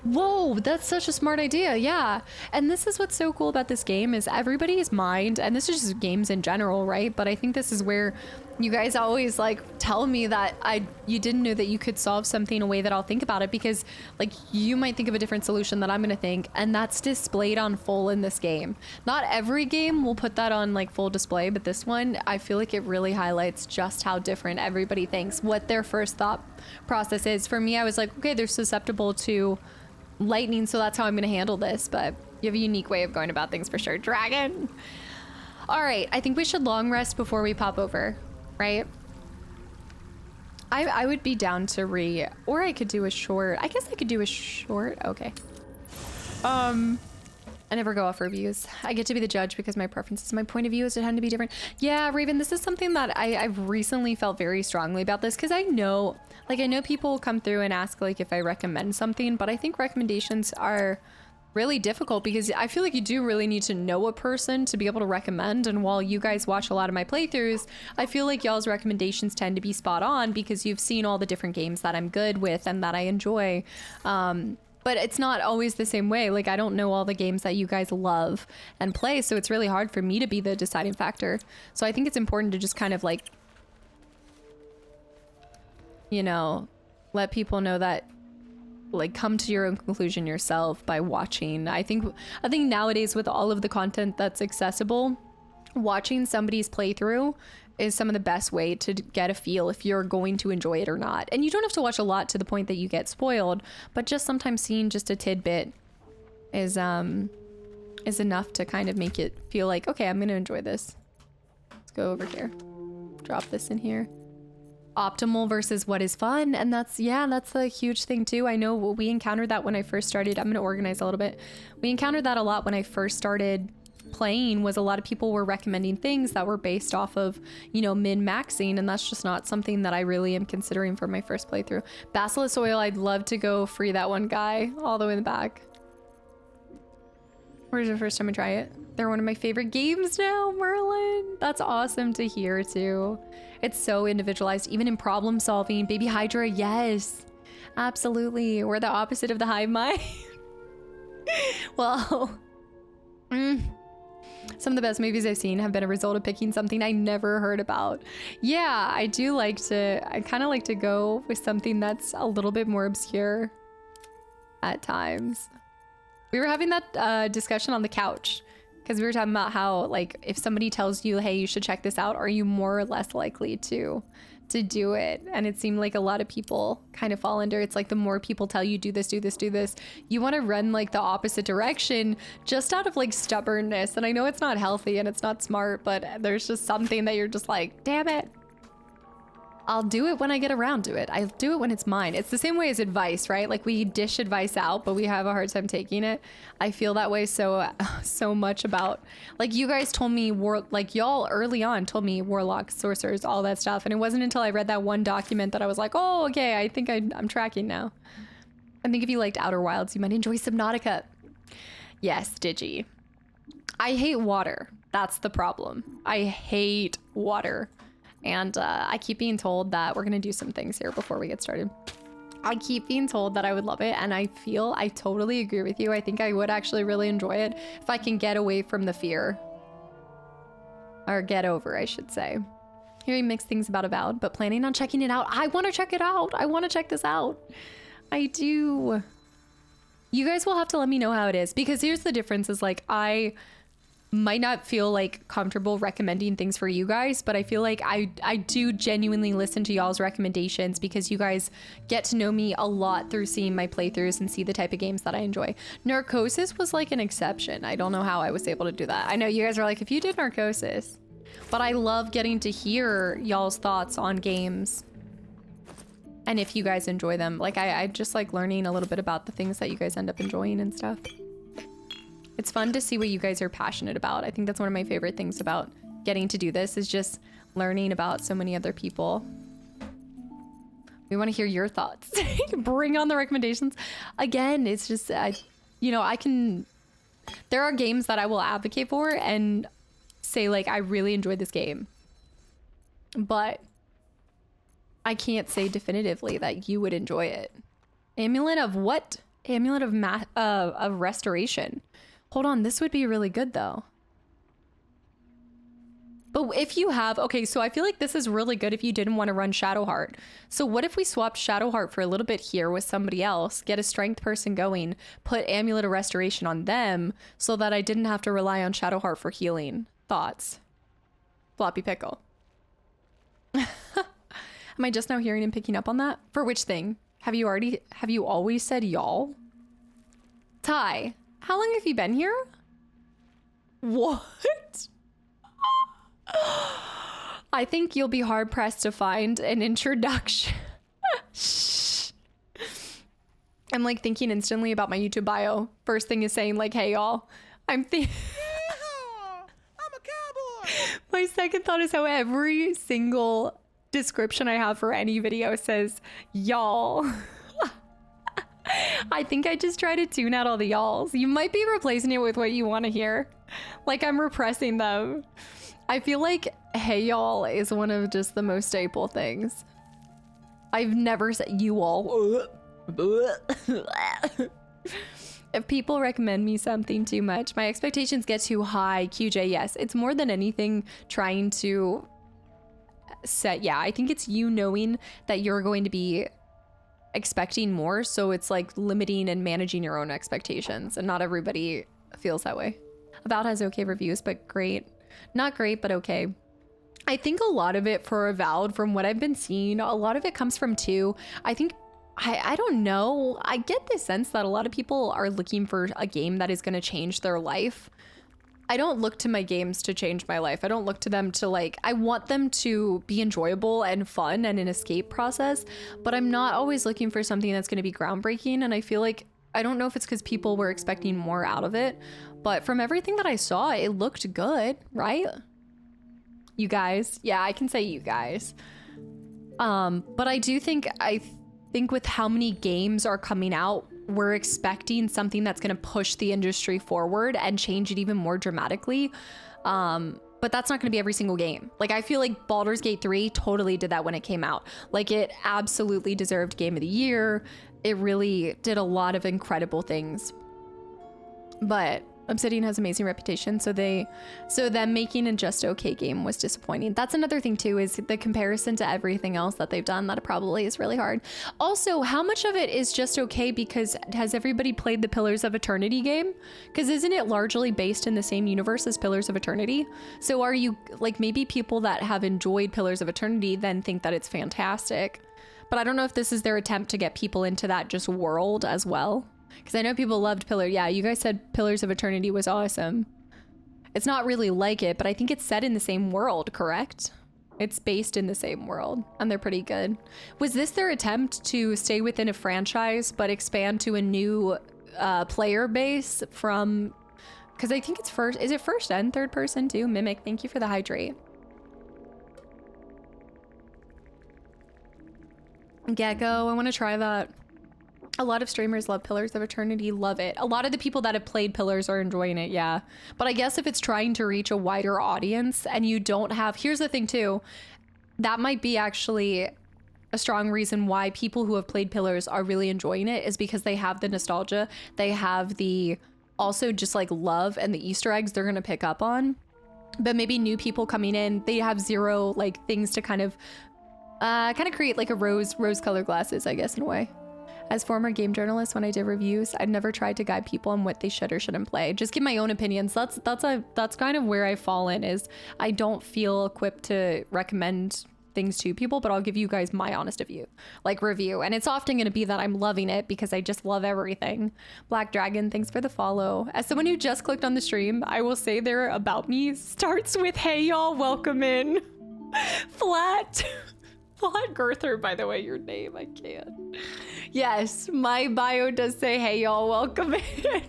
Whoa, that's such a smart idea. Yeah. And this is what's so cool about this game is everybody's mind, and this is just games in general, right? But I think this is where you guys always like tell me that you didn't know that you could solve something in a way that I'll think about it, because like you might think of a different solution that I'm gonna think, and that's displayed on full in this game. Not every game will put that on like full display, but this one, I feel like it really highlights just how different everybody thinks, what their first thought process is. For me, I was like, okay, they're susceptible to lightning, so that's how I'm gonna handle this, but you have a unique way of going about things for sure. Dragon. All right, I think we should long rest before we pop over, right? I would be down to or I could do a short. I guess I could do a short. Okay. I never go off reviews. I get to be the judge because my preferences, my point of view is to tend to be different. Yeah, Raven, this is something that I've recently felt very strongly about this because I know people come through and ask like if I recommend something, but I think recommendations are really difficult because I feel like you do really need to know a person to be able to recommend. And while you guys watch a lot of my playthroughs, I feel like y'all's recommendations tend to be spot on because you've seen all the different games that I'm good with and that I enjoy. But it's not always the same way. Like, I don't know all the games that you guys love and play, so it's really hard for me to be the deciding factor. So I think it's important to just kind of like, you know, let people know that, like, come to your own conclusion yourself by watching. I think nowadays with all of the content that's accessible, watching somebody's playthrough is some of the best way to get a feel if you're going to enjoy it or not. And you don't have to watch a lot to the point that you get spoiled, but just sometimes seeing just a tidbit is enough to kind of make it feel like, okay, I'm gonna enjoy this. Let's go over here. Drop this in here. Optimal versus what is fun, and that's a huge thing too. I know we encountered that when I first started. I'm gonna organize a little bit. We encountered that a lot when I first started playing, was a lot of people were recommending things that were based off of, you know, min-maxing, and that's just not something that I really am considering for my first playthrough. Basilisk Oil, I'd love to go free that one guy all the way in the back. Where's the first time I try it? They're one of my favorite games now, Merlin. That's awesome to hear too. It's so individualized, even in problem solving. Baby Hydra, yes, absolutely. We're the opposite of the hive mind. Well, some of the best movies I've seen have been a result of picking something I never heard about. Yeah, I kind of like to go with something that's a little bit more obscure at times. We were having that discussion on the couch because we were talking about how, like, if somebody tells you, hey, you should check this out, are you more or less likely to do it? And it seemed like a lot of people kind of fall under, it's like the more people tell you do this, you want to run like the opposite direction just out of like stubbornness. And I know it's not healthy and it's not smart, but there's just something that you're just like, damn it, I'll do it when I get around to it. I'll do it when it's mine. It's the same way as advice, right? Like, we dish advice out, but we have a hard time taking it. I feel that way so much about, like, you guys told me, y'all early on told me warlocks, sorcerers, all that stuff. And it wasn't until I read that one document that I was like, oh, okay, I think I'm tracking now. I think if you liked Outer Wilds, you might enjoy Subnautica. Yes, Digi. I hate water. That's the problem. I hate water. And I keep being told that we're gonna do some things here before we get started. I keep being told that I would love it, and I totally agree with you. I think I would actually really enjoy it if I can get away from the fear. Or get over, I should say. Hearing mixed things about Avowed, but planning on checking it out. I want to check it out. I want to check this out. I do. You guys will have to let me know how it is, because here's the difference is, like, I might not feel like comfortable recommending things for you guys, but I feel like I do genuinely listen to y'all's recommendations because you guys get to know me a lot through seeing my playthroughs and see the type of games that I enjoy. Narcosis was like an exception. I don't know how I was able to do that. I know you guys are like, if you did Narcosis, but I love getting to hear y'all's thoughts on games and if you guys enjoy them. Like, I just like learning a little bit about the things that you guys end up enjoying and stuff. It's fun to see what you guys are passionate about. I think that's one of my favorite things about getting to do this, is just learning about so many other people. We want to hear your thoughts. Bring on the recommendations. Again, it's just, you know, there are games that I will advocate for and say, like, I really enjoyed this game, but I can't say definitively that you would enjoy it. Amulet of what? Amulet of Restoration. Hold on, this would be really good though. But if you have, okay, so I feel like this is really good if you didn't want to run Shadowheart. So what if we swapped Shadowheart for a little bit here with somebody else, get a strength person going, put Amulet of Restoration on them so that I didn't have to rely on Shadowheart for healing. Thoughts? Floppy Pickle. Am I just now hearing and picking up on that? For which thing? Have you always said y'all? Ty, how long have you been here? What? I think you'll be hard pressed to find an introduction. I'm like thinking instantly about my YouTube bio. First thing is saying like, hey y'all, I'm thinking. My second thought is how every single description I have for any video says y'all. I think I just try to tune out all the y'alls. You might be replacing it with what you want to hear. Like I'm repressing them. I feel like hey y'all is one of just the most staple things. I've never said you all. If people recommend me something too much, my expectations get too high. QJ, yes. It's more than anything trying to set. Yeah, I think it's you knowing that you're going to be expecting more. So it's like limiting and managing your own expectations. And not everybody feels that way. About has okay reviews, but great. Not great, but okay. I think a lot of it for Avowed, from what I've been seeing, a lot of it comes from 2. I think I don't know. I get the sense that a lot of people are looking for a game that is going to change their life. I don't look to my games to change my life. I don't look to them to like, I want them to be enjoyable and fun and an escape process, but I'm not always looking for something that's going to be groundbreaking. And I feel like, I don't know if it's because people were expecting more out of it, but from everything that I saw, it looked good, right? You guys. Yeah, I can say you guys. But I do think, I think with how many games are coming out, we're expecting something that's going to push the industry forward and change it even more dramatically. But that's not going to be every single game. Like, I feel like Baldur's Gate 3 totally did that when it came out. Like, it absolutely deserved Game of the Year. It really did a lot of incredible things. But Obsidian has amazing reputation, so them making a just okay game was disappointing. That's another thing too, is the comparison to everything else that they've done. That probably is really hard. Also, how much of it is just okay because has everybody played the Pillars of Eternity game? Because isn't it largely based in the same universe as Pillars of Eternity? So are you, like, maybe people that have enjoyed Pillars of Eternity then think that it's fantastic. But I don't know if this is their attempt to get people into that just world as well. Because I know people loved Pillar. Yeah, you guys said Pillars of Eternity was awesome. It's not really like it, but I think it's set in the same world, correct? It's based in the same world, and they're pretty good. Was this their attempt to stay within a franchise, but expand to a new player base from... Because I think it's first... Is it first and third person too? Mimic, thank you for the hydrate. Gecko, I want to try that. A lot of streamers love Pillars of Eternity, love it. A lot of the people that have played Pillars are enjoying it, yeah. But I guess if it's trying to reach a wider audience and you don't have... Here's the thing too, that might be actually a strong reason why people who have played Pillars are really enjoying it, is because they have the nostalgia, they have the also just like love and the Easter eggs they're gonna pick up on. But maybe new people coming in, they have zero like things to kind of create like a rose-colored glasses, I guess, in a way. As former game journalist, when I did reviews, I've never tried to guide people on what they should or shouldn't play. Just give my own opinions. That's kind of where I fall in, is I don't feel equipped to recommend things to people, but I'll give you guys my honest review. And it's often going to be that I'm loving it because I just love everything. Black Dragon, thanks for the follow. As someone who just clicked on the stream, I will say their about me starts with, hey y'all, welcome in. Flat Girther, by the way, your name, I can't. Yes, my bio does say, hey y'all, welcome in.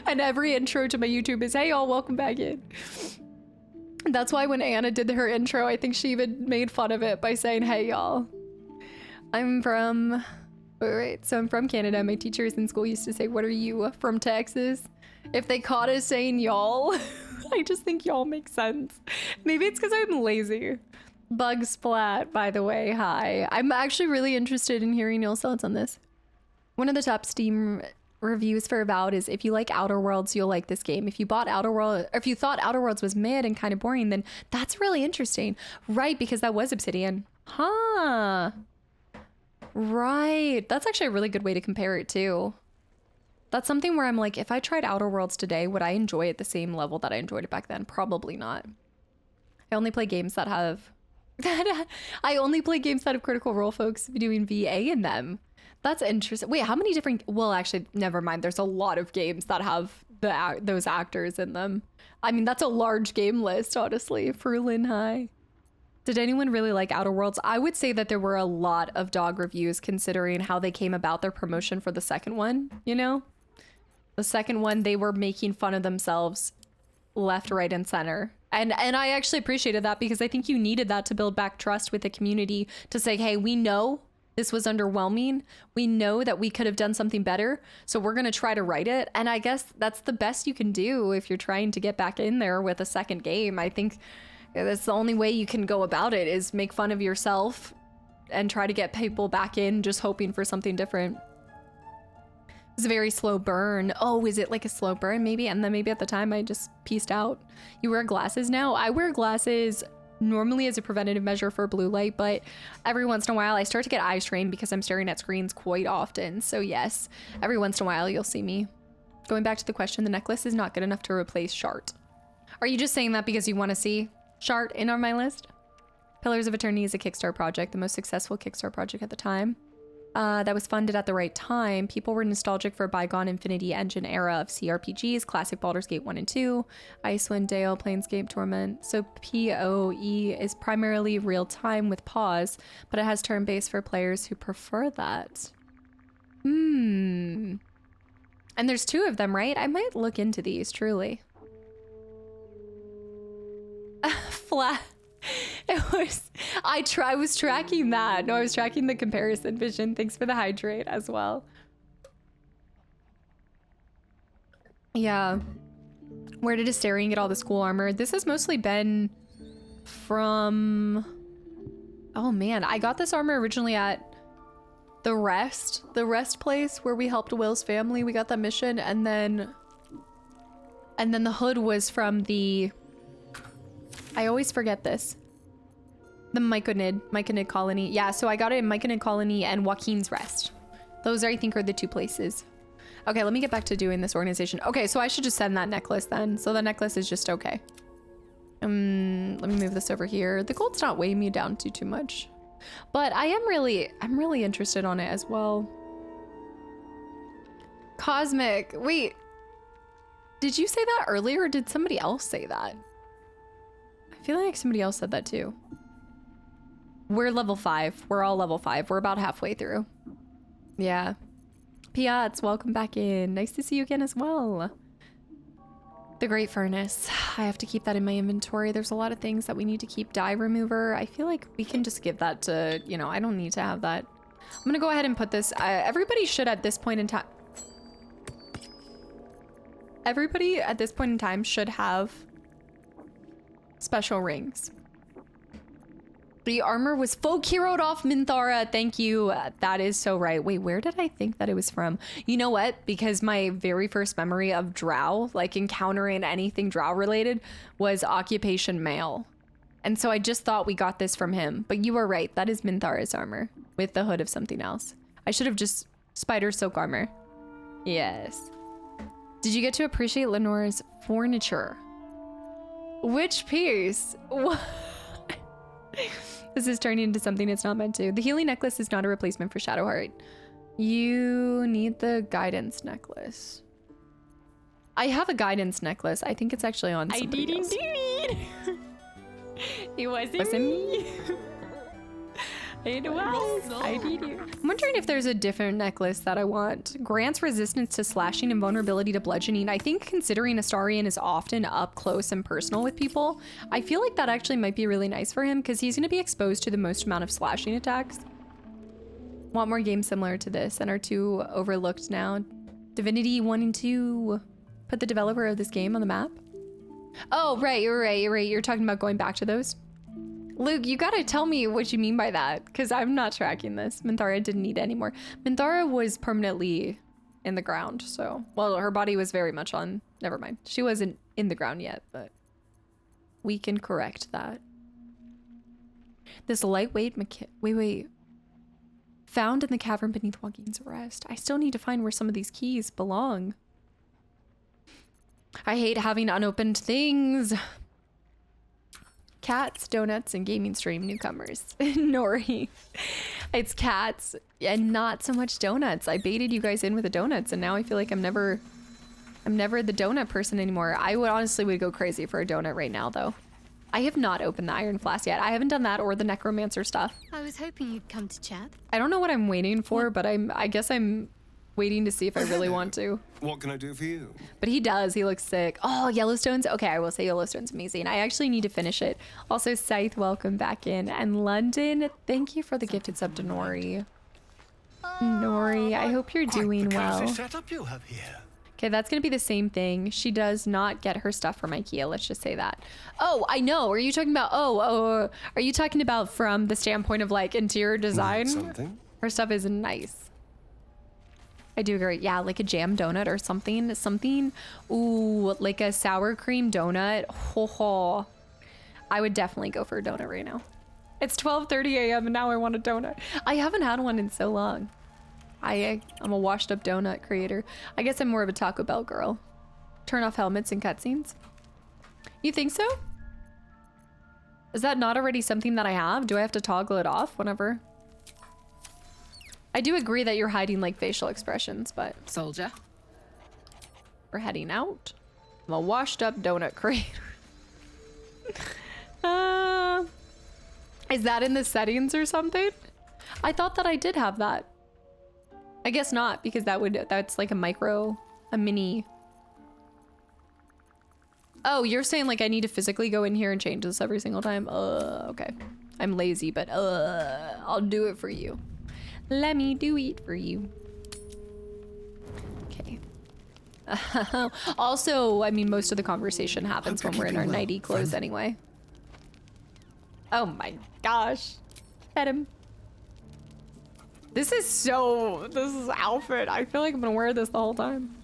And every intro to my YouTube is, hey y'all, welcome back in. That's why when Anna did her intro, I think she even made fun of it by saying, hey y'all. I'm from, so I'm from Canada. My teachers in school used to say, what are you, from Texas? If they caught us saying y'all, I just think y'all makes sense. Maybe it's because I'm lazy. Bug Splat, by the way, hi. I'm actually really interested in hearing your thoughts on this. One of the top Steam reviews for Avowed is, if you like Outer Worlds, you'll like this game. If you bought Outer Worlds, or if you thought Outer Worlds was mid and kind of boring, then that's really interesting. Right, because that was Obsidian. Huh. Right. That's actually a really good way to compare it too. That's something where I'm like, if I tried Outer Worlds today, would I enjoy it the same level that I enjoyed it back then? Probably not. I only play games that have... I only play games that have Critical Role folks doing VA in them. That's interesting. Wait, how many different... Well, actually, never mind. There's a lot of games that have those actors in them. I mean, that's a large game list, honestly. Frulin, hi. Did anyone really like Outer Worlds? I would say that there were a lot of dog reviews considering how they came about their promotion for the second one, you know? The second one, they were making fun of themselves left, right, and center. And I actually appreciated that because I think you needed that to build back trust with the community to say, hey, we know this was underwhelming. We know that we could have done something better. So we're going to try to write it. And I guess that's the best you can do if you're trying to get back in there with a second game. I think that's the only way you can go about it is make fun of yourself and try to get people back in just hoping for something different. It's a very slow burn. Oh, is it like a slow burn maybe? And then maybe at the time I just pieced out. You wear glasses now? I wear glasses normally as a preventative measure for blue light, but every once in a while I start to get eye strain because I'm staring at screens quite often. So yes, every once in a while you'll see me. Going back to the question, the necklace is not good enough to replace Shart. Are you just saying that because you want to see Shart in on my list? Pillars of Eternity is a Kickstarter project, the most successful Kickstarter project at the time. That was funded at the right time. People were nostalgic for a bygone Infinity Engine era of CRPGs, classic Baldur's Gate 1 and 2, Icewind Dale, Planescape Torment. So PoE is primarily real time with pause, but it has turn-based for players who prefer that. And there's 2 of them, right? I might look into these, truly. Flat. I was tracking that. No, I was tracking the comparison vision. Thanks for the hydrate as well. Yeah. Where did Astarion get all the school armor? This has mostly been from... Oh man, I got this armor originally at the rest place where we helped Will's family. We got that mission, and then the hood was from the... I always forget this. The Myconid colony. Yeah, so I got it in Myconid colony and Joaquin's Rest. Those I think are the 2 places. Okay, let me get back to doing this organization. Okay, so I should just send that necklace then. So the necklace is just okay. Let me move this over here. The gold's not weighing me down too much. But I'm really interested on it as well. Cosmic. Wait. Did you say that earlier or did somebody else say that? I feel like somebody else said that too. We're level 5. We're all level 5. We're about halfway through. Yeah. Piats, welcome back in. Nice to see you again as well. The Great Furnace. I have to keep that in my inventory. There's a lot of things that we need to keep. Dye remover. I feel like we can just give that to, you know, I don't need to have that. I'm gonna go ahead and put this. Everybody should at this point in time. Everybody at this point in time should have special rings. The armor was folk heroed off Minthara. Thank you. That is so right. Wait, where did I think that it was from? You know what? Because my very first memory of drow, like encountering anything drow related, was occupation male. And so I just thought we got this from him. But you were right. That is Minthara's armor with the hood of something else. I should have just spider silk armor. Yes. Did you get to appreciate Lenore's furniture? Which piece? What? This is turning into something it's not meant to. The healing necklace is not a replacement for Shadowheart. You need the guidance necklace. I have a guidance necklace. I think it's actually on somebody else. It wasn't me. It was. I beat you. I'm wondering if there's a different necklace that I want. Grants resistance to slashing and vulnerability to bludgeoning. I think considering Astarion is often up close and personal with people, I feel like that actually might be really nice for him because he's going to be exposed to the most amount of slashing attacks. Want more games similar to this and are 2 overlooked now. Divinity 1 and 2. Put the developer of this game on the map. Oh, right. You're right. You're talking about going back to those. Luke, you gotta tell me what you mean by that, because I'm not tracking this. Minthara didn't need any more. Minthara was permanently in the ground, so... Well, her body was very much on... Never mind. She wasn't in the ground yet, but... We can correct that. This lightweight... Wait. Found in the cavern beneath Joaquin's Rest. I still need to find where some of these keys belong. I hate having unopened things. Cats, donuts, and gaming stream newcomers. Nori. It's cats and not so much donuts. I baited you guys in with the donuts and now I feel like I'm never the donut person anymore. I would go crazy for a donut right now though. I have not opened the Iron Flask yet. I haven't done that or the Necromancer stuff. I was hoping you'd come to chat. I don't know what I'm waiting for, but I guess I'm waiting to see if I really want to. What can I do for you? But he does. He looks sick. Oh, Yellowstone's okay. I will say Yellowstone's amazing. I actually need to finish it. Also, Scythe, welcome back in. And London, thank you for the gifted sub to Nori. Nori, I hope you're doing well. Setup you have here. Okay, that's gonna be the same thing. She does not get her stuff from IKEA. Let's just say that. Oh, I know. Are you talking about? Are you talking about from the standpoint of like interior design? Something? Her stuff is nice. I do agree. Yeah, like a jam donut or something. Something. Ooh, like a sour cream donut. Ho ho. I would definitely go for a donut right now. It's 12:30 a.m. and now I want a donut. I haven't had one in so long. I'm a washed up donut creator. I guess I'm more of a Taco Bell girl. Turn off helmets and cutscenes. You think so? Is that not already something that I have? Do I have to toggle it off whenever? I do agree that you're hiding like facial expressions, but... Soldier. We're heading out. I'm a washed up donut creator. Is that in the settings or something? I thought that I did have that. I guess not, because that's like a mini. Oh, you're saying like I need to physically go in here and change this every single time? Okay. I'm lazy, but I'll do it for you. Let me do it for you. Okay. Also, I mean, most of the conversation happens when we're in our nighty clothes anyway. Oh my gosh. Pet him. This is outfit. I feel like I'm gonna wear this the whole time.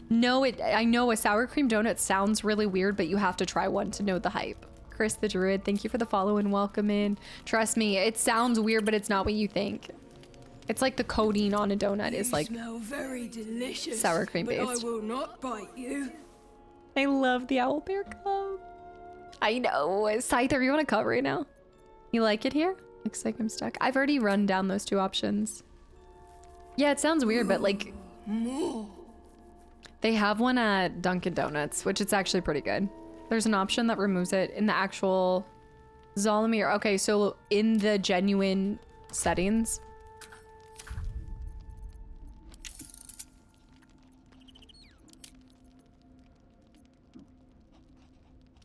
No, I know a sour cream donut sounds really weird, but you have to try one to know the hype. Chris the Druid, thank you for the follow and welcome in. Trust me, it sounds weird, but it's not what you think. It's like the coating on a donut is like smell very delicious, sour cream based. But I will not bite you. I love the Owl Bear Club. I know. Scythe, are you on a cut right now? You like it here? Looks like I'm stuck. I've already run down those two options. Yeah, it sounds weird, but like... They have one at Dunkin' Donuts, which it's actually pretty good. There's an option that removes it in the actual Zolamir. Okay, so in the genuine settings...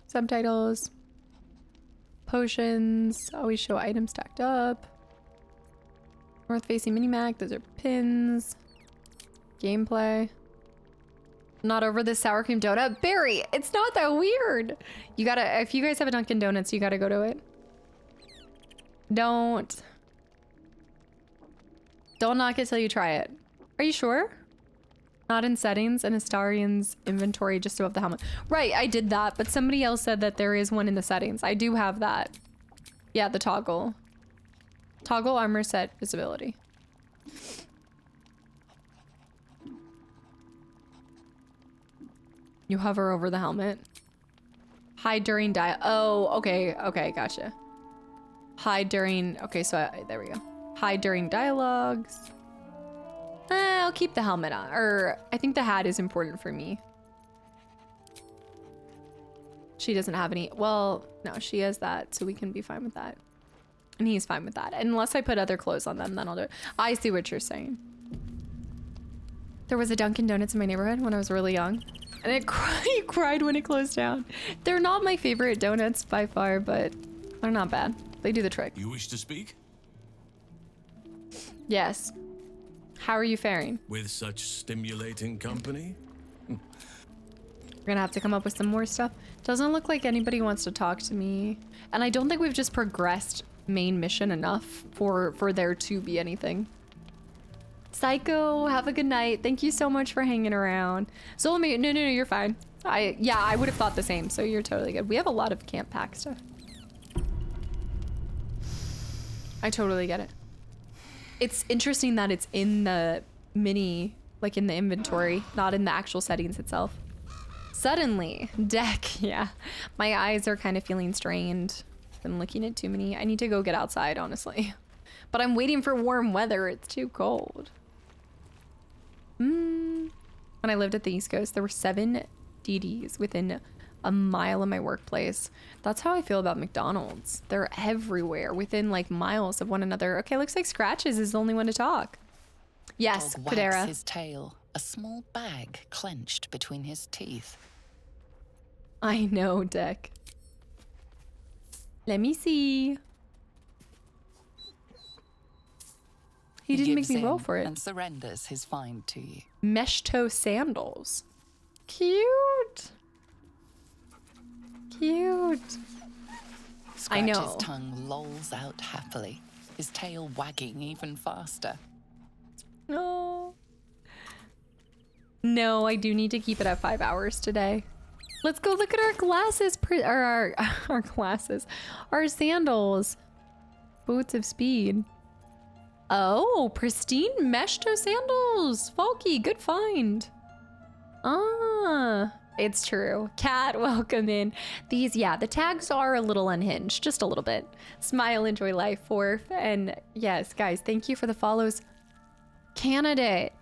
Subtitles. Potions. Always show items stacked up. North facing minimap. Those are pins. Gameplay. Not over this sour cream donut. Barry, it's not that weird. You gotta, if you guys have a Dunkin' Donuts, you gotta go to it. Don't knock it till you try it. Are you sure? Not in settings, and Astarian's inventory just above the helmet. Right, I did that, but somebody else said that there is one in the settings. I do have that. Yeah, the toggle. Toggle armor set visibility. You hover over the helmet. Hide during oh, okay, gotcha. Hide during, okay, so there we go. Hide during dialogues. I'll keep the helmet on, or I think the hat is important for me. She doesn't have any, well, no, she has that, so we can be fine with that. And he's fine with that. Unless I put other clothes on them, then I'll do it. I see what you're saying. There was a Dunkin' Donuts in my neighborhood when I was really young, and it cried when it closed down. They're not my favorite donuts by far, but they're not bad. They do the trick. You wish to speak? Yes. How are you faring? With such stimulating company? We're gonna have to come up with some more stuff. Doesn't look like anybody wants to talk to me. And I don't think we've just progressed main mission enough for there to be anything. Psycho, have a good night. Thank you so much for hanging around. Zolamir, no, you're fine. Yeah, I would have thought the same, so you're totally good. We have a lot of camp pack stuff. I totally get it. It's interesting that it's in the mini, like in the inventory, not in the actual settings itself. Suddenly, deck, yeah. My eyes are kind of feeling strained. Been looking at too many. I need to go get outside, honestly. But I'm waiting for warm weather. It's too cold. When I lived at the East Coast, there were 7 DDs within a mile of my workplace. That's how I feel about McDonald's. They're everywhere, within like miles of one another. Okay, looks like Scratches is the only one to talk. Yes, Dog wags Kadera. his tail, a small bag clenched between his teeth. I know, Dick. Let me see. He didn't make gives me roll in for it. and surrenders his find to you. Mesh toe sandals. Cute. Cute. I know. Scratch's tongue lolls out happily, his tail wagging even faster. No. No, I do need to keep it at 5 hours today. Let's go look at our glasses, or our glasses, our sandals. Boots of speed. Oh, pristine mesh toe sandals. Falky, good find. Ah, it's true. Cat, welcome in. These, yeah, the tags are a little unhinged, just a little bit. Smile, enjoy life, Forth. And yes, guys, thank you for the follows. Candidate.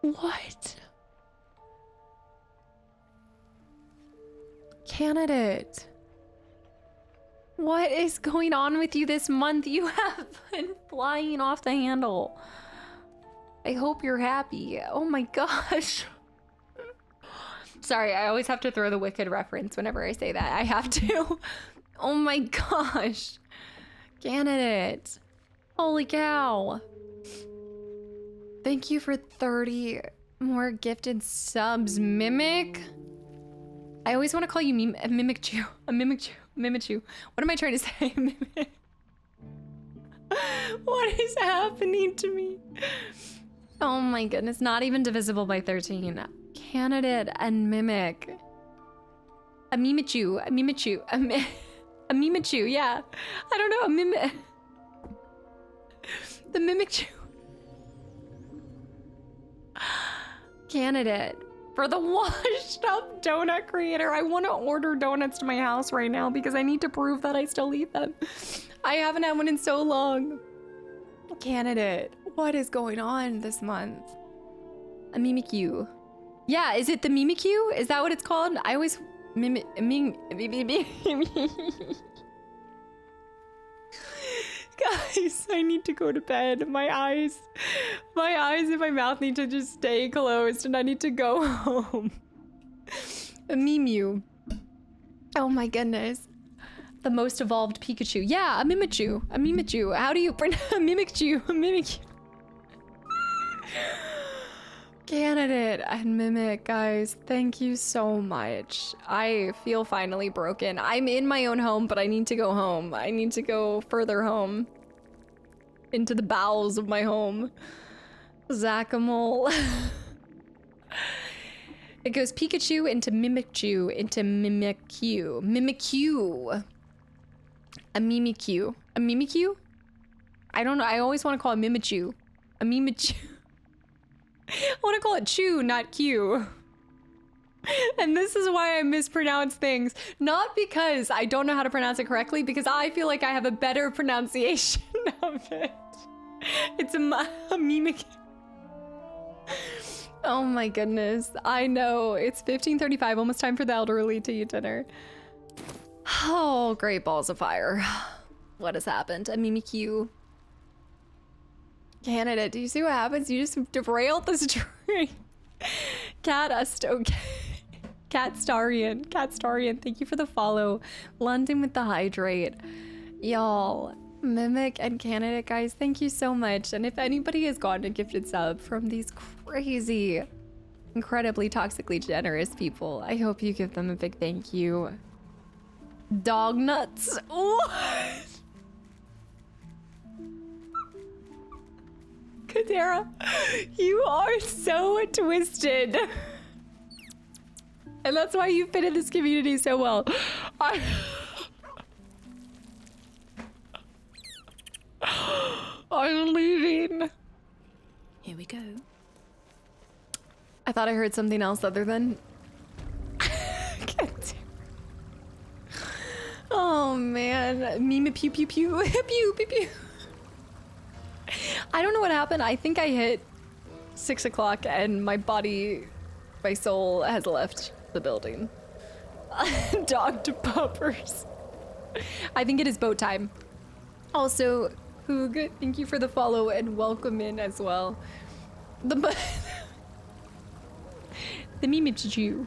What? Candidate. What is going on with you this month? You have been flying off the handle. I hope you're happy. Oh my gosh. Sorry, I always have to throw the Wicked reference whenever I say that. I have to. Oh my gosh. Candidate. Holy cow. Thank you for 30 more gifted subs, Mimic. I always want to call you Mimikchu. Mimichu. What am I trying to say? Mimic. What is happening to me? Oh my goodness, not even divisible by 13. Candidate and Mimic. A Mimichu, a Mimichu, yeah. I don't know, a Mimic. The Mimichu. Candidate for the washed up donut creator. I want to order donuts to my house right now because I need to prove that I still eat them. I haven't had one in so long. Candidate, what is going on this month? A Mimikyu. Yeah, is it the Mimikyu? Is that what it's called? I always Guys, I need to go to bed. My eyes and my mouth need to just stay closed and I need to go home. A Mimiu. Oh my goodness. The most evolved Pikachu. Yeah, a Mimichu. A Mimichu. How do you pronounce a Mimikchu? A Mimikyu. Candidate and Mimic, guys, thank you so much. I feel finally broken. I'm in my own home, but I need to go home. I need to go further home. Into the bowels of my home. Zachamole. It goes Pikachu into Mimikchu into Mimikyu. Mimikyu. A Mimikyu. A Mimikyu? I don't know. I always want to call it Mimichu. A Mimichu. I want to call it Chew, not Q. And this is why I mispronounce things. Not because I don't know how to pronounce it correctly, because I feel like I have a better pronunciation of it. It's a mimic. Oh my goodness. I know. It's 15:35, almost time for the elderly to eat dinner. Oh, great balls of fire. What has happened? A Mimikyu. Canada, do you see what happens? You just derailed this train. Catstarian, thank you for the follow. London with the hydrate. Y'all, Mimic and Canada, guys, thank you so much. And if anybody has gotten a gifted sub from these crazy, incredibly toxically generous people, I hope you give them a big thank you. Dog nuts. What? Kadera, you are so twisted. And that's why you fit in this community so well. I'm leaving. Here we go. I thought I heard something else other than... Oh man, Mima pew pew pew pew pew pew. I don't know what happened. I think I hit 6 o'clock and my soul has left the building. Dog to puppers. I think it is boat time. Also, Hoog, thank you for the follow and welcome in as well. The Mimichu.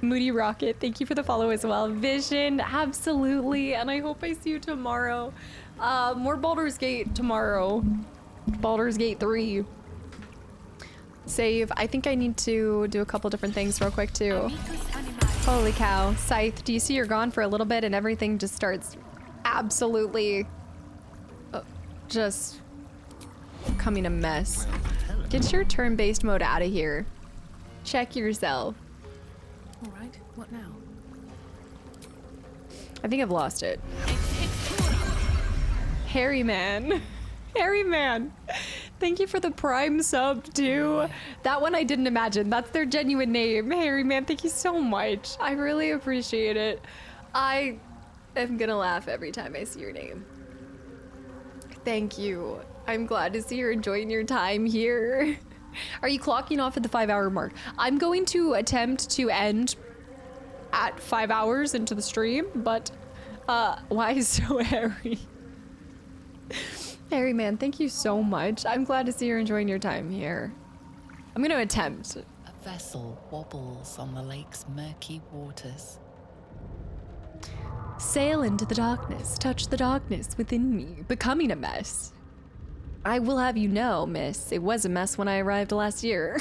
Moody Rocket, thank you for the follow as well. Vision, absolutely, and I hope I see you tomorrow. More Baldur's Gate tomorrow. Baldur's Gate 3. Save. I think I need to do a couple different things real quick too. Holy cow. Scythe, do you see you're gone for a little bit and everything just starts absolutely just becoming a mess. Get your turn-based mode out of here. Check yourself. All right, what now? I think I've lost it. Harry Man. Harry Man. Thank you for the Prime sub too. That one I didn't imagine. That's their genuine name. Harry Man, thank you so much. I really appreciate it. I am gonna laugh every time I see your name. Thank you. I'm glad to see you're enjoying your time here. Are you clocking off at the 5-hour mark? I'm going to attempt to end at 5 hours into the stream, but why is so hairy? Harry Man, thank you so much. I'm glad to see you're enjoying your time here. I'm gonna attempt. A vessel wobbles on the lake's murky waters. Sail into the darkness, touch the darkness within me, becoming a mess. I will have you know, miss, it was a mess when I arrived last year.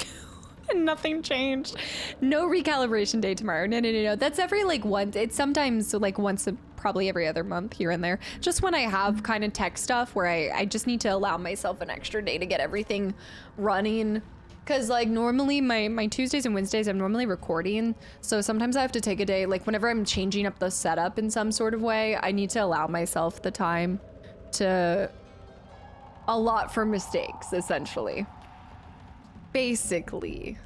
And nothing changed. No recalibration day tomorrow. No. That's every once. It's sometimes once probably every other month here and there. Just when I have kind of tech stuff where I just need to allow myself an extra day to get everything running. Cause normally my Tuesdays and Wednesdays I'm normally recording. So sometimes I have to take a day, whenever I'm changing up the setup in some sort of way, I need to allow myself the time to allot for mistakes, essentially. Basically.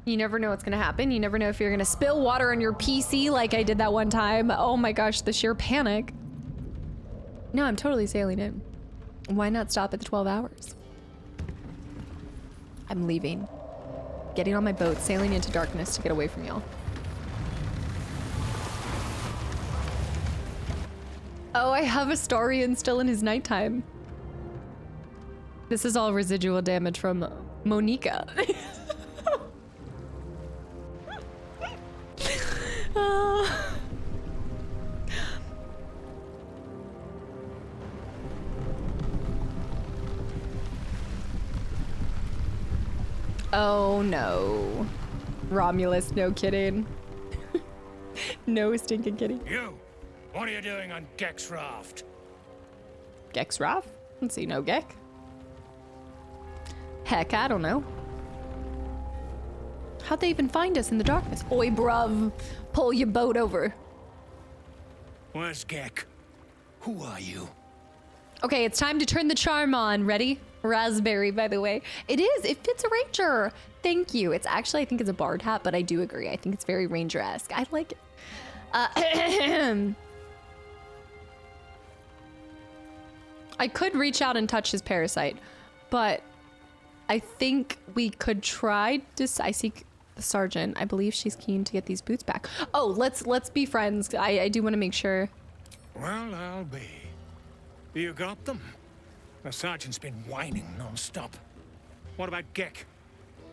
You never know what's gonna happen. You never know if you're gonna spill water on your PC like I did that one time. Oh my gosh, the sheer panic. No, I'm totally sailing in. Why not stop at the 12 hours? I'm leaving. Getting on my boat, sailing into darkness to get away from y'all. Oh, I have Astarion still in his nighttime. This is all residual damage from Monica. Oh no. Romulus, no kidding. No stinking kidding. You! What are you doing on Gek's raft? Gek's raft? Let's see, no Gek. Heck, I don't know. How'd they even find us in the darkness? Oi, bruv. Pull your boat over. Where's Gek? Who are you? Okay, it's time to turn the charm on. Ready? Raspberry, by the way. It is. It fits a ranger. Thank you. It's actually, I think it's a bard hat, but I do agree. I think it's very ranger-esque. I like it. I could reach out and touch his parasite, but I think we could try to. I seek the sergeant. I believe she's keen to get these boots back. Oh, let's be friends. I do want to make sure. Well, I'll be. You got them? The sergeant's been whining non-stop. What about Gek?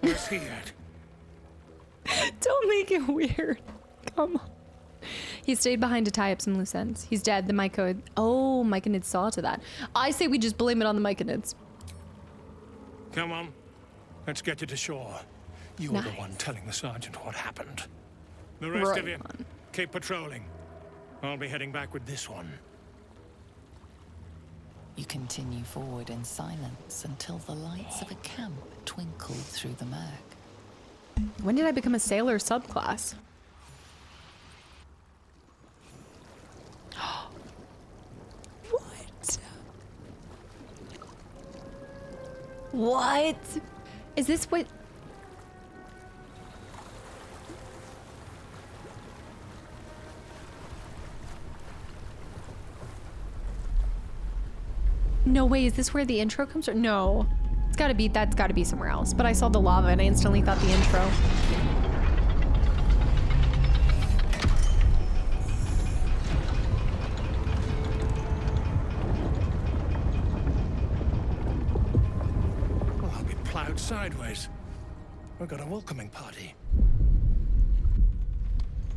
Where's he at? Don't make it weird. Come on. He stayed behind to tie up some loose ends. He's dead. The Myconid. Oh, Myconid saw to that. I say we just blame it on the Myconids. Come on. Let's get you to shore. You're Nice. the one telling the sergeant what happened. The rest of you, keep patrolling. I'll be heading back with this one. You continue forward in silence until the lights of a camp twinkle through the murk. When did I become a sailor subclass? What? What? Is this what? No way, is this where the intro comes from? No. That's gotta be somewhere else. But I saw the lava and I instantly thought the intro. Well, I'll be plowed sideways. We've got a welcoming party.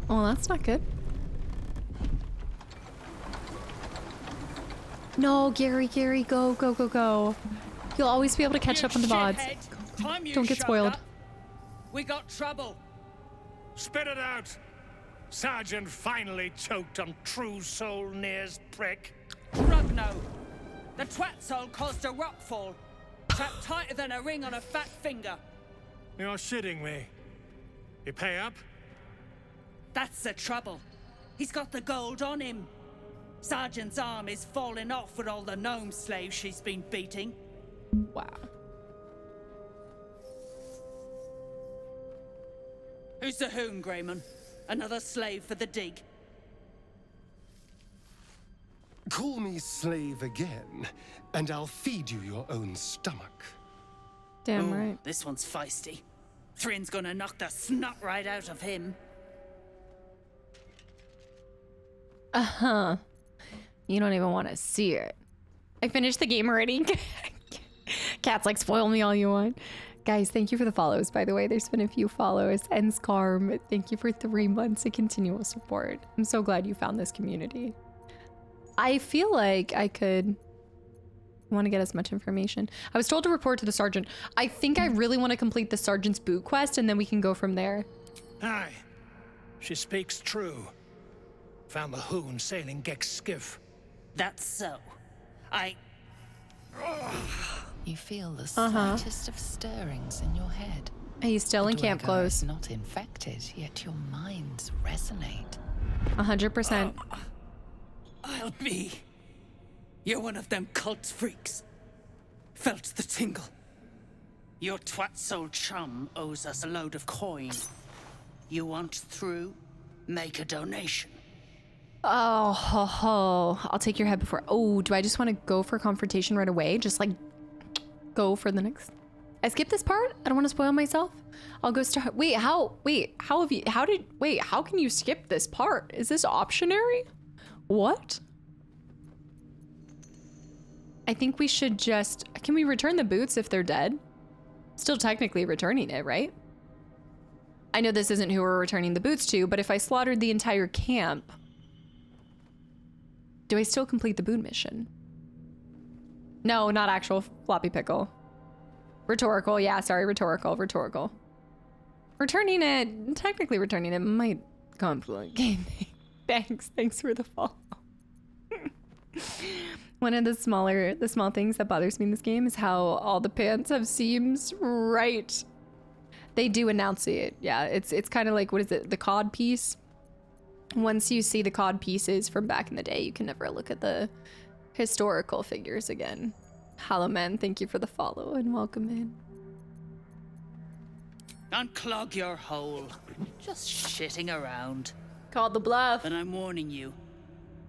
Oh, that's not good. No, Gary, go, go, go, go. You'll always be able to catch up on the VODs. Don't get spoiled. We got trouble. Spit it out. Sergeant finally choked on True Soul Near's prick. Rugno. The twat soul caused a rockfall. Trapped tighter than a ring on a fat finger. You're shitting me. You pay up? That's the trouble. He's got the gold on him. Sergeant's arm is falling off with all the gnome slaves she's been beating. Wow. Who's the hoon, Greyman? Another slave for the dig? Call me slave again, and I'll feed you your own stomach. Damn Ooh, right. This one's feisty. Thrin's gonna knock the snot right out of him. Uh-huh. You don't even want to see it. I finished the game already. Cat's like, spoil me all you want. Guys, thank you for the follows, by the way. There's been a few follows. And Scarm, thank you for 3 months of continual support. I'm so glad you found this community. I feel like I could want to get as much information. I was told to report to the sergeant. I think I really want to complete the sergeant's boot quest, and then we can go from there. Aye. She speaks true. Found the hoon sailing Gek's skiff. That's so. You feel the slightest of stirrings in your head. He's still in camp clothes. Not infected, yet your minds resonate. 100%. I'll be. You're one of them cult freaks. Felt the tingle. Your twat soul chum owes us a load of coin. You want through? Make a donation. Oh, ho, ho. I'll take your head before. Oh, do I just want to go for confrontation right away? Just like go for the next. I skipped this part. I don't want to spoil myself. I'll go start. Wait, how can you skip this part? Is this optionary? What? I think we should just, can we return the boots if they're dead? Still technically returning it, right? I know this isn't who we're returning the boots to, but if I slaughtered the entire camp, do I still complete the boot mission? No, not actual floppy pickle. Rhetorical, yeah, sorry, rhetorical. Returning it, technically returning it might complicate me. Thanks for the follow. One of the small things that bothers me in this game is how all the pants have seams right. They do enunciate. Yeah, it's kind of like, what is it, the cod piece? Once you see the cod pieces from back in the day, you can never look at the historical figures again. Hello, man. Thank you for the follow and welcome in. Unclog your hole. Just shitting around. Called the bluff. But I'm warning you.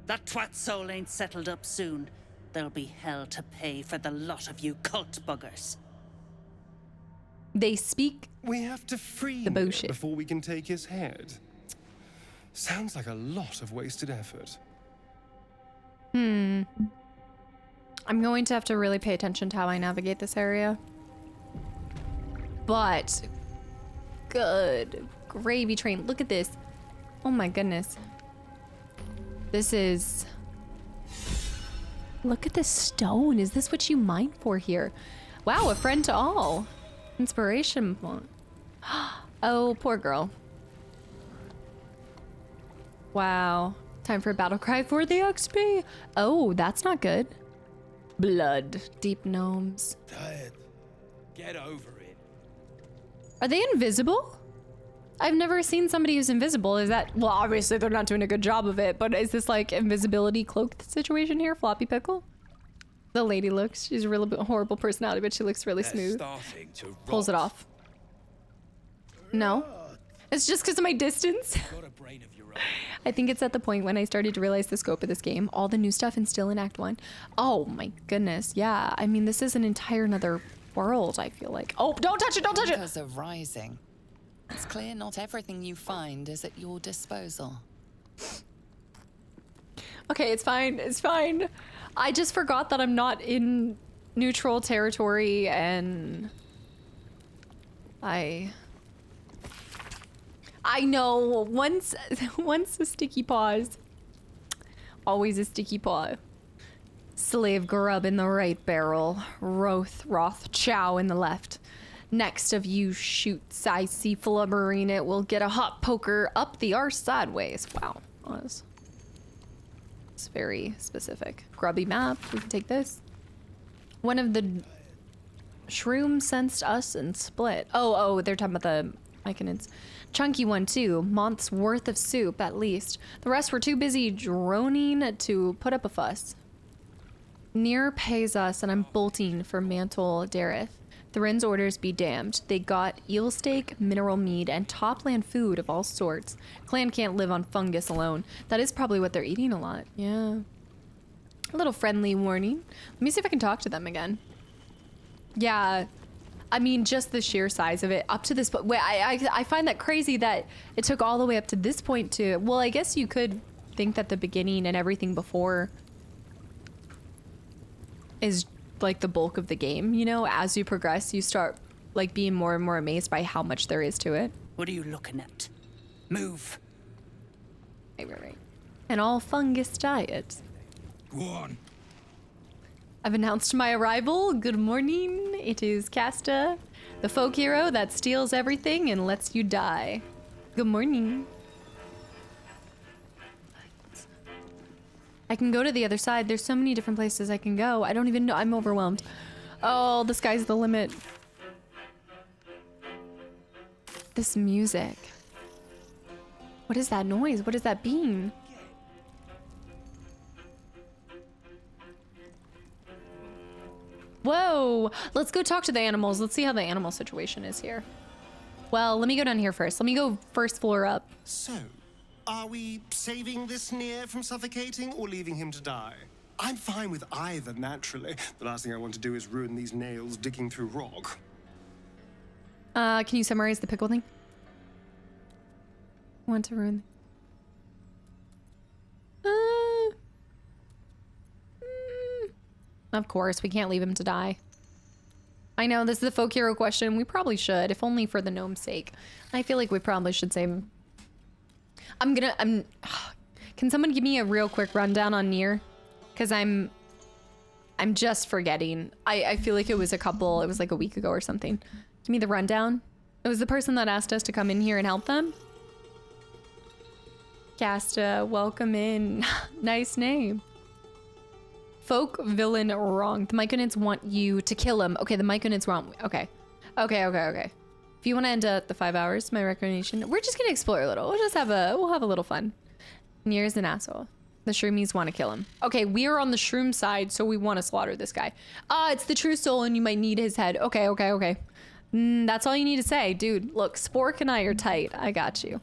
That twat soul ain't settled up soon. There'll be hell to pay for the lot of you cult buggers. They speak. We have to free the bullshit before we can take his head. Sounds like a lot of wasted effort. I'm going to have to really pay attention to how I navigate this area. But good gravy train. Look at this. Oh my goodness. This is... Look at this stone. Is this what you mine for here? Wow, a friend to all. Inspiration. Oh, poor girl. Wow. Time for a battle cry for the XP. Oh, that's not good. Blood. Deep gnomes. Tired. Get over it. Are they invisible? I've never seen somebody who's invisible. Is that, well, obviously they're not doing a good job of it, but is this like invisibility cloak situation here? Floppy pickle? The lady looks, she's a really horrible personality, but she looks really smooth. Pulls it off. No? It's just because of my distance. Got a brain of your own. I think it's at the point when I started to realize the scope of this game. All the new stuff and still in Act 1. Oh my goodness, yeah. I mean, this is an entire another world, I feel like. Oh, don't touch it, don't touch it! Because of Rising, it's clear not everything you find is at your disposal. Okay, it's fine, it's fine. I just forgot that I'm not in neutral territory and... I know, once a sticky paws, always a sticky paw. Slave grub in the right barrel, Roth chow in the left. Next of you shoots, I see flubberine it will get a hot poker up the arse sideways. Wow, it's very specific. Grubby map, we can take this. One of the shrooms sensed us and split. Oh, they're talking about the Myconids. Chunky one too, month's worth of soup at least. The rest were too busy droning to put up a fuss. Nier pays us and I'm bolting for Mantle Dareth. Thrin's orders be damned. They got eel steak, mineral meat, and topland food of all sorts. Clan can't live on fungus alone. That is probably what they're eating a lot, yeah. A little friendly warning. Let me see if I can talk to them again. Yeah. I mean, just the sheer size of it up to this point. Wait, I find that crazy that it took all the way up to this point to, well, I guess you could think that the beginning and everything before is like the bulk of the game, you know? As you progress, you start like being more and more amazed by how much there is to it. What are you looking at? Move. Right. An all fungus diet. Go on. I've announced my arrival. Good morning. It is Casta, the folk hero that steals everything and lets you die. Good morning. I can go to the other side. There's so many different places I can go. I don't even know. I'm overwhelmed. Oh, the sky's the limit. This music. What is that noise? What is that being? Whoa, let's go talk to the animals. Let's see how the animal situation is here. Well, let me go down here first. Let me go first floor up. So, are we saving this Nier from suffocating or leaving him to die? I'm fine with either, naturally. The last thing I want to do is ruin these nails digging through rock. Can you summarize the pickle thing? Want to ruin... Of course, we can't leave him to die. I know, this is the folk hero question. We probably should, if only for the gnome's sake. I feel like we probably should save him. Can someone give me a real quick rundown on Nier? Because I'm just forgetting. I feel like it was like a week ago or something. Give me the rundown. It was the person that asked us to come in here and help them. Casta, welcome in. Nice name. Folk villain wrong. The Myconids want you to kill him. Okay, the Myconids want... Okay. If you want to end at the 5 hours, my recommendation... We're just gonna explore a little. We'll have a little fun. Nier's an asshole. The shroomies want to kill him. Okay, we are on the shroom side, so we want to slaughter this guy. It's the true soul and you might need his head. Okay. That's all you need to say. Dude, look, Spork and I are tight. I got you.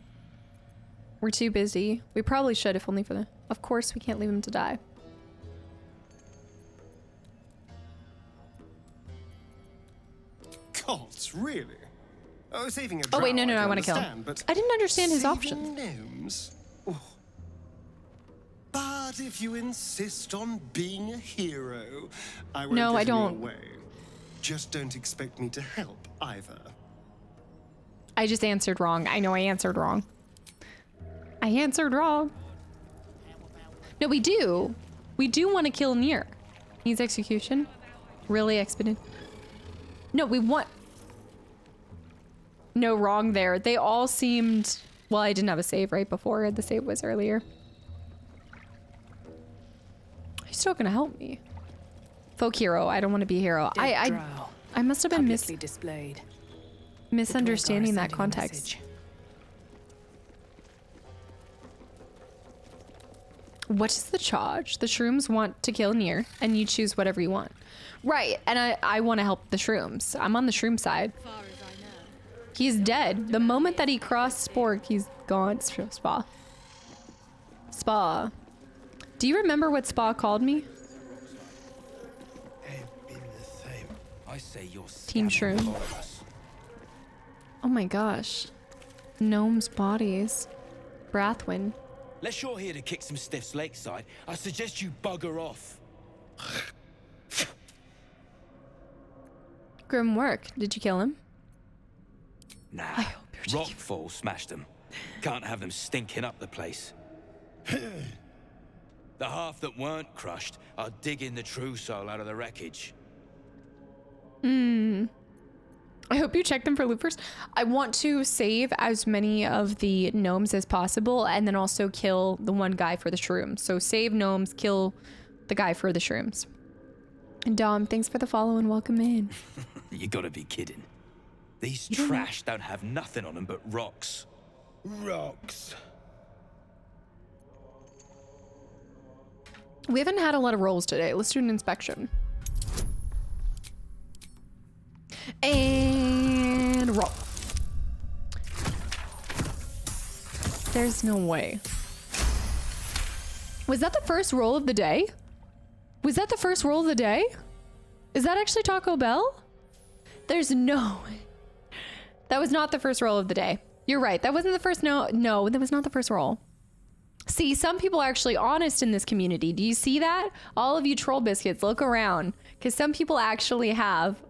We're too busy. We probably should, if only for the... Of course, we can't leave him to die. Cults, really? Oh, saving a Oh wait, no, drow, I want to kill him. I didn't understand his options. Gnomes? Oh. But if you insist on being a hero, I won't No, give I you don't. away. Just don't expect me to help either. I just answered wrong. I know I answered wrong. I answered wrong. No, we do. We do want to kill Nier. Needs execution. Really expedient. No, we want... No, wrong there. They all seemed... Well, I didn't have a save right before. The save was earlier. He's still gonna help me. Folk hero. I don't want to be a hero. I must have been misunderstanding that context. What is the charge? The shrooms want to kill Nier, and you choose whatever you want. Right, and I want to help the shrooms. I'm on the shroom side. He's dead. The moment that he crossed Spork, he's gone. Spa. Spa. Do you remember what Spa called me? I say you're Team Shroom. Oh my gosh. Gnomes' bodies. Brathwyn. Unless you're here to kick some stiffs lakeside, I suggest you bugger off. Grim work. Did you kill him? Nah. Rockfall smashed them. Can't have them stinking up the place. The half that weren't crushed are digging the true soul out of the wreckage. I hope you check them for loot first. I want to save as many of the gnomes as possible and then also kill the one guy for the shrooms. So save gnomes, kill the guy for the shrooms. And Dom, thanks for the follow and welcome in. You gotta be kidding. These trash don't have nothing on them but rocks. Rocks. We haven't had a lot of rolls today. Let's do an inspection. And roll. There's no way. Was that the first roll of the day? Was that the first roll of the day? Is that actually Taco Bell? There's no way. That was not the first roll of the day. You're right. That wasn't the first. No, that was not the first roll. See, some people are actually honest in this community. Do you see that? All of you troll biscuits, look around. Because some people actually have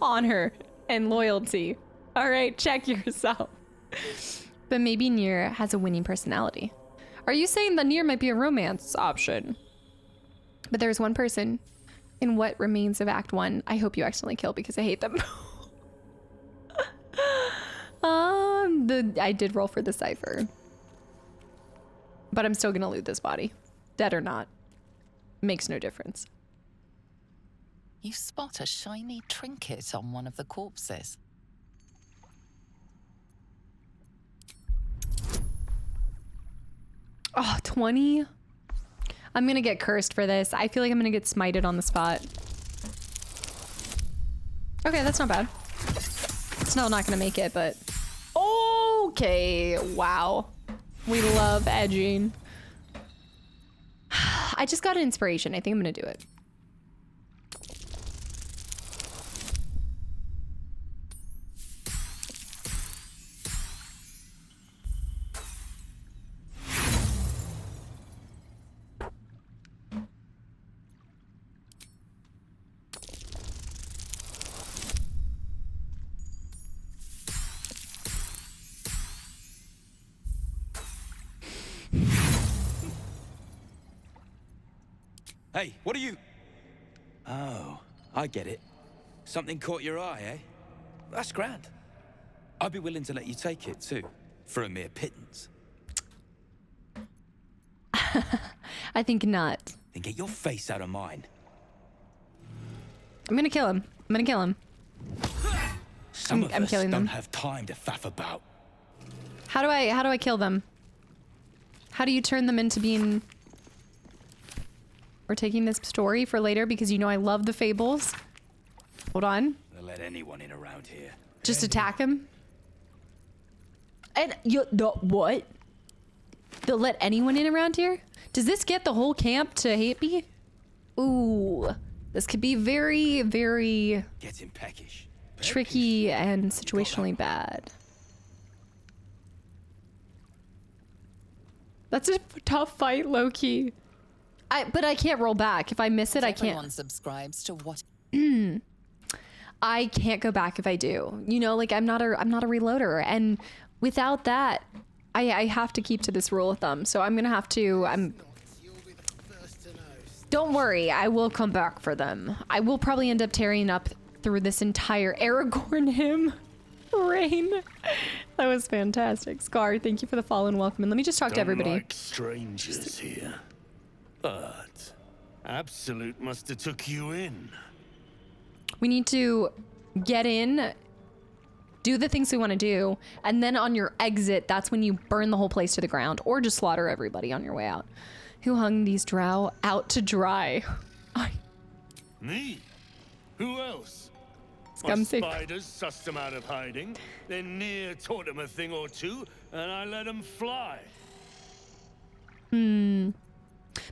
honor and loyalty. All right, check yourself. But maybe Nier has a winning personality. Are you saying that Nier might be a romance option? But there's one person in what remains of Act 1 I hope you accidentally kill because I hate them. I did roll for the cipher. But I'm still gonna loot this body. Dead or not. Makes no difference. You spot a shiny trinket on one of the corpses. Oh, 20? I'm gonna get cursed for this. I feel like I'm gonna get smited on the spot. Okay, that's not bad. Still not gonna make it, but... Okay, wow. We love edging. I just got an inspiration. I think I'm gonna do it. Hey, what are you... Oh, I get it. Something caught your eye, eh? That's grand. I'd be willing to let you take it, too. For a mere pittance. I think not. Then get your face out of mine. I'm gonna kill him. I'm gonna kill him. Some of us killing don't them. have time to faff about. How do I kill them? How do you turn them into being... We're taking this story for later because you know I love the fables. Hold on. They'll let anyone in around here. Just attack him. And what? They'll let anyone in around here? Does this get the whole camp to hate me? Ooh, this could be very, very Getting peckish. tricky and situationally bad. That's a tough fight, low-key. But I can't roll back. If I miss it, I can't. Everyone subscribes to what? I can't go back if I do. You know, like I'm not a reloader, and without that, I have to keep to this rule of thumb. So I'm gonna have to. Don't worry, I will come back for them. I will probably end up tearing up through this entire Aragorn hymn. Rain. That was fantastic. Scar, thank you for the follow and welcome. And let me just talk to everybody. Like strangers here. But Absolute must have took you in. We need to get in, do the things we want to do, and then on your exit, that's when you burn the whole place to the ground, or just slaughter everybody on your way out. Who hung these drow out to dry? Me? Who else? Scum My safe. spiders sussed them out of hiding. Then Near taught them a thing or two, and I let them fly.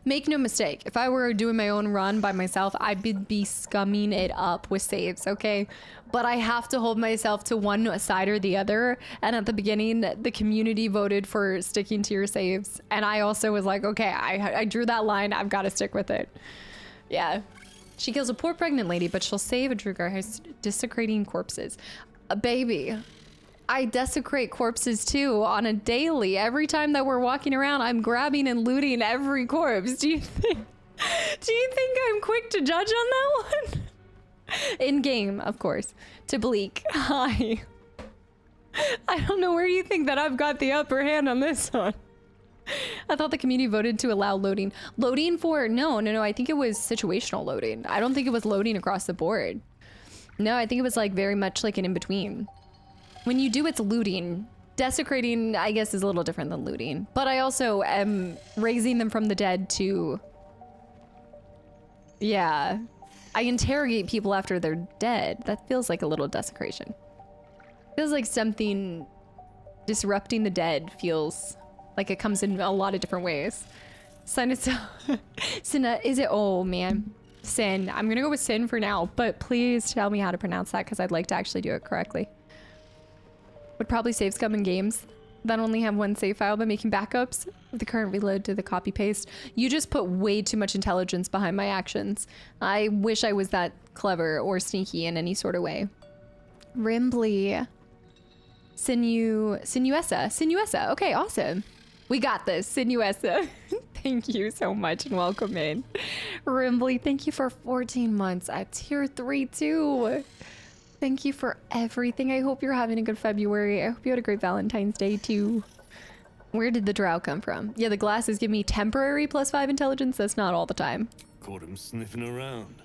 Make no mistake, if I were doing my own run by myself, I'd be scumming it up with saves, okay? But I have to hold myself to one side or the other. And at the beginning, the community voted for sticking to your saves. And I also was like, okay, I drew that line. I've got to stick with it. Yeah. She kills a poor pregnant lady, but she'll save a Drugar who's desecrating corpses. Baby, I desecrate corpses too on a daily. Every time that we're walking around, I'm grabbing and looting every corpse. Do you think I'm quick to judge on that one? In game, of course. To Bleak. Hi. I don't know where you think that I've got the upper hand on this one. I thought the community voted to allow loading. Loading for, no, I think it was situational loading. I don't think it was loading across the board. No, I think it was like very much like an in-between. When you do, it's looting. Desecrating, I guess, is a little different than looting. But I also am raising them from the dead to... Yeah. I interrogate people after they're dead. That feels like a little desecration. Feels like something disrupting the dead feels like it comes in a lot of different ways. Sin, is it? Oh, man. Sin. I'm gonna go with Sin for now, but please tell me how to pronounce that because I'd like to actually do it correctly. Would probably save scum in games that only have one save file by making backups of the current reload to the copy paste. You just put way too much intelligence behind my actions. I wish I was that clever or sneaky in any sort of way. Rimbly. Sinuessa. Okay, awesome. We got this, Sinuessa. Thank you so much and welcome in. Rimbly, thank you for 14 months at tier 3 too. Thank you for everything. I hope you're having a good February. I hope you had a great Valentine's Day too. Where did the drow come from? Yeah, the glasses give me temporary +5 intelligence. That's not all the time. Caught him sniffing around.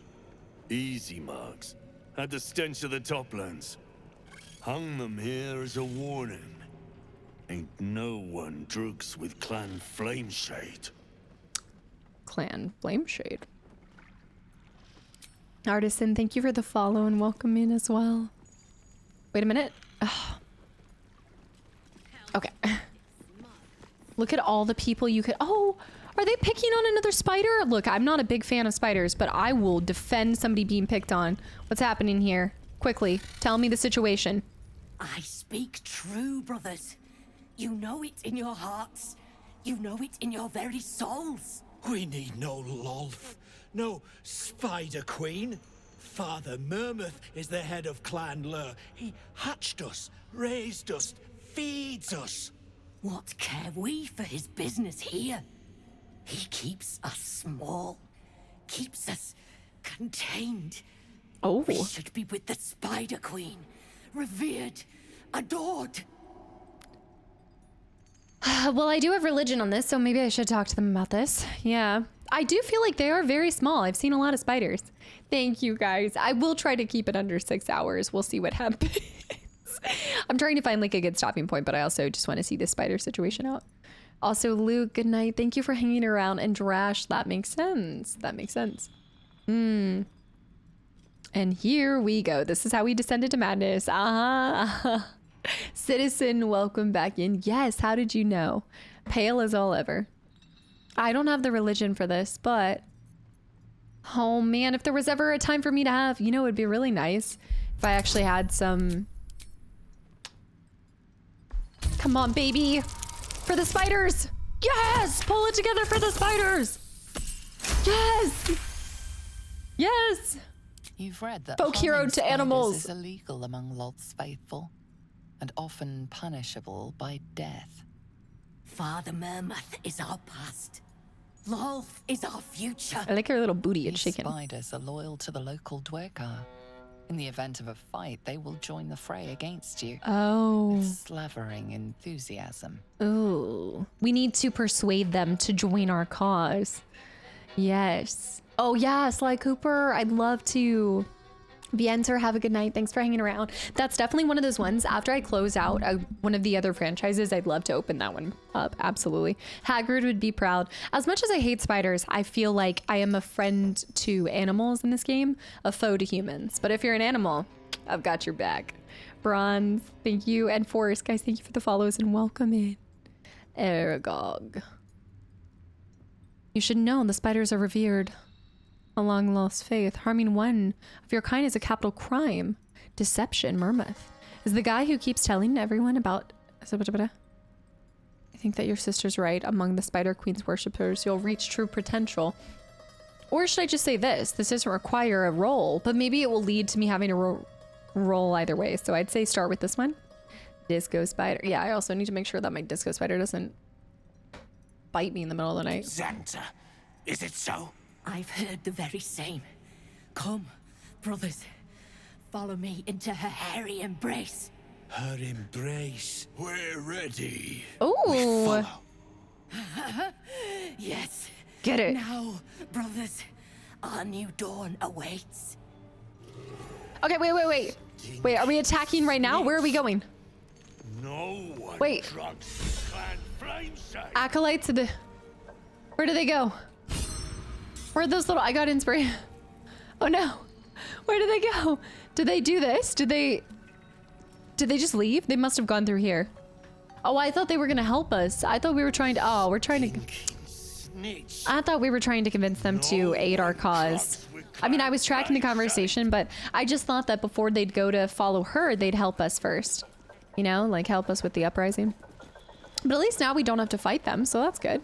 Easy marks. Had the stench of the toplands. Hung them here as a warning. Ain't no one drugs with Clan Flameshade. Clan Flameshade. Artisan, thank you for the follow and welcome in as well. Wait a minute. Ugh. Okay. Look at all the people you could... Oh, are they picking on another spider? Look, I'm not a big fan of spiders, but I will defend somebody being picked on. What's happening here? Quickly, tell me the situation. I speak true, brothers. You know it in your hearts. You know it in your very souls. We need no Lolth, no Spider Queen. Father Mermouth is the head of Clan Lur. He hatched us, raised us, feeds us. What care we for his business here? He keeps us small, keeps us contained. Oh. We should be with the Spider Queen, revered, adored. Well, I do have religion on this, so maybe I should talk to them about this. Yeah. I do feel like they are very small. I've seen a lot of spiders. Thank you, guys. I will try to keep it under 6 hours. We'll see what happens. I'm trying to find like a good stopping point, but I also just want to see this spider situation out. Also, Luke, good night. Thank you for hanging around. And Drash, that makes sense. That makes sense. And here we go. This is how we descended to madness. Citizen, welcome back in. Yes, how did you know? Pale as all ever. I don't have the religion for this, but... Oh man, if there was ever a time for me to have, you know, it'd be really nice if I actually had some... Come on, baby. For the spiders. Yes! Pull it together for the spiders. Yes! Yes! You've read that folk hero to animals is illegal among Lolth's faithful and often punishable by death. Father Mermouth is our past. Lolth is our future. I like her little booty and These shaking. spiders are loyal to the local Dwergar. In the event of a fight, they will join the fray against you. Oh. With slavering enthusiasm. Ooh. We need to persuade them to join our cause. Yes. Oh yeah, Sly Cooper. I'd love to. Vienter, have a good night. Thanks for hanging around. That's definitely one of those ones. After I close out one of the other franchises, I'd love to open that one up. Absolutely. Hagrid would be proud. As much as I hate spiders, I feel like I am a friend to animals in this game, a foe to humans. But if you're an animal, I've got your back. Bronze, thank you. And Forrest, guys, thank you for the follows and welcome in. Aragog. You should know the spiders are revered. A long lost faith. Harming one of your kind is a capital crime. Deception, Murmuth. Is the guy who keeps telling everyone about... I think that your sister's right. Among the Spider Queen's worshippers, you'll reach true potential. Or should I just say this? This doesn't require a roll, but maybe it will lead to me having a roll either way. So I'd say start with this one. Disco spider. Yeah, I also need to make sure that my disco spider doesn't bite me in the middle of the night. Xanta, is it so? I've heard the very same. Come, brothers. Follow me into her hairy embrace. Her embrace. We're ready. Oh. Yes. Get it. Now, brothers, our new dawn awaits. Okay, wait. Wait, are we attacking right now? Where are we going? No one. Wait. Acolytes of the... Where do they go? Where are those little... I got inspiration. Oh no. Where do they go? Did they do this? Did they just leave? They must have gone through here. Oh, I thought they were gonna help us. I thought we were trying to... Oh, we're trying to... I thought we were trying to convince them to aid our cause. I mean, I was tracking the conversation, but I just thought that before they'd go to follow her, they'd help us first. You know, like help us with the uprising. But at least now we don't have to fight them, so that's good.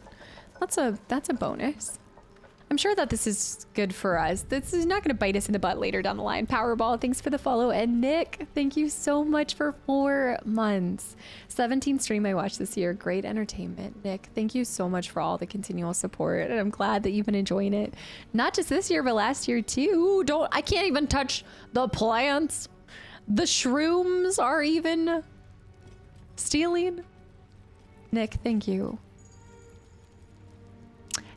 That's a bonus. I'm sure that this is good for us. This is not going to bite us in the butt later down the line. Powerball, thanks for the follow. And Nick, thank you so much for 4 months. 17 stream I watched this year. Great entertainment. Nick, thank you so much for all the continual support. And I'm glad that you've been enjoying it. Not just this year, but last year too. I can't even touch the plants. The shrooms are even stealing. Nick, thank you.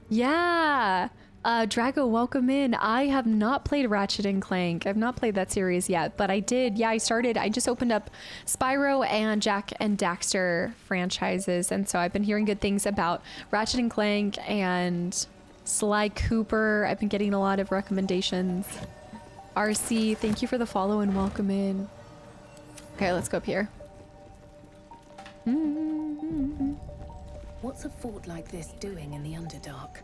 Yeah. Drago, welcome in. I have not played Ratchet and Clank. I've not played that series yet, but I did. Yeah, I just opened up Spyro and Jack and Daxter franchises, and so I've been hearing good things about Ratchet and Clank and Sly Cooper. I've been getting a lot of recommendations. RC, thank you for the follow and welcome in. Okay, let's go up here. What's a fort like this doing in the Underdark?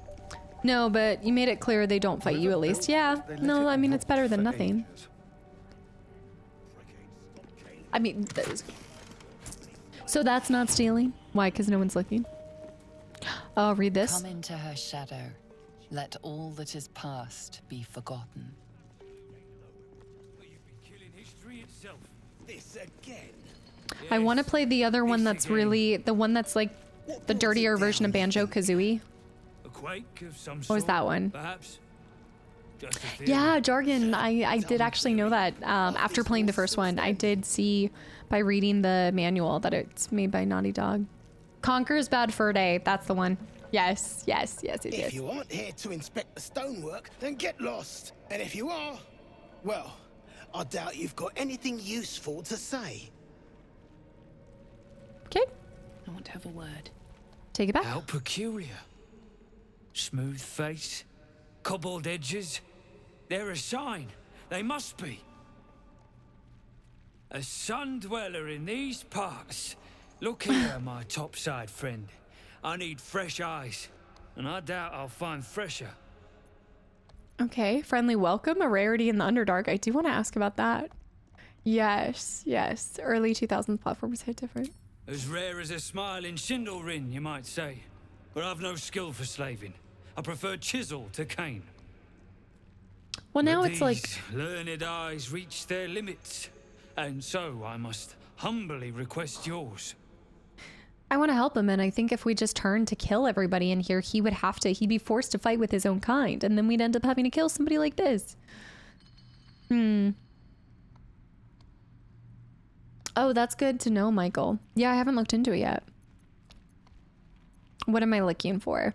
No, but you made it clear they don't fight you at least. Yeah. No, I mean, it's better than nothing. I mean, so that's not stealing? Why? Because no one's looking? Oh, read this. Come into her shadow. Let all that is past be forgotten. I want to play the other one that's really, the one that's like the dirtier version of Banjo-Kazooie. What was that one? Yeah, jargon. I did actually know that after playing the first one. I did see by reading the manual that it's made by Naughty Dog. Conquer's Bad Fur Day. That's the one. Yes, it is. If you aren't here to inspect the stonework, then get lost. And if you are, well, I doubt you've got anything useful to say. Okay. I want to have a word. Take it back. How peculiar. Smooth face, cobbled edges. They're a sign. They must be. A sun dweller in these parts. Look here, my topside friend. I need fresh eyes, and I doubt I'll find fresher. Okay, friendly welcome, a rarity in the Underdark. I do want to ask about that. Yes. Early 2000s platforms hit different. As rare as a smile in Sindelrin, you might say. But I've no skill for slaving. I prefer chisel to cane. Well, now But it's like... these learned eyes reach their limits. And so I must humbly request yours. I want to help him, and I think if we just turned to kill everybody in here, he'd be forced to fight with his own kind, and then we'd end up having to kill somebody like this. Oh, that's good to know, Michael. Yeah, I haven't looked into it yet. What am I looking for?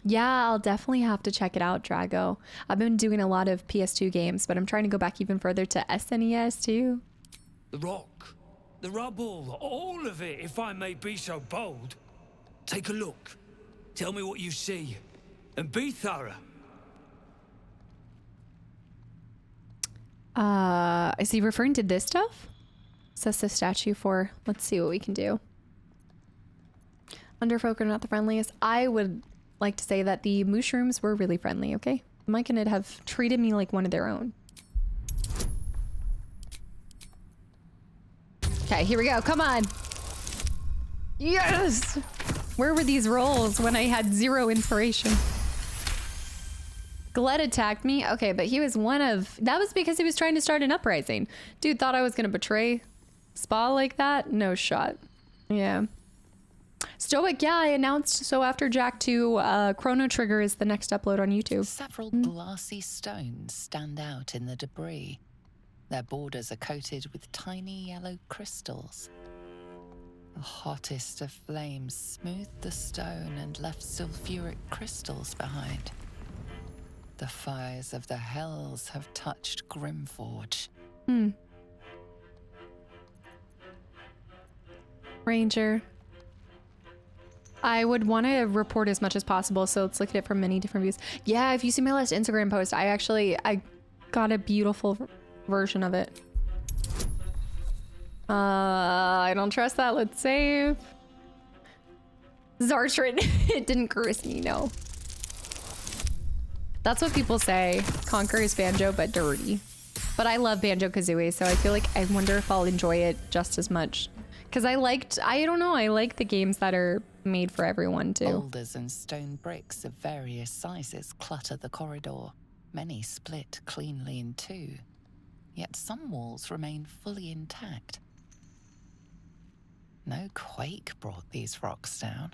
Yeah, I'll definitely have to check it out, Drago. I've been doing a lot of PS2 games, but I'm trying to go back even further to SNES too. The rock, the rubble, all of it, if I may be so bold. Take a look. Tell me what you see. And be thorough. Is he referring to this stuff? Says the statue for. Let's see what we can do. Underfolk are not the friendliest. I would like to say that the mushrooms were really friendly, okay? Mike and Ed have treated me like one of their own. Okay, here we go. Come on. Yes! Where were these rolls when I had 0 inspiration? Gled attacked me. Okay, but he was one of... That was because he was trying to start an uprising. Dude thought I was going to betray Spa like that? No shot. Yeah. Stoic, yeah, I announced so after Jack 2, Chrono Trigger is the next upload on YouTube. Several glassy stones stand out in the debris. Their borders are coated with tiny yellow crystals. The hottest of flames smoothed the stone and left sulfuric crystals behind. The fires of the hells have touched Grimforge. Ranger. I would want to report as much as possible, so let's look at it from many different views. Yeah, if you see my last Instagram post, I got a beautiful version of it. I don't trust that. Let's save. Zartrin. It didn't curse me, no. That's what people say. Conquer is Banjo, but dirty. But I love Banjo-Kazooie, so I feel like I wonder if I'll enjoy it just as much. Because I don't know, I like the games that are made for everyone too. Boulders and stone bricks of various sizes clutter the corridor. Many split cleanly in two. Yet some walls remain fully intact. No quake brought these rocks down.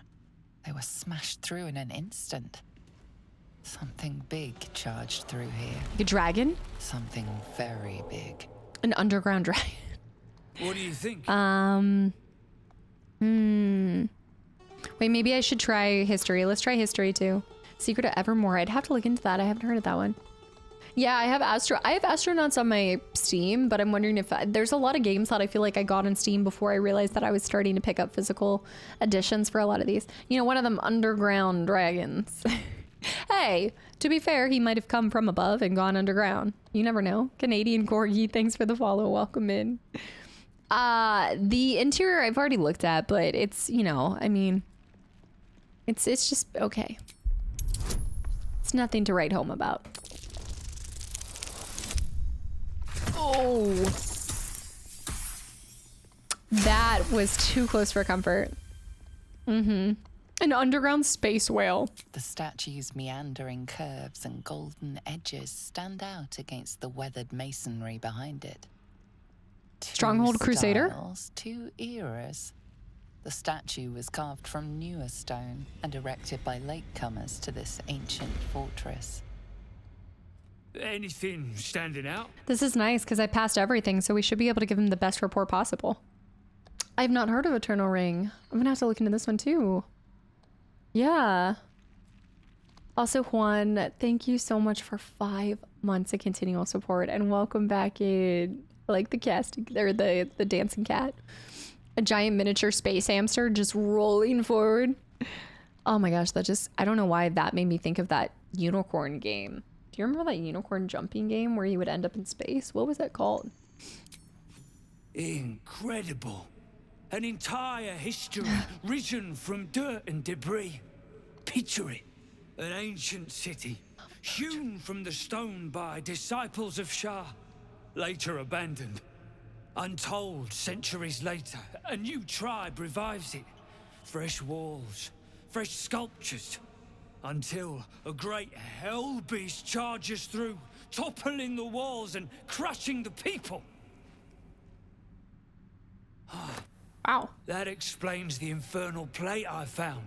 They were smashed through in an instant. Something big charged through here. A dragon? Something very big. An underground dragon. What do you think? Wait, maybe I should try history. Let's try history too. Secret of Evermore. I'd have to look into that. I haven't heard of that one. Yeah, I have Astronauts on my Steam, but I'm wondering if there's a lot of games that I feel like I got on Steam before I realized that I was starting to pick up physical editions for a lot of these. You know, one of them, Underground Dragons. Hey, to be fair, he might have come from above and gone underground. You never know. Canadian Corgi, thanks for the follow. Welcome in. The interior I've already looked at, but it's, you know, I mean, it's just okay. It's nothing to write home about. Oh, that was too close for comfort. An underground space whale. The statue's meandering curves and golden edges stand out against the weathered masonry behind it. Stronghold Crusader? Styles, 2 eras. The statue was carved from newer stone and erected by latecomers to this ancient fortress. Anything standing out? This is nice because I passed everything, so we should be able to give him the best report possible. I've not heard of Eternal Ring. I'm gonna have to look into this one too. Yeah. Also, Juan, thank you so much for 5 months of continual support and welcome back in. I like the casting, or the dancing cat. A giant miniature space hamster just rolling forward. Oh my gosh, that just, I don't know why that made me think of that unicorn game. Do you remember that unicorn jumping game where you would end up in space? What was that called? Incredible. An entire history risen from dirt and debris. Picture it. An ancient city, hewn from the stone by disciples of Shah, later abandoned. Untold centuries later, a new tribe revives it. Fresh walls, fresh sculptures, until a great hell beast charges through, toppling the walls and crushing the people. Wow. That explains the infernal plate I found.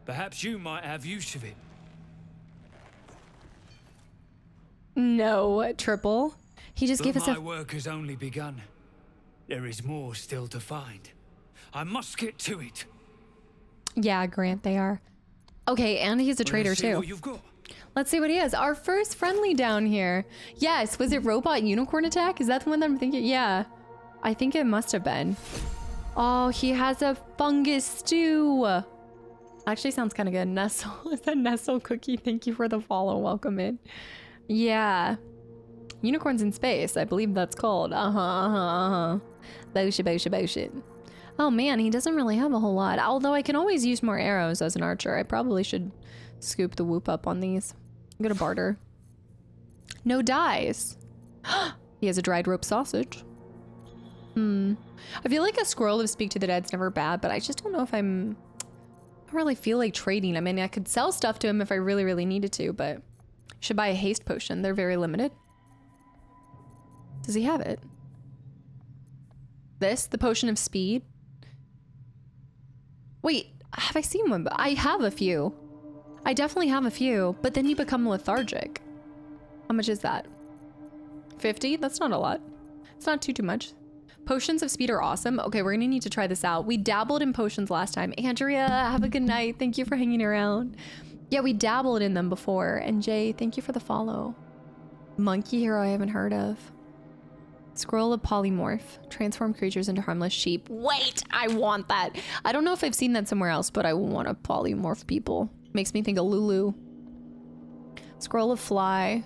Perhaps you might have use of it. No, Triple. He just gave us my work has only begun. There is more still to find. I must get to it. Yeah, Grant, they are. Okay, and he's a traitor too. What you've got. Let's see what he has. Our first friendly down here. Yes, was it Robot Unicorn Attack? Is that the one that I'm thinking? Yeah, I think it must have been. Oh, he has a fungus stew. Actually sounds kind of good. Nestle. Is that Nestle Cookie? Thank you for the follow. Welcome in. Yeah. Unicorns in space, I believe that's called. Bullshit. Oh man, he doesn't really have a whole lot. Although I can always use more arrows as an archer. I probably should scoop the whoop up on these. I'm gonna barter. No dies. He has a dried rope sausage. I feel like a scroll of Speak to the Dead's never bad, but I just don't know if I don't really feel like trading. I mean, I could sell stuff to him if I really, really needed to, but I should buy a haste potion. They're very limited. Does he have it? This? The potion of speed? Wait, have I seen one? I have a few. I definitely have a few, but then you become lethargic. How much is that? 50? That's not a lot. It's not too much. Potions of speed are awesome. Okay, we're gonna need to try this out. We dabbled in potions last time. Andrea, have a good night. Thank you for hanging around. Yeah, we dabbled in them before. And Jay, thank you for the follow. Monkey hero I haven't heard of. Scroll of polymorph. Transform creatures into harmless sheep. Wait, I want that. I don't know if I've seen that somewhere else, but I want to polymorph people. Makes me think of Lulu. Scroll of fly.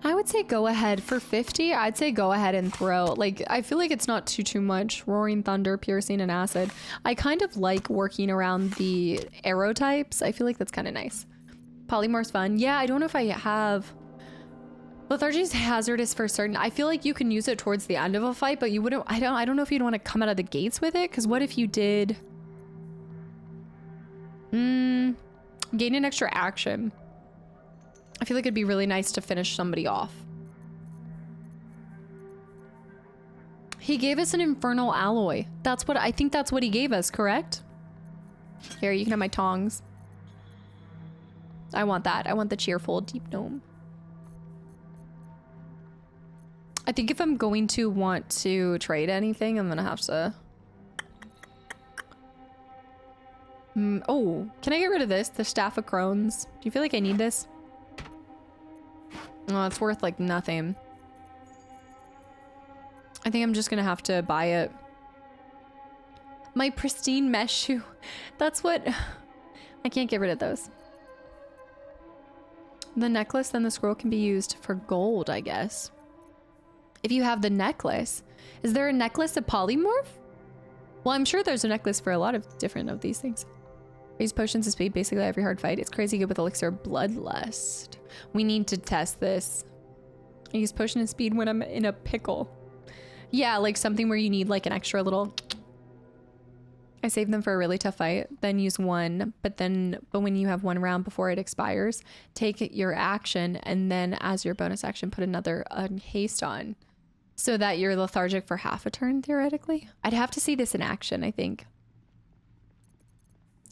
I would say go ahead for 50. I'd say go ahead and throw. Like, I feel like it's not too much. Roaring thunder, piercing, and acid. I kind of like working around the arrow types. I feel like that's kind of nice. Polymorph's fun. Yeah, I don't know if I have. Lethargy is hazardous for certain. I feel like you can use it towards the end of a fight, but you wouldn't. I don't know if you'd want to come out of the gates with it. Because what if you did? Gain an extra action. I feel like it'd be really nice to finish somebody off. He gave us an infernal alloy. I think that's what he gave us, correct? Here, you can have my tongs. I want that. I want the cheerful deep gnome. I think if I'm going to want to trade anything, I'm gonna have to... oh, can I get rid of this? The Staff of Crones. Do you feel like I need this? Oh, it's worth like nothing. I think I'm just gonna have to buy it. My pristine mesh shoe. That's what... I can't get rid of those. The necklace, then the scroll can be used for gold, I guess. If you have the necklace. Is there a necklace of polymorph? Well, I'm sure there's a necklace for a lot of different of these things. I use potions of speed basically every hard fight. It's crazy good with elixir bloodlust. We need to test this. I use potion of speed when I'm in a pickle. Yeah, like something where you need like an extra little... I save them for a really tough fight, then use one, but when you have one round before it expires, take your action and then as your bonus action put another haste on so that you're lethargic for half a turn theoretically. I'd have to see this in action, I think.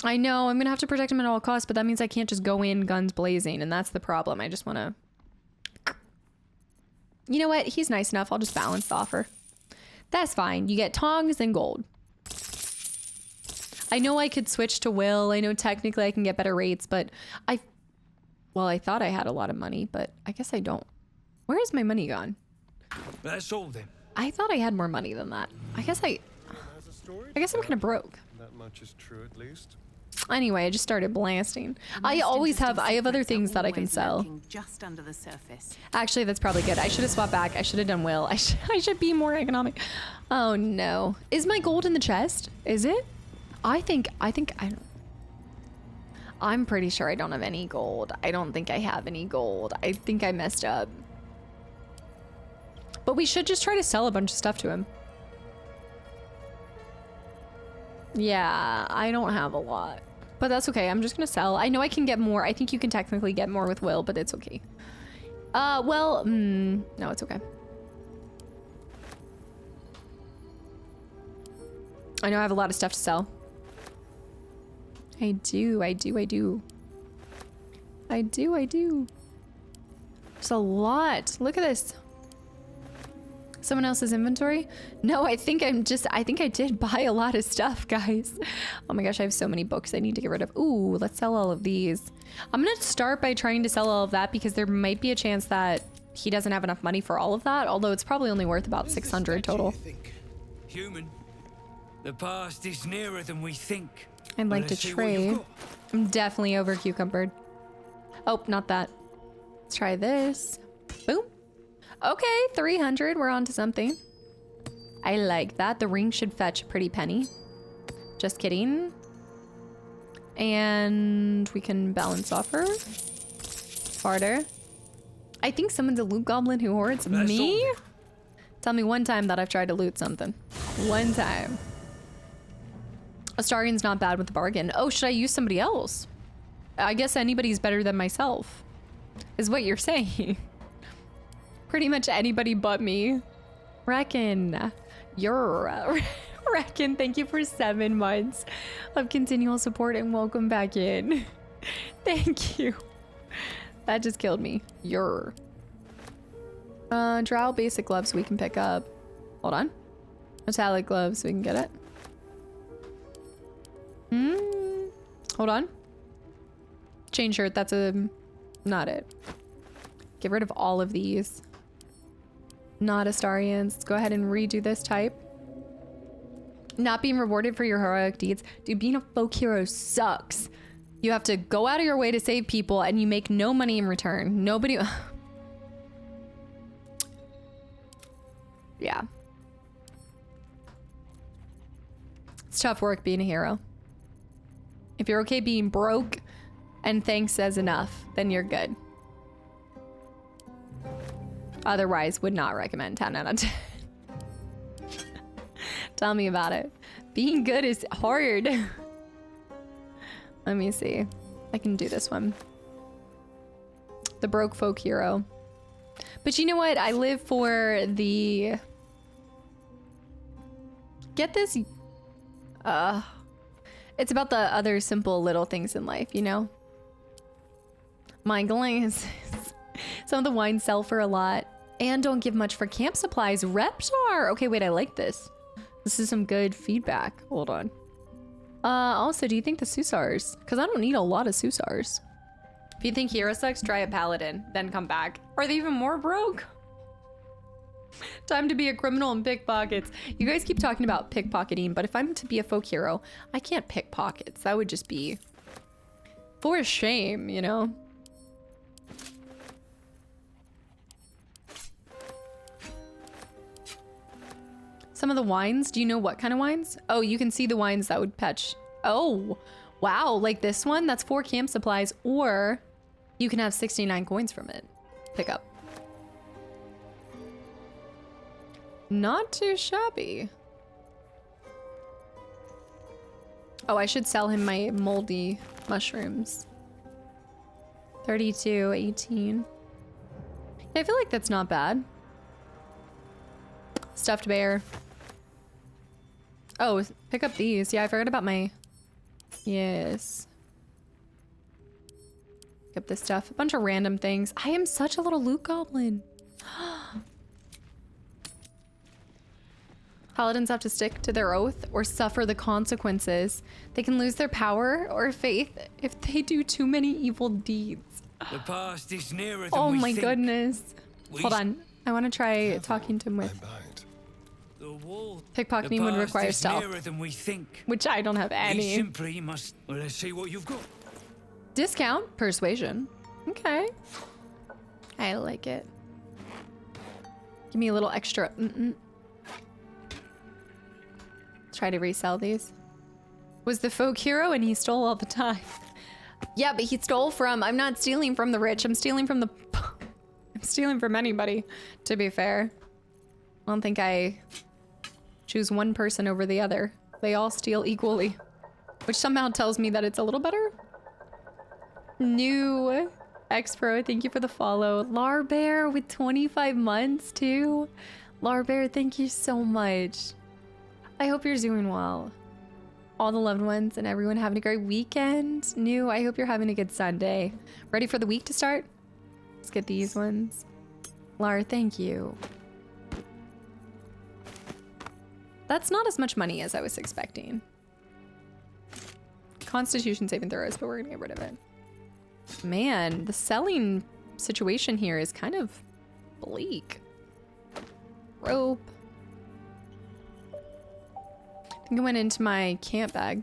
I know, I'm gonna have to protect him at all costs, but that means I can't just go in guns blazing, and that's the problem. I just wanna... You know what? He's nice enough. I'll just balance the offer. That's fine. You get tongs and gold. I know I could switch to Will. I know technically I can get better rates, but well, I thought I had a lot of money, but I guess I don't. Where is my money gone? That's all then. I thought I had more money than that. I guess I'm kind of broke. That much is true, at least. Anyway, I just started blasting. I have other things that I can sell. Just under the surface. Actually, that's probably good. I should have swapped back. I should have done Will. I should be more economic. Oh no. Is my gold in the chest? Is it? I don't. I'm pretty sure I don't have any gold. I don't think I have any gold. I think I messed up. But we should just try to sell a bunch of stuff to him. Yeah, I don't have a lot. But that's okay. I'm just gonna sell. I know I can get more. I think you can technically get more with Will, but it's okay. No, it's okay. I know I have a lot of stuff to sell. I do. There's a lot. Look at this. Someone else's inventory? No, I think I did buy a lot of stuff, guys. Oh my gosh, I have so many books I need to get rid of. Ooh, let's sell all of these. I'm gonna start by trying to sell all of that because there might be a chance that he doesn't have enough money for all of that, although it's probably only worth about 600 total. Human. The past is nearer than we think. I'd like to trade. I'm definitely over cucumbered. Oh, not that. Let's try this. Boom. Okay, 300. We're on to something. I like that. The ring should fetch a pretty penny. Just kidding. And we can balance offer. Barter. I think someone's a loot goblin who hoards me. Tell me one time that I've tried to loot something. One time. Astarian's not bad with the bargain. Oh, should I use somebody else? I guess anybody's better than myself, is what you're saying. Pretty much anybody but me. Reckon. Reckon, thank you for 7 months of continual support and welcome back in. Thank you. That just killed me. Drow basic gloves we can pick up. Hold on. Metallic gloves, we can get it. Hold on. Chain shirt, that's not it. Get rid of all of these. Not Astarians. Let's go ahead and redo this type. Not being rewarded for your heroic deeds. Dude, being a folk hero sucks. You have to go out of your way to save people and you make no money in return. Nobody... Yeah. It's tough work being a hero. If you're okay being broke and thanks says enough, then you're good. Otherwise, would not recommend 10 out of 10. Tell me about it. Being good is hard. Let me see. I can do this one. The broke folk hero. But you know what? I live for the... Get this... It's about the other simple little things in life, you know? My glances. Some of the wines sell for a lot. And don't give much for camp supplies. Reptar! Okay, wait, I like this. This is some good feedback. Hold on. Also, do you think the Susars? Because I don't need a lot of Susars. If you think hero sucks, try a paladin, then come back. Are they even more broke? Time to be a criminal and pickpockets. You guys keep talking about pickpocketing, but if I'm to be a folk hero, I can't pickpockets. That would just be for shame, you know? Some of the wines, do you know what kind of wines? Oh, you can see the wines that would fetch. Oh, wow, like this one, that's 4 camp supplies, or you can have 69 coins from it. Pick up. Not too shabby. Oh, I should sell him my moldy mushrooms. 32, 18. Yeah, I feel like that's not bad. Stuffed bear. Oh, pick up these. Yeah, I forgot about my... Yes. Pick up this stuff. A bunch of random things. I am such a little loot goblin. Paladins have to stick to their oath or suffer the consequences. They can lose their power or faith if they do too many evil deeds. The past is nearer than Oh we my think. goodness. Hold on. I want to try talking to him with... Pickpocketing would require stealth. Nearer than we think. Which I don't have We any. simply must... Well, let's see what you've got. Discount? Persuasion. Okay. I like it. Give me a little extra... Try to resell these. Was the folk hero and he stole all the time. Yeah, but he stole from... I'm not stealing from the rich. I'm stealing from the... I'm stealing from anybody, to be fair. I don't think I choose one person over the other. They all steal equally. Which somehow tells me that it's a little better. New X-Pro, thank you for the follow. Larbear with 25 months too. Larbear, thank you so much. I hope you're doing well. All the loved ones and everyone having a great weekend. New, I hope you're having a good Sunday. Ready for the week to start? Let's get these ones. Lar, thank you. That's not as much money as I was expecting. Constitution saving throws, but we're gonna get rid of it. Man, the selling situation here is kind of bleak. Rope. I think I went into my camp bag.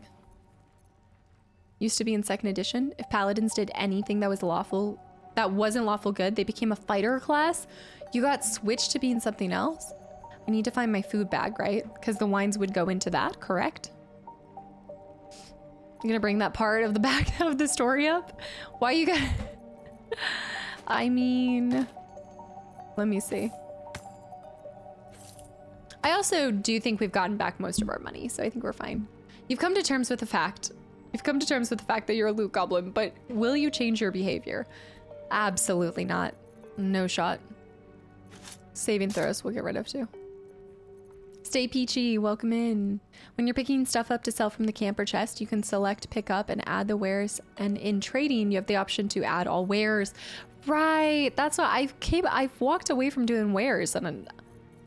Used to be in 2nd edition. If paladins did anything that was lawful, that wasn't lawful good, they became a fighter class. You got switched to being something else? I need to find my food bag, right? Because the wines would go into that, correct? You're gonna bring that part of the back of the story up? Why you got... I mean... Let me see. I also do think we've gotten back most of our money, so I think we're fine. You've come to terms with the fact. You've come to terms with the fact that you're a loot goblin, but will you change your behavior? Absolutely not. No shot. Saving throws we'll get rid of too. Stay peachy, welcome in. When you're picking stuff up to sell from the camper chest, you can select pick up and add the wares, and in trading you have the option to add all wares. Right, that's what I've walked away from doing wares, and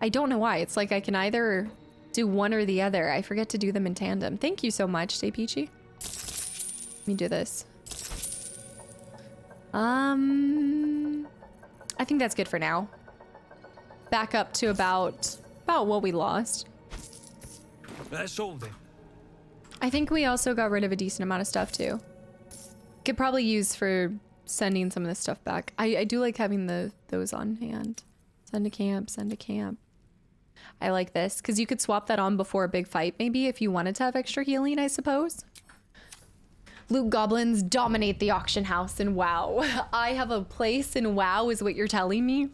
I don't know why. It's like I can either do one or the other. I forget to do them in tandem. Thank you so much, Stay Peachy. Let me do this. I think that's good for now. Back up to about what we lost. That's all then. I think we also got rid of a decent amount of stuff too. Could probably use for sending some of this stuff back. I do like having those on hand. Send to camp, send to camp. I like this because you could swap that on before a big fight maybe if you wanted to have extra healing, I suppose. Loot goblins dominate the auction house in WoW. I have a place in WoW is what you're telling me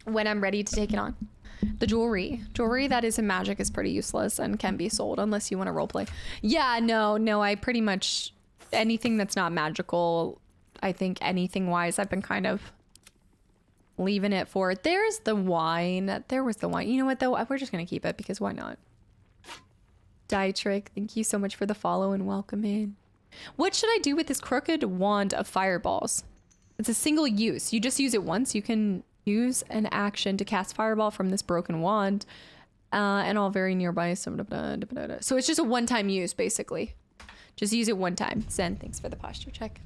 when I'm ready to take it on. The jewelry that is in Magic is pretty useless and can be sold unless you want to roleplay. Yeah, no, I pretty much, anything that's not magical, I think anything wise, I've been kind of leaving it for. There's the wine. There was the wine. You know what though? We're just going to keep it because why not? Dietrich, thank you so much for the follow and welcome in. What should I do with this crooked wand of fireballs? It's a single use. You just use it once. You can use an action to cast fireball from this broken wand and all very nearby. So it's just a one-time use, basically. Just use it one time. Zen, thanks for the posture check.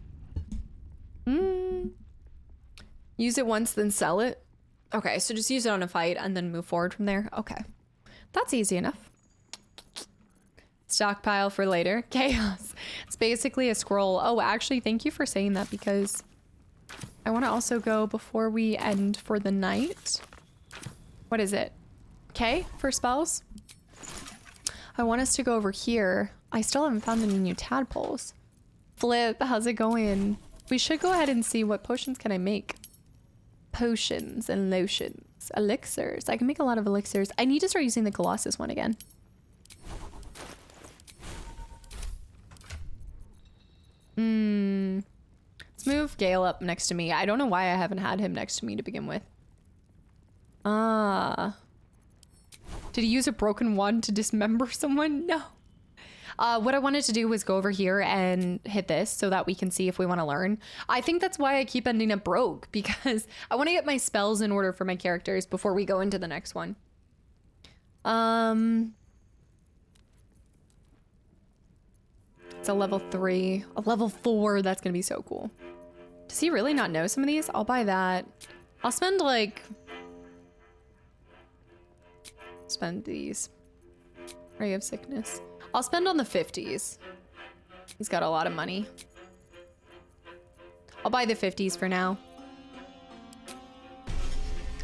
Use it once, then sell it. Okay, so just use it on a fight and then move forward from there. Okay, that's easy enough. Stockpile for later. Chaos. It's basically a scroll. Oh, actually, thank you for saying that because I want to also go before we end for the night. What is it? Okay, for spells. I want us to go over here. I still haven't found any new tadpoles. Flip, how's it going? We should go ahead and see what potions can I make. Potions and lotions. Elixirs. I can make a lot of elixirs. I need to start using the Colossus one again. Let's move Gale up next to me. I don't know why I haven't had him next to me to begin with. Did he use a broken wand to dismember someone? No. What I wanted to do was go over here and hit this so that we can see if we want to learn. I think that's why I keep ending up broke, because I want to get my spells in order for my characters before we go into the next one. It's a level 3. A level 4, that's gonna be so cool. Does he really not know some of these? I'll buy that. I'll spend like... Spend these. Ray of Sickness. I'll spend on the 50s. He's got a lot of money. I'll buy the 50s for now.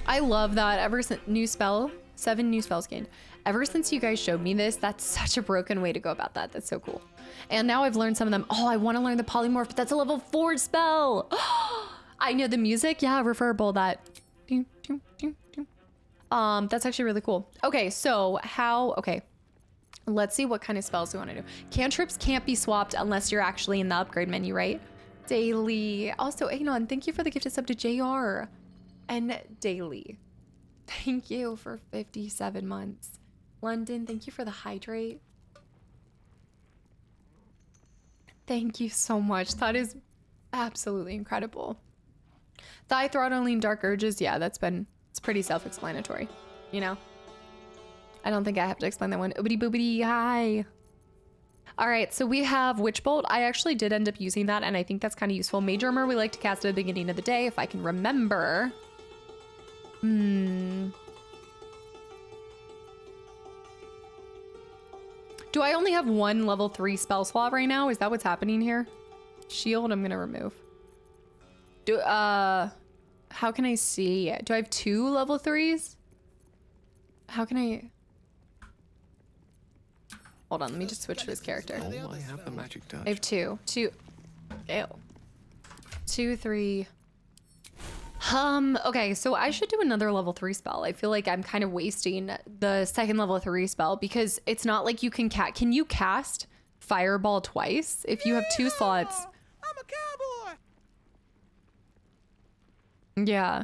I love that. Ever since new spell, 7 new spells gained. Ever since you guys showed me this, that's such a broken way to go about that. That's so cool. And now I've learned some of them. Oh, I want to learn the polymorph, but that's a level 4 spell. I know the music. Yeah, referable that. That's actually really cool. Okay, so okay. Let's see what kind of spells we want to do. Cantrips can't be swapped unless you're actually in the upgrade menu, right? Daily. Also, Anon, thank you for the gifted sub to JR. And Daily. Thank you for 57 months. London, thank you for the hydrate. Thank you so much. That is absolutely incredible. Thigh throttling dark urges. Yeah, it's pretty self-explanatory, you know? I don't think I have to explain that one. Oobity boobity, hi. All right, so we have Witch Bolt. I actually did end up using that, and I think that's kind of useful. Mage Armor, we like to cast at the beginning of the day, if I can remember. Do I only have 1 level 3 spell slot right now? Is that what's happening here? Shield, I'm gonna remove. How can I see? Do I have 2 level 3s? How can I... Hold on, let me just switch to his character. Oh, I have the magic touch. I have 2. 2. Ew. 2, 3. Okay, so I should do another level 3 spell. I feel like I'm kind of wasting the second level 3 spell because it's not like you can can you cast Fireball twice if you have 2 slots? I'm a cowboy. Yeah.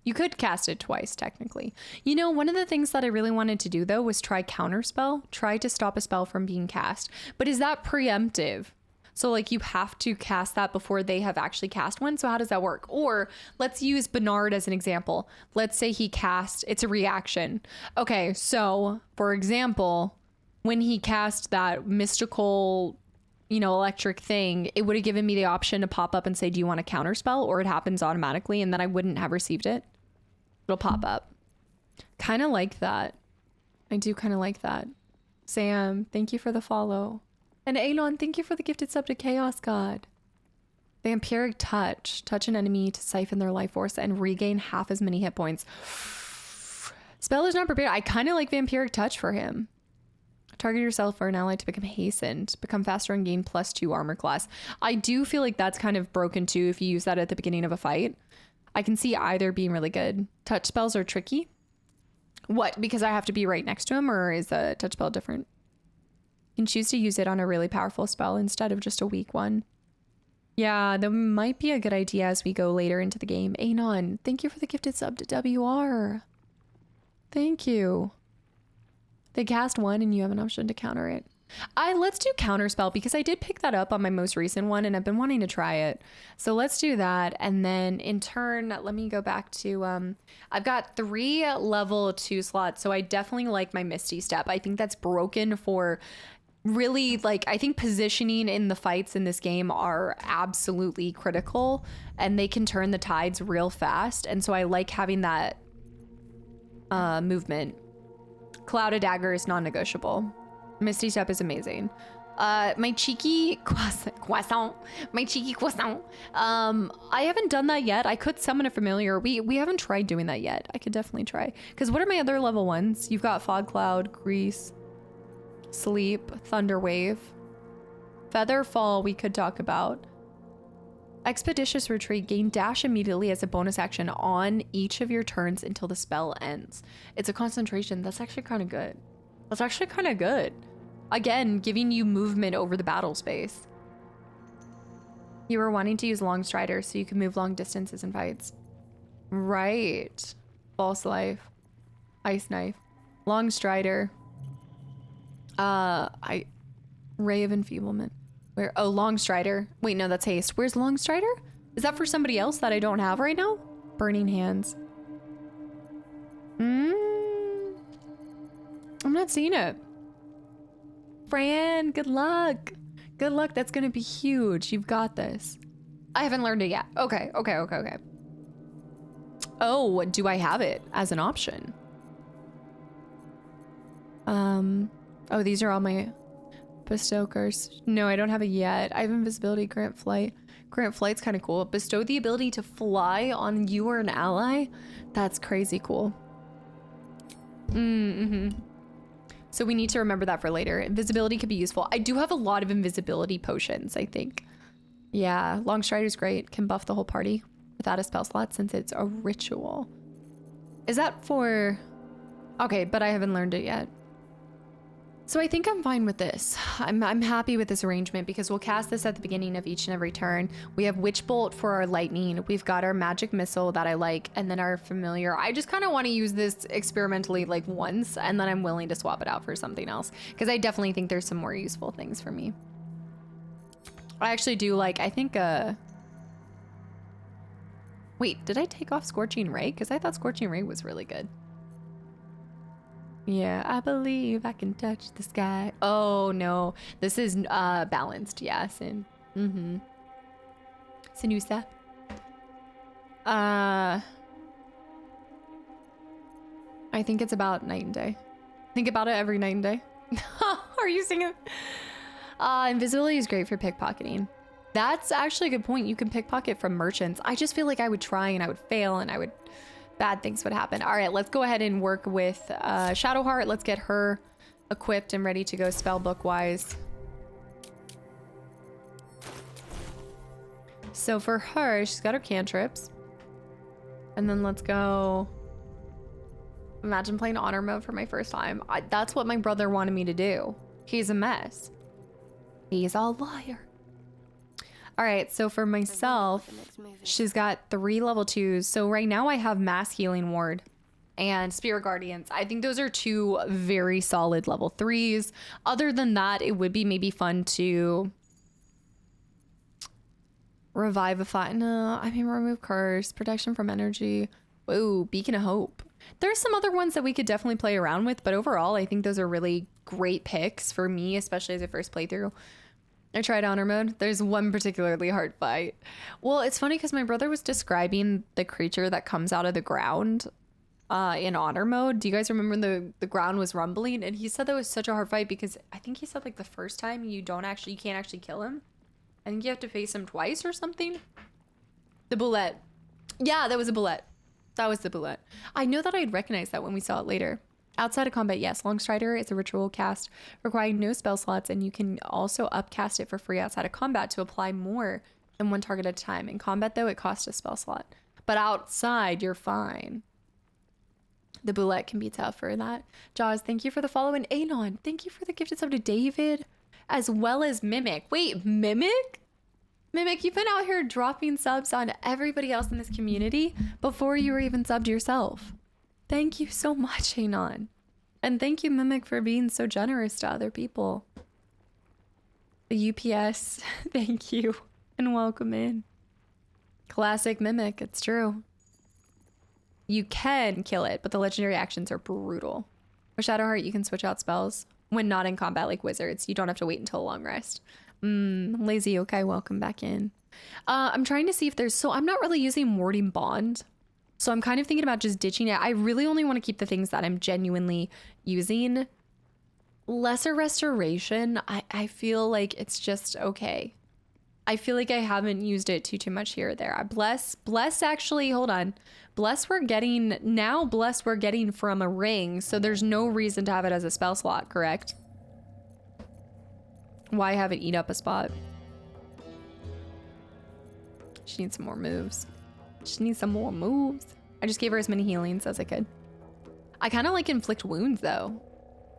You could cast it twice, technically. You know, one of the things that I really wanted to do, though, was try Counterspell. Try to stop a spell from being cast. But is that preemptive? So, like, you have to cast that before they have actually cast one? So how does that work? Or let's use Bernard as an example. Let's say he cast, it's a reaction. Okay, so, for example, when he cast that mystical... you know, electric thing, it would have given me the option to pop up and say, do you want a counterspell? Or it happens automatically and then I wouldn't have received it. It'll pop up. Kind of like that. I do kind of like that. Sam, thank you for the follow. And Elon, thank you for the gifted sub to Chaos God. Vampiric Touch. Touch an enemy to siphon their life force and regain half as many hit points. Spell is not prepared. I kind of like Vampiric Touch for him. Target yourself or an ally to become hastened, become faster and gain +2 armor class. I do feel like that's kind of broken too if you use that at the beginning of a fight. I can see either being really good. Touch spells are tricky. What? Because I have to be right next to him, or is a touch spell different? You can choose to use it on a really powerful spell instead of just a weak one. Yeah, that might be a good idea as we go later into the game. Anon, thank you for the gifted sub to WR. Thank you. They cast one and you have an option to counter it. Let's do counterspell because I did pick that up on my most recent one and I've been wanting to try it. So let's do that. And then in turn, let me go back to, I've got 3 level 2 slots. So I definitely like my Misty Step. I think that's broken for really, like, I think positioning in the fights in this game are absolutely critical and they can turn the tides real fast. And so I like having that movement. Clouded Dagger is non-negotiable. Misty Step is amazing. My cheeky croissant. I haven't done that yet. I could summon a familiar. We haven't tried doing that yet. I could definitely try. Because what are my other level 1s? You've got Fog Cloud, Grease, Sleep, Thunder Wave. Featherfall we could talk about. Expeditious Retreat. Gain dash immediately as a bonus action on each of your turns until the spell ends. It's a concentration. That's actually kind of good. That's actually kind of good. Again, giving you movement over the battle space. You were wanting to use Long Strider so you can move long distances in fights. Right. False Life. Ice Knife. Long Strider. Ray of Enfeeblement. Where? Oh, Long Strider. Wait, no, that's Haste. Where's Long Strider? Is that for somebody else that I don't have right now? Burning Hands. I'm not seeing it. Fran, good luck. Good luck. That's going to be huge. You've got this. I haven't learned it yet. Okay. Oh, do I have it as an option? Oh, these are all my bestowers. No, I don't have it yet. I have invisibility, grant flight. Grant flight's kind of cool. Bestow the ability to fly on you or an ally. That's crazy cool. So we need to remember that for later. Invisibility could be useful. I do have a lot of invisibility potions, I think. Yeah, Long Strider's great. Can buff the whole party without a spell slot since it's a ritual. Is that for... Okay, but I haven't learned it yet. So I think I'm fine with this. I'm happy with this arrangement because we'll cast this at the beginning of each and every turn. We have Witch Bolt for our lightning. We've got our magic missile that I like, and then our familiar. I just kind of want to use this experimentally like once, and then I'm willing to swap it out for something else because I definitely think there's some more useful things for me. I actually do like, I think, wait, did I take off Scorching Ray? Because I thought Scorching Ray was really good. Yeah, I believe I can touch the sky. Oh no, this is balanced. Yeah, Sin. Sinusa. I think it's about night and day. Think about it every night and day. Are you singing? Invisibility is great for pickpocketing. That's actually a good point. You can pickpocket from merchants. I just feel like I would try and I would fail and bad things would happen. All right, let's go ahead and work with Shadowheart. Let's get her equipped and ready to go spellbook wise. So for her, she's got her cantrips. And then let's go. Imagine playing honor mode for my first time. That's what my brother wanted me to do. He's a mess. He's a liar. All right, so for myself, she's got 3 level 2s. So right now I have Mass Healing Ward and Spirit Guardians. I think those are 2 very solid level 3s. Other than that, it would be maybe fun to revivify. No, I mean, remove curse, protection from energy. Whoa, Beacon of Hope. There's some other ones that we could definitely play around with, but overall, I think those are really great picks for me, especially as a first playthrough. I tried honor mode. There's one particularly hard fight. Well, it's funny because my brother was describing the creature that comes out of the ground in honor mode. Do you guys remember the ground was rumbling? And he said that was such a hard fight because I think he said like the first time you can't actually kill him. I think you have to face him twice or something. The bullet. Yeah, that was a bullet. That was the bullet. I know that I'd recognize that when we saw it later. Outside of combat, yes, Longstrider is a ritual cast requiring no spell slots, and you can also upcast it for free outside of combat to apply more than 1 target at a time. In combat, though, it costs a spell slot. But outside, you're fine. The bullet can be tough for that. Jaws, thank you for the follow, and Anon, thank you for the gifted sub to David, as well as Mimic. Wait, Mimic? Mimic, you've been out here dropping subs on everybody else in this community before you were even subbed yourself. Thank you so much, Anon. And thank you, Mimic, for being so generous to other people. The UPS, thank you. And welcome in. Classic Mimic, it's true. You can kill it, but the legendary actions are brutal. With Shadowheart, you can switch out spells when not in combat like wizards. You don't have to wait until a long rest. Lazy yokai, welcome back in. I'm trying to see if there's... So I'm not really using Warding Bond. So I'm kind of thinking about just ditching it. I really only want to keep the things that I'm genuinely using. Lesser Restoration, I feel like it's just okay. I feel like I haven't used it too much here or there. Bless actually, hold on. Bless we're getting from a ring, so there's no reason to have it as a spell slot, correct? Why have it eat up a spot? She needs some more moves. I just gave her as many healings as I could. I kind of like Inflict Wounds though.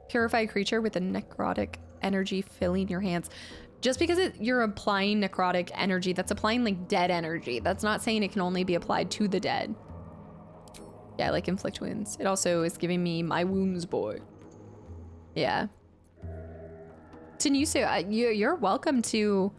Purify a creature with a necrotic energy filling your hands. Just because you're applying necrotic energy, that's applying like dead energy. That's not saying it can only be applied to the dead. Yeah, I like Inflict Wounds. It also is giving me my wounds, boy. Yeah. Tanusu, you're welcome to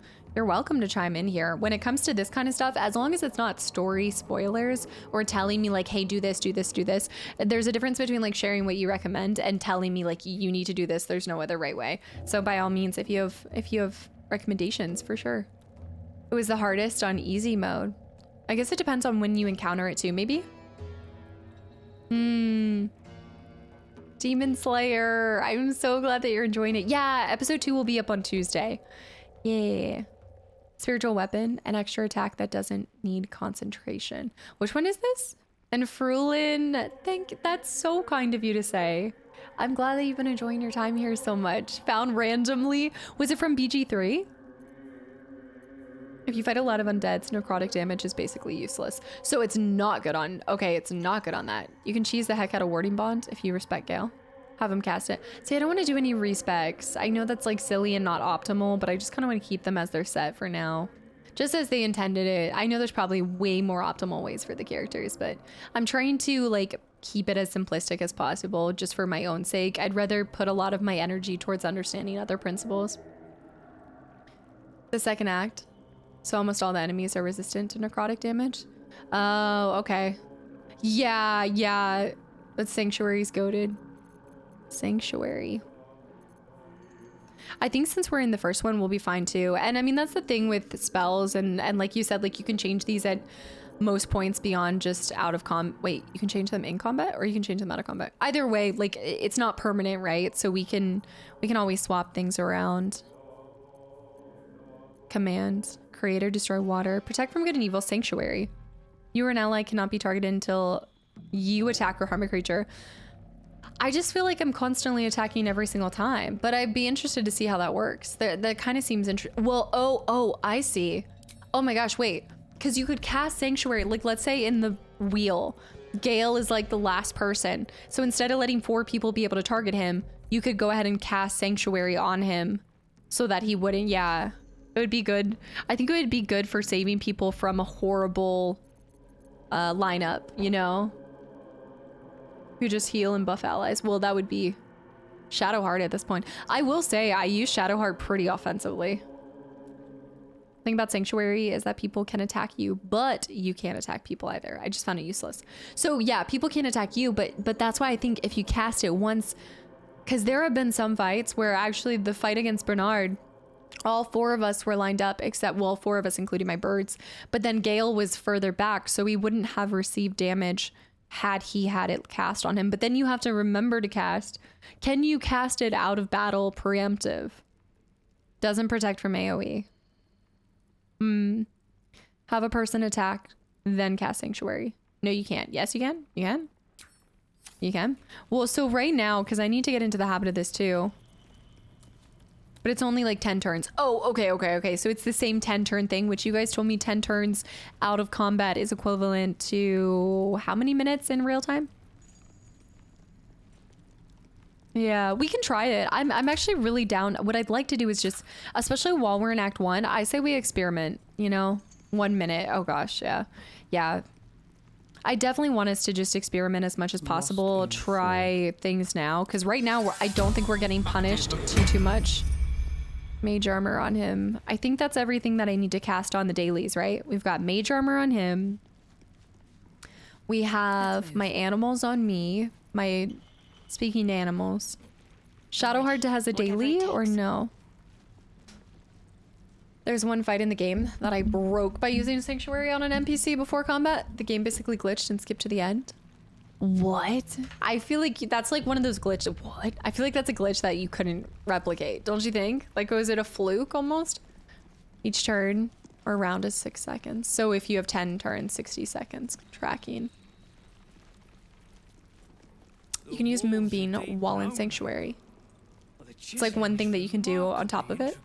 chime in here. When it comes to this kind of stuff, as long as it's not story spoilers or telling me like, hey, do this, do this, do this. There's a difference between like sharing what you recommend and telling me like, you need to do this. There's no other right way. So by all means, if you have recommendations, for sure. It was the hardest on easy mode. I guess it depends on when you encounter it too, maybe? Demon Slayer. I'm so glad that you're enjoying it. Yeah, episode 2 will be up on Tuesday. Yeah. Spiritual weapon, an extra attack that doesn't need concentration. Which one is this? And Frulin, that's so kind of you to say. I'm glad that you've been enjoying your time here so much. Found randomly. Was it from BG3? If you fight a lot of undeads, necrotic damage is basically useless. So it's not good on... Okay, it's not good on that. You can cheese the heck out of Warding Bond if you respect Gale. Have him cast it. See, I don't want to do any respecs. I know that's like silly and not optimal, but I just kind of want to keep them as they're set for now. Just as they intended it. I know there's probably way more optimal ways for the characters, but I'm trying to like keep it as simplistic as possible just for my own sake. I'd rather put a lot of my energy towards understanding other principles. The second act. So almost all the enemies are resistant to necrotic damage. Oh, okay. Yeah. But Sanctuary's goated. Sanctuary. I think since we're in the first one, we'll be fine too. And I mean, that's the thing with spells. And like you said, like you can change these at most points beyond just out of wait, you can change them in combat or you can change them out of combat. Either way, like it's not permanent, right? So we can always swap things around. Command. create or destroy water. Protect from good and evil. Sanctuary. You or an ally cannot be targeted until you attack or harm a creature. I just feel like I'm constantly attacking every single time, but I'd be interested to see how that works. That kind of seems interesting. Well, oh, I see. Oh my gosh, wait. Because you could cast Sanctuary, like let's say in the wheel, Gale is like the last person. So instead of letting 4 people be able to target him, you could go ahead and cast Sanctuary on him so that he wouldn't, yeah. It would be good. I think it would be good for saving people from a horrible lineup, you know? You just heal and buff allies. Well, that would be Shadowheart at this point. I will say I use Shadowheart pretty offensively. The thing about Sanctuary is that people can attack you, but you can't attack people either. I just found it useless. So yeah, people can attack you, but that's why I think if you cast it once, because there have been some fights where actually the fight against Bernard, all 4 of us were lined up, except, well, 4 of us, including my birds. But then Gale was further back, so he wouldn't have received damage had he had it cast on him. But then you have to remember to cast. Can you cast it out of battle preemptive? Doesn't protect from AoE. Have a person attack, then cast Sanctuary. No, you can't. Yes, you can. You can. You can. Well, so right now, because I need to get into the habit of this too. But it's only like 10 turns. Oh, okay. So it's the same 10 turn thing, which you guys told me 10 turns out of combat is equivalent to how many minutes in real time? Yeah, we can try it. I'm actually really down. What I'd like to do is just, especially while we're in Act 1, I say we experiment, you know? 1 minute. Oh gosh, yeah. Yeah. I definitely want us to just experiment as much as possible. Try things now. Because right now, I don't think we're getting punished too much. Mage armor on him. I think that's everything that I need to cast on the dailies, right? We've got mage armor on him. We have my animals on me. My speaking to animals. Shadowheart has a daily or no? There's one fight in the game that I broke by using Sanctuary on an NPC before combat. The game basically glitched and skipped to the end. What? I feel like that's like one of those glitches. What? I feel like that's a glitch that you couldn't replicate, don't you think? Like, was it a fluke almost? Each turn or round is 6 seconds. So if you have 10 turns, 60 seconds tracking. You can use Moonbeam while in Sanctuary. It's like one thing that you can do on top of it.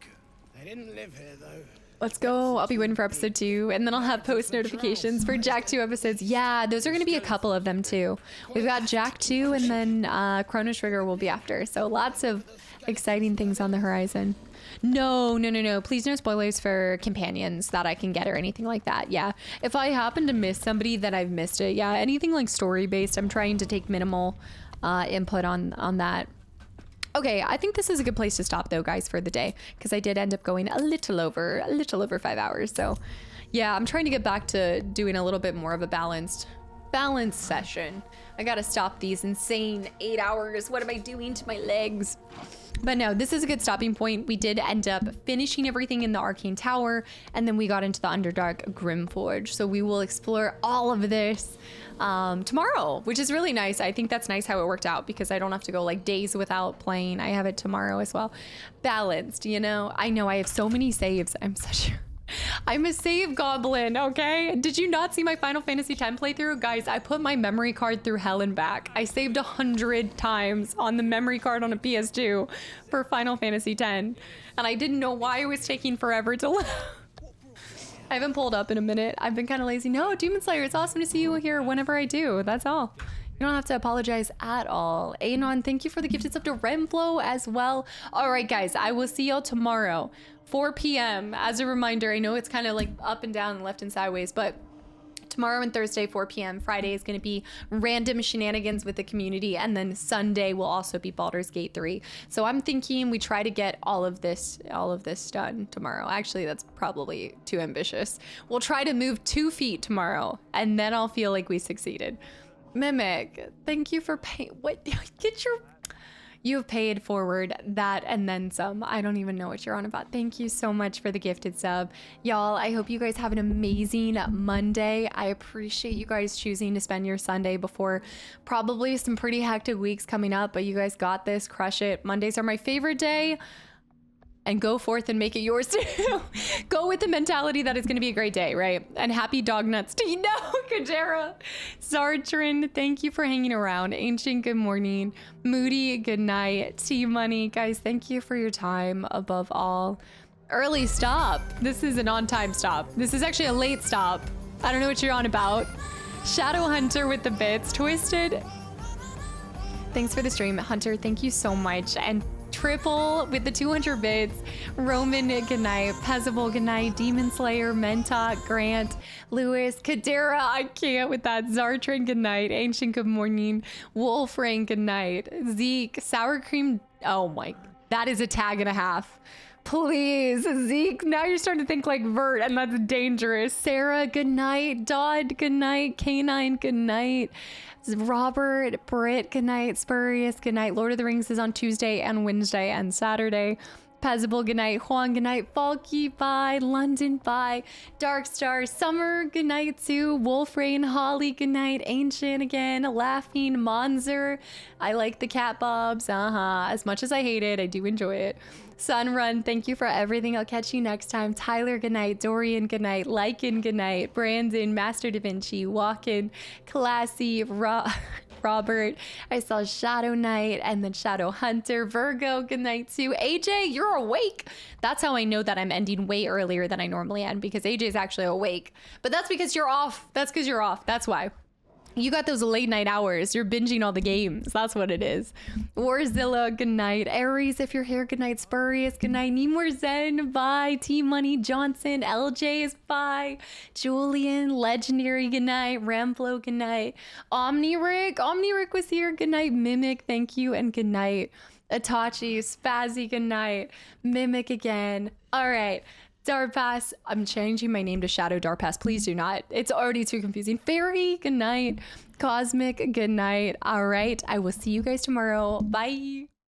They didn't live here, though. Let's go. I'll be waiting for episode 2, and then I'll have post notifications for Jack 2 episodes. Yeah, those are going to be a couple of them too. We've got Jack 2, and then Chrono Trigger will be after. So lots of exciting things on the horizon. No. Please no spoilers for companions that I can get or anything like that. Yeah, if I happen to miss somebody, then I've missed it. Yeah, anything like story based, I'm trying to take minimal input on that. Okay, I think this is a good place to stop though, guys, for the day, because I did end up going a little over 5 hours. So yeah, I'm trying to get back to doing a little bit more of a balanced session. I gotta stop these insane 8 hours. What am I doing to my legs? But no, this is a good stopping point. We did end up finishing everything in the Arcane Tower, and then we got into the Underdark Grimforge. So we will explore all of this tomorrow, which is really nice. I think that's nice how it worked out, because I don't have to go like days without playing. I have it tomorrow as well. Balanced, you know? I know I have so many saves. I'm a save goblin, okay? Did you not see my Final Fantasy X playthrough? Guys, I put my memory card through hell and back. I saved 100 times on the memory card on a PS2 for Final Fantasy X. And I didn't know why it was taking forever to load. I haven't pulled up in a minute. I've been kind of lazy. No, Demon Slayer, it's awesome to see you here whenever I do. That's all. You don't have to apologize at all. Anon, thank you for the gifted sub to Remflow as well. All right, guys, I will see y'all tomorrow, 4 p.m. As a reminder, I know it's kind of like up and down and left and sideways, but tomorrow and Thursday, 4 p.m. Friday is going to be random shenanigans with the community, and then Sunday will also be Baldur's Gate 3. So I'm thinking we try to get all of this done tomorrow. Actually, that's probably too ambitious. We'll try to move 2 feet tomorrow, and then I'll feel like we succeeded. Mimic, thank you for paying. What? You have paid forward that and then some. I don't even know what you're on about. Thank you so much for the gifted sub. Y'all, I hope you guys have an amazing Monday. I appreciate you guys choosing to spend your Sunday before probably some pretty hectic weeks coming up, but you guys got this. Crush it. Mondays are my favorite day. and go forth and make it yours too. Go with the mentality that it's going to be a great day, right? And happy dog nuts to you. No, Kajera. Sartrin, thank you for hanging around. Ancient, good morning. Moody, good night. T-Money, guys, thank you for your time above all. Early stop. This is an on-time stop. This is actually a late stop. I don't know what you're on about. Shadow Hunter with the bits. Twisted. Thanks for the stream, Hunter. Thank you so much. And Triple with the 200 bits. Roman, good night. Pezzable, good night. Demon Slayer, Mentok, Grant, Lewis, Kadera, I can't with that. Zartrin, good night. Ancient, good morning. Wolfrain, good night. Zeke, Sour Cream, oh my, that is a tag and a half. Please, Zeke, now you're starting to think like Vert, and that's dangerous. Sarah, good night. Dodd, good night. Canine, good night. Robert, Britt, good night. Spurious, good night. Lord of the Rings is on Tuesday and Wednesday and Saturday. Pezzable, good night. Juan, good night. Falky, bye. London, bye. Darkstar, Summer, good night too. Wolfrain, Holly, good night. Ancient again. Laughing, Monzer. I like the cat bobs. As much as I hate it, I do enjoy it. Sunrun, thank you for everything. I'll catch you next time. Tyler, good night. Dorian, good night. Lycan, good night. Brandon, Master Da Vinci, Walken, Classy, Robert. I saw Shadow Knight and then Shadow Hunter. Virgo, good night too. AJ, you're awake. That's how I know that I'm ending way earlier than I normally end, because AJ is actually awake. But that's because you're off. That's because you're off. That's why. You got those late night hours. You're binging all the games. That's what it is. Warzilla, good night. Aries, if you're here, good night. Spurious, good night. Nemor Zen, bye. T-Money Johnson, LJ is bye. Julian, Legendary, good night. Ramflo, good night. Omnirick was here, good night. Mimic, thank you, and good night. Itachi, Spazzy, good night. Mimic again. All right. Darpass, I'm changing my name to Shadow Darpass. Please do not. It's already too confusing. Fairy, good night. Cosmic, good night. All right. I will see you guys tomorrow. Bye.